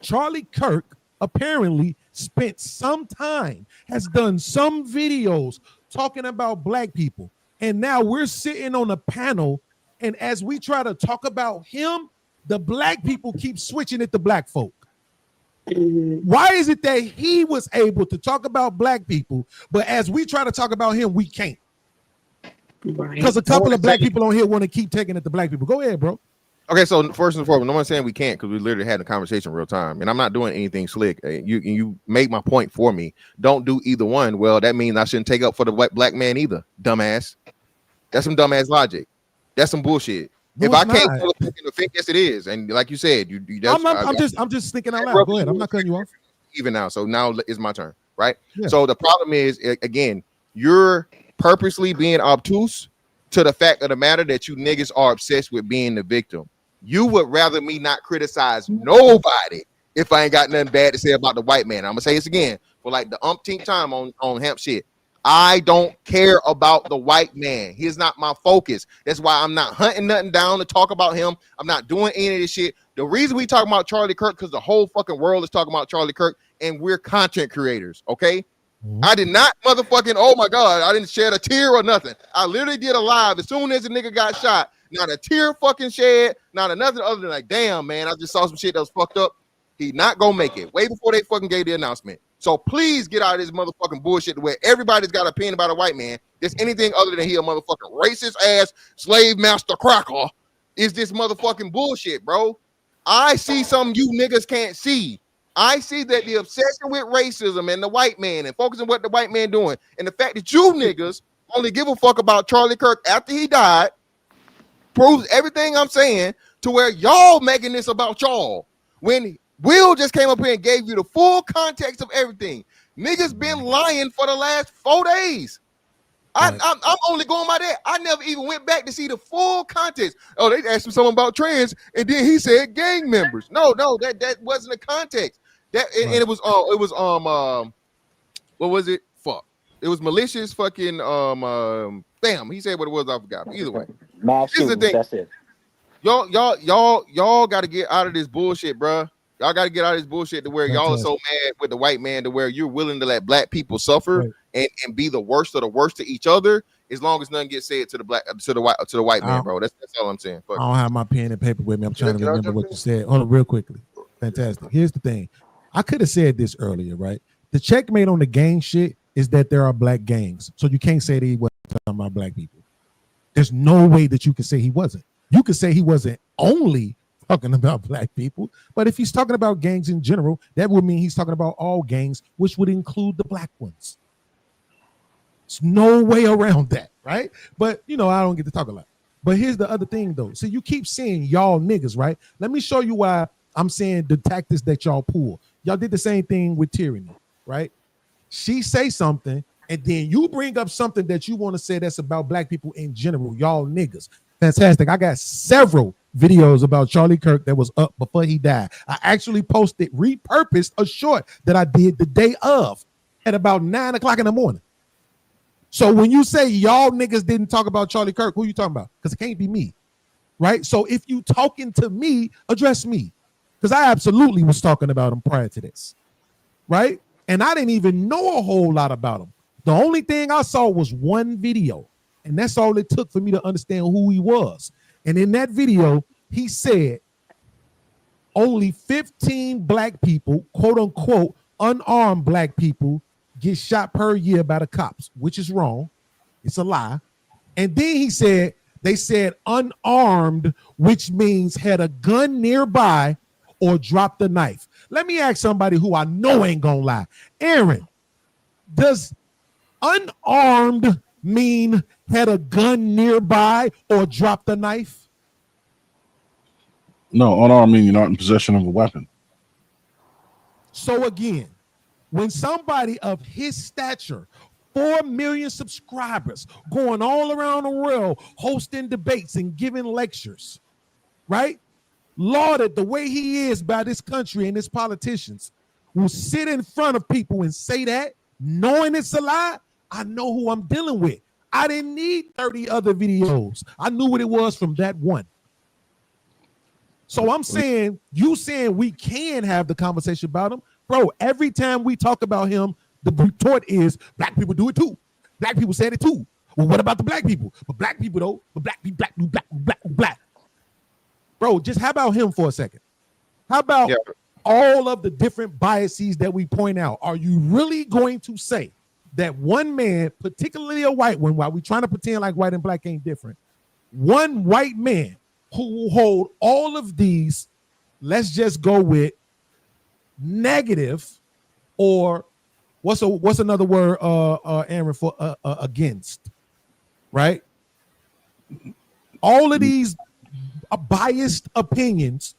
Charlie Kirk apparently spent some time, has done some videos talking about black people. And now we're sitting on a panel, and as we try to talk about him, the black people keep switching it to black folk. Why is it that he was able to talk about black people, but as we try to talk about him, we can't? Because a couple of black people on here want to keep taking it to black people. Go ahead, bro.
Okay, so first and foremost, no one's saying we can't, because we literally had a conversation real time, and I'm not doing anything slick. You make my point for me. Don't do either one. Well, that means I shouldn't take up for the black man either, dumbass. That's some dumbass logic. That's some bullshit. No, if I can't go think, yes, it is. And like you said,
I'm just thinking out loud. Go ahead. I'm not cutting you off.
Even now, so now is my turn, right? Yeah. So the problem is, again, you're purposely being obtuse to the fact of the matter that you niggas are obsessed with being the victim. You would rather me not criticize nobody if I ain't got nothing bad to say about the white man. I'm gonna say this again for like the umpteenth time on HAMP shit. I don't care about the white man. He's not my focus. That's why I'm not hunting nothing down to talk about him. I'm not doing any of this shit. The reason we talk about Charlie Kirk, because the whole fucking world is talking about Charlie Kirk, and we're content creators, okay? I did not motherfucking, oh my God, I didn't shed a tear or nothing. I literally did a live as soon as the nigga got shot. Not a tear fucking shed, not nothing other than like, damn, man, I just saw some shit that was fucked up. He not gonna make it. Way before they fucking gave the announcement. So please get out of this motherfucking bullshit where everybody's got an opinion about a white man. There's anything other than he a motherfucking racist ass slave master cracker. Is this motherfucking bullshit, bro? I see something you niggas can't see. I see that the obsession with racism and the white man and focusing on what the white man doing, and the fact that you niggas only give a fuck about Charlie Kirk after he died proves everything I'm saying, to where y'all making this about y'all when Will just came up here and gave you the full context of everything. Niggas been lying for the last 4 days. I'm only going by that. I never even went back to see the full context. Oh, they asked him something about trans, and then he said gang members. No, that wasn't the context. That and it was what was it? Fuck. It was malicious fucking damn. He said what it was. I forgot. Either way, this is the thing. That's it. Y'all got to get out of this bullshit, bro. Y'all got to get out of this bullshit to where y'all are so mad with the white man to where you're willing to let black people suffer and be the worst of the worst to each other, as long as nothing gets said to the white man, bro. That's all I'm saying. Fuck.
I don't have my pen and paper with me. I'm trying to remember what you said. Hold on, real quickly. Fantastic. Here's the thing. I could have said this earlier, right? The checkmate on the gang shit is that there are black gangs. So you can't say that he wasn't talking about black people. There's no way that you could say he wasn't. You could say he wasn't only talking about black people, but if he's talking about gangs in general, that would mean he's talking about all gangs, which would include the black ones. There's no way around that, right? But I don't get to talk a lot. But here's the other thing, though. So you keep saying y'all niggas, right? Let me show you why I'm saying the tactics that y'all pull. Y'all did the same thing with Tyranny, right? She say something, and then you bring up something that you want to say that's about black people in general. Y'all niggas. Fantastic. I got several videos about Charlie Kirk that was up before he died. I actually repurposed a short that I did the day of at about 9 o'clock in the morning. So when you say y'all niggas didn't talk about Charlie Kirk, who you talking about? Because it can't be me, right? So if you talking to me, address me, because I absolutely was talking about him prior to this, right? And I didn't even know a whole lot about him. The only thing I saw was one video, and that's all it took for me to understand who he was. And in that video, he said only 15 black people, quote unquote, unarmed black people, get shot per year by the cops, which is wrong. It's a lie. And then he said, they said unarmed, which means had a gun nearby or dropped a knife. Let me ask somebody who I know ain't gonna lie. Aaron, does unarmed mean had a gun nearby or dropped a knife?
No, unarmed means you're not in possession of a weapon.
So again, when somebody of his stature, 4 million subscribers, going all around the world, hosting debates and giving lectures, right? Lauded the way he is by this country and its politicians, will sit in front of people and say that, knowing it's a lie. I know who I'm dealing with. I didn't need 30 other videos. I knew what it was from that one. So I'm saying, you saying we can have the conversation about him. Bro, every time we talk about him, the retort is black people do it too. Black people said it too. Well, what about the black people? But black people though, but black. Bro, just how about him for a second? How about all of the different biases that we point out? Are you really going to say that one man, particularly a white one, while we trying to pretend like white and black ain't different, one white man who will hold all of these, let's just go with negative, or what's another word, Aaron, for against, right? All of these biased opinions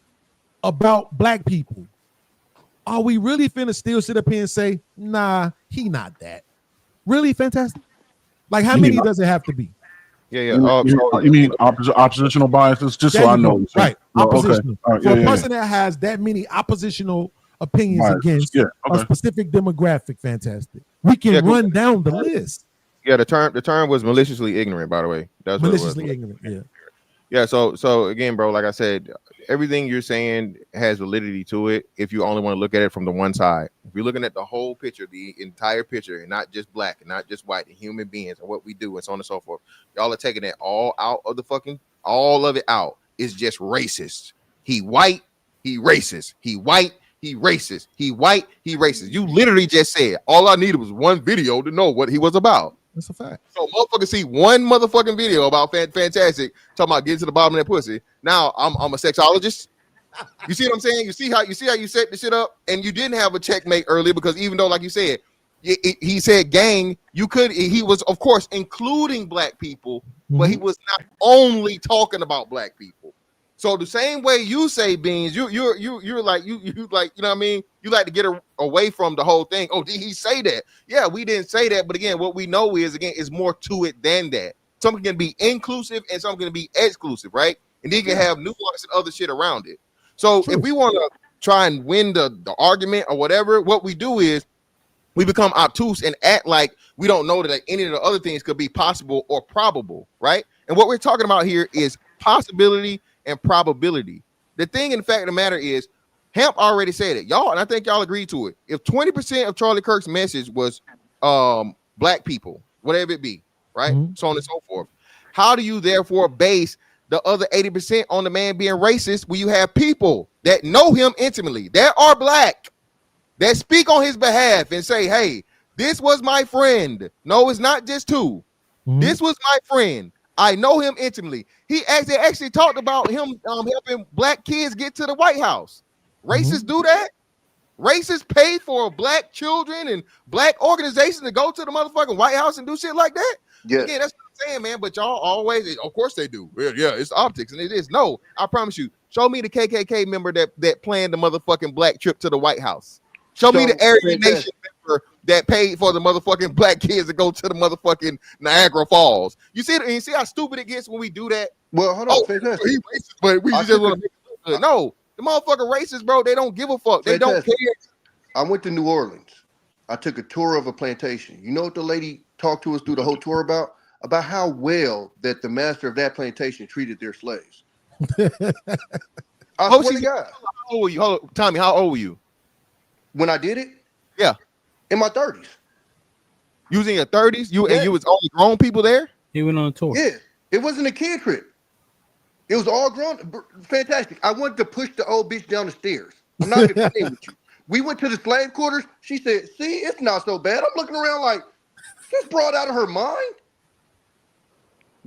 about black people. Are we really finna still sit up here and say, nah, he not that? Really, Fantastic? Like, how many does it have to be?
You mean oppositional biases? Just
There
so I
you
know.
go. Right. Oppositional.
Okay.
For a person that has that many oppositional opinions against a specific demographic, Fantastic, we can run down the list.
Yeah, the term was maliciously ignorant, by the way. That's
maliciously
what it was.
ignorant.
Yeah. So again, bro, like I said, everything you're saying has validity to it if you only want to look at it from the one side. If you're looking at the whole picture, the entire picture, and not just black and not just white, and human beings and what we do and so on and so forth, y'all are taking it all out of the fucking, all of it out. It's just racist. He white, he racist. He white, he racist. He white, he racist. You literally just said all I needed was one video to know what he was about.
That's a fact.
So motherfuckers see one motherfucking video about Fantastic talking about getting to the bottom of that pussy. Now I'm a sexologist. You see what I'm saying? You see how you set the shit up, and you didn't have a checkmate earlier because even though, like you said, he said gang, he was of course including black people, but he was not only talking about black people. So the same way you say Beans, you're like you like, you know what I mean? You like to get away from the whole thing. Oh, did he say that? Yeah, we didn't say that, but again, what we know is more to it than that. Something can be inclusive and something can be exclusive, right? And then you can have nuance and other shit around it. So if we want to try and win the argument or whatever, what we do is we become obtuse and act like we don't know that any of the other things could be possible or probable, right? And what we're talking about here is possibility and probability. The thing in fact of the matter is, Hamp already said it, y'all, and I think y'all agreed to it. If 20% of Charlie Kirk's message was black people, whatever it be, right? So on and so forth. How do you therefore base the other 80% on the man being racist when you have people that know him intimately, that are black, that speak on his behalf and say, hey, this was my friend. No, it's not just two. This was my friend. I know him intimately. He actually talked about him helping black kids get to the White House. Racists do that. Racists pay for black children and black organizations to go to the motherfucking White House and do shit like that. Yeah, again, that's what I'm saying, man. But y'all always, of course they do. Yeah, it's optics, and it is. No, I promise you. Show me the KKK member that planned the motherfucking black trip to the White House. Show me the Aryan Nation member that paid for the motherfucking black kids to go to the motherfucking Niagara Falls. You see how stupid it gets when we do that?
Well, hold on, Fantastic.
He racist, but we just want to make it look good. No, the motherfucker racist, bro. They don't give a fuck. They don't care.
I went to New Orleans. I took a tour of a plantation. You know what the lady talked to us through the whole tour about? About how well that the master of that plantation treated their slaves. I swear to God.
How old were you? Tommy, how old were you?
When I did it?
Yeah.
In my 30s.
You was in your 30s? And you was only grown people there?
He went on a tour.
Yeah. It wasn't a kid trip. It was all grown. Fantastic. I wanted to push the old bitch down the stairs. I'm not even playing with you. We went to the slave quarters. She said, see, it's not so bad. I'm looking around like, she's brought out of her mind.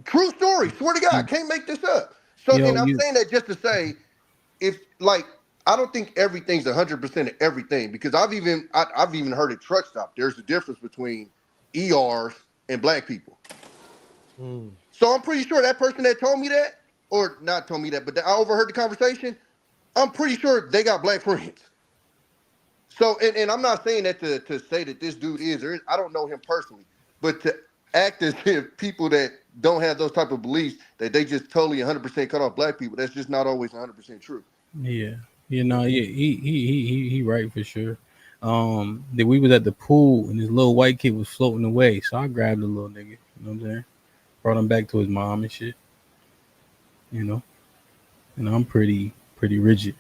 True story. Swear to God, can't make this up. So, and I'm saying that just to say, if like, I don't think everything's 100% of everything, because I've even heard at truck stop, there's a difference between ERs and black people. So I'm pretty sure that person that told me that, or not told me that, but I overheard the conversation, I'm pretty sure they got black friends. So, and I'm not saying that to say that this dude is, or I don't know him personally, but to act as if people that don't have those type of beliefs, that they just totally 100% cut off black people, that's just not always 100% true.
Yeah. You know, he right for sure. That we was at the pool and this little white kid was floating away, so I grabbed the little nigga. You know what I'm saying? Brought him back to his mom and shit. You know, and I'm pretty rigid.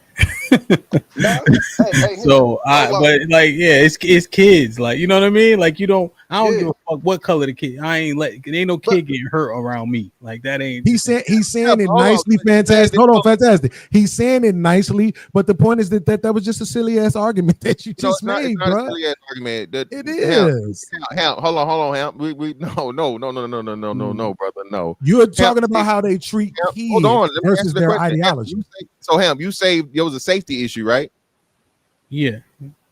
So but like, yeah, it's kids. Like, you know what I mean? Like, I don't give a fuck what color the kid. It ain't no kid getting hurt around me. Like, that ain't.
He's saying it nicely, fantastic. Hold on, fantastic. He's saying it nicely, but the point is that was just a silly ass argument that you just made,
it's not
bro.
a silly ass argument.
It is.
Hamp, hold on, Hamp. We no, brother, no.
You're talking about how they treat kids
hold on, let me
versus
answer the
their
question.
ideology.
Hamp, you say there was a safety issue, right?
Yeah.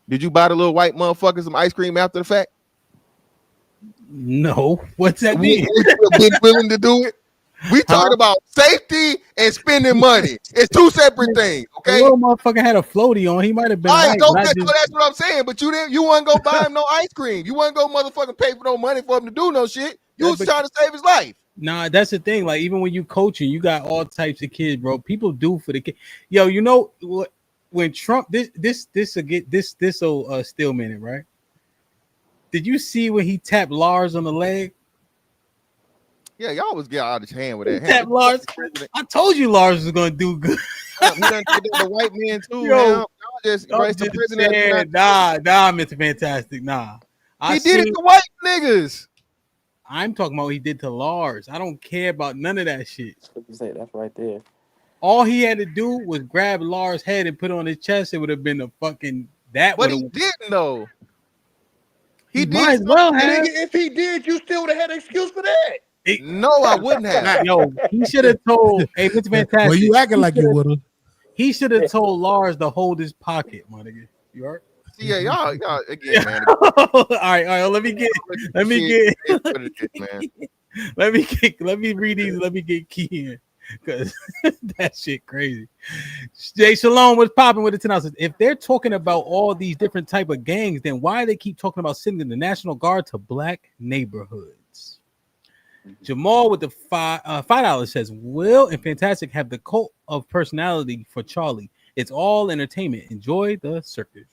Did you buy the little white motherfucker some ice cream after the fact?
No. What's that mean?
Been willing to do it? We talking about safety and spending money. It's two separate things. Okay.
The little motherfucker had a floaty on. He might have been.
That's what I'm saying. But you wouldn't go buy him no ice cream. You wouldn't go motherfucking pay for no money for him to do no shit. You was trying to save his life.
Nah, that's the thing. Like, even when you coaching, you got all types of kids, bro. People do for the kid. Yo, you know what? When Trump this will still minute, right? Did you see when he tapped Lars on the leg?
Yeah, y'all was getting out of hand with that.
Tap Lars. I told you Lars was gonna do good.
He done did the white man too.
Yo,
just
nah, Mr. Fantastic. Nah.
He did it to white niggas.
I'm talking about what he did to Lars. I don't care about none of that shit.
That's right there.
All he had to do was grab Lars' head and put it on his chest. It would have been a fucking that.
But he didn't though.
He might as well have.
If he did, you still would have had an excuse for that.
No, I wouldn't have.
Yo, he should have told. Hey, Mr. Fantastic.
Well, you acting like you would have.
He should have told Lars to hold his pocket, my nigga. You alright?
Yeah, y'all again, man.
all right. Let me read these. Let me get key in, because that shit crazy. Jay Shalom was popping with the 10 ounces. If they're talking about all these different type of gangs, then why they keep talking about sending the National Guard to black neighborhoods? Jamal with the $5 says, Will and Fantastic have the cult of personality for Charlie. It's all entertainment. Enjoy the circus.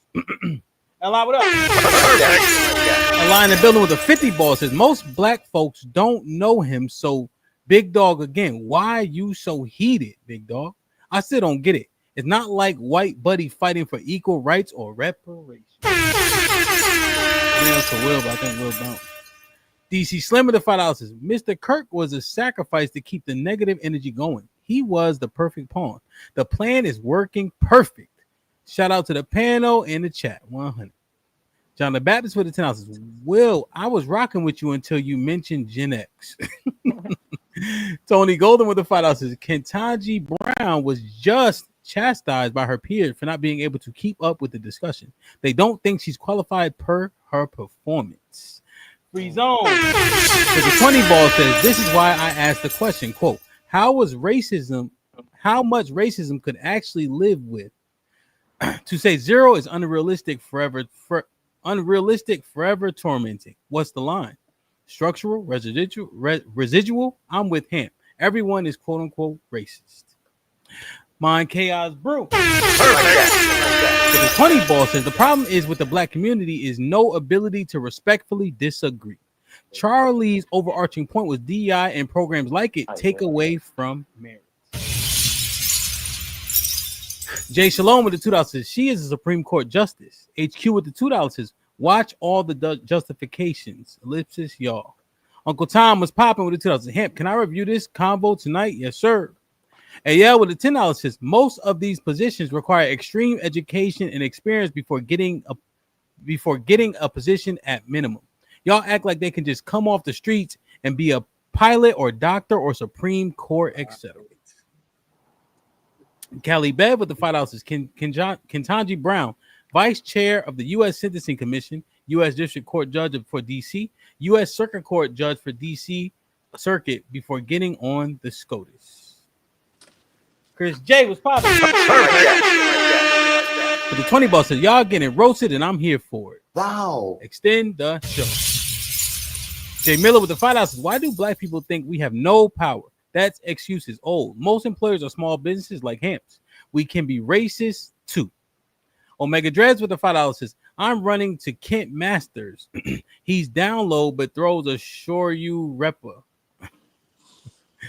Ally, what up? Ally in the building with a 50 ball says, most black folks don't know him. So, Big Dog again, why you so heated, Big Dog? I still don't get it. It's not like white buddy fighting for equal rights or reparations. To Will, but I think Will don't. DC Slim with the $5 says, Mr. Kirk was a sacrifice to keep the negative energy going. He was the perfect pawn. The plan is working perfect. Shout out to the panel in the chat. 100. John the Baptist with the 10 ounces. Will, I was rocking with you until you mentioned Gen X. Tony Golden with the $5 ounces. Ketanji Brown was just chastised by her peers for not being able to keep up with the discussion. They don't think she's qualified per her performance. Free zone. So the 20 ball says, this is why I asked the question, quote, how much racism could actually live with? To say zero is unrealistic, forever tormenting. What's the line? Structural, residual. I'm with him. Everyone is quote unquote racist. Mind Chaos Brew. So the 20 ball says the problem is with the black community is no ability to respectfully disagree. Charlie's overarching point was DEI and programs like it take away from marriage. Jay Shalom with the $2 says she is a Supreme Court justice. HQ with the $2 says watch all the justifications. Ellipsis, y'all. Uncle Tom was popping with the $2 says, Hemp, can I review this combo tonight? Yes, sir. AL with the $10 says most of these positions require extreme education and experience before getting a position at minimum. Y'all act like they can just come off the streets and be a pilot or doctor or Supreme Court, etc. Callie Bev with the $5 says Ketanji Brown, Vice Chair of the U.S. Sentencing Commission, U.S. District Court Judge for D.C., U.S. Circuit Court Judge for D.C. Circuit before getting on the SCOTUS. Chris J was popping. But the 20 ball says, y'all getting roasted and I'm here for it.
Wow.
Extend the show. Jay Miller with the $5 says, why do black people think we have no power? That's excuses old. Most employers are small businesses like HAMPs. We can be racist too. Omega Dreads with the $5 says, I'm running to Kent Masters. He's down low, but throws a Shoryu Repa.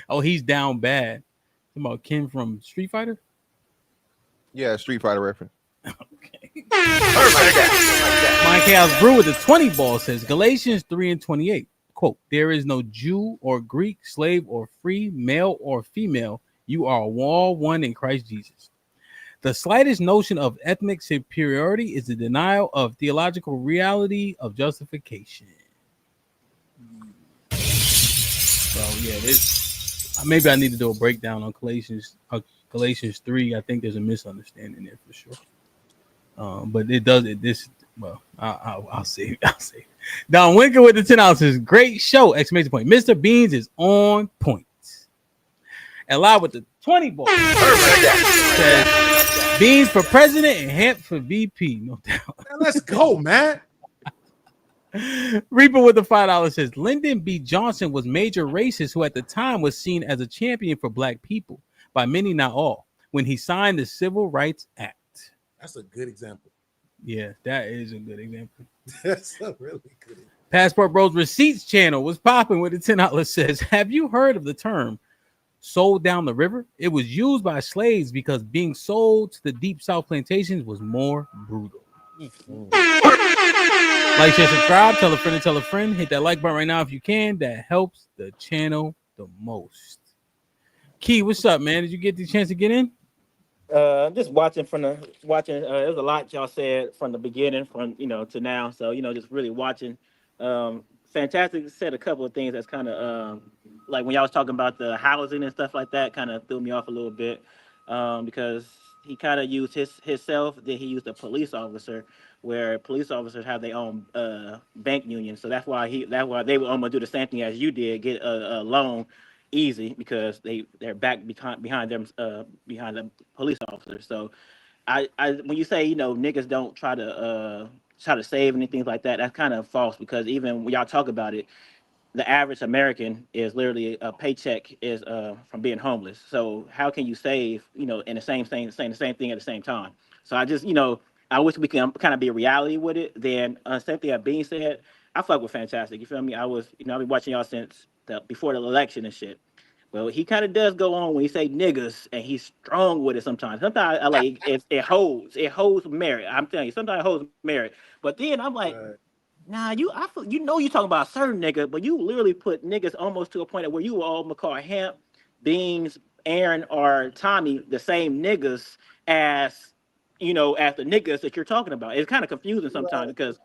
Oh, he's down bad. Talking about Ken from Street Fighter?
Yeah, Street Fighter reference.
My Chaos Brew with the 20 ball says Galatians 3:28. Quote, there is no Jew or Greek, slave or free, male or female. You are all one in Christ Jesus. The slightest notion of ethnic superiority is the denial of theological reality of justification. So yeah, this maybe I need to do a breakdown on Galatians 3. I think there's a misunderstanding there for sure. But it does it this well. I'll see. Don Winker with the 10 ounces. Great show! Exclamation point. Mr. Beans is on point. And live with the 20 ball. Says Beans for president and Hamp for VP. No doubt.
Man, let's go, man.
Reaper with the $5 says Lyndon B. Johnson was major racist who at the time was seen as a champion for black people by many, not all, when he signed the Civil Rights Act.
That's a good example.
Yeah, that is a good example.
That's a really good example.
Passport Bros Receipts channel was popping with the $10 says, have you heard of the term sold down the river? It was used by slaves because being sold to the deep south plantations was more brutal. Like, share, subscribe, tell a friend and tell a friend. Hit that like button right now if you can. That helps the channel the most. Key, what's up, man? Did you get the chance to get in?
Just watching there was a lot y'all said from the beginning to now, so just really watching. Fantastic said a couple of things that's kind of like when y'all was talking about the housing and stuff like that, kind of threw me off a little bit, because he kind of used himself, then he used a police officer, where police officers have their own bank union, so that's why they would almost do the same thing as you did, get a loan easy because they're back behind them behind the police officers. So I when you say niggas don't try to save anything like that, that's kind of false, because even when y'all talk about it, the average American is literally a paycheck is from being homeless. So how can you save in the saying the same thing at the same time? So I just I wish we can kind of be a reality with it. Then same thing that Bean said, I fuck with Fantastic. You feel me? I've been watching y'all since before the election and shit. Well, he kind of does go on when he say niggas, and he's strong with it sometimes. Sometimes I like it holds merit. I'm telling you, sometimes it holds merit. But then I'm like, nah, you talking about a certain nigga, but you literally put niggas almost to a point where you all call Hamp, Beans, Aaron, or Tommy the same niggas as as the niggas that you're talking about. It's kind of confusing sometimes because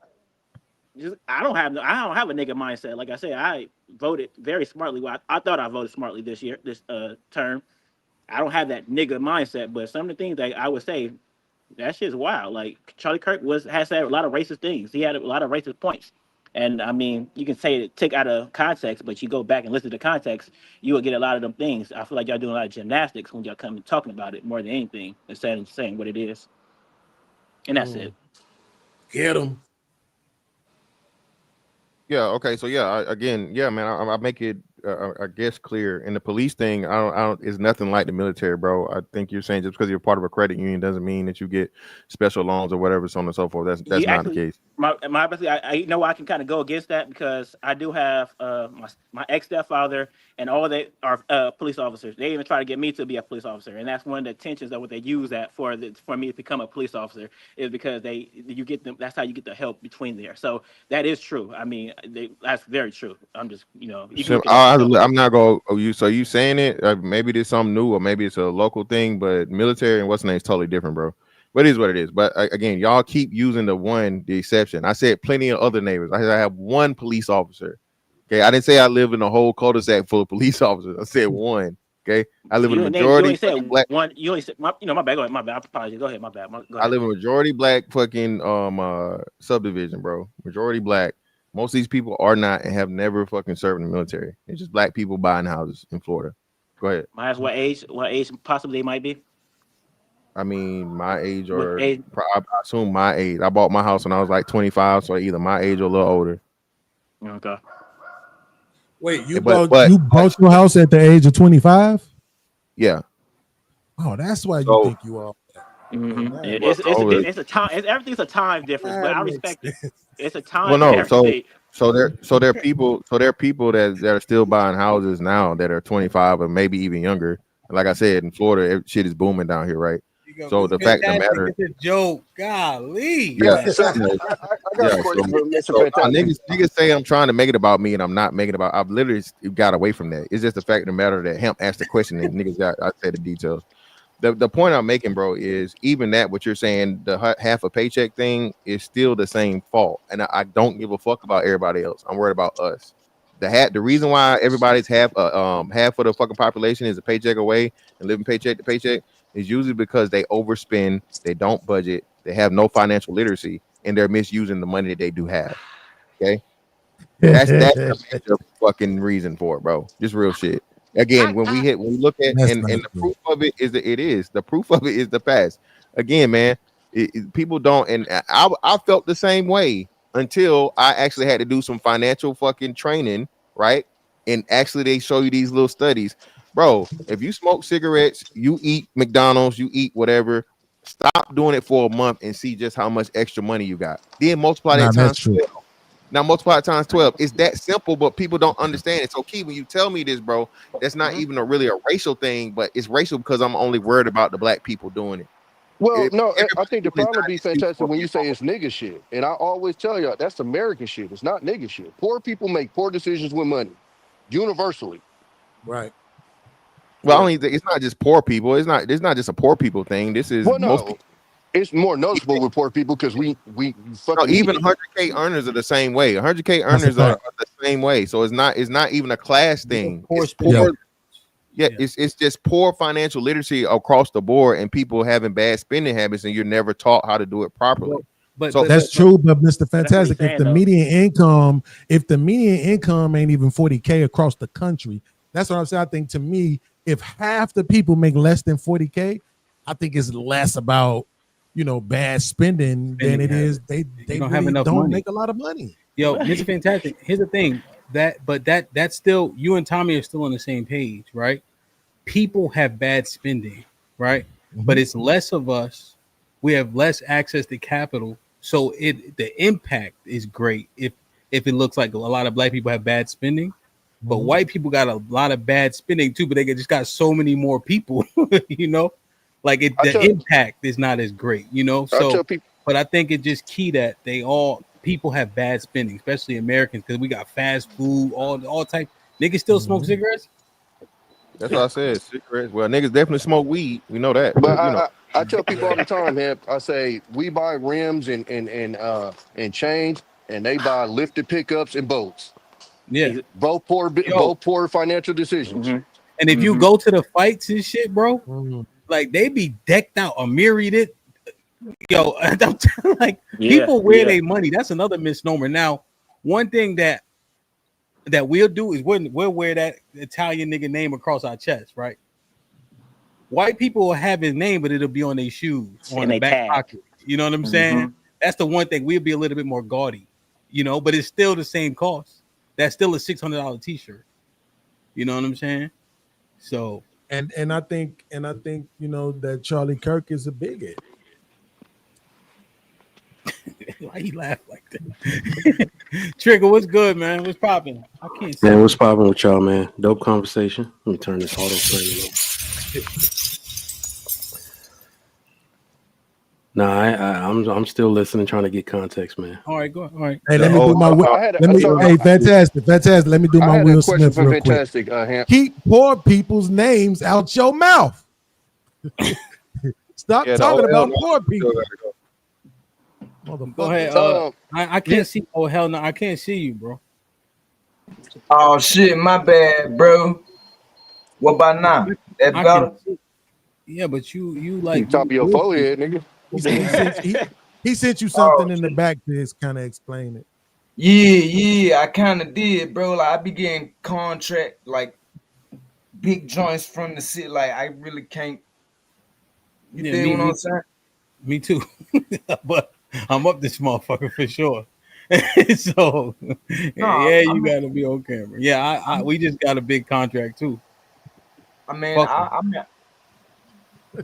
I don't have a nigga mindset. Like I said, I voted very smartly. Well, I thought I voted smartly this term. I don't have that nigga mindset, but some of the things that I would say, that shit's wild. Like Charlie Kirk has said a lot of racist things. He had a lot of racist points. And I mean, you can say it take out of context, but you go back and listen to context, you will get a lot of them things. I feel like y'all doing a lot of gymnastics when y'all come talking about it more than anything, instead of saying what it is. And that's it.
Get him.
Yeah. Okay. So yeah. Man. I make it. I guess clear. In the police thing, I don't. It's nothing like the military, bro. I think you're saying just because you're part of a credit union doesn't mean that you get special loans or whatever, so on and so forth. That's not the case.
I know I can kind of go against that because I do have my ex-stepfather and all they are police officers. They even try to get me to be a police officer, and that's one of the tensions of what they use that for me to become a police officer is because you get them. That's how you get the help between there. So that is true. I mean, that's very true. I'm just
I'm not going. So you saying it? Maybe there's something new, or maybe it's a local thing. But military and what's the name is totally different, bro. But it is what it is. But again, y'all keep using the exception. I said plenty of other neighbors. I have one police officer. Okay, I didn't say I live in a whole cul-de-sac full of police officers. I said one. Okay, I live in a majority black.
You only said my bad. Go ahead. My bad. I apologize. Go ahead. My bad. Go ahead.
I live in a majority black fucking subdivision, bro. Majority black. Most of these people are not and have never fucking served in the military. It's just black people buying houses in Florida. Go ahead.
Might ask what age possibly they might be.
I mean, my age or I assume my age. I bought my house when I was like 25, so either my age or a little older.
Okay.
Wait, you bought your house at the age of 25?
Yeah.
Oh, that's why you think you are.
Mm-hmm. It's a time. Everything's a time difference, but I respect it. It's a time.
Well, no, so there are people that are still buying houses now that are 25 or maybe even younger. Like I said, in Florida, shit is booming down here, right? So the fact of the matter,
it's a joke. Golly.
yeah,
So I got a question for Mr. Fantastic.
Niggas say I'm trying to make it about me, and I'm not making it about. I've literally got away from that. It's just the fact of the matter that Hemp asked the question, and niggas got. I said the details. The point I'm making, bro, is even that what you're saying, the half a paycheck thing is still the same fault, and I don't give a fuck about everybody else. I'm worried about us. The reason why everybody's half of the fucking population is a paycheck away and living paycheck to paycheck is usually because they overspend, they don't budget, they have no financial literacy, and they're misusing the money that they do have. Okay, that's the major fucking reason for it, bro. Just real shit. Again, when we look at and the proof of it is that the proof of it is the past. Again, man, people don't, and I felt the same way until I actually had to do some financial fucking training, right? And actually, they show you these little studies, bro. If you smoke cigarettes, you eat McDonald's, you eat whatever. Stop doing it for a month and see just how much extra money you got. Then multiply that times 12. Now multiply it times 12. It's that simple, but people don't understand it. So, Key, when you tell me this, bro, that's not even really a racial thing, but it's racial because I'm only worried about the black people doing it.
Well, no, I think the problem be Fantastic when you say it's nigga shit. And I always tell y'all that's American shit. It's not nigga shit. Poor people make poor decisions with money, universally.
Right.
Well, it's not just poor people. It's not just a poor people thing. This is most people.
It's more noticeable with poor people because we fucking
even 100K earners are the same way. 100K earners are the same way. So it's not even a class thing. It's poor. Yeah, it's just poor financial literacy across the board, and people having bad spending habits, and you're never taught how to do it properly.
But that's true. But Mr. Fantastic, if the median income ain't even 40K across the country, that's what I'm saying. I think to me, if half the people make less than 40K, I think it's less about bad spending than it is they
don't
really
have enough
don't
money.
make a lot of money.
Yo, Mr. Fantastic. Here's the thing that's still, you and Tommy are still on the same page, right? People have bad spending, right? But it's less of us. We have less access to capital, so the impact is great. If it looks like a lot of black people have bad spending, but white people got a lot of bad spending too. But they just got so many more people, Like the impact is not as great, So, but I think it's just key that people have bad spending, especially Americans, because we got fast food, all type. Niggas still smoke cigarettes.
That's what I said. Cigarettes. Well, niggas definitely smoke weed. We know that.
But I tell people all the time, man. I say we buy rims and chains, and they buy lifted pickups and boats.
Yeah,
both poor financial decisions.
And if you go to the fights and shit, bro, like they be decked out, a myriad. Yo, I'm like people wear their money. That's another misnomer. Now, one thing that we'll do is we'll wear that Italian nigga name across our chest, right? White people will have his name, but it'll be on their shoes, on the back pocket. You know what I'm saying? That's the one thing. We'll be a little bit more gaudy, but it's still the same cost. That's still a $600 t-shirt. You know what I'm saying? So
and I think that Charlie Kirk is a bigot.
Why you laugh like that? Trigger, what's good, man? What's popping? I can't see.
Man, what's popping with y'all, man? Dope conversation. Let me turn this auto play on. Nah, I'm still listening, trying to get context, man.
All right, go ahead. All right.
Hey, let me do my fantastic. Let me do my Will Smith real quick. Keep poor people's names out your mouth. Stop talking about poor people.
Go ahead. I can't see. Oh hell no, I can't see you, bro.
Oh shit, my bad, bro. What about now? That better?
Yeah, but you like
top of your forehead, nigga.
He sent you something in the back to kind of explain it.
Yeah, I kind of did, bro. Like I be getting contract like big joints from the city. Like I really can't. You dig what I'm saying?
Me too, but I'm up this motherfucker for sure. So you gotta be on camera. Yeah, we just got a big contract too.
I mean,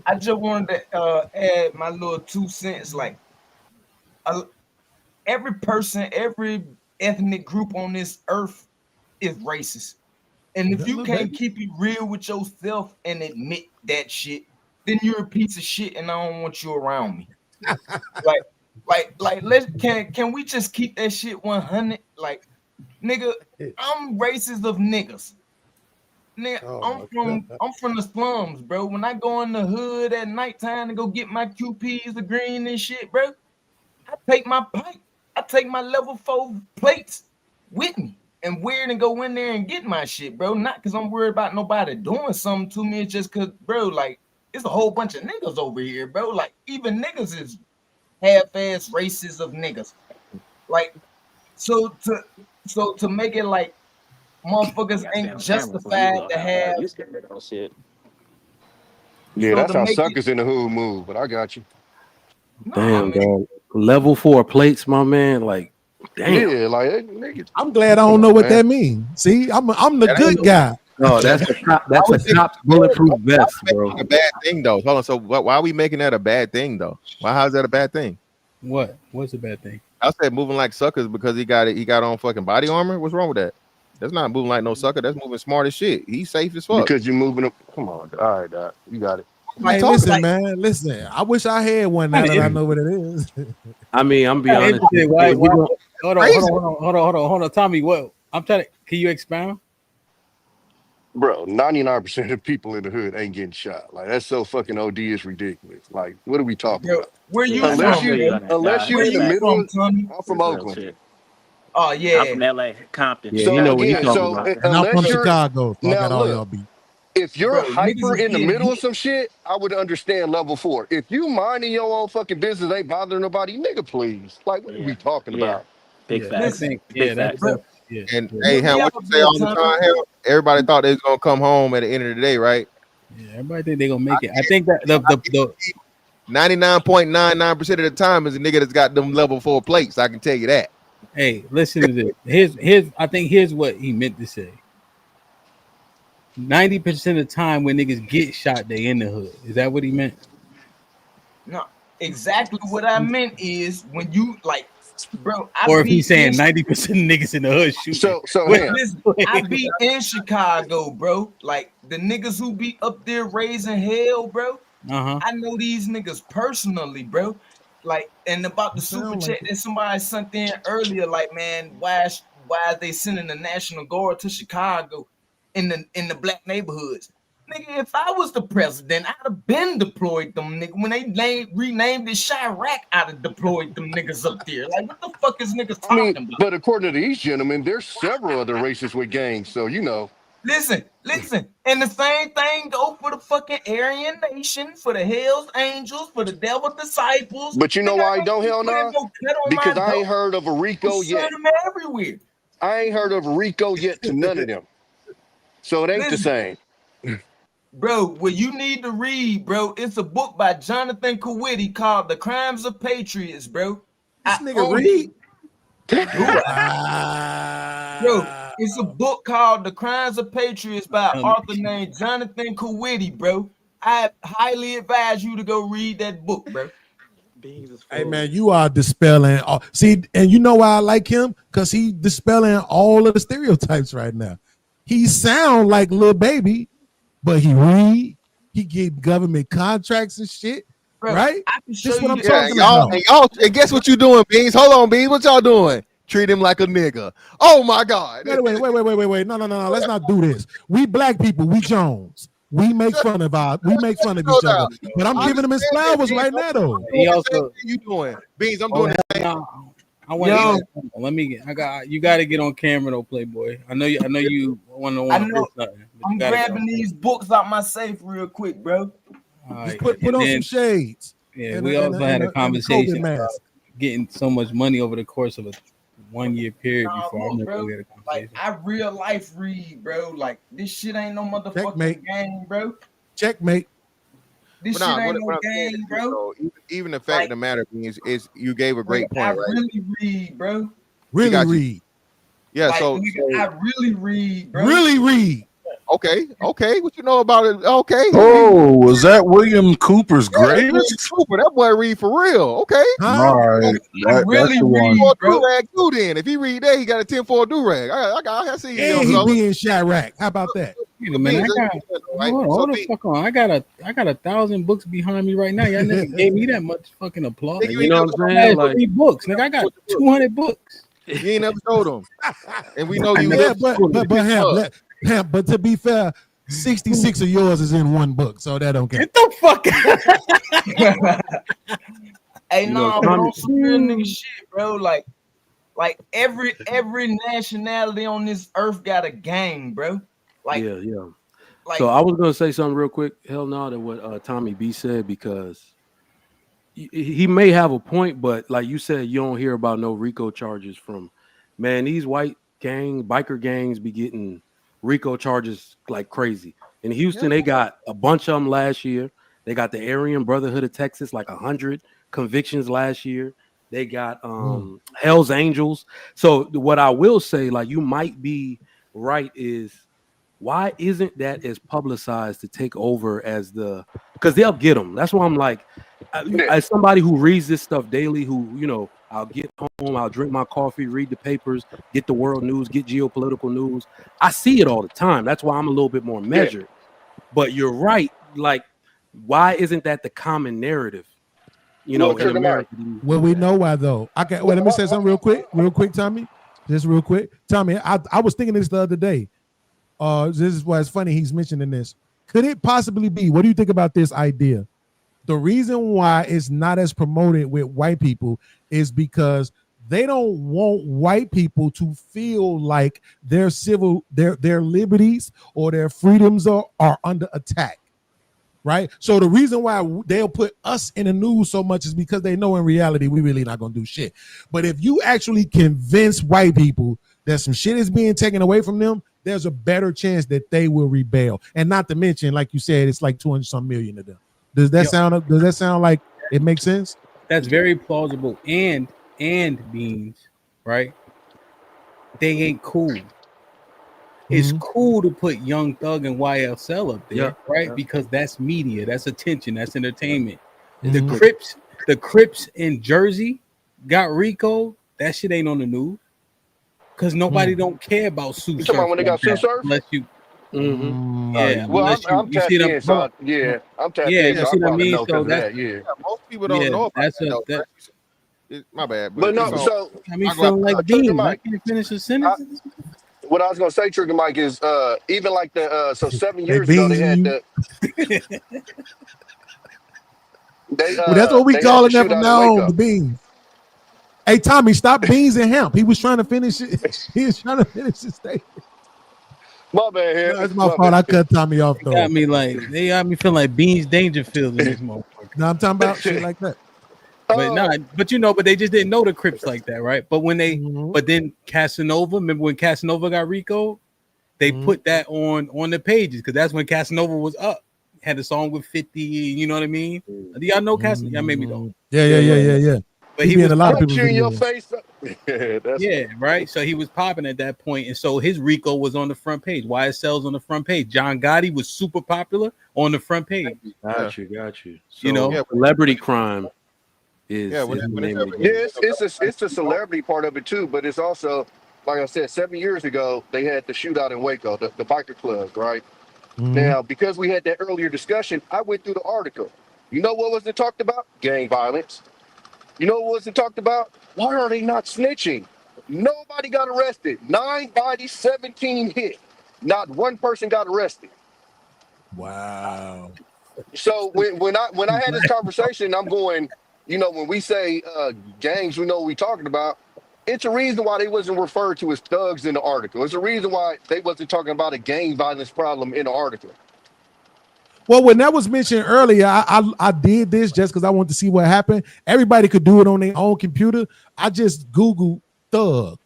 I just wanted to add my little 2 cents. Like every person, every ethnic group on this earth is racist, and if you can't keep it real with yourself and admit that shit, then you're a piece of shit, and I don't want you around me. Can we just keep that shit 100? Like, nigga, I'm racist of niggas. Nigga, I'm from the slums, bro. When I go in the hood at nighttime to go get my QPs, the green and shit, bro, I take my pipe, I take my level 4 plates with me and wear it and go in there and get my shit, bro. Not because I'm worried about nobody doing something to me. It's just because, bro, like, it's a whole bunch of niggas over here, bro. Like, even niggas is half-ass races of niggas. Like, so to make it like motherfuckers ain't justified to have.
Yeah,
So
that's
to
how
make it,
suckers in the hood move, but I got you.
Damn, dog. Level 4 plates, my man. Like, damn.
Yeah, like nigga.
I'm glad I don't know what that means. See, I'm the good guy.
No, that's a cop. That's a cop's bulletproof vest, bro.
A bad thing though. Hold on. So why are we making that a bad thing though? How's that a bad thing?
What? What's a bad thing?
I said moving like suckers because he got on fucking body armor. What's wrong with that? That's not moving like no sucker. That's moving smart as shit. He's safe as fuck.
Because you're moving up. Come on. All right, Doc. You got it.
Hey, listen, man. Listen. I wish I had one now that I know what it is.
I mean, I'm be honest.
Hold on, Tommy. What? I'm trying to. Can you expound?
Bro, 99% of people in the hood ain't getting shot. Like, that's so fucking OD, is ridiculous. Like, what are we talking about?
Where you
unless
from?
unless you're in the middle. I'm from Oakland.
Oh yeah,
I'm from LA, Compton.
Yeah,
So
you know
again,
what you're talking about.
And I'm from
unless you're
Chicago, so I
now
got all
look,
y'all beat.
if you're
Bro, niggas
hyper
is
in the
getting
middle
hit.
of some shit, I would understand level 4. If you minding your own fucking business, ain't bothering nobody, nigga, please. Like, what are we talking about?
Big
Yeah,
facts.
I think.
Big
Yeah, that's.
facts.
Yeah.
And hey, Ham, what you say all the time, Ham? Everybody thought they was gonna come home at the end of the day, right?
Yeah, everybody think they're gonna make it. I think that the
99.99% of the time is a nigga that's got them level 4 plates. I can tell you that.
Hey, listen to this. Here's what he meant to say. 90% of the time when niggas get shot, they in the hood. Is that what he meant?
No, exactly what I meant is when you like, bro.
Or if he's saying 90% of niggas in the hood shooting.
Listen, I be in Chicago, bro. Like the niggas who be up there raising hell, bro. I know these niggas personally, bro. Like, and about the super chat that somebody sent in earlier, like, man, why is they sending the National Guard to Chicago in the black neighborhoods? Nigga, if I was the president, I'd have been deployed them niggas. When they renamed it Chirac, I'd have deployed them niggas up there. Like, what the fuck is niggas talking about?
But according to these gentlemen, there's several other races with gangs, so you know.
Listen, and the same thing go for the fucking Aryan Nation, for the Hell's Angels, for the Devil Disciples.
But you know why I don't, hell
no?
Because I ain't heard of a Rico yet.
Them everywhere.
I ain't heard of a Rico yet to none of them. So it ain't the same.
Bro, what you need to read, bro, it's a book by Jonathan Kawiti called The Crimes of Patriots, bro.
This nigga read?
Bro, it's a book called The Crimes of Patriots by an author named Jonathan Kawiti, bro. I highly advise you to go read that book, bro.
Hey man, you are dispelling all. See, and you know why I like him? Because he dispelling all of the stereotypes right now. He sound like Lil Baby, but he read, he get government contracts and shit. Bro, right? This what I'm talking about.
And guess what you doing, Beans? Hold on, Beans. What y'all doing? Treat him like a nigga. Oh my God.
Wait. No. Let's not do this. We black people, we Jones. We make fun of each other. But I'm giving him his flowers right now, though.
He also, you doing? Beans, I'm doing the same.
You got to get on camera though, Playboy. I know you want to say something.
I'm grabbing these books out my safe real quick, bro.
Just put on some shades.
Yeah, we also had a conversation about getting so much money over the course of a 1 year period before.
Like, I real life read, bro. Like, this shit ain't no motherfucking game, bro.
Checkmate.
This shit ain't no game, bro.
Even the fact of the matter is you gave a great point, right?
I really read, bro.
Really read.
Yeah,
like,
so
I really read, bro.
Really read.
Okay. What you know about it? Okay.
Oh, was that William Cooper's greatest?
Cooper, that boy read for real. Okay.
All right.
Really read, bro.
Then if he read that, he got a 10-4 do-rag. I see
and he be in Chirac. How about that?
Yeah, man, hold the fuck on. I got 1,000 books behind me right now. Y'all never gave me that much fucking applause.
Nigga,
You know what I'm
I
saying?
had
Like
3 books, nigga. I got 200 books.
You ain't never showed them, and we know you.
Yeah, but to be fair, 66 of yours is in one book, so that don't count.
Get the fuck out.
Hey,
You know,
no, but
Tommy-
on some real nigga shit, bro. Like every nationality on this earth got a gang, bro. Like,
yeah.
like
So I was gonna say something real quick. Hell no, to what Tommy B said, because he may have a point, but like you said, you don't hear about no RICO charges from, man, these white biker gangs be getting RICO charges like crazy. In Houston, they got a bunch of them last year. They got the Aryan Brotherhood of Texas, like 100 convictions last year. They got Hell's Angels. So what I will say, like you might be right, is why isn't that as publicized to take over as because they'll get them. That's why I'm like, as somebody who reads this stuff daily, who, I'll get home, I'll drink my coffee, read the papers, get the world news, get geopolitical news. I see it all the time. That's why I'm a little bit more measured. But you're right. Like, why isn't that the common narrative? In America.
Well, we know why though. Okay, well, let me say something real quick, Tommy. Just real quick, Tommy. I was thinking this the other day. This is why it's funny he's mentioning this. Could it possibly be? What do you think about this idea? The reason why it's not as promoted with white people is because they don't want white people to feel like their liberties or their freedoms are under attack. Right. So the reason why they'll put us in the news so much is because they know in reality we really not gonna do shit. But if you actually convince white people that some shit is being taken away from them, there's a better chance that they will rebel. And not to mention, like you said, it's like 200-some million of them. Does that sound like it makes sense?
That's very plausible. And Beans, right? They ain't cool. It's cool to put Young Thug and YSL up there, right? Because that's media, that's attention, that's entertainment. The Crips in Jersey got RICO. That shit ain't on the news because nobody don't care about Sue
You
Surf.
talking about when they got Sue Surf?
Unless you,
yeah. Well, I'm tapped in, so I'm tapped in, so
you
I
see what I
probably
mean.
know
So
because of that. Yeah.
Most people don't know about that. My bad.
But no, so
I mean, feeling like Beans. I can't finish a sentence.
What I was gonna say, Trigger Mike, is even like so 7 years ago they had the
well, that's what we calling that from now on,
Waco.
the Beans. Hey, Tommy, stop Beans and Hemp. He was trying to finish it. He was trying to finish his statement.
My bad, Hemp.
That's my fault. I cut Tommy off though.
They got me feeling like Beans Dangerfield in this motherfucker.
No, I'm talking about shit like that.
But they just didn't know the Crips like that, right? But when but then Casanova, remember when Casanova got RICO? They put that on the pages because that's when Casanova was up. Had a song with 50, you know what I mean? Do y'all know Casanova? Y'all maybe don't.
Yeah.
But he was
a lot of people
in your face.
Right. So he was popping at that point, and so his RICO was on the front page. YSL's on the front page. John Gotti was super popular on the front page.
Got you. So, celebrity crime is
it's a celebrity part of it too, but it's also, like I said, 7 years ago they had the shootout in Waco, the biker club, right? Now, because we had that earlier discussion, I went through the article. You know what wasn't talked about? Gang violence. You know what wasn't talked about? Why are they not snitching? Nobody got arrested. 9 bodies, 17 hit. Not one person got arrested.
Wow.
So when I had this conversation, I'm going, when we say gangs, we know what we're talking about. It's a reason why they wasn't referred to as thugs in the article. It's a reason why they wasn't talking about a gang violence problem in the article.
Well, when that was mentioned earlier, I did this just because I wanted to see what happened. Everybody could do it on their own computer. I just Googled thug.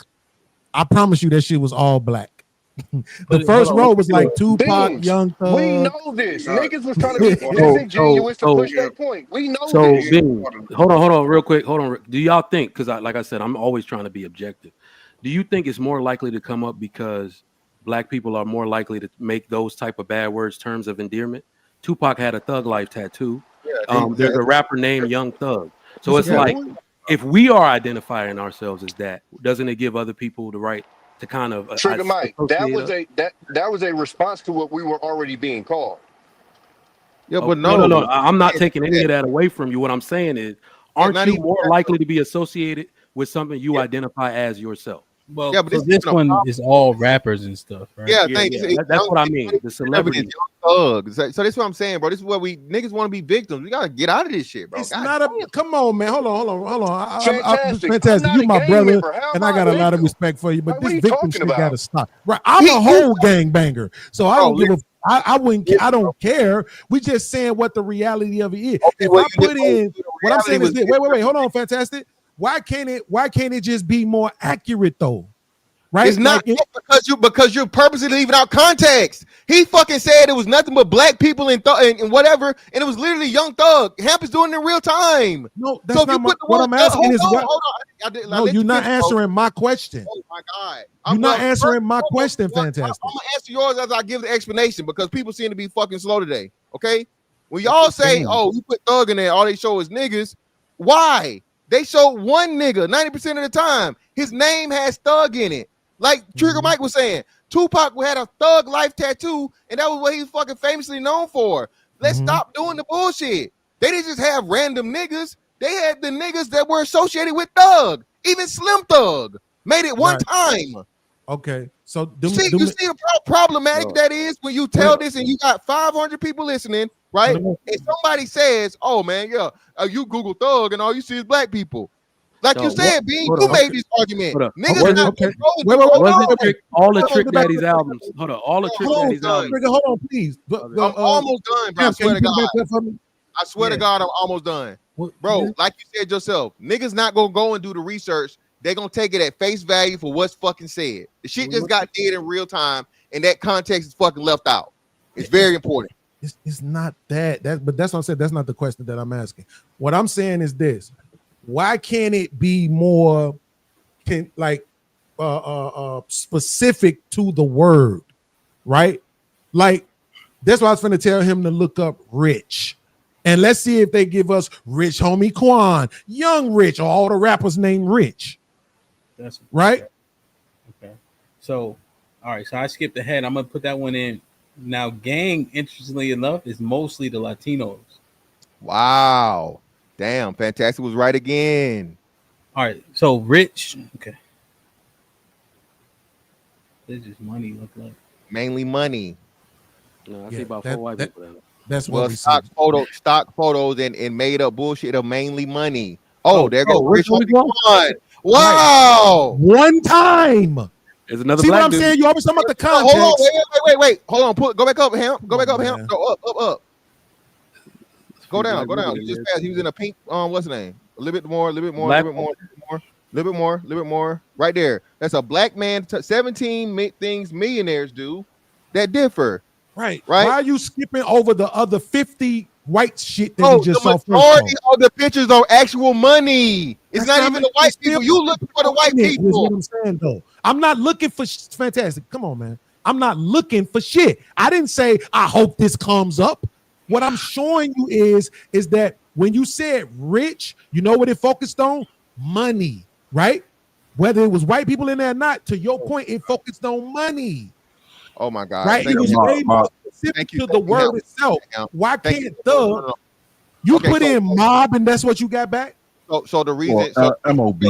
I promise you that shit was all black. The first row was like Tupac, Young Thug.
We know this. Niggas was trying to be disingenuous to push that point. We know this.
Hold on, real quick. Hold on. Do y'all think, because like I said, I'm always trying to be objective. Do you think it's more likely to come up because black people are more likely to make those type of bad words terms of endearment? Tupac had a Thug Life tattoo. There's a rapper named Young Thug. So it's like, if we are identifying ourselves as that, doesn't it give other people the right to kind of
Trigger Mike. That was
us.
that was a response to what we were already being called.
Yeah, but
no. I'm not taking any of that away from you. What I'm saying is, aren't you more likely to be associated with something you identify as yourself?
Well, yeah, but so this one is all rappers and stuff, right?
Yeah,
that's what I mean. The celebrities.
Thugs. So this is what I'm saying, bro. This is what we niggas want to be victims. We gotta get out of this shit, bro.
It's not a. Come on, man. Hold on.
Fantastic.
Fantastic. You my brother, and I got a lot of respect for you. But this victim shit gotta stop. Right? I'm a whole gang banger, so I don't give a. I wouldn't. I don't care. We just saying what the reality of it is.
Okay,
if I put in, what I'm saying is this. Wait. Hold on, Fantastic. Why can't it just be more accurate though? Right?
It's not because you're purposely leaving out context. He fucking said it was nothing but black people and whatever, and it was literally Young Thug. Hamp is doing it in real time.
No, that's not what I'm asking. Hold on. No, you're not answering my question.
Oh my God,
you're not answering my question. Fantastic.
I'm gonna answer yours as I give the explanation because people seem to be fucking slow today. Okay, when y'all say, "Oh, you put Thug in there," all they show is niggas. Why? They show one nigga 90% of the time. His name has Thug in it. Like Trigger Mike was saying, Tupac had a Thug Life tattoo, and that was what he was fucking famously known for. Let's stop doing the bullshit. They didn't just have random niggas. They had the niggas that were associated with Thug. Even Slim Thug made it one time.
Okay, so
you see how problematic that is when you tell this and you got 500 people listening, right? And somebody says, "Oh man, yeah, you Google Thug and all you see is black people." Like you said, Bean, you made this argument. Niggas not
all the Trick Daddy's albums. Hold on, all the Trick Daddy's albums.
Hold on, please.
I'm almost done, bro. I swear to God. I swear to God, I'm almost done. Bro, like you said yourself, niggas not gonna go and do the research. They're gonna take it at face value for what's fucking said. The shit just got dead in real time, and that context is fucking left out. It's very important.
It's not that. But that's what I said. That's not the question that I'm asking. What I'm saying is this. Why can't it be more specific to the word, right? Like that's why I was going to tell him to look up Rich, and let's see if they give us Rich Homie Quan, Young Rich, or all the rappers named Rich.
That's
right.
Okay. So, all right. So I skipped ahead. I'm gonna put that one in now. Gang, interestingly enough, is mostly the Latinos.
Wow. Damn, Fantastic was right again.
All right, so Rich. Okay. This is money look like.
Mainly money.
No, I see about 4 white people.
That's what
stock photos and made up bullshit are mainly money. Oh, there goes Rich Homie Quan. Wow.
One time.
There's another.
See what I'm saying? You always talking about the context.
Hold on, wait. Hold on. Go back up, Hamp. Go back up, Hamp. Go up. Go down. You just passed. He was in a pink. What's the name? A little bit more. Right there. That's a black man. 17 things millionaires do that differ.
Right. Why are you skipping over the other 50 white shit that you just saw?
The majority of the pictures are actual money. It's not even the white people. You looking for the white people.
Is what I'm saying though. I'm not looking for Fantastic. Come on, man. I'm not looking for shit. I didn't say I hope this comes up. What I'm showing you is that when you said rich, you know what it focused on? Money, right? Whether it was white people in there or not, to your point, it focused on money.
Oh my God!
Right? It was way more specific to the word itself. Why can't Thug? You put in mob, and that's what you got back.
So the reason
MOBB.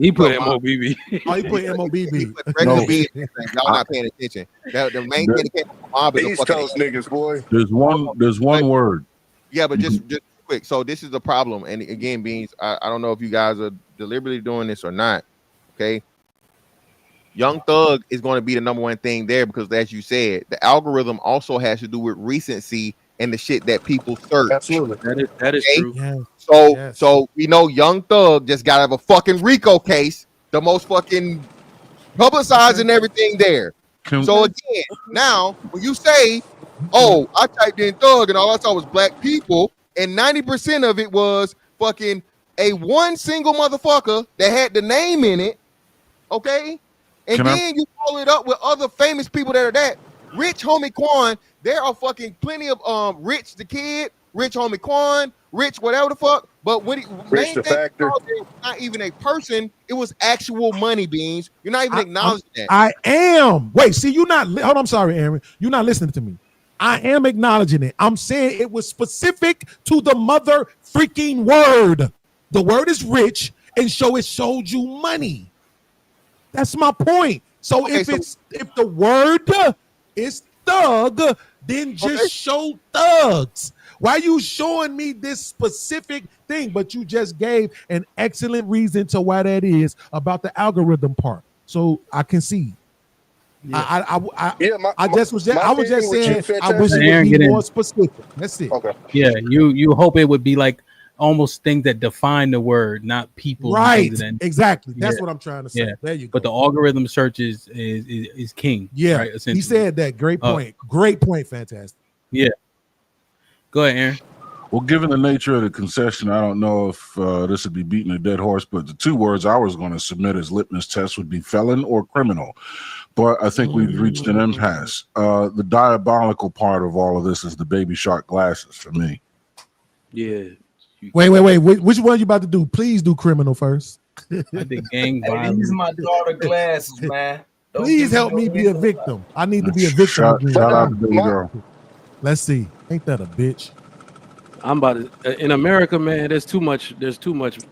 He put MOBB.
Oh, he put MOBB.
Y'all not paying attention. The main thing that came from mob is
East Coast niggas, boy.
There's one word.
Yeah, but just quick. So this is the problem. And again, Beans, I don't know if you guys are deliberately doing this or not. Okay. Young Thug is going to be the number one thing there because, as you said, the algorithm also has to do with recency and the shit that people search.
Absolutely. That is true.
Yes.
So we know Young Thug just got to have a fucking RICO case, the most fucking publicized and everything there. So again, now when you say, "Oh, I typed in Thug and all I saw was black people," and 90% of it was fucking a one single motherfucker that had the name in it, okay? And then you follow it up with other famous people that are that. Rich Homie Quan, there are fucking plenty of Rich the Kid, Rich Homie Quan, Rich whatever the fuck. But what
Rich the Factor.
Not even a person. It was actual money, Beans. You're not even acknowledging that.
I am. Wait, see, you're not. Hold on, I'm sorry, Aaron. You're not listening to me. I am acknowledging it. I'm saying it was specific to the mother freaking word. The word is rich, and so it showed you money. That's my point. So if the word is thug, then just show thugs. Why are you showing me this specific thing? But you just gave an excellent reason to why that is about the algorithm part. So I can see. Yeah. I was just saying I wish it would be more specific. That's it.
Okay.
Yeah, you hope it would be like almost things that define the word, not people.
Right. Exactly. That's what I'm trying to say.
Yeah.
There you go.
But the algorithm search is king.
Yeah.
Right,
he said that. Great point. Great point. Fantastic.
Yeah. Go ahead, Aaron.
Well, given the nature of the concession, I don't know if this would be beating a dead horse, but the two words I was going to submit as litmus tests would be felon or criminal. But I think we've reached an impasse. The diabolical part of all of this is the baby shark glasses for me.
Yeah.
Wait. Which one you about to do? Please do criminal first.
I think gang
Hey,
violence.
these my daughter glasses, man. Don't
Please
give
help me be a victim. I need to be a victim.
Shout out to baby girl.
Let's see. Ain't that a bitch?
I'm about to in America, man. There's too much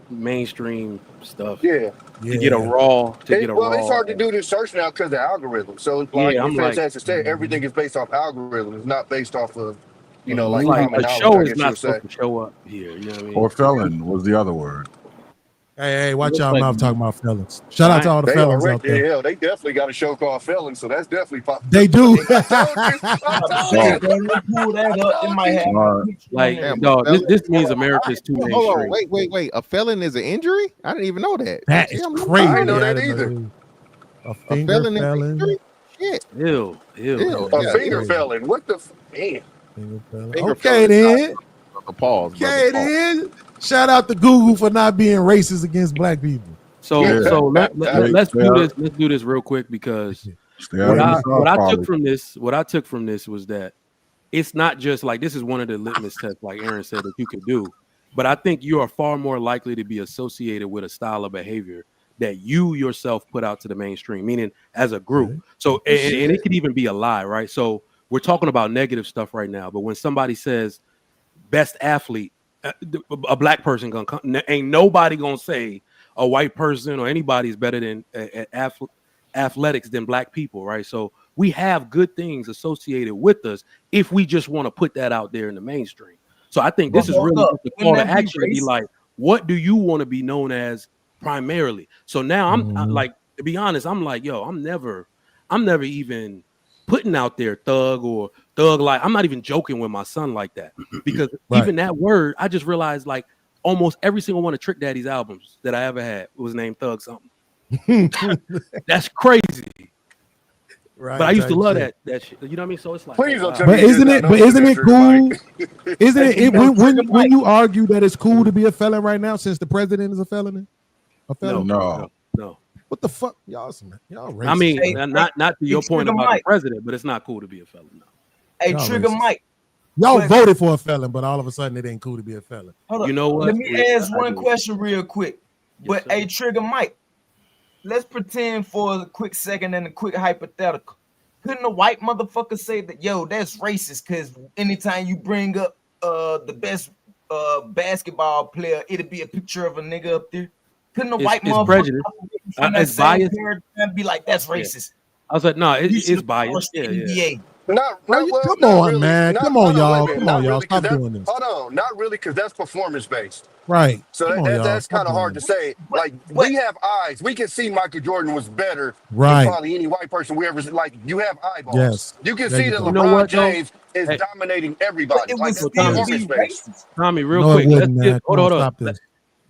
mainstream stuff.
Yeah.
To get a raw.
Well, it's hard to do this search now because of the algorithm. So it's like
I'm like,
said, everything is based off algorithm. It's not based off of
like
common
a
knowledge,
show
I
is
guess
not
you'll say.
supposed to show up here. You know what I mean?
Or felon was the other word.
Hey, watch y'all mouth talking about felons. Shout out to all the felons out there.
Yeah, they definitely got a show called Felon, so that's definitely popular.
They do.
Pull that up. It might have
Like,
Damn,
no,
felon.
this means America's too mainstream.
Hold on, wait. A felon is an injury? I didn't even know that.
That is
I'm-
crazy.
I didn't know that either.
A
A
finger
felon is an
felon.
injury? Shit.
Ew.
A finger felon. What the man?
Finger felon.
Finger
Okay then.
A pause.
Okay
brother.
then. Shout out to Google for not being racist against black people.
So
Yeah.
let's do
Yeah.
this. Let's do this real quick because
Stay out of the South
what I
College.
took from this was that it's not just like this is one of the litmus tests, like Aaron said, that you could do. But I think you are far more likely to be associated with a style of behavior that you yourself put out to the mainstream, meaning as a group.
Okay.
So and it could even be a lie, right? So we're talking about negative stuff right now, but when somebody says best athlete, a black person gonna come, ain't nobody gonna say a white person or anybody is better than athletics than black people, right? So we have good things associated with us if we just want to put that out there in the mainstream. So I think this is really just a call to action to be like, what do you want to be known as primarily? So now I'm like, to be honest, I'm like, yo, I'm never even putting out there thug or thug like. I'm not even joking with my son like that because even that word, I just realized like almost every single one of Trick Daddy's albums that I ever had was named Thug something. That's crazy.
Right.
But I used to love that shit. You know what I mean? So it's like,
Please don't tell
But
me you
isn't
did not
it? But
know
isn't
this
it
Trick
cool?
Mike.
Isn't it when you argue that it's cool to be a felon right now since the president is a felon? A felon?
No.
What the fuck, y'all racist.
I mean, not to your point about the president, but it's not cool to be a felon. No.
Hey,
Y'all
Trigger
racist.
Mike.
Y'all voted for a felon, but all of a sudden it ain't cool to be a felon.
Hold on.
You know what?
Let me ask one question real quick. But
sir.
hey, Trigger Mike, let's pretend for a quick second and a quick hypothetical. Couldn't a white motherfucker say that, yo, that's racist? Because anytime you bring up the best basketball player, it'll be a picture of a nigga up there. Couldn't a white
It's
motherfucker
prejudice.
from that
It's
same
bias.
paradigm be like, that's racist?
I was like, no,
You
it's
should've
biased.
watched the
Yeah.
NBA.
Come on, man. Come on, y'all. Come on, y'all. Stop
Hold
doing this.
on, not really, because that's performance based.
Right.
So
Come on, y'all.
that's
Stop
kind of
doing
hard to
this.
say. Like we have eyes, we can see Michael Jordan was better
Right.
than probably any white person we ever. Like you have eyeballs.
Yes.
You can
There
see
you
that
go.
LeBron
You know what, though?
James is
Hey.
dominating everybody.
It
Like
would
that's
still
performance
be
based.
racist.
Tommy, real
No, it
quick.
wouldn't, man. Come on, stop this.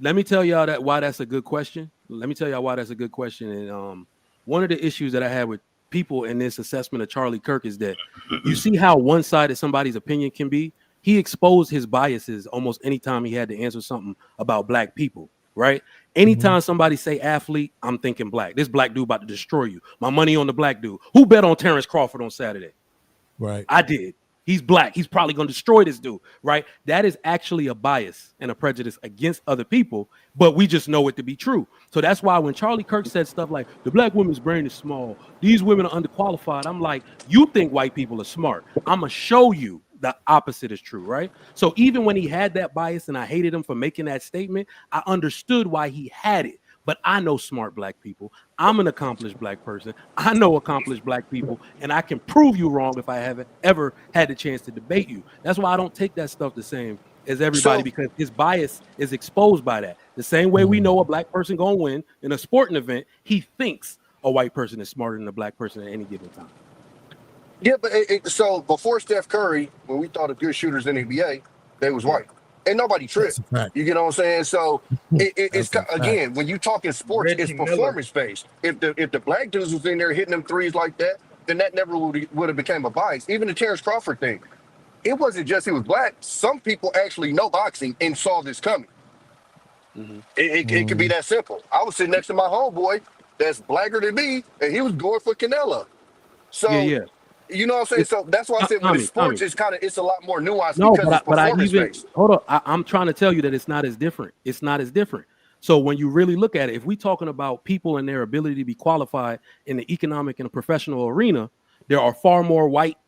Let me tell y'all why that's a good question. Let me tell y'all why that's a good question. And one of the issues that I had with people in this assessment of Charlie Kirk is that you see how one-sided somebody's opinion can be. He exposed his biases almost anytime he had to answer something about black people, right? Anytime somebody say athlete, I'm thinking black. This black dude about to destroy you. My money on the black dude. Who bet on Terrence Crawford on Saturday?
Right.
I did. He's black. He's probably going to destroy this dude, right? That is actually a bias and a prejudice against other people, but we just know it to be true. So that's why when Charlie Kirk said stuff like the black woman's brain is small, these women are underqualified, I'm like, you think white people are smart. I'm going to show you the opposite is true, right? So even when he had that bias and I hated him for making that statement, I understood why he had it. But I know smart black people. I'm an accomplished black person. I know accomplished black people, and I can prove you wrong if I haven't ever had the chance to debate you. That's why I don't take that stuff the same as everybody, because his bias is exposed by that. The same way we know a black person gonna win in a sporting event, he thinks a white person is smarter than a black person at any given time.
Yeah, but so before Steph Curry, when we thought of good shooters in the NBA, they was white. And nobody tripped. You get what I'm saying? So it's again, when you talk in sports, it's performance based. If the black dudes was in there hitting them threes like that, then that never would have became a bias. Even the Terrence Crawford thing, it wasn't just he was black. Some people actually know boxing and saw this coming. It could be that simple. I was sitting next to my homeboy that's blacker than me, and he was going for Canelo. So you know what I'm saying? So that's why I said with sports, it's a lot more nuanced because it's performance based.
Hold up. I'm trying to tell you that it's not as different. It's not as different. So when you really look at it, if we're talking about people and their ability to be qualified in the economic and the professional arena, there are far more white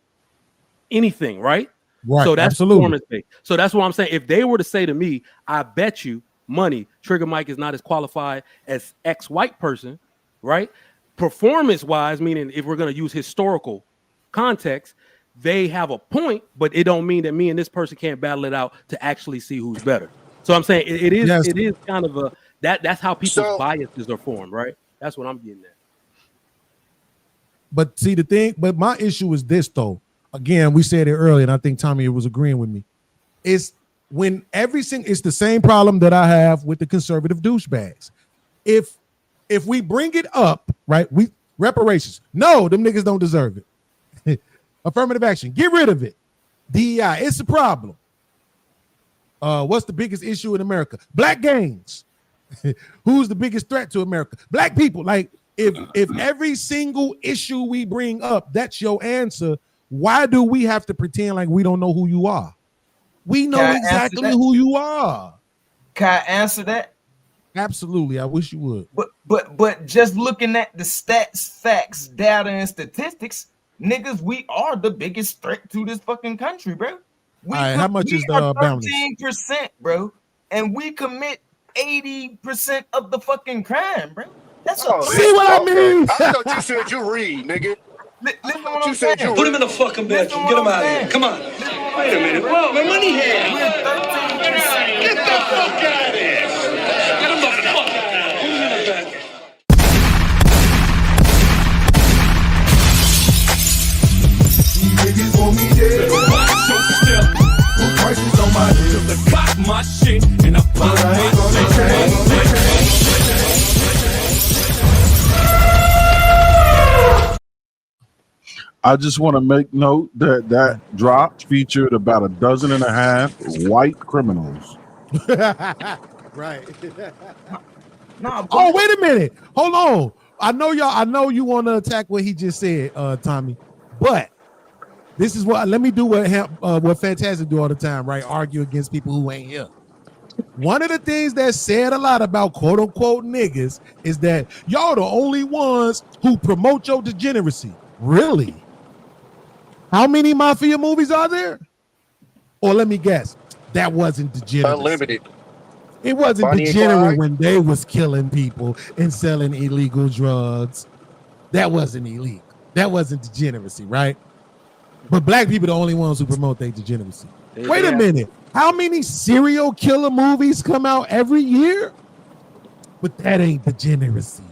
anything, right?
Right.
So that's
absolutely.
performance based. So that's what I'm saying. If they were to say to me, I bet you money, Trigger Mike is not as qualified as X white person, right? Performance wise, meaning if we're going to use historical context, they have a point, but it don't mean that me and this person can't battle it out to actually see who's better. So I'm saying it is kind of a that's how people's biases are formed, right? That's what I'm getting at.
But see but my issue is this though. Again, we said it earlier, and I think Tommy was agreeing with me. It's when it's the same problem that I have with the conservative douchebags. If we bring it up, right? Reparations. No, them niggas don't deserve it. Affirmative action, get rid of it. DEI, it's a problem. What's the biggest issue in America? Black gangs. Who's the biggest threat to America? Black people. Like if every single issue we bring up, that's your answer, why do we have to pretend like we don't know who you are? We know exactly who you are.
Can I answer that?
Absolutely. I wish you would.
But just looking at the stats, facts, data, and statistics, niggas, we are the biggest threat to this fucking country, bro.
How much is the balance?
13%, bro, and we commit 80% of the fucking crime, bro. That's
see what I mean?
I thought you said you read, nigga.
Listen what I'm saying.
Put him in the fucking bedroom. Get him out of here. Come on. Wait a minute. Whoa, my money here.
We're 13%.
Get the fuck out of here. Get him the fuck out of here. Put him in the bedroom.
Niggas want me dead. So still, put prices on my head. The cock my shit and I pop my shit.
I just want to make note that drop featured about 12.5 white criminals.
Right. Oh, wait a minute. Hold on. I know you want to attack what he just said, Tommy, but this is let me do what Fantastic do all the time, right? Argue against people who ain't here. One of the things that's said a lot about quote unquote niggas is that y'all the only ones who promote your degeneracy. Really? How many mafia movies are there? Or let me guess, that wasn't degenerate.
Unlimited.
It wasn't
Bonnie
degenerate when they was killing people and selling illegal drugs. That wasn't illegal. That wasn't degeneracy, right? But black people are the only ones who promote their degeneracy. Wait a minute. How many serial killer movies come out every year? But that ain't degeneracy,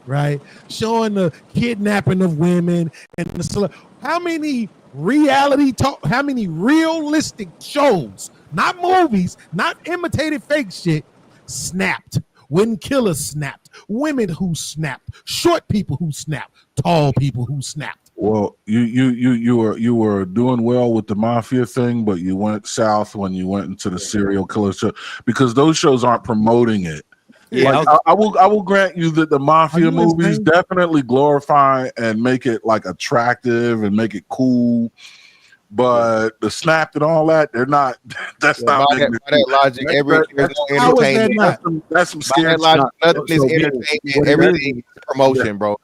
right? Showing the kidnapping of women and the how many how many realistic shows, not movies, not imitated fake shit, snapped when killers snapped, women who snapped, short people who snapped, tall people who snapped.
Well, you were doing well with the mafia thing, but you went south when you went into the serial killer show because those shows aren't promoting it. Yeah, like, I will grant you that the mafia movies definitely glorify and make it like attractive and make it cool, But the snapped and all that, they're not. That's not
by that logic.
That's some
scared
stuff.
Nothing is entertainment. Everything is promotion, bro.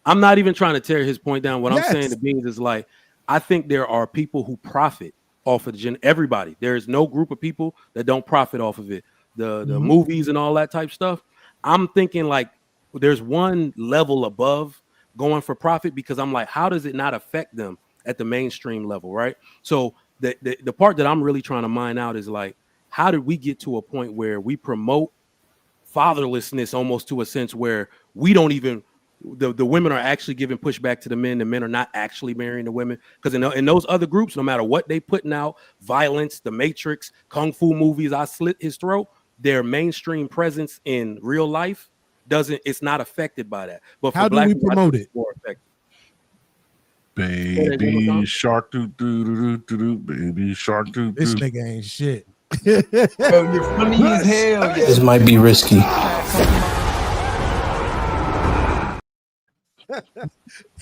I'm not even trying to tear his point down. What I'm saying to Beans is like, I think there are people who profit off of everybody. There is no group of people that don't profit off of it. The movies and all that type stuff. I'm thinking like there's one level above going for profit, because I'm like, how does it not affect them at the mainstream level, right? So the part that I'm really trying to mine out is like, how did we get to a point where we promote fatherlessness almost to a sense where we don't even the women are actually giving pushback to the men are not actually marrying the women? Because in those other groups, no matter what they putting out, violence, the Matrix, kung fu movies, I slit his throat, their mainstream presence in real life it's not affected by that. But for
how do we promote it?
More effective.
Baby shark doo doo doo doo doo, baby shark doo.
This nigga ain't shit.
Bro, you're funny as hell.
This might be risky.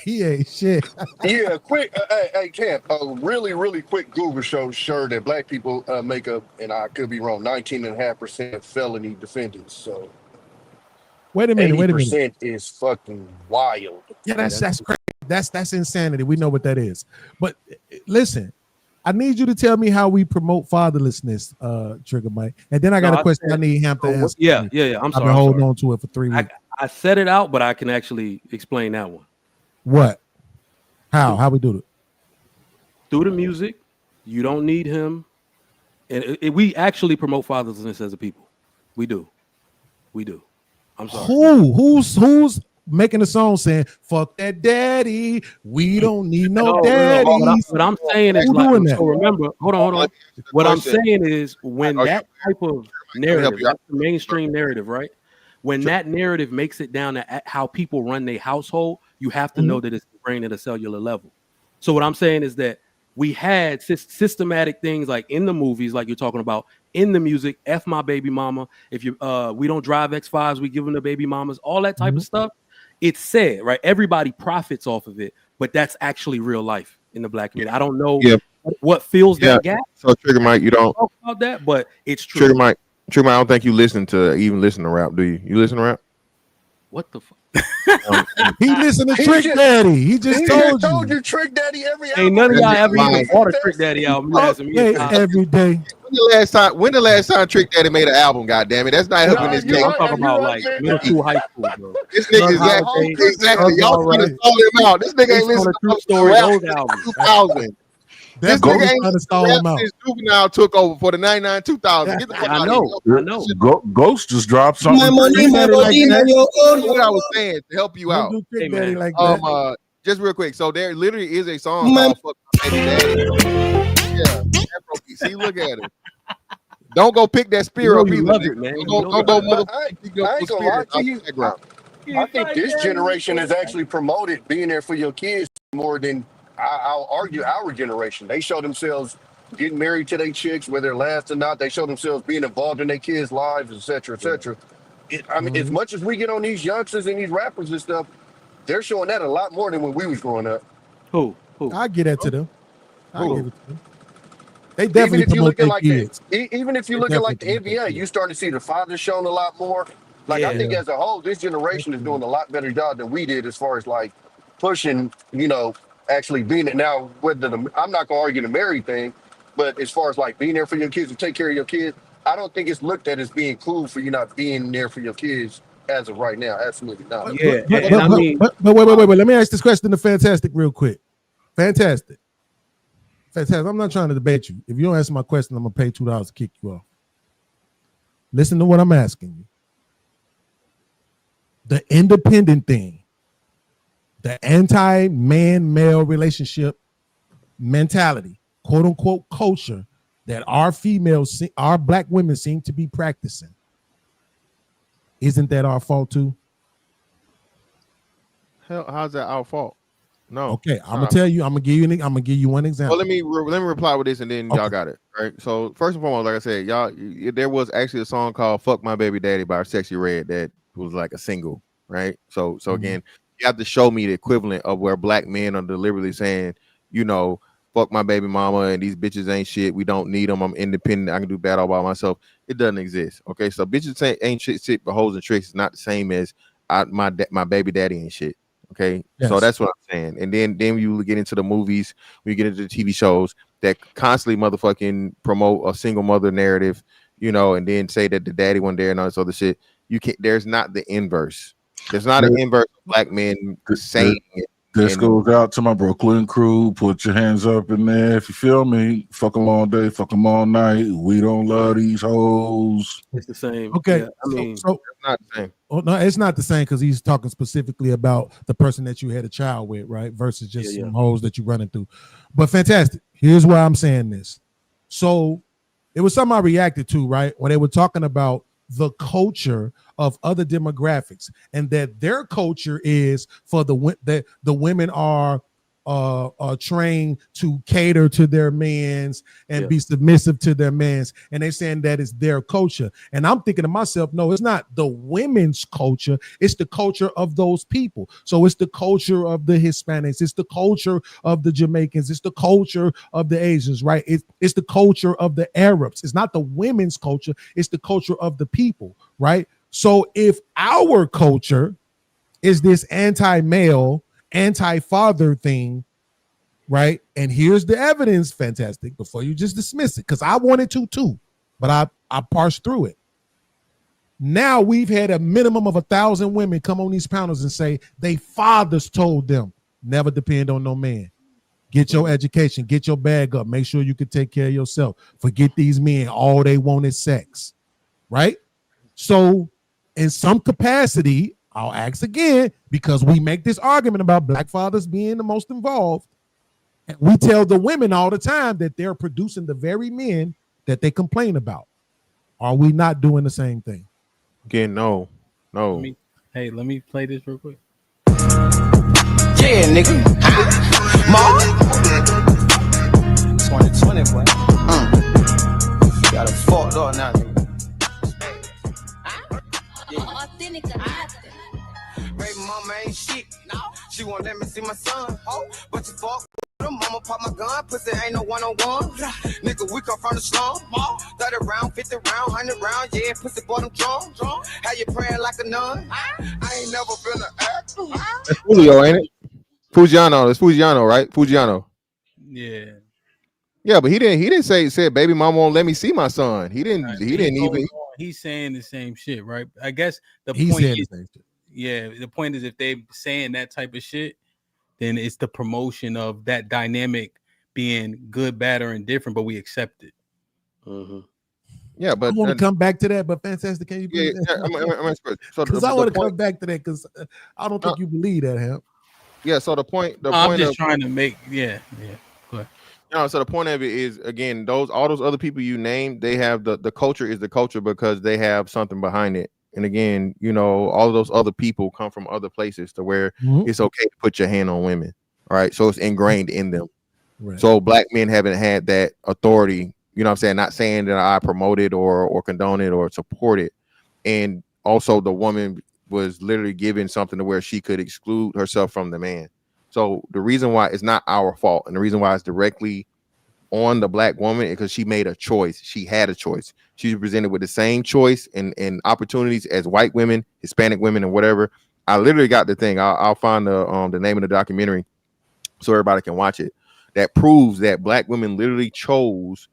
He ain't shit.
Yeah, quick. Hey, Camp. Really quick Google sure that black people make up, and I could be wrong, 19.5% felony defendants. So
wait a minute.
80% is fucking wild.
Yeah, that's crazy. That's insanity. We know what that is. But listen, I need you to tell me how we promote fatherlessness, Trigger Mike. And then I got a question I need HAMP to answer.
Yeah. I'm sorry.
I've been holding on to it for 3 weeks.
I set it out, but I can actually explain that one.
What? How we do it?
Through the music. You don't need him. And we actually promote fatherlessness as a people. We do. I'm sorry.
Who's making a song saying "fuck that daddy"? We don't need no daddy.
What I'm saying is, like, so remember, hold on. What I'm saying is, when that type of narrative, that's the mainstream narrative, right? When that narrative makes it down to how people run their household, you have to know that it's brain at a cellular level. So what I'm saying is that we had systematic things like in the movies, like you're talking about, in the music, F my baby mama. If you we don't drive X5s, we give them the baby mamas, all that type of stuff. It's said, right? Everybody profits off of it, but that's actually real life in the black community. I don't know what fills that gap.
So Trigger Mike, you don't
talk about that, but it's true.
Trigger Mike, I don't think you listen to rap, do you? You listen to rap?
What the fuck?
He listened to Trick Daddy. He just told you
Trick Daddy every
album. Ain't none of y'all ever even bought a Trick Daddy album.
Every day.
When the last time Trick Daddy made an album? God damn it, that's not helping this case.
I'm talking about like middle school, high school, bro.
This nigga exactly. Y'all trying to stall him out. This nigga ain't listening to rap since 2000.
That's
this nigga ain't
trying to stall him out.
Juvenile took over for the 99 2000. Get the fuck out of here.
I know. Ghost just dropped something.
What I was saying to help you out.
Hey,
just real quick. So there literally is a song called "Fuck My Baby Daddy." Yeah, see, look at it. Don't go pick that spear up either.
Love it, man. Don't go I ain't gonna lie to you. I think this generation has actually promoted being there for your kids more than I'll argue our generation. They show themselves getting married to their chicks, whether it lasts or not. They show themselves being involved in their kids' lives, etc., etc. I mean, as much as we get on these youngsters and these rappers and stuff, they're showing that a lot more than when we was growing up.
Who?
I get that to them. I give it to them. They definitely promote their kids.
Even if you look at like the NBA, you starting to see the fathers shown a lot more. Like I think as a whole, this generation is doing a lot better job than we did as far as like pushing, actually being it. Now, I'm not gonna argue the married thing, but as far as like being there for your kids and take care of your kids, I don't think it's looked at as being cool for you not being there for your kids as of right now. Absolutely not.
But wait. Let me ask this question to Fantastic real quick. Fantastic. I'm not trying to debate you. If you don't answer my question, I'm gonna pay $2 to kick you off. Listen to what I'm asking you. The independent thing, the anti-man-male relationship mentality, quote unquote culture that our black women seem to be practicing. Isn't that our fault too?
Hell, how's that our fault? No.
Okay, I'm gonna tell you. I'm gonna give you one example.
Well, let me reply with this, and then y'all got it right. So first and foremost, like I said, y'all, there was actually a song called "Fuck My Baby Daddy" by Sexy Red that was like a single, right? So again, you have to show me the equivalent of where black men are deliberately saying you know, fuck my baby mama and these bitches ain't shit. We don't need them. I'm independent. I can do bad all by myself. It doesn't exist. Okay, so bitches ain't shit but hoes and tricks is not the same as my baby daddy ain't shit. Okay, so
Yes.
that's what I'm saying. And then you get into the movies, we get into the TV shows that constantly motherfucking promote a single mother narrative, you know, and then say that the daddy one there and all this other shit. You can't. There's not the inverse. There's not an inverse of black men saying it.
This goes out to my Brooklyn crew. Put your hands up in there if you feel me. Fuck them all day, fuck them all night. We don't love these hoes.
It's the same.
Okay,
Yeah, I mean,
so
it's not the same.
Oh, no, it's not the same because he's talking specifically about the person that you had a child with, right? Versus just some hoes that you're running through. But fantastic. Here's why I'm saying this. So it was something I reacted to, right? When they were talking about the culture of other demographics and that their culture is for the women are trained to cater to their mans and be submissive to their mans, and they're saying that is their culture. And I'm thinking to myself, no, it's not the women's culture, it's the culture of those people. So it's the culture of the Hispanics, it's the culture of the Jamaicans, it's the culture of the Asians, right? It's the culture of the Arabs. It's not the women's culture, it's the culture of the people, right? So if our culture is this anti-male, anti-father thing, right? And here's the evidence, fantastic, before you just dismiss it, because I wanted to too, but I parsed through it. Now we've had a minimum of 1,000 women come on these panels and say they fathers told them, never depend on no man. Get your education, get your bag up, make sure you can take care of yourself. Forget these men, all they want is sex, right? So in some capacity, I'll ask again, because we make this argument about black fathers being the most involved. And we tell the women all the time that they're producing the very men that they complain about. Are we not doing the same thing?
Again, no.
Let me play this real quick.
Yeah, nigga. Ma? 2020, boy. Got a fucked up now, nigga. Baby mama ain't shit. No. She won't let me see my son. Oh, but you fuck with him. Mama pop my gun. Pussy ain't no one-on-one. Nigga, we come from the slum. 30 round, 50 round, 100 round. Yeah, pussy boy, them drunk. How you praying like a nun? I ain't never been an actor.
That's Julio, ain't it? Fugiano. That's Fugiano, right? Fugiano.
Yeah.
Yeah, but he didn't say baby mama won't let me see my son. He didn't even.
He's saying the same shit, right? I guess the
He's
point
saying
is,
the same shit.
yeah, the point is if they saying that type of shit, then it's the promotion of that dynamic being good, bad, or indifferent, but we accept it.
Mm-hmm.
Yeah, but
I want to come back to that, but fantastic. Can you please? Because I want to come back to that because I don't think you believe that, Hamp.
Yeah, so the point
I'm just trying to make Go ahead.
You know, so the point of it is, again, all those other people you named, they have the culture is the culture because they have something behind it. And again, you know, all of those other people come from other places to where it's okay to put your hand on women. All right. So it's ingrained in them.
Right.
So black men haven't had that authority, you know what I'm saying? Not saying that I promote it or condone it or support it. And also the woman was literally given something to where she could exclude herself from the man. So the reason why it's not our fault and the reason why it's directly on the black woman is because she made a choice. She had a choice. She was presented with the same choice and opportunities as white women, Hispanic women, and whatever. I literally got the thing. I'll find the name of the documentary so everybody can watch it. That proves that black women literally chose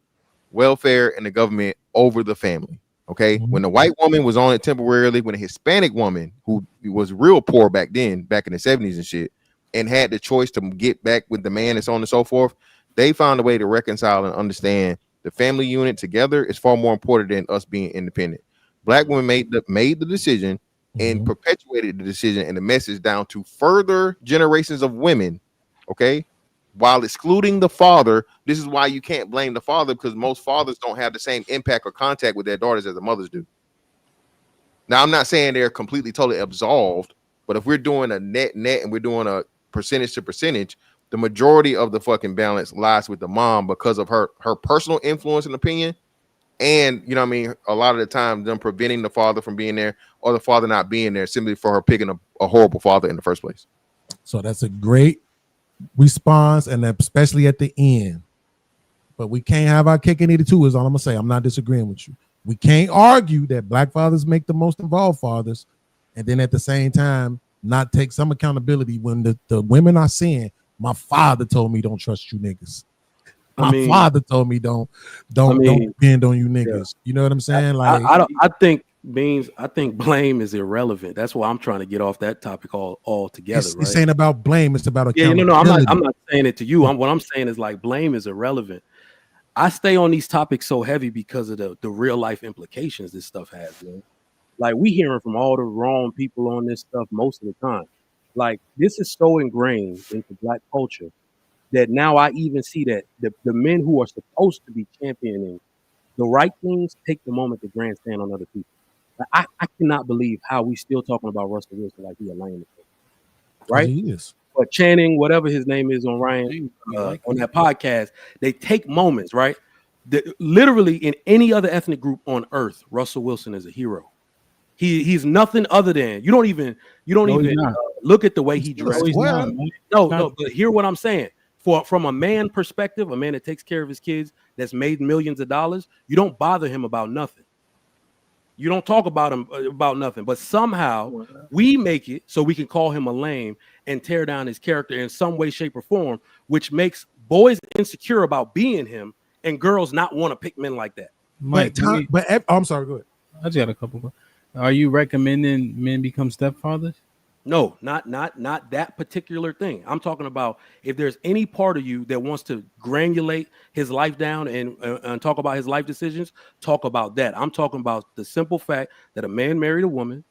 welfare and the government over the family. Okay, when the white woman was on it temporarily, when a Hispanic woman who was real poor back then, back in the 70s and shit, and had the choice to get back with the man and so on and so forth, they found a way to reconcile and understand the family unit together is far more important than us being independent. Black women made the decision and perpetuated the decision and the message down to further generations of women, okay, while excluding the father. This is why you can't blame the father, because most fathers don't have the same impact or contact with their daughters as the mothers do. Now, I'm not saying they're completely, totally absolved, but if we're doing a net and we're doing a percentage to percentage, the majority of the fucking balance lies with the mom because of her personal influence and opinion. And, you know what I mean, a lot of the time them preventing the father from being there or the father not being there simply for her picking a horrible father in the first place.
So that's a great response, and especially at the end. But we can't have our cake and eat it too, is all I'm gonna say. I'm not disagreeing with you. We can't argue that black fathers make the most involved fathers, and then at the same time not take some accountability when the women are saying, my father told me don't trust you niggas. My father told me don't depend on you niggas. Yeah. You know what I'm saying?
I think Beans, I think blame is irrelevant. That's why I'm trying to get off that topic altogether.
It's ain't about blame, it's about accountability.
No, I'm not saying it to you. What I'm saying is like blame is irrelevant. I stay on these topics so heavy because of the real life implications this stuff has, man. Like we hearing from all the wrong people on this stuff most of the time. Like this is so ingrained into black culture that now I even see that the men who are supposed to be championing the right things take the moment to grandstand on other people. I cannot believe how we still talking about Russell Wilson like he a lame, right?
He is.
But Channing, whatever his name is on Ryan on that podcast, they take moments, right? Literally in any other ethnic group on earth, Russell Wilson is a hero. He's nothing other than you don't even look at the way he dresses. No, but hear what I'm saying. From a man perspective, a man that takes care of his kids, that's made millions of dollars, you don't bother him about nothing. You don't talk about him about nothing, but somehow we make it so we can call him a lame and tear down his character in some way, shape, or form, which makes boys insecure about being him and girls not want to pick men like that.
Mike,
I'm sorry, go ahead.
I just got a couple. Are you recommending men become stepfathers?
No, not that particular thing. I'm talking about if there's any part of you that wants to granulate his life down and talk about his life decisions, talk about that. I'm talking about the simple fact that a man married a woman,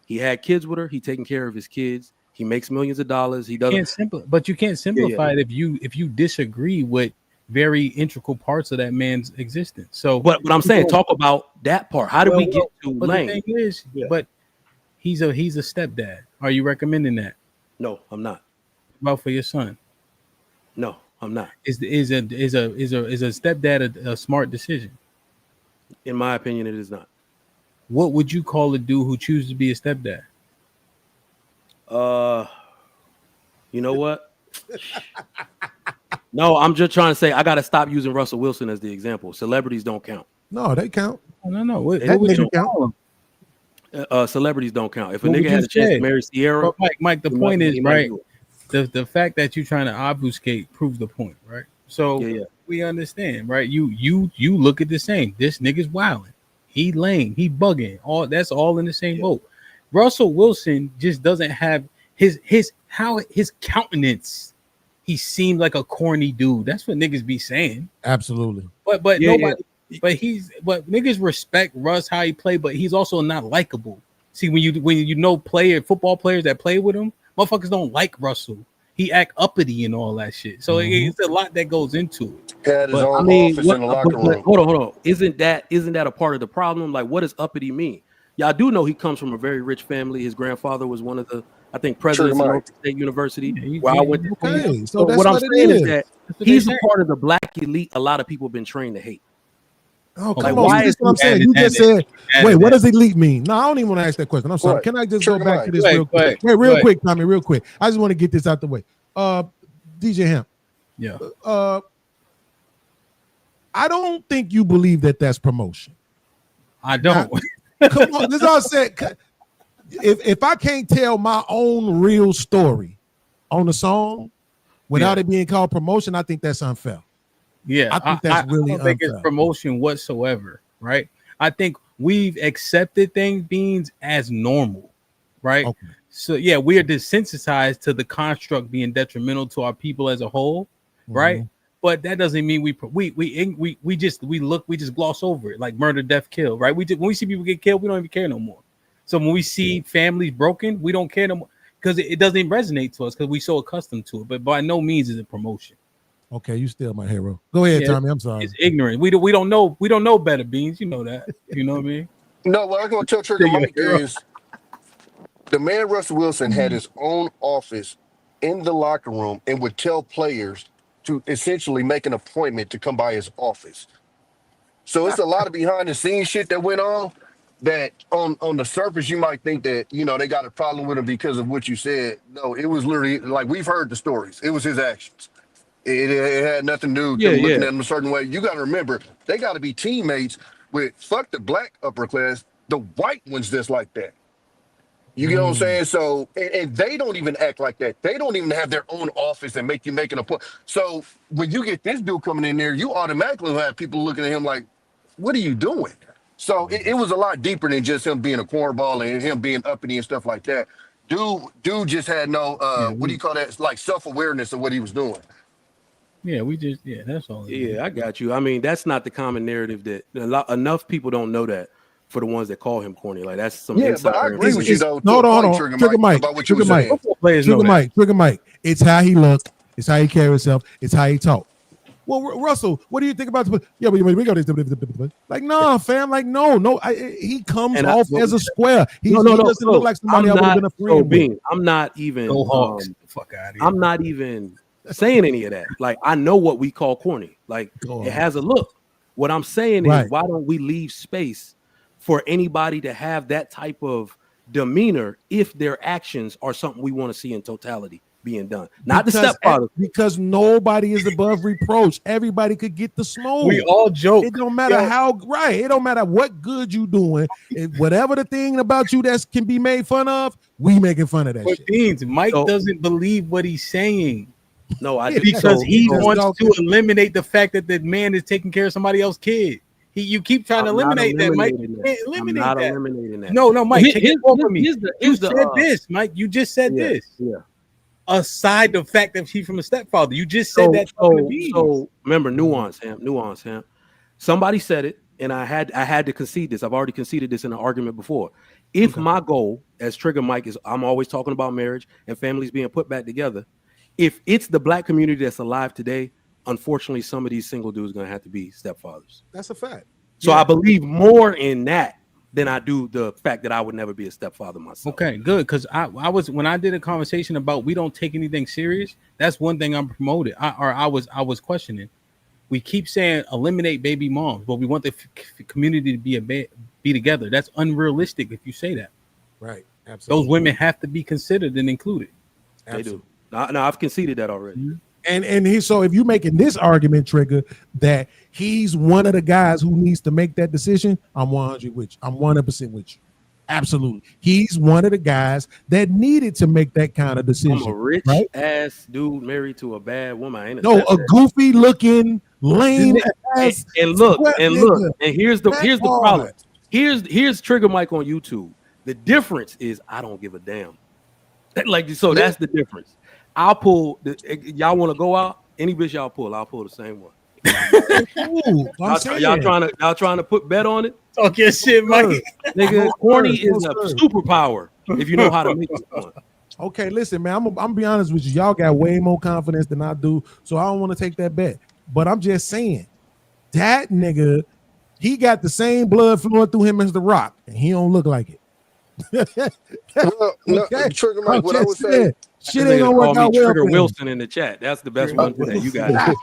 he had kids with her, he taking care of his kids, he makes millions of dollars. He doesn't.
But you can't simplify it if you disagree with very integral parts of that man's existence. So,
but what I'm saying, talk about that part. How did we get to lane?
The thing is, but he's a stepdad. Are you recommending that?
No, I'm not.
About for your son?
No, I'm not.
Is a stepdad a smart decision?
In my opinion, it is not.
What would you call a dude who chooses to be a stepdad?
You know what? No, I'm just trying to say I got to stop using Russell Wilson as the example. Celebrities don't count.
No, they count.
No.
What
would you call him?
Celebrities don't count. If a nigga has a chance to marry Sierra,
Mike, the point is, right? The fact that you're trying to obfuscate proves the point, right? So we understand, right? You look at the same. This nigga's wilding. He lame. He bugging. That's all in the same boat. Russell Wilson just doesn't have his countenance. He seemed like a corny dude. That's what niggas be saying.
Absolutely.
But nobody. But niggas respect Russ how he play, but he's also not likable. See, when you know football players that play with him, motherfuckers don't like Russell. He act uppity and all that shit. So it's a lot that goes into it.
Had his own office in the locker room.
Hold on. Isn't that a part of the problem? Like, what does uppity mean? Y'all do know he comes from a very rich family. His grandfather was one of the, I think, presidents of North State University, where I went to school. So what I'm saying is that he's a part of the black elite a lot of people have been trained to hate.
Oh, come on. That's what I'm saying. You just said, wait, what does elite mean? No, I don't even want to ask that question. I'm sorry. Can I just go back to this real quick? Wait, real quick, Tommy, real quick. I just want to get this out the way. DJ Hamp.
Yeah.
I don't think you believe that that's promotion.
I don't.
Come on. This is all I said. If I can't tell my own real story on a song without it being called promotion, I think that's unfair.
Yeah,
I think that's really
I don't think it's promotion whatsoever, right? I think we've accepted things being as normal, right? Okay. So yeah, we are desensitized to the construct being detrimental to our people as a whole, right? But that doesn't mean we just gloss over it, like murder, death, kill, right? When we see people get killed, we don't even care no more. So when we see families broken, we don't care no more because it doesn't resonate to us because we're so accustomed to it. But by no means is it promotion.
Okay, you still my hero. Go ahead, Tommy. I'm sorry.
It's ignorant. We don't know better, Beans. You know that. You know what I mean?
No, what I'm gonna tell Trigger Mike is the man Russell Wilson had his own office in the locker room and would tell players to essentially make an appointment to come by his office. So it's a lot of behind the scenes shit that went on that on the surface you might think that they got a problem with him because of what you said. No, it was literally like we've heard the stories. It was his actions. It had nothing to do with them looking at him a certain way. You got to remember, they got to be teammates with fuck the black upper class, the white ones that's like that. You get what I'm saying? So, and they don't even act like that. They don't even have their own office and make you making a point. So when you get this dude coming in there, you automatically have people looking at him like, what are you doing? So it was a lot deeper than just him being a cornball and him being uppity and stuff like that. Dude just had no, what do you call that? It's like self-awareness of what he was doing.
Yeah, that's all.
Yeah, I got you. I mean, that's not the common narrative that enough people don't know that for the ones that call him corny. Like that's some
but I agree with you though.
Hold on. Trigger Mike. Trigger Mike. It's how he look. It's how he carry himself. It's how he talk. Well, Russell, what do you think about? Yeah, we got this. Like, no, fam. Like, no. He comes off as a square. He doesn't look like somebody I would have been a friend with.
I'm not even.
Go Hawks. Fuck out of here.
I'm not even saying any of that. Like, I know what we call corny. Like, it has a look. What I'm saying is, why don't we leave space for anybody to have that type of demeanor if their actions are something we want to see in totality being done? Not the stepfather.
Because nobody is above reproach. Everybody could get the smoke.
We all joke.
It don't matter it don't matter what good you doing. Whatever the thing about you that can be made fun of, we making fun of that shit.
Beans, Mike doesn't believe what he's saying.
No, I
because he wants to eliminate the fact that the man is taking care of somebody else's kid. You keep trying to eliminate that, Mike.
I'm not eliminating that.
No, Mike. Take it off of me.
You said
this, Mike. You just said this. Yeah. Aside the fact that he's from a stepfather, you just said that.
So remember, nuance, Ham. Somebody said it, and I had to concede this. I've already conceded this in an argument before. If my goal as Trigger Mike is, I'm always talking about marriage and families being put back together. If it's the black community that's alive today, unfortunately, some of these single dudes are going to have to be stepfathers.
That's a fact.
So I believe more in that than I do the fact that I would never be a stepfather myself.
Okay, good. Because I was when I did a conversation about we don't take anything serious. That's one thing I'm promoting. I was questioning. We keep saying eliminate baby moms, but we want the community to be together. That's unrealistic if you say that.
Right. Absolutely.
Those women have to be considered and included.
Absolutely. They do. No, I've conceded that already.
Mm-hmm. And so if you're making this argument, Trigger, that he's one of the guys who needs to make that decision, I'm 100 with you. I'm 100% with you. Absolutely. He's one of the guys that needed to make that kind of decision.
I'm a rich ass dude married to a bad woman.
A goofy looking, lame ass.
And look, and here's the problem. Here's Trigger Mike on YouTube. The difference is I don't give a damn. So that's the difference. I'll pull. Y'all want to go out? Any bitch y'all pull, I'll pull the same one. Y'all trying to put bet on it?
Talk your shit, Mike.
Nigga, corny is a superpower if you know how to make it fun.
Okay, listen, man. I'm be honest with you. Y'all got way more confidence than I do, so I don't want to take that bet. But I'm just saying, that nigga, he got the same blood flowing through him as The Rock, and he don't look like it.
Trigger Mike, what I was saying.
Shit ain't gonna work out well.
Trigger Wilson in the chat. That's the best one today. You got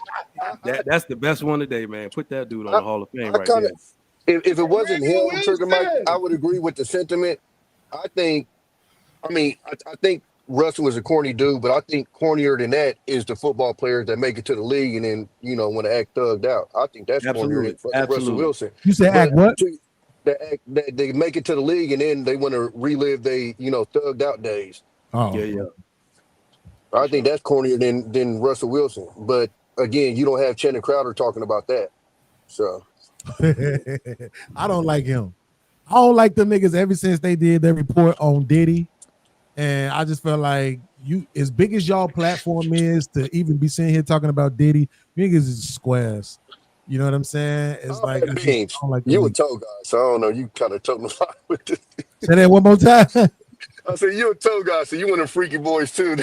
it. That's the best one today, man. Put that dude on the Hall of Fame right there.
If it wasn't him, Trigger Mike, I would agree with the sentiment. I think Russell is a corny dude, but I think cornier than that is the football players that make it to the league and then want to act thugged out. I think that's cornier than Russell Wilson.
You say act what?
They make it to the league and then they want to relive they thugged out days.
Oh
yeah.
I think that's cornier than Russell Wilson. But again, you don't have Channing Crowder talking about that. So
I don't like him. I don't like them niggas ever since they did their report on Diddy. And I just felt like you, as big as y'all platform is to even be sitting here talking about Diddy, niggas is squares. You know what I'm saying? It's like
you a toe guy, so I don't know. You kind of told me a lot with this.
Say that one more time.
I said you're a toe guy, so you one of them freaky boys too.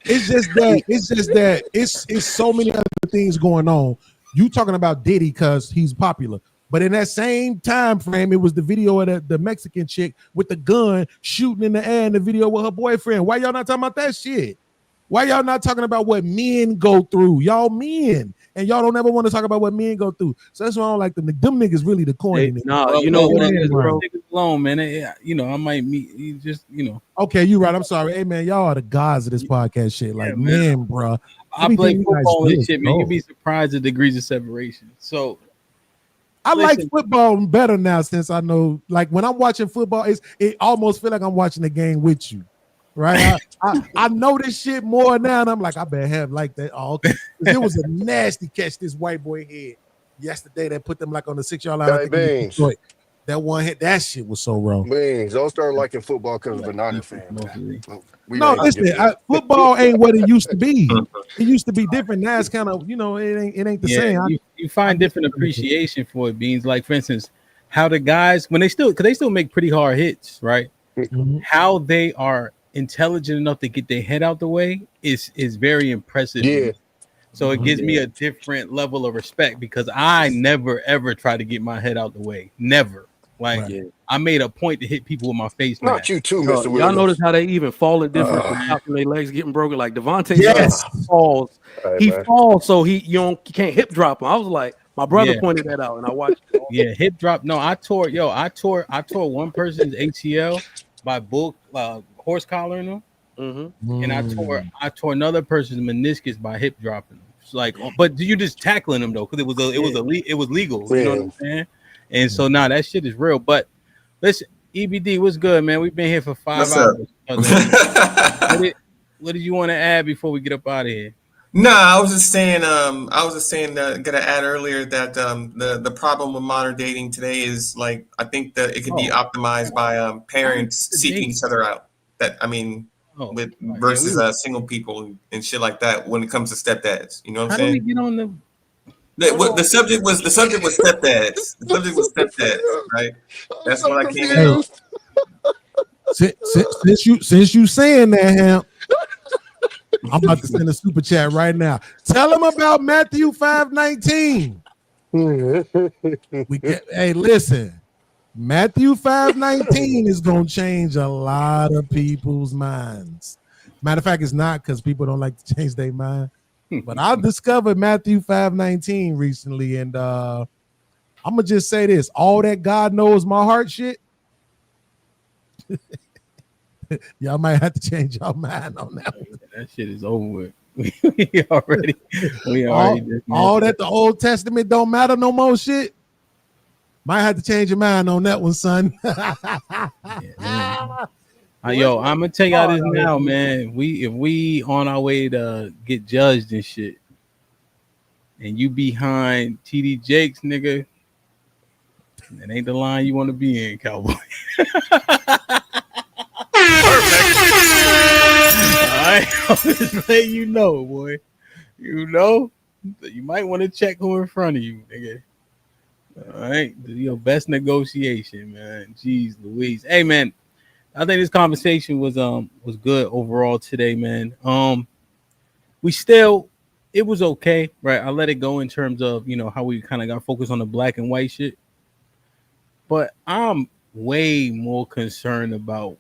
It's just that it's so many other things going on. You talking about Diddy because he's popular, but in that same time frame, it was the video of the Mexican chick with the gun shooting in the air in the video with her boyfriend. Why y'all not talking about that shit? Why y'all not talking about what men go through? Y'all men, and y'all don't ever want to talk about what men go through. So that's why I don't like them. Them niggas really the corny niggas.
Nah, you know what it is, bro.
Niggas alone, man. You know, I might meet you. Just
Okay, you right. I'm sorry. Hey man, y'all are the gods of this podcast shit. Like, man, bro.
I play football and shit, man. You'd be surprised the degrees of separation. So
I like football better now since I know. Like when I'm watching football, it almost feel like I'm watching the game with you. Right, I know this shit more now, and I'm like, I better have like that. Oh, okay. It was a nasty catch this white boy had yesterday that put them like on the 6-yard line.
Hey, Beans.
That one hit, that shit was so wrong.
Beans, don't start liking football because of a Niner fan.
No, listen, football ain't what it used to be. It used to be different. Now it's kind of, it ain't the same.
You find different appreciation for it, Beans. Like for instance, how the guys when they still make pretty hard hits, right?
Mm-hmm.
How they are intelligent enough to get their head out the way is very impressive.
Yeah.
So it gives me a different level of respect because I never ever try to get my head out the way. Never. Like I made a point to hit people with my face.
Not you too, Mr. Williams.
Y'all notice how they even fall in different from their legs getting broken. Like Devontae falls.
Right, man.
Falls, so you can't hip drop him. I was like, my brother pointed that out, and I watched it.
Yeah, hip drop. No, I tore one person's ACL by horse collaring them.
Mm-hmm.
And I tore another person's meniscus by hip dropping them. It's like, but you just tackling them though, because it was legal. You know what I'm saying? And so now that shit is real. But listen, EBD, what's good, man? We've been here for 5 hours. What did you want to add before we get up out of here?
No, I was just saying. Gonna add earlier that the problem with modern dating today is like I think that it could be optimized by parents seeking each other out. Versus single people and shit like that when it comes to stepdads. You know what I'm saying?
How do we get on the?
The subject was stepdads. The subject was stepdads, right? That's what I came in.
Since you saying that, Hamp, I'm about to send a super chat right now. Tell them about Matthew 5:19. Hey, listen. Matthew 5:19 is gonna change a lot of people's minds. Matter of fact, it's not because people don't like to change their mind. But I discovered Matthew 5:19 recently, and I'm gonna just say this: all that God knows my heart shit. Y'all might have to change your mind on that one.
That shit is over with. we already
all that the Old Testament don't matter no more shit. Might have to change your mind on that one, son.
Yo, I'm gonna tell y'all this now, man. If we on our way to get judged and shit, and you behind TD Jakes, nigga, that ain't the line you want to be in, cowboy. All right, I'm just letting you know, boy. You know, you might want to check who in front of you, nigga. All right, do your best negotiation, man. Jeez Louise. Hey, man, I think this conversation was good overall today, man. It was okay, right? I let it go in terms of how we kind of got focused on the black and white shit, but I'm way more concerned about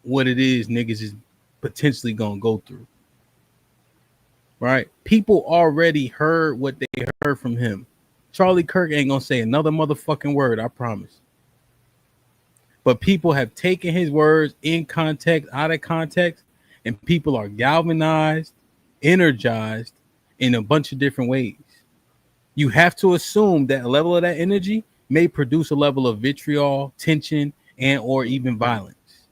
what it is niggas is potentially gonna go through. Right? People already heard what they heard from him. Charlie Kirk ain't gonna say another motherfucking word, I promise. But people have taken his words in context, out of context, and people are galvanized, energized in a bunch of different ways. You have to assume that a level of that energy may produce a level of vitriol, tension, and or even violence.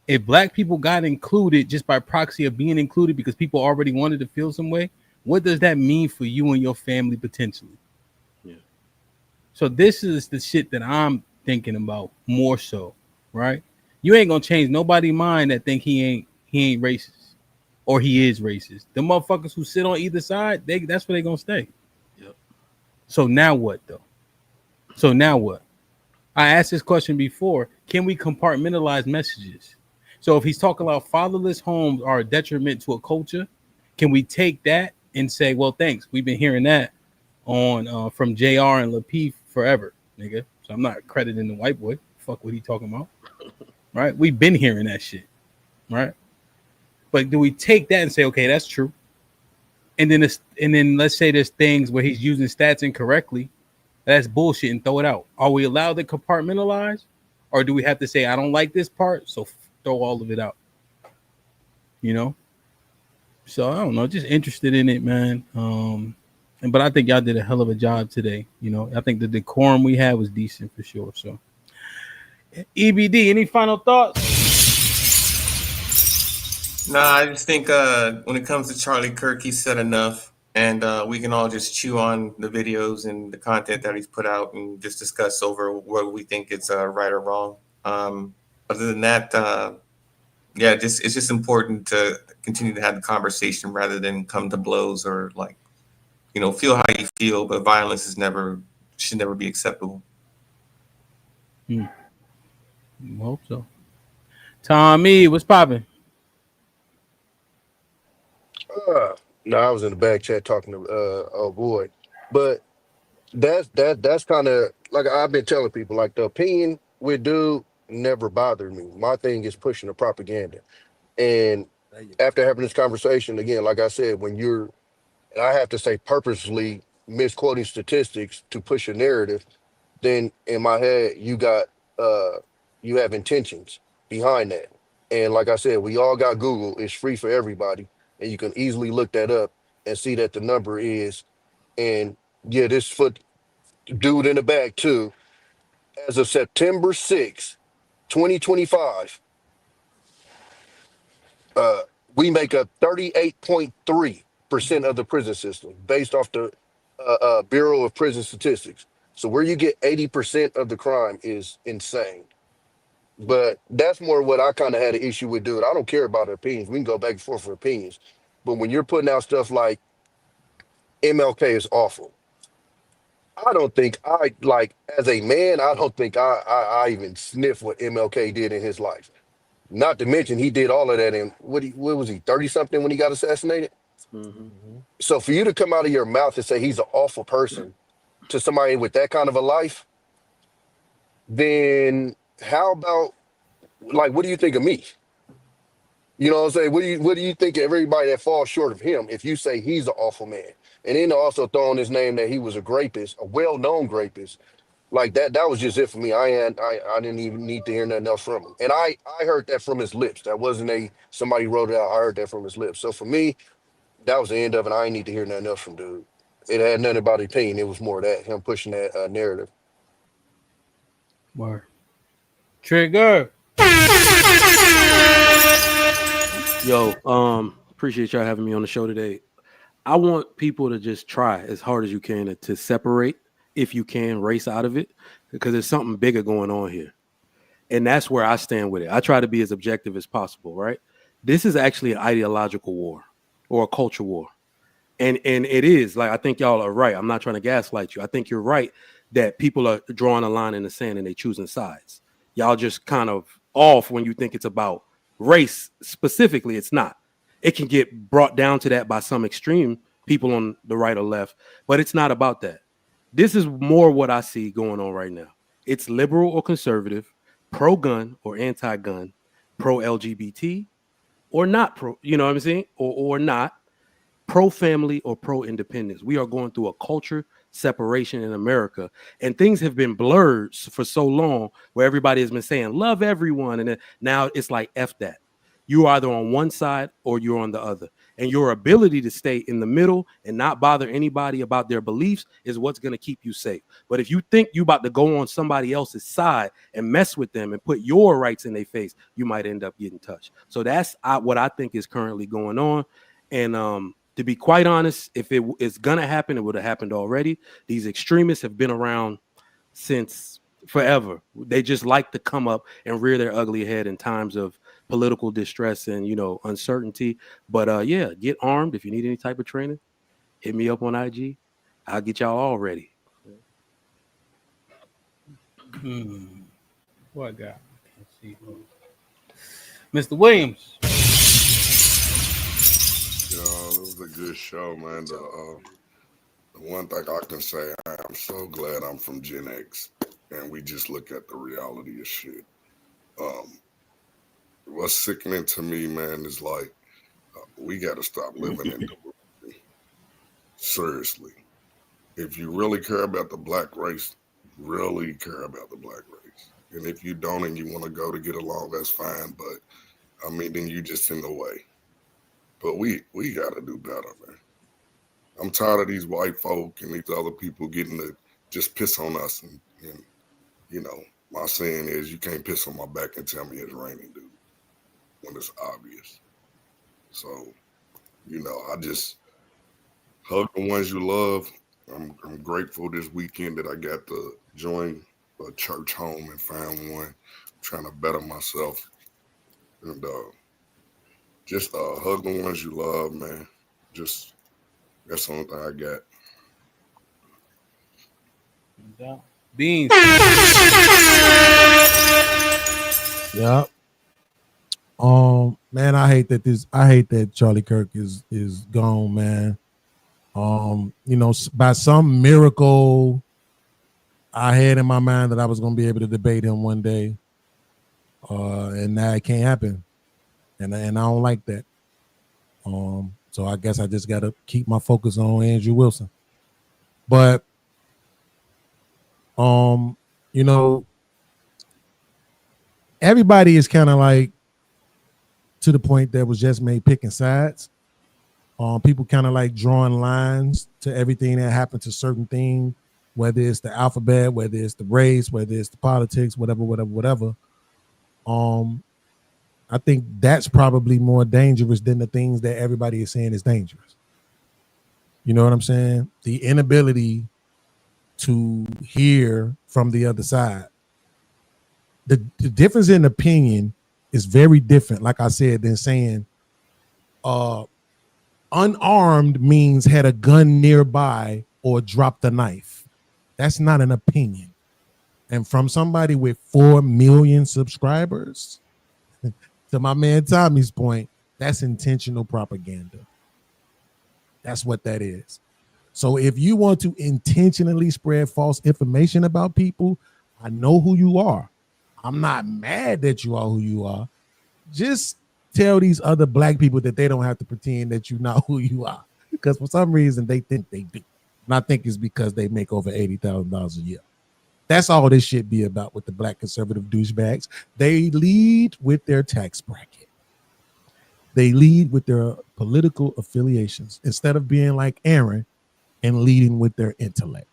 If black people got included just by proxy of being included because people already wanted to feel some way, what does that mean for you and your family potentially?
Yeah.
So this is the shit that I'm thinking about more so, right? You ain't gonna change nobody's mind that think he ain't racist or he is racist. The motherfuckers who sit on either side, that's where they gonna stay.
Yep.
So now what though? I asked this question before. Can we compartmentalize messages? So if he's talking about fatherless homes are a detriment to a culture, can we take that and say, well, thanks. We've been hearing that on from JR and Lapeef forever, nigga. So I'm not crediting the white boy. Fuck what he talking about. Right? We've been hearing that shit. Right? But do we take that and say, okay, that's true? And then let's say there's things where he's using stats incorrectly. That's bullshit and throw it out. Are we allowed to compartmentalize? Or do we have to say, I don't like this part, so throw all of it out? You know? So I don't know, just interested in it, man. But I think y'all did a hell of a job today. You know, I think the decorum we had was decent for sure. So EBD, any final thoughts?
Nah, I just think when it comes to Charlie Kirk, he said enough, and we can all just chew on the videos and the content that he's put out, and just discuss over what we think is right or wrong. Other than that, yeah, it's just important to continue to have the conversation rather than come to blows or like, you know, feel how you feel, but violence should never be acceptable.
I hope so. Tommy, what's popping?
No, I was in the back chat talking to oh boy, but that's kind of like I've been telling people, like the opinion with dude never bothered me. My thing is pushing the propaganda, and after having this conversation again, like I said, when you're, and I have to say purposely misquoting statistics to push a narrative, then in my head you have intentions behind that. And like I said, we all got Google. It's free for everybody, and you can easily look that up and see that the number is. And yeah, this foot dude in the back too. As of September 6th, 2025, we make up 38.3% of the prison system based off the Bureau of Prison Statistics. So where you get 80% of the crime is insane. But that's more what I kind of had an issue with, dude. I don't care about opinions. We can go back and forth for opinions. But when you're putting out stuff like MLK is awful, I don't think I like as a man, I don't think I even sniff what MLK did in his life. Not to mention he did all of that in what was he, 30 something when he got assassinated? So for you to come out of your mouth and say he's an awful person to somebody with that kind of a life, then how about, like, what do you think of me? You know what I'm saying? What do you think of everybody that falls short of him if you say he's an awful man? And then also throwing his name that he was a rapist, a well-known rapist. Like that was just it for me. I didn't even need to hear nothing else from him. And I heard that from his lips. That wasn't somebody wrote it out. I heard that from his lips. So for me, that was the end of it. I ain't need to hear nothing else from dude. It had nothing about his opinion. It was more that him pushing that narrative.
Word. Trigger.
Yo, appreciate y'all having me on the show today. I want people to just try as hard as you can to separate, if you can, race out of it, because there's something bigger going on here. And that's where I stand with it. I try to be as objective as possible, right? This is actually an ideological war or a culture war. And it is, like, I think y'all are right. I'm not trying to gaslight you. I think you're right that people are drawing a line in the sand and they choosing sides. Y'all just kind of off when you think it's about race specifically. It's not. It can get brought down to that by some extreme people on the right or left, but it's not about that. This is more what I see going on right now. It's liberal or conservative, pro-gun or anti-gun, pro-LGBT or not pro, you know what I'm saying? Or not, pro-family or pro-independence. We are going through a culture separation in America, and things have been blurred for so long where everybody has been saying love everyone, and then now it's like F that. You're either on one side or you're on the other. And your ability to stay in the middle and not bother anybody about their beliefs is what's going to keep you safe. But if you think you about to go on somebody else's side and mess with them and put your rights in their face, you might end up getting touched. So that's what I think is currently going on. And to be quite honest, if it is going to happen, it would have happened already. These extremists have been around since forever. They just like to come up and rear their ugly head in times of political distress and, you know, uncertainty. But yeah, get armed. If you need any type of training, hit me up on IG. I'll get y'all all ready.
What I got? I can't see. Mr. Williams.
Yo, it was a good show, man. The one thing I can say, I'm so glad I'm from Gen X and we just look at the reality of shit. What's sickening to me, man, is like We got to stop living in delusion. Seriously. If you really care about the black race, really care about the black race. And if you don't and you want to go to get along, that's fine. But I mean, then you just in the way. But we got to do better, man. I'm tired of these white folk and these other people getting to just piss on us. And you know, my saying is you can't piss on my back and tell me it's raining, dude, when it's obvious. So, you know, I just hug the ones you love. I'm grateful this weekend that I got to join a church home and find one. I'm trying to better myself. And just hug the ones you love, man. Just that's the only thing I got.
Beans.
Yeah. Man, I hate that Charlie Kirk is gone, man. You know, by some miracle, I had in my mind that I was gonna be able to debate him one day. And now it can't happen. And I don't like that. So I guess I just gotta keep my focus on Andrew Wilson. But you know, everybody is kind of like to the point that was just made picking sides. People kind of like drawing lines to everything that happened to certain things, whether it's the alphabet, whether it's the race, whether it's the politics, whatever. I think that's probably more dangerous than the things that everybody is saying is dangerous. You know what I'm saying? The inability to hear from the other side. The difference in opinion is very different, like I said, than saying unarmed means had a gun nearby or dropped a knife. That's not an opinion. And from somebody with 4 million subscribers, to my man Tommy's point, that's intentional propaganda. That's what that is. So if you want to intentionally spread false information about people, I know who you are. I'm not mad that you are who you are. Just tell these other black people that they don't have to pretend that you're not who you are, because for some reason they think they do. And I think it's because they make over $80,000 a year. That's all this shit be about with the black conservative douchebags. They lead with their tax bracket. They lead with their political affiliations instead of being like Aaron and leading with their intellect.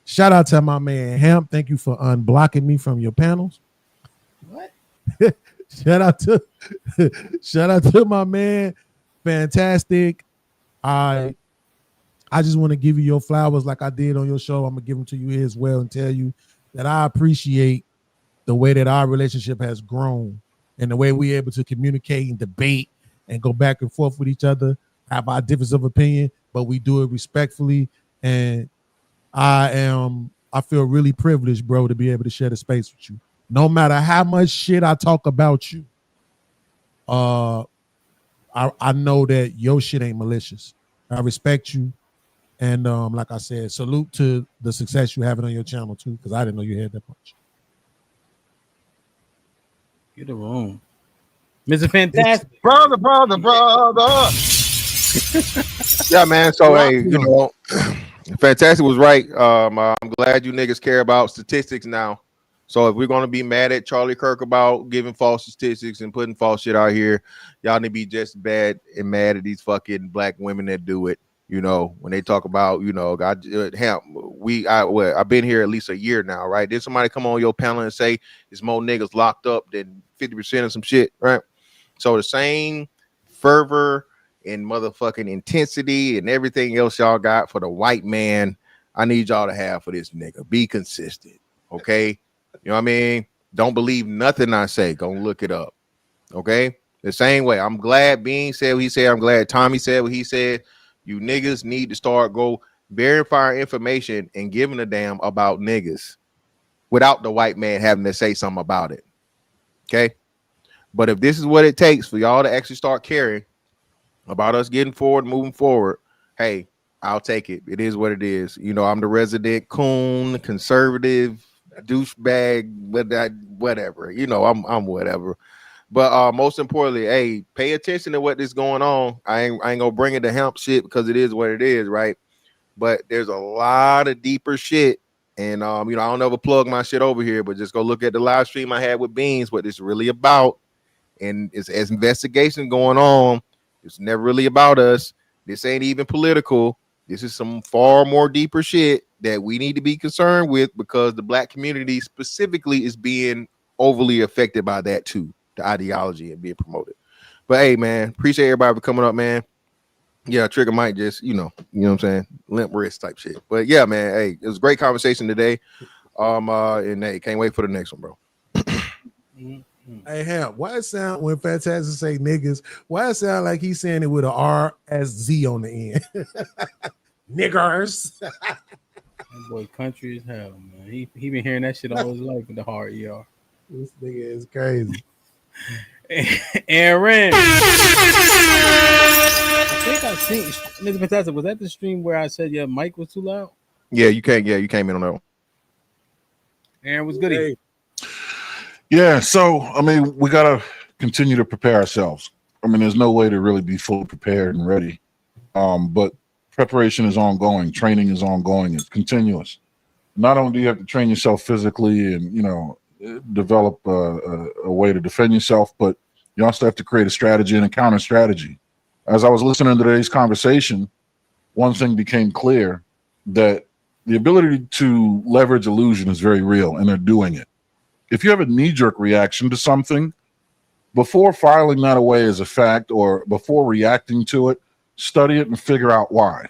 Shout out to my man Hamp. Thank you for unblocking me from your panels.
What?
Shout out to my man. Fantastic. I just want to give you your flowers like I did on your show. I'm gonna give them to you here as well and tell you that I appreciate the way that our relationship has grown and the way we're able to communicate and debate and go back and forth with each other, have our difference of opinion, but we do it respectfully. And I feel really privileged, bro, to be able to share the space with you. No matter how much shit I talk about you, I know that your shit ain't malicious. I respect you. And like I said, salute to the success you having on your channel too, because I didn't know you had that much.
Get it wrong. Mr. Fantastic.
Brother.
Yeah, man. So hey, you know, Fantastic was right. I'm glad you niggas care about statistics now. So if we're gonna be mad at Charlie Kirk about giving false statistics and putting false shit out here, y'all need to be just bad and mad at these fucking black women that do it. You know, when they talk about, you know, I've been here at least a year now, right? Did somebody come on your panel and say there's more niggas locked up than 50% of some shit, right? So the same fervor and motherfucking intensity and everything else y'all got for the white man, I need y'all to have for this nigga. Be consistent, okay? You know what I mean? Don't believe nothing I say. Go look it up, okay? The same way. I'm glad Bean said what he said. I'm glad Tommy said what he said. You niggas need to start go verifying information and giving a damn about niggas without the white man having to say something about it, okay? But if this is what it takes for y'all to actually start caring about us getting forward, moving forward, hey, I'll take it. It is what it is. You know, I'm the resident coon, conservative, douchebag, whatever. You know, I'm whatever. But most importantly, hey, pay attention to what is going on. I ain't gonna bring it to hemp shit because it is what it is, right? But there's a lot of deeper shit. And I don't ever plug my shit over here, but just go look at the live stream I had with Beans, what it's really about. And it's as investigation going on. It's never really about us. This ain't even political. This is some far more deeper shit that we need to be concerned with because the black community specifically is being overly affected by that too, the ideology and being promoted. But hey, man, appreciate everybody for coming up, man. Yeah, Trigger might just, you know what I'm saying, limp wrist type shit. But yeah, man, hey, it was a great conversation today. And hey, can't wait for the next one, bro.
Hey, Hal, why it sound when Fantastic say niggas? Why it sound like he's saying it with an R as Z on the end? Niggers.
That boy country as hell, man. He been hearing that shit all his life with the hard ER.
This nigga is crazy.
Aaron. I think I seen Mr. Fantastic. Was that the stream where I said your mic was too loud?
Yeah, you came in on that one.
Aaron was good.
Hey.
Yeah, so I mean, we gotta continue to prepare ourselves. I mean, there's no way to really be fully prepared and ready. But preparation is ongoing, training is ongoing, it's continuous. Not only do you have to train yourself physically and develop a way to defend yourself, but you also have to create a strategy and a counter strategy. As I was listening to today's conversation, one thing became clear, that the ability to leverage illusion is very real, and they're doing it. If you have a knee-jerk reaction to something, before filing that away as a fact or before reacting to it, study it and figure out why.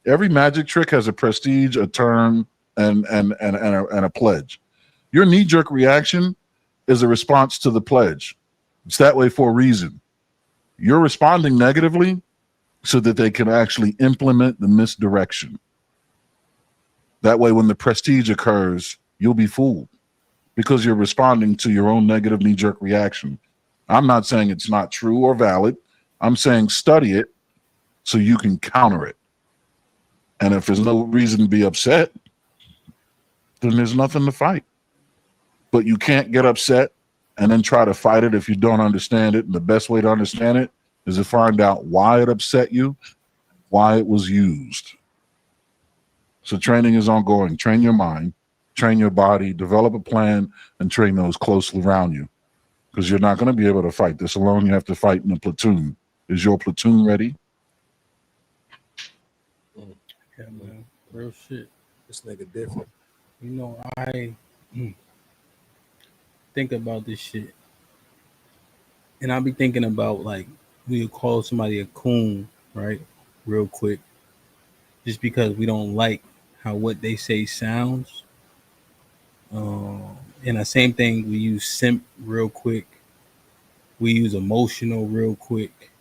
Every magic trick has a prestige, a turn, and a pledge. Your knee-jerk reaction is a response to the pledge. It's that way for a reason. You're responding negatively so that they can actually implement the misdirection. That way, when the prestige occurs, you'll be fooled because you're responding to your own negative knee-jerk reaction. I'm not saying it's not true or valid. I'm saying study it so you can counter it. And if there's no reason to be upset, then there's nothing to fight. But you can't get upset and then try to fight it if you don't understand it. And the best way to understand it is to find out why it upset you, why it was used. So training is ongoing. Train your mind, train your body, develop a plan, and train those closely around you. Because you're not going to be able to fight this alone. You have to fight in a platoon. Is your platoon ready?
Yeah, man. Real shit.
This nigga different.
I think about this shit, and I'll be thinking about like we would call somebody a coon, right? Real quick, just because we don't like how what they say sounds. And the same thing, we use simp real quick. We use emotional real quick.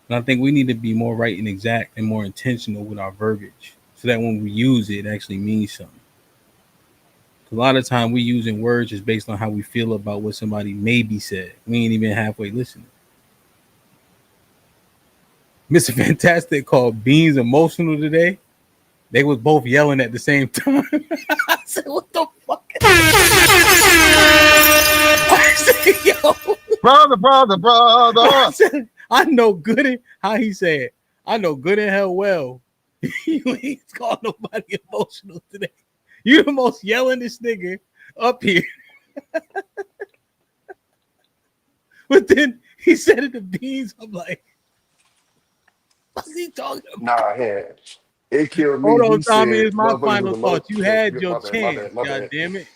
And I think we need to be more right and exact and more intentional with our verbiage so that when we use it, it actually means something. A lot of time we using words just based on how we feel about what somebody maybe said. We ain't even halfway listening. Mr. Fantastic called Beans emotional today. They was both yelling at the same time. I said, what the fuck? I said, yo.
Brother.
I said, I know good in how he said. I know good and hell well. You ain't called nobody emotional today. You the most yellingest nigga up here. But then he said it to Beans. I'm like, what's he talking about?
Nah, it killed me.
Hold on,
He
Tommy.
said,
It's my
motherfuckers
final
was
thought. You had your
my
chance.
bad.
God damn it.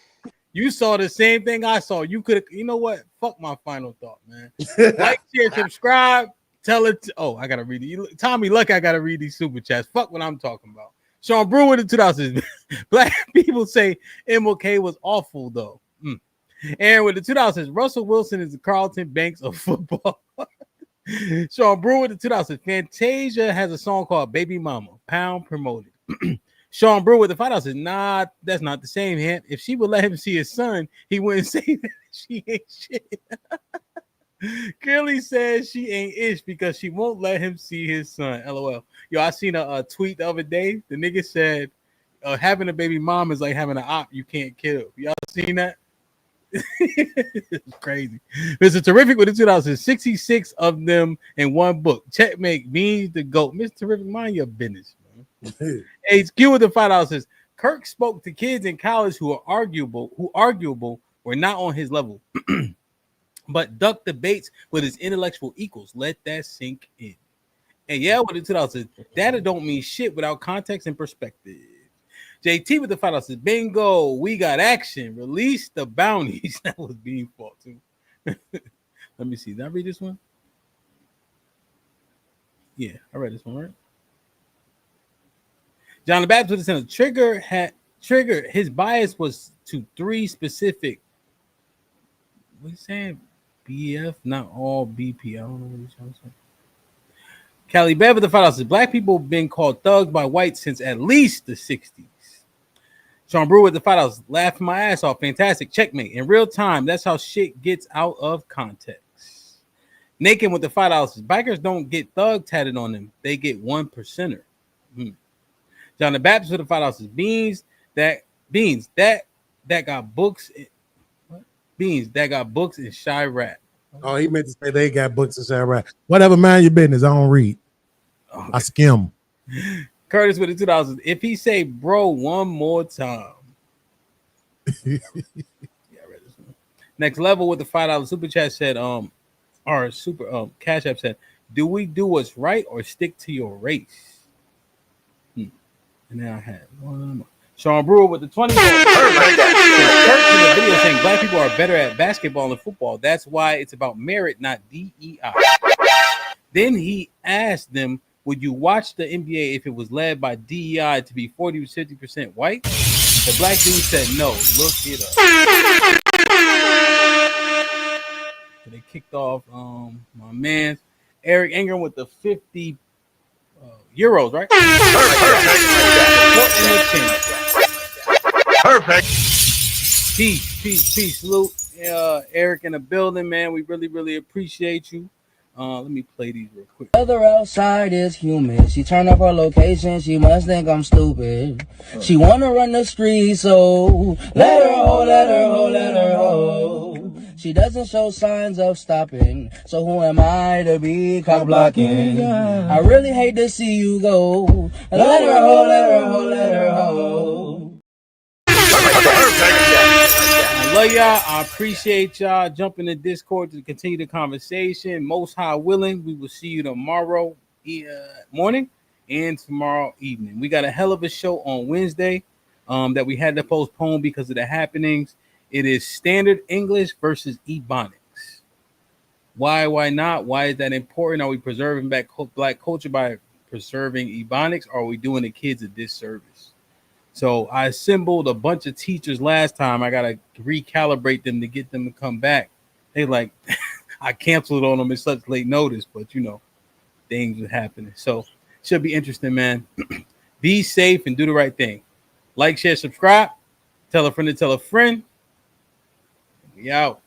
You saw the same thing I saw. You could have, you know what? Fuck my final thought, man. Like, share, subscribe. Tell it. I gotta read it. Tommy, look, I gotta read these super chats. Fuck what I'm talking about. Sean Brewer in the 2000s. Black people say MLK was awful though. And with the 2000s, Russell Wilson is the Carlton Banks of football. Sean Brewer in the 2000s. Fantasia has a song called Baby Mama. Pound promoted. Sean Brewer the 5000s. Nah, that's not the same. Him. If she would let him see his son, he wouldn't say that she ain't shit. Curly says she ain't ish because she won't let him see his son. LOL. Yo, I seen a tweet the other day. The nigga said having a baby mom is like having an op you can't kill. Y'all seen that? It's crazy. Mr. Terrific with the 2066 of them in one book. Checkmate means the GOAT. Mr. Terrific, mind your business, man. HQ with the $5 says Kirk spoke to kids in college who arguable were not on his level, but ducked debates with his intellectual equals. Let that sink in. And yeah, with the 2000 says data don't mean shit without context and perspective. JT with the $5 says bingo, we got action. Release the bounties. That was being fought too. Let me see. Did I read this one? Yeah, I read this one, right? John the Baptist with the Senate. Trigger. His bias was to 3 specific. What are you saying? BF, not all BP. I don't know what you're trying to say. Cali Bev with the $5 says black people have been called thugs by whites since at least the 60s. Sean Brewer with the $5 laughing my ass off. Fantastic. Checkmate. In real time, that's how shit gets out of context. Naked with the $5 says bikers don't get thug tatted on them. They get 1%er. John the Baptist with the $5 says beans that got books. Beans that got books in shy rap.
Oh, he meant to say they got books in shy rap. Whatever, mind your business. I don't read. Okay. I skim.
Curtis with the $2. If he say bro one more time. Yeah, I read this one. Next level with the $5 super chat said our super Cash App said, do we do what's right or stick to your race? And then I had one more. Sean Brewer with the 20. Kirk in the video saying black people are better at basketball than football. That's why it's about merit, not DEI. Then he asked them, would you watch the NBA if it was led by DEI to be 40 to 50% white? The black dude said no. Look it up. So they kicked off my man Eric Ingram with the 50 euros, right? Perfect. Peace. Salute. Eric in the building, man. We really appreciate you. Let me play these real quick.
Weather outside is humid. She turned up her location. She must think I'm stupid. She wanna run the street, so let her ho. She doesn't show signs of stopping. So who am I to be cock blocking? I really hate to see you go. Let her ho.
I love y'all. I appreciate y'all. Jump in the Discord to continue the conversation. Most high willing, we will see you tomorrow morning and tomorrow evening. We got a hell of a show on Wednesday that we had to postpone because of the happenings. It is standard English versus Ebonics. Why not? Why is that important? Are we preserving black culture by preserving Ebonics, or are we doing the kids a disservice? So I assembled a bunch of teachers last time. I got to recalibrate them to get them to come back. They like, I canceled on them at such late notice, but you know, things are happening. So should be interesting, man. Be safe and do the right thing. Like, share, subscribe. Tell a friend to tell a friend. We out.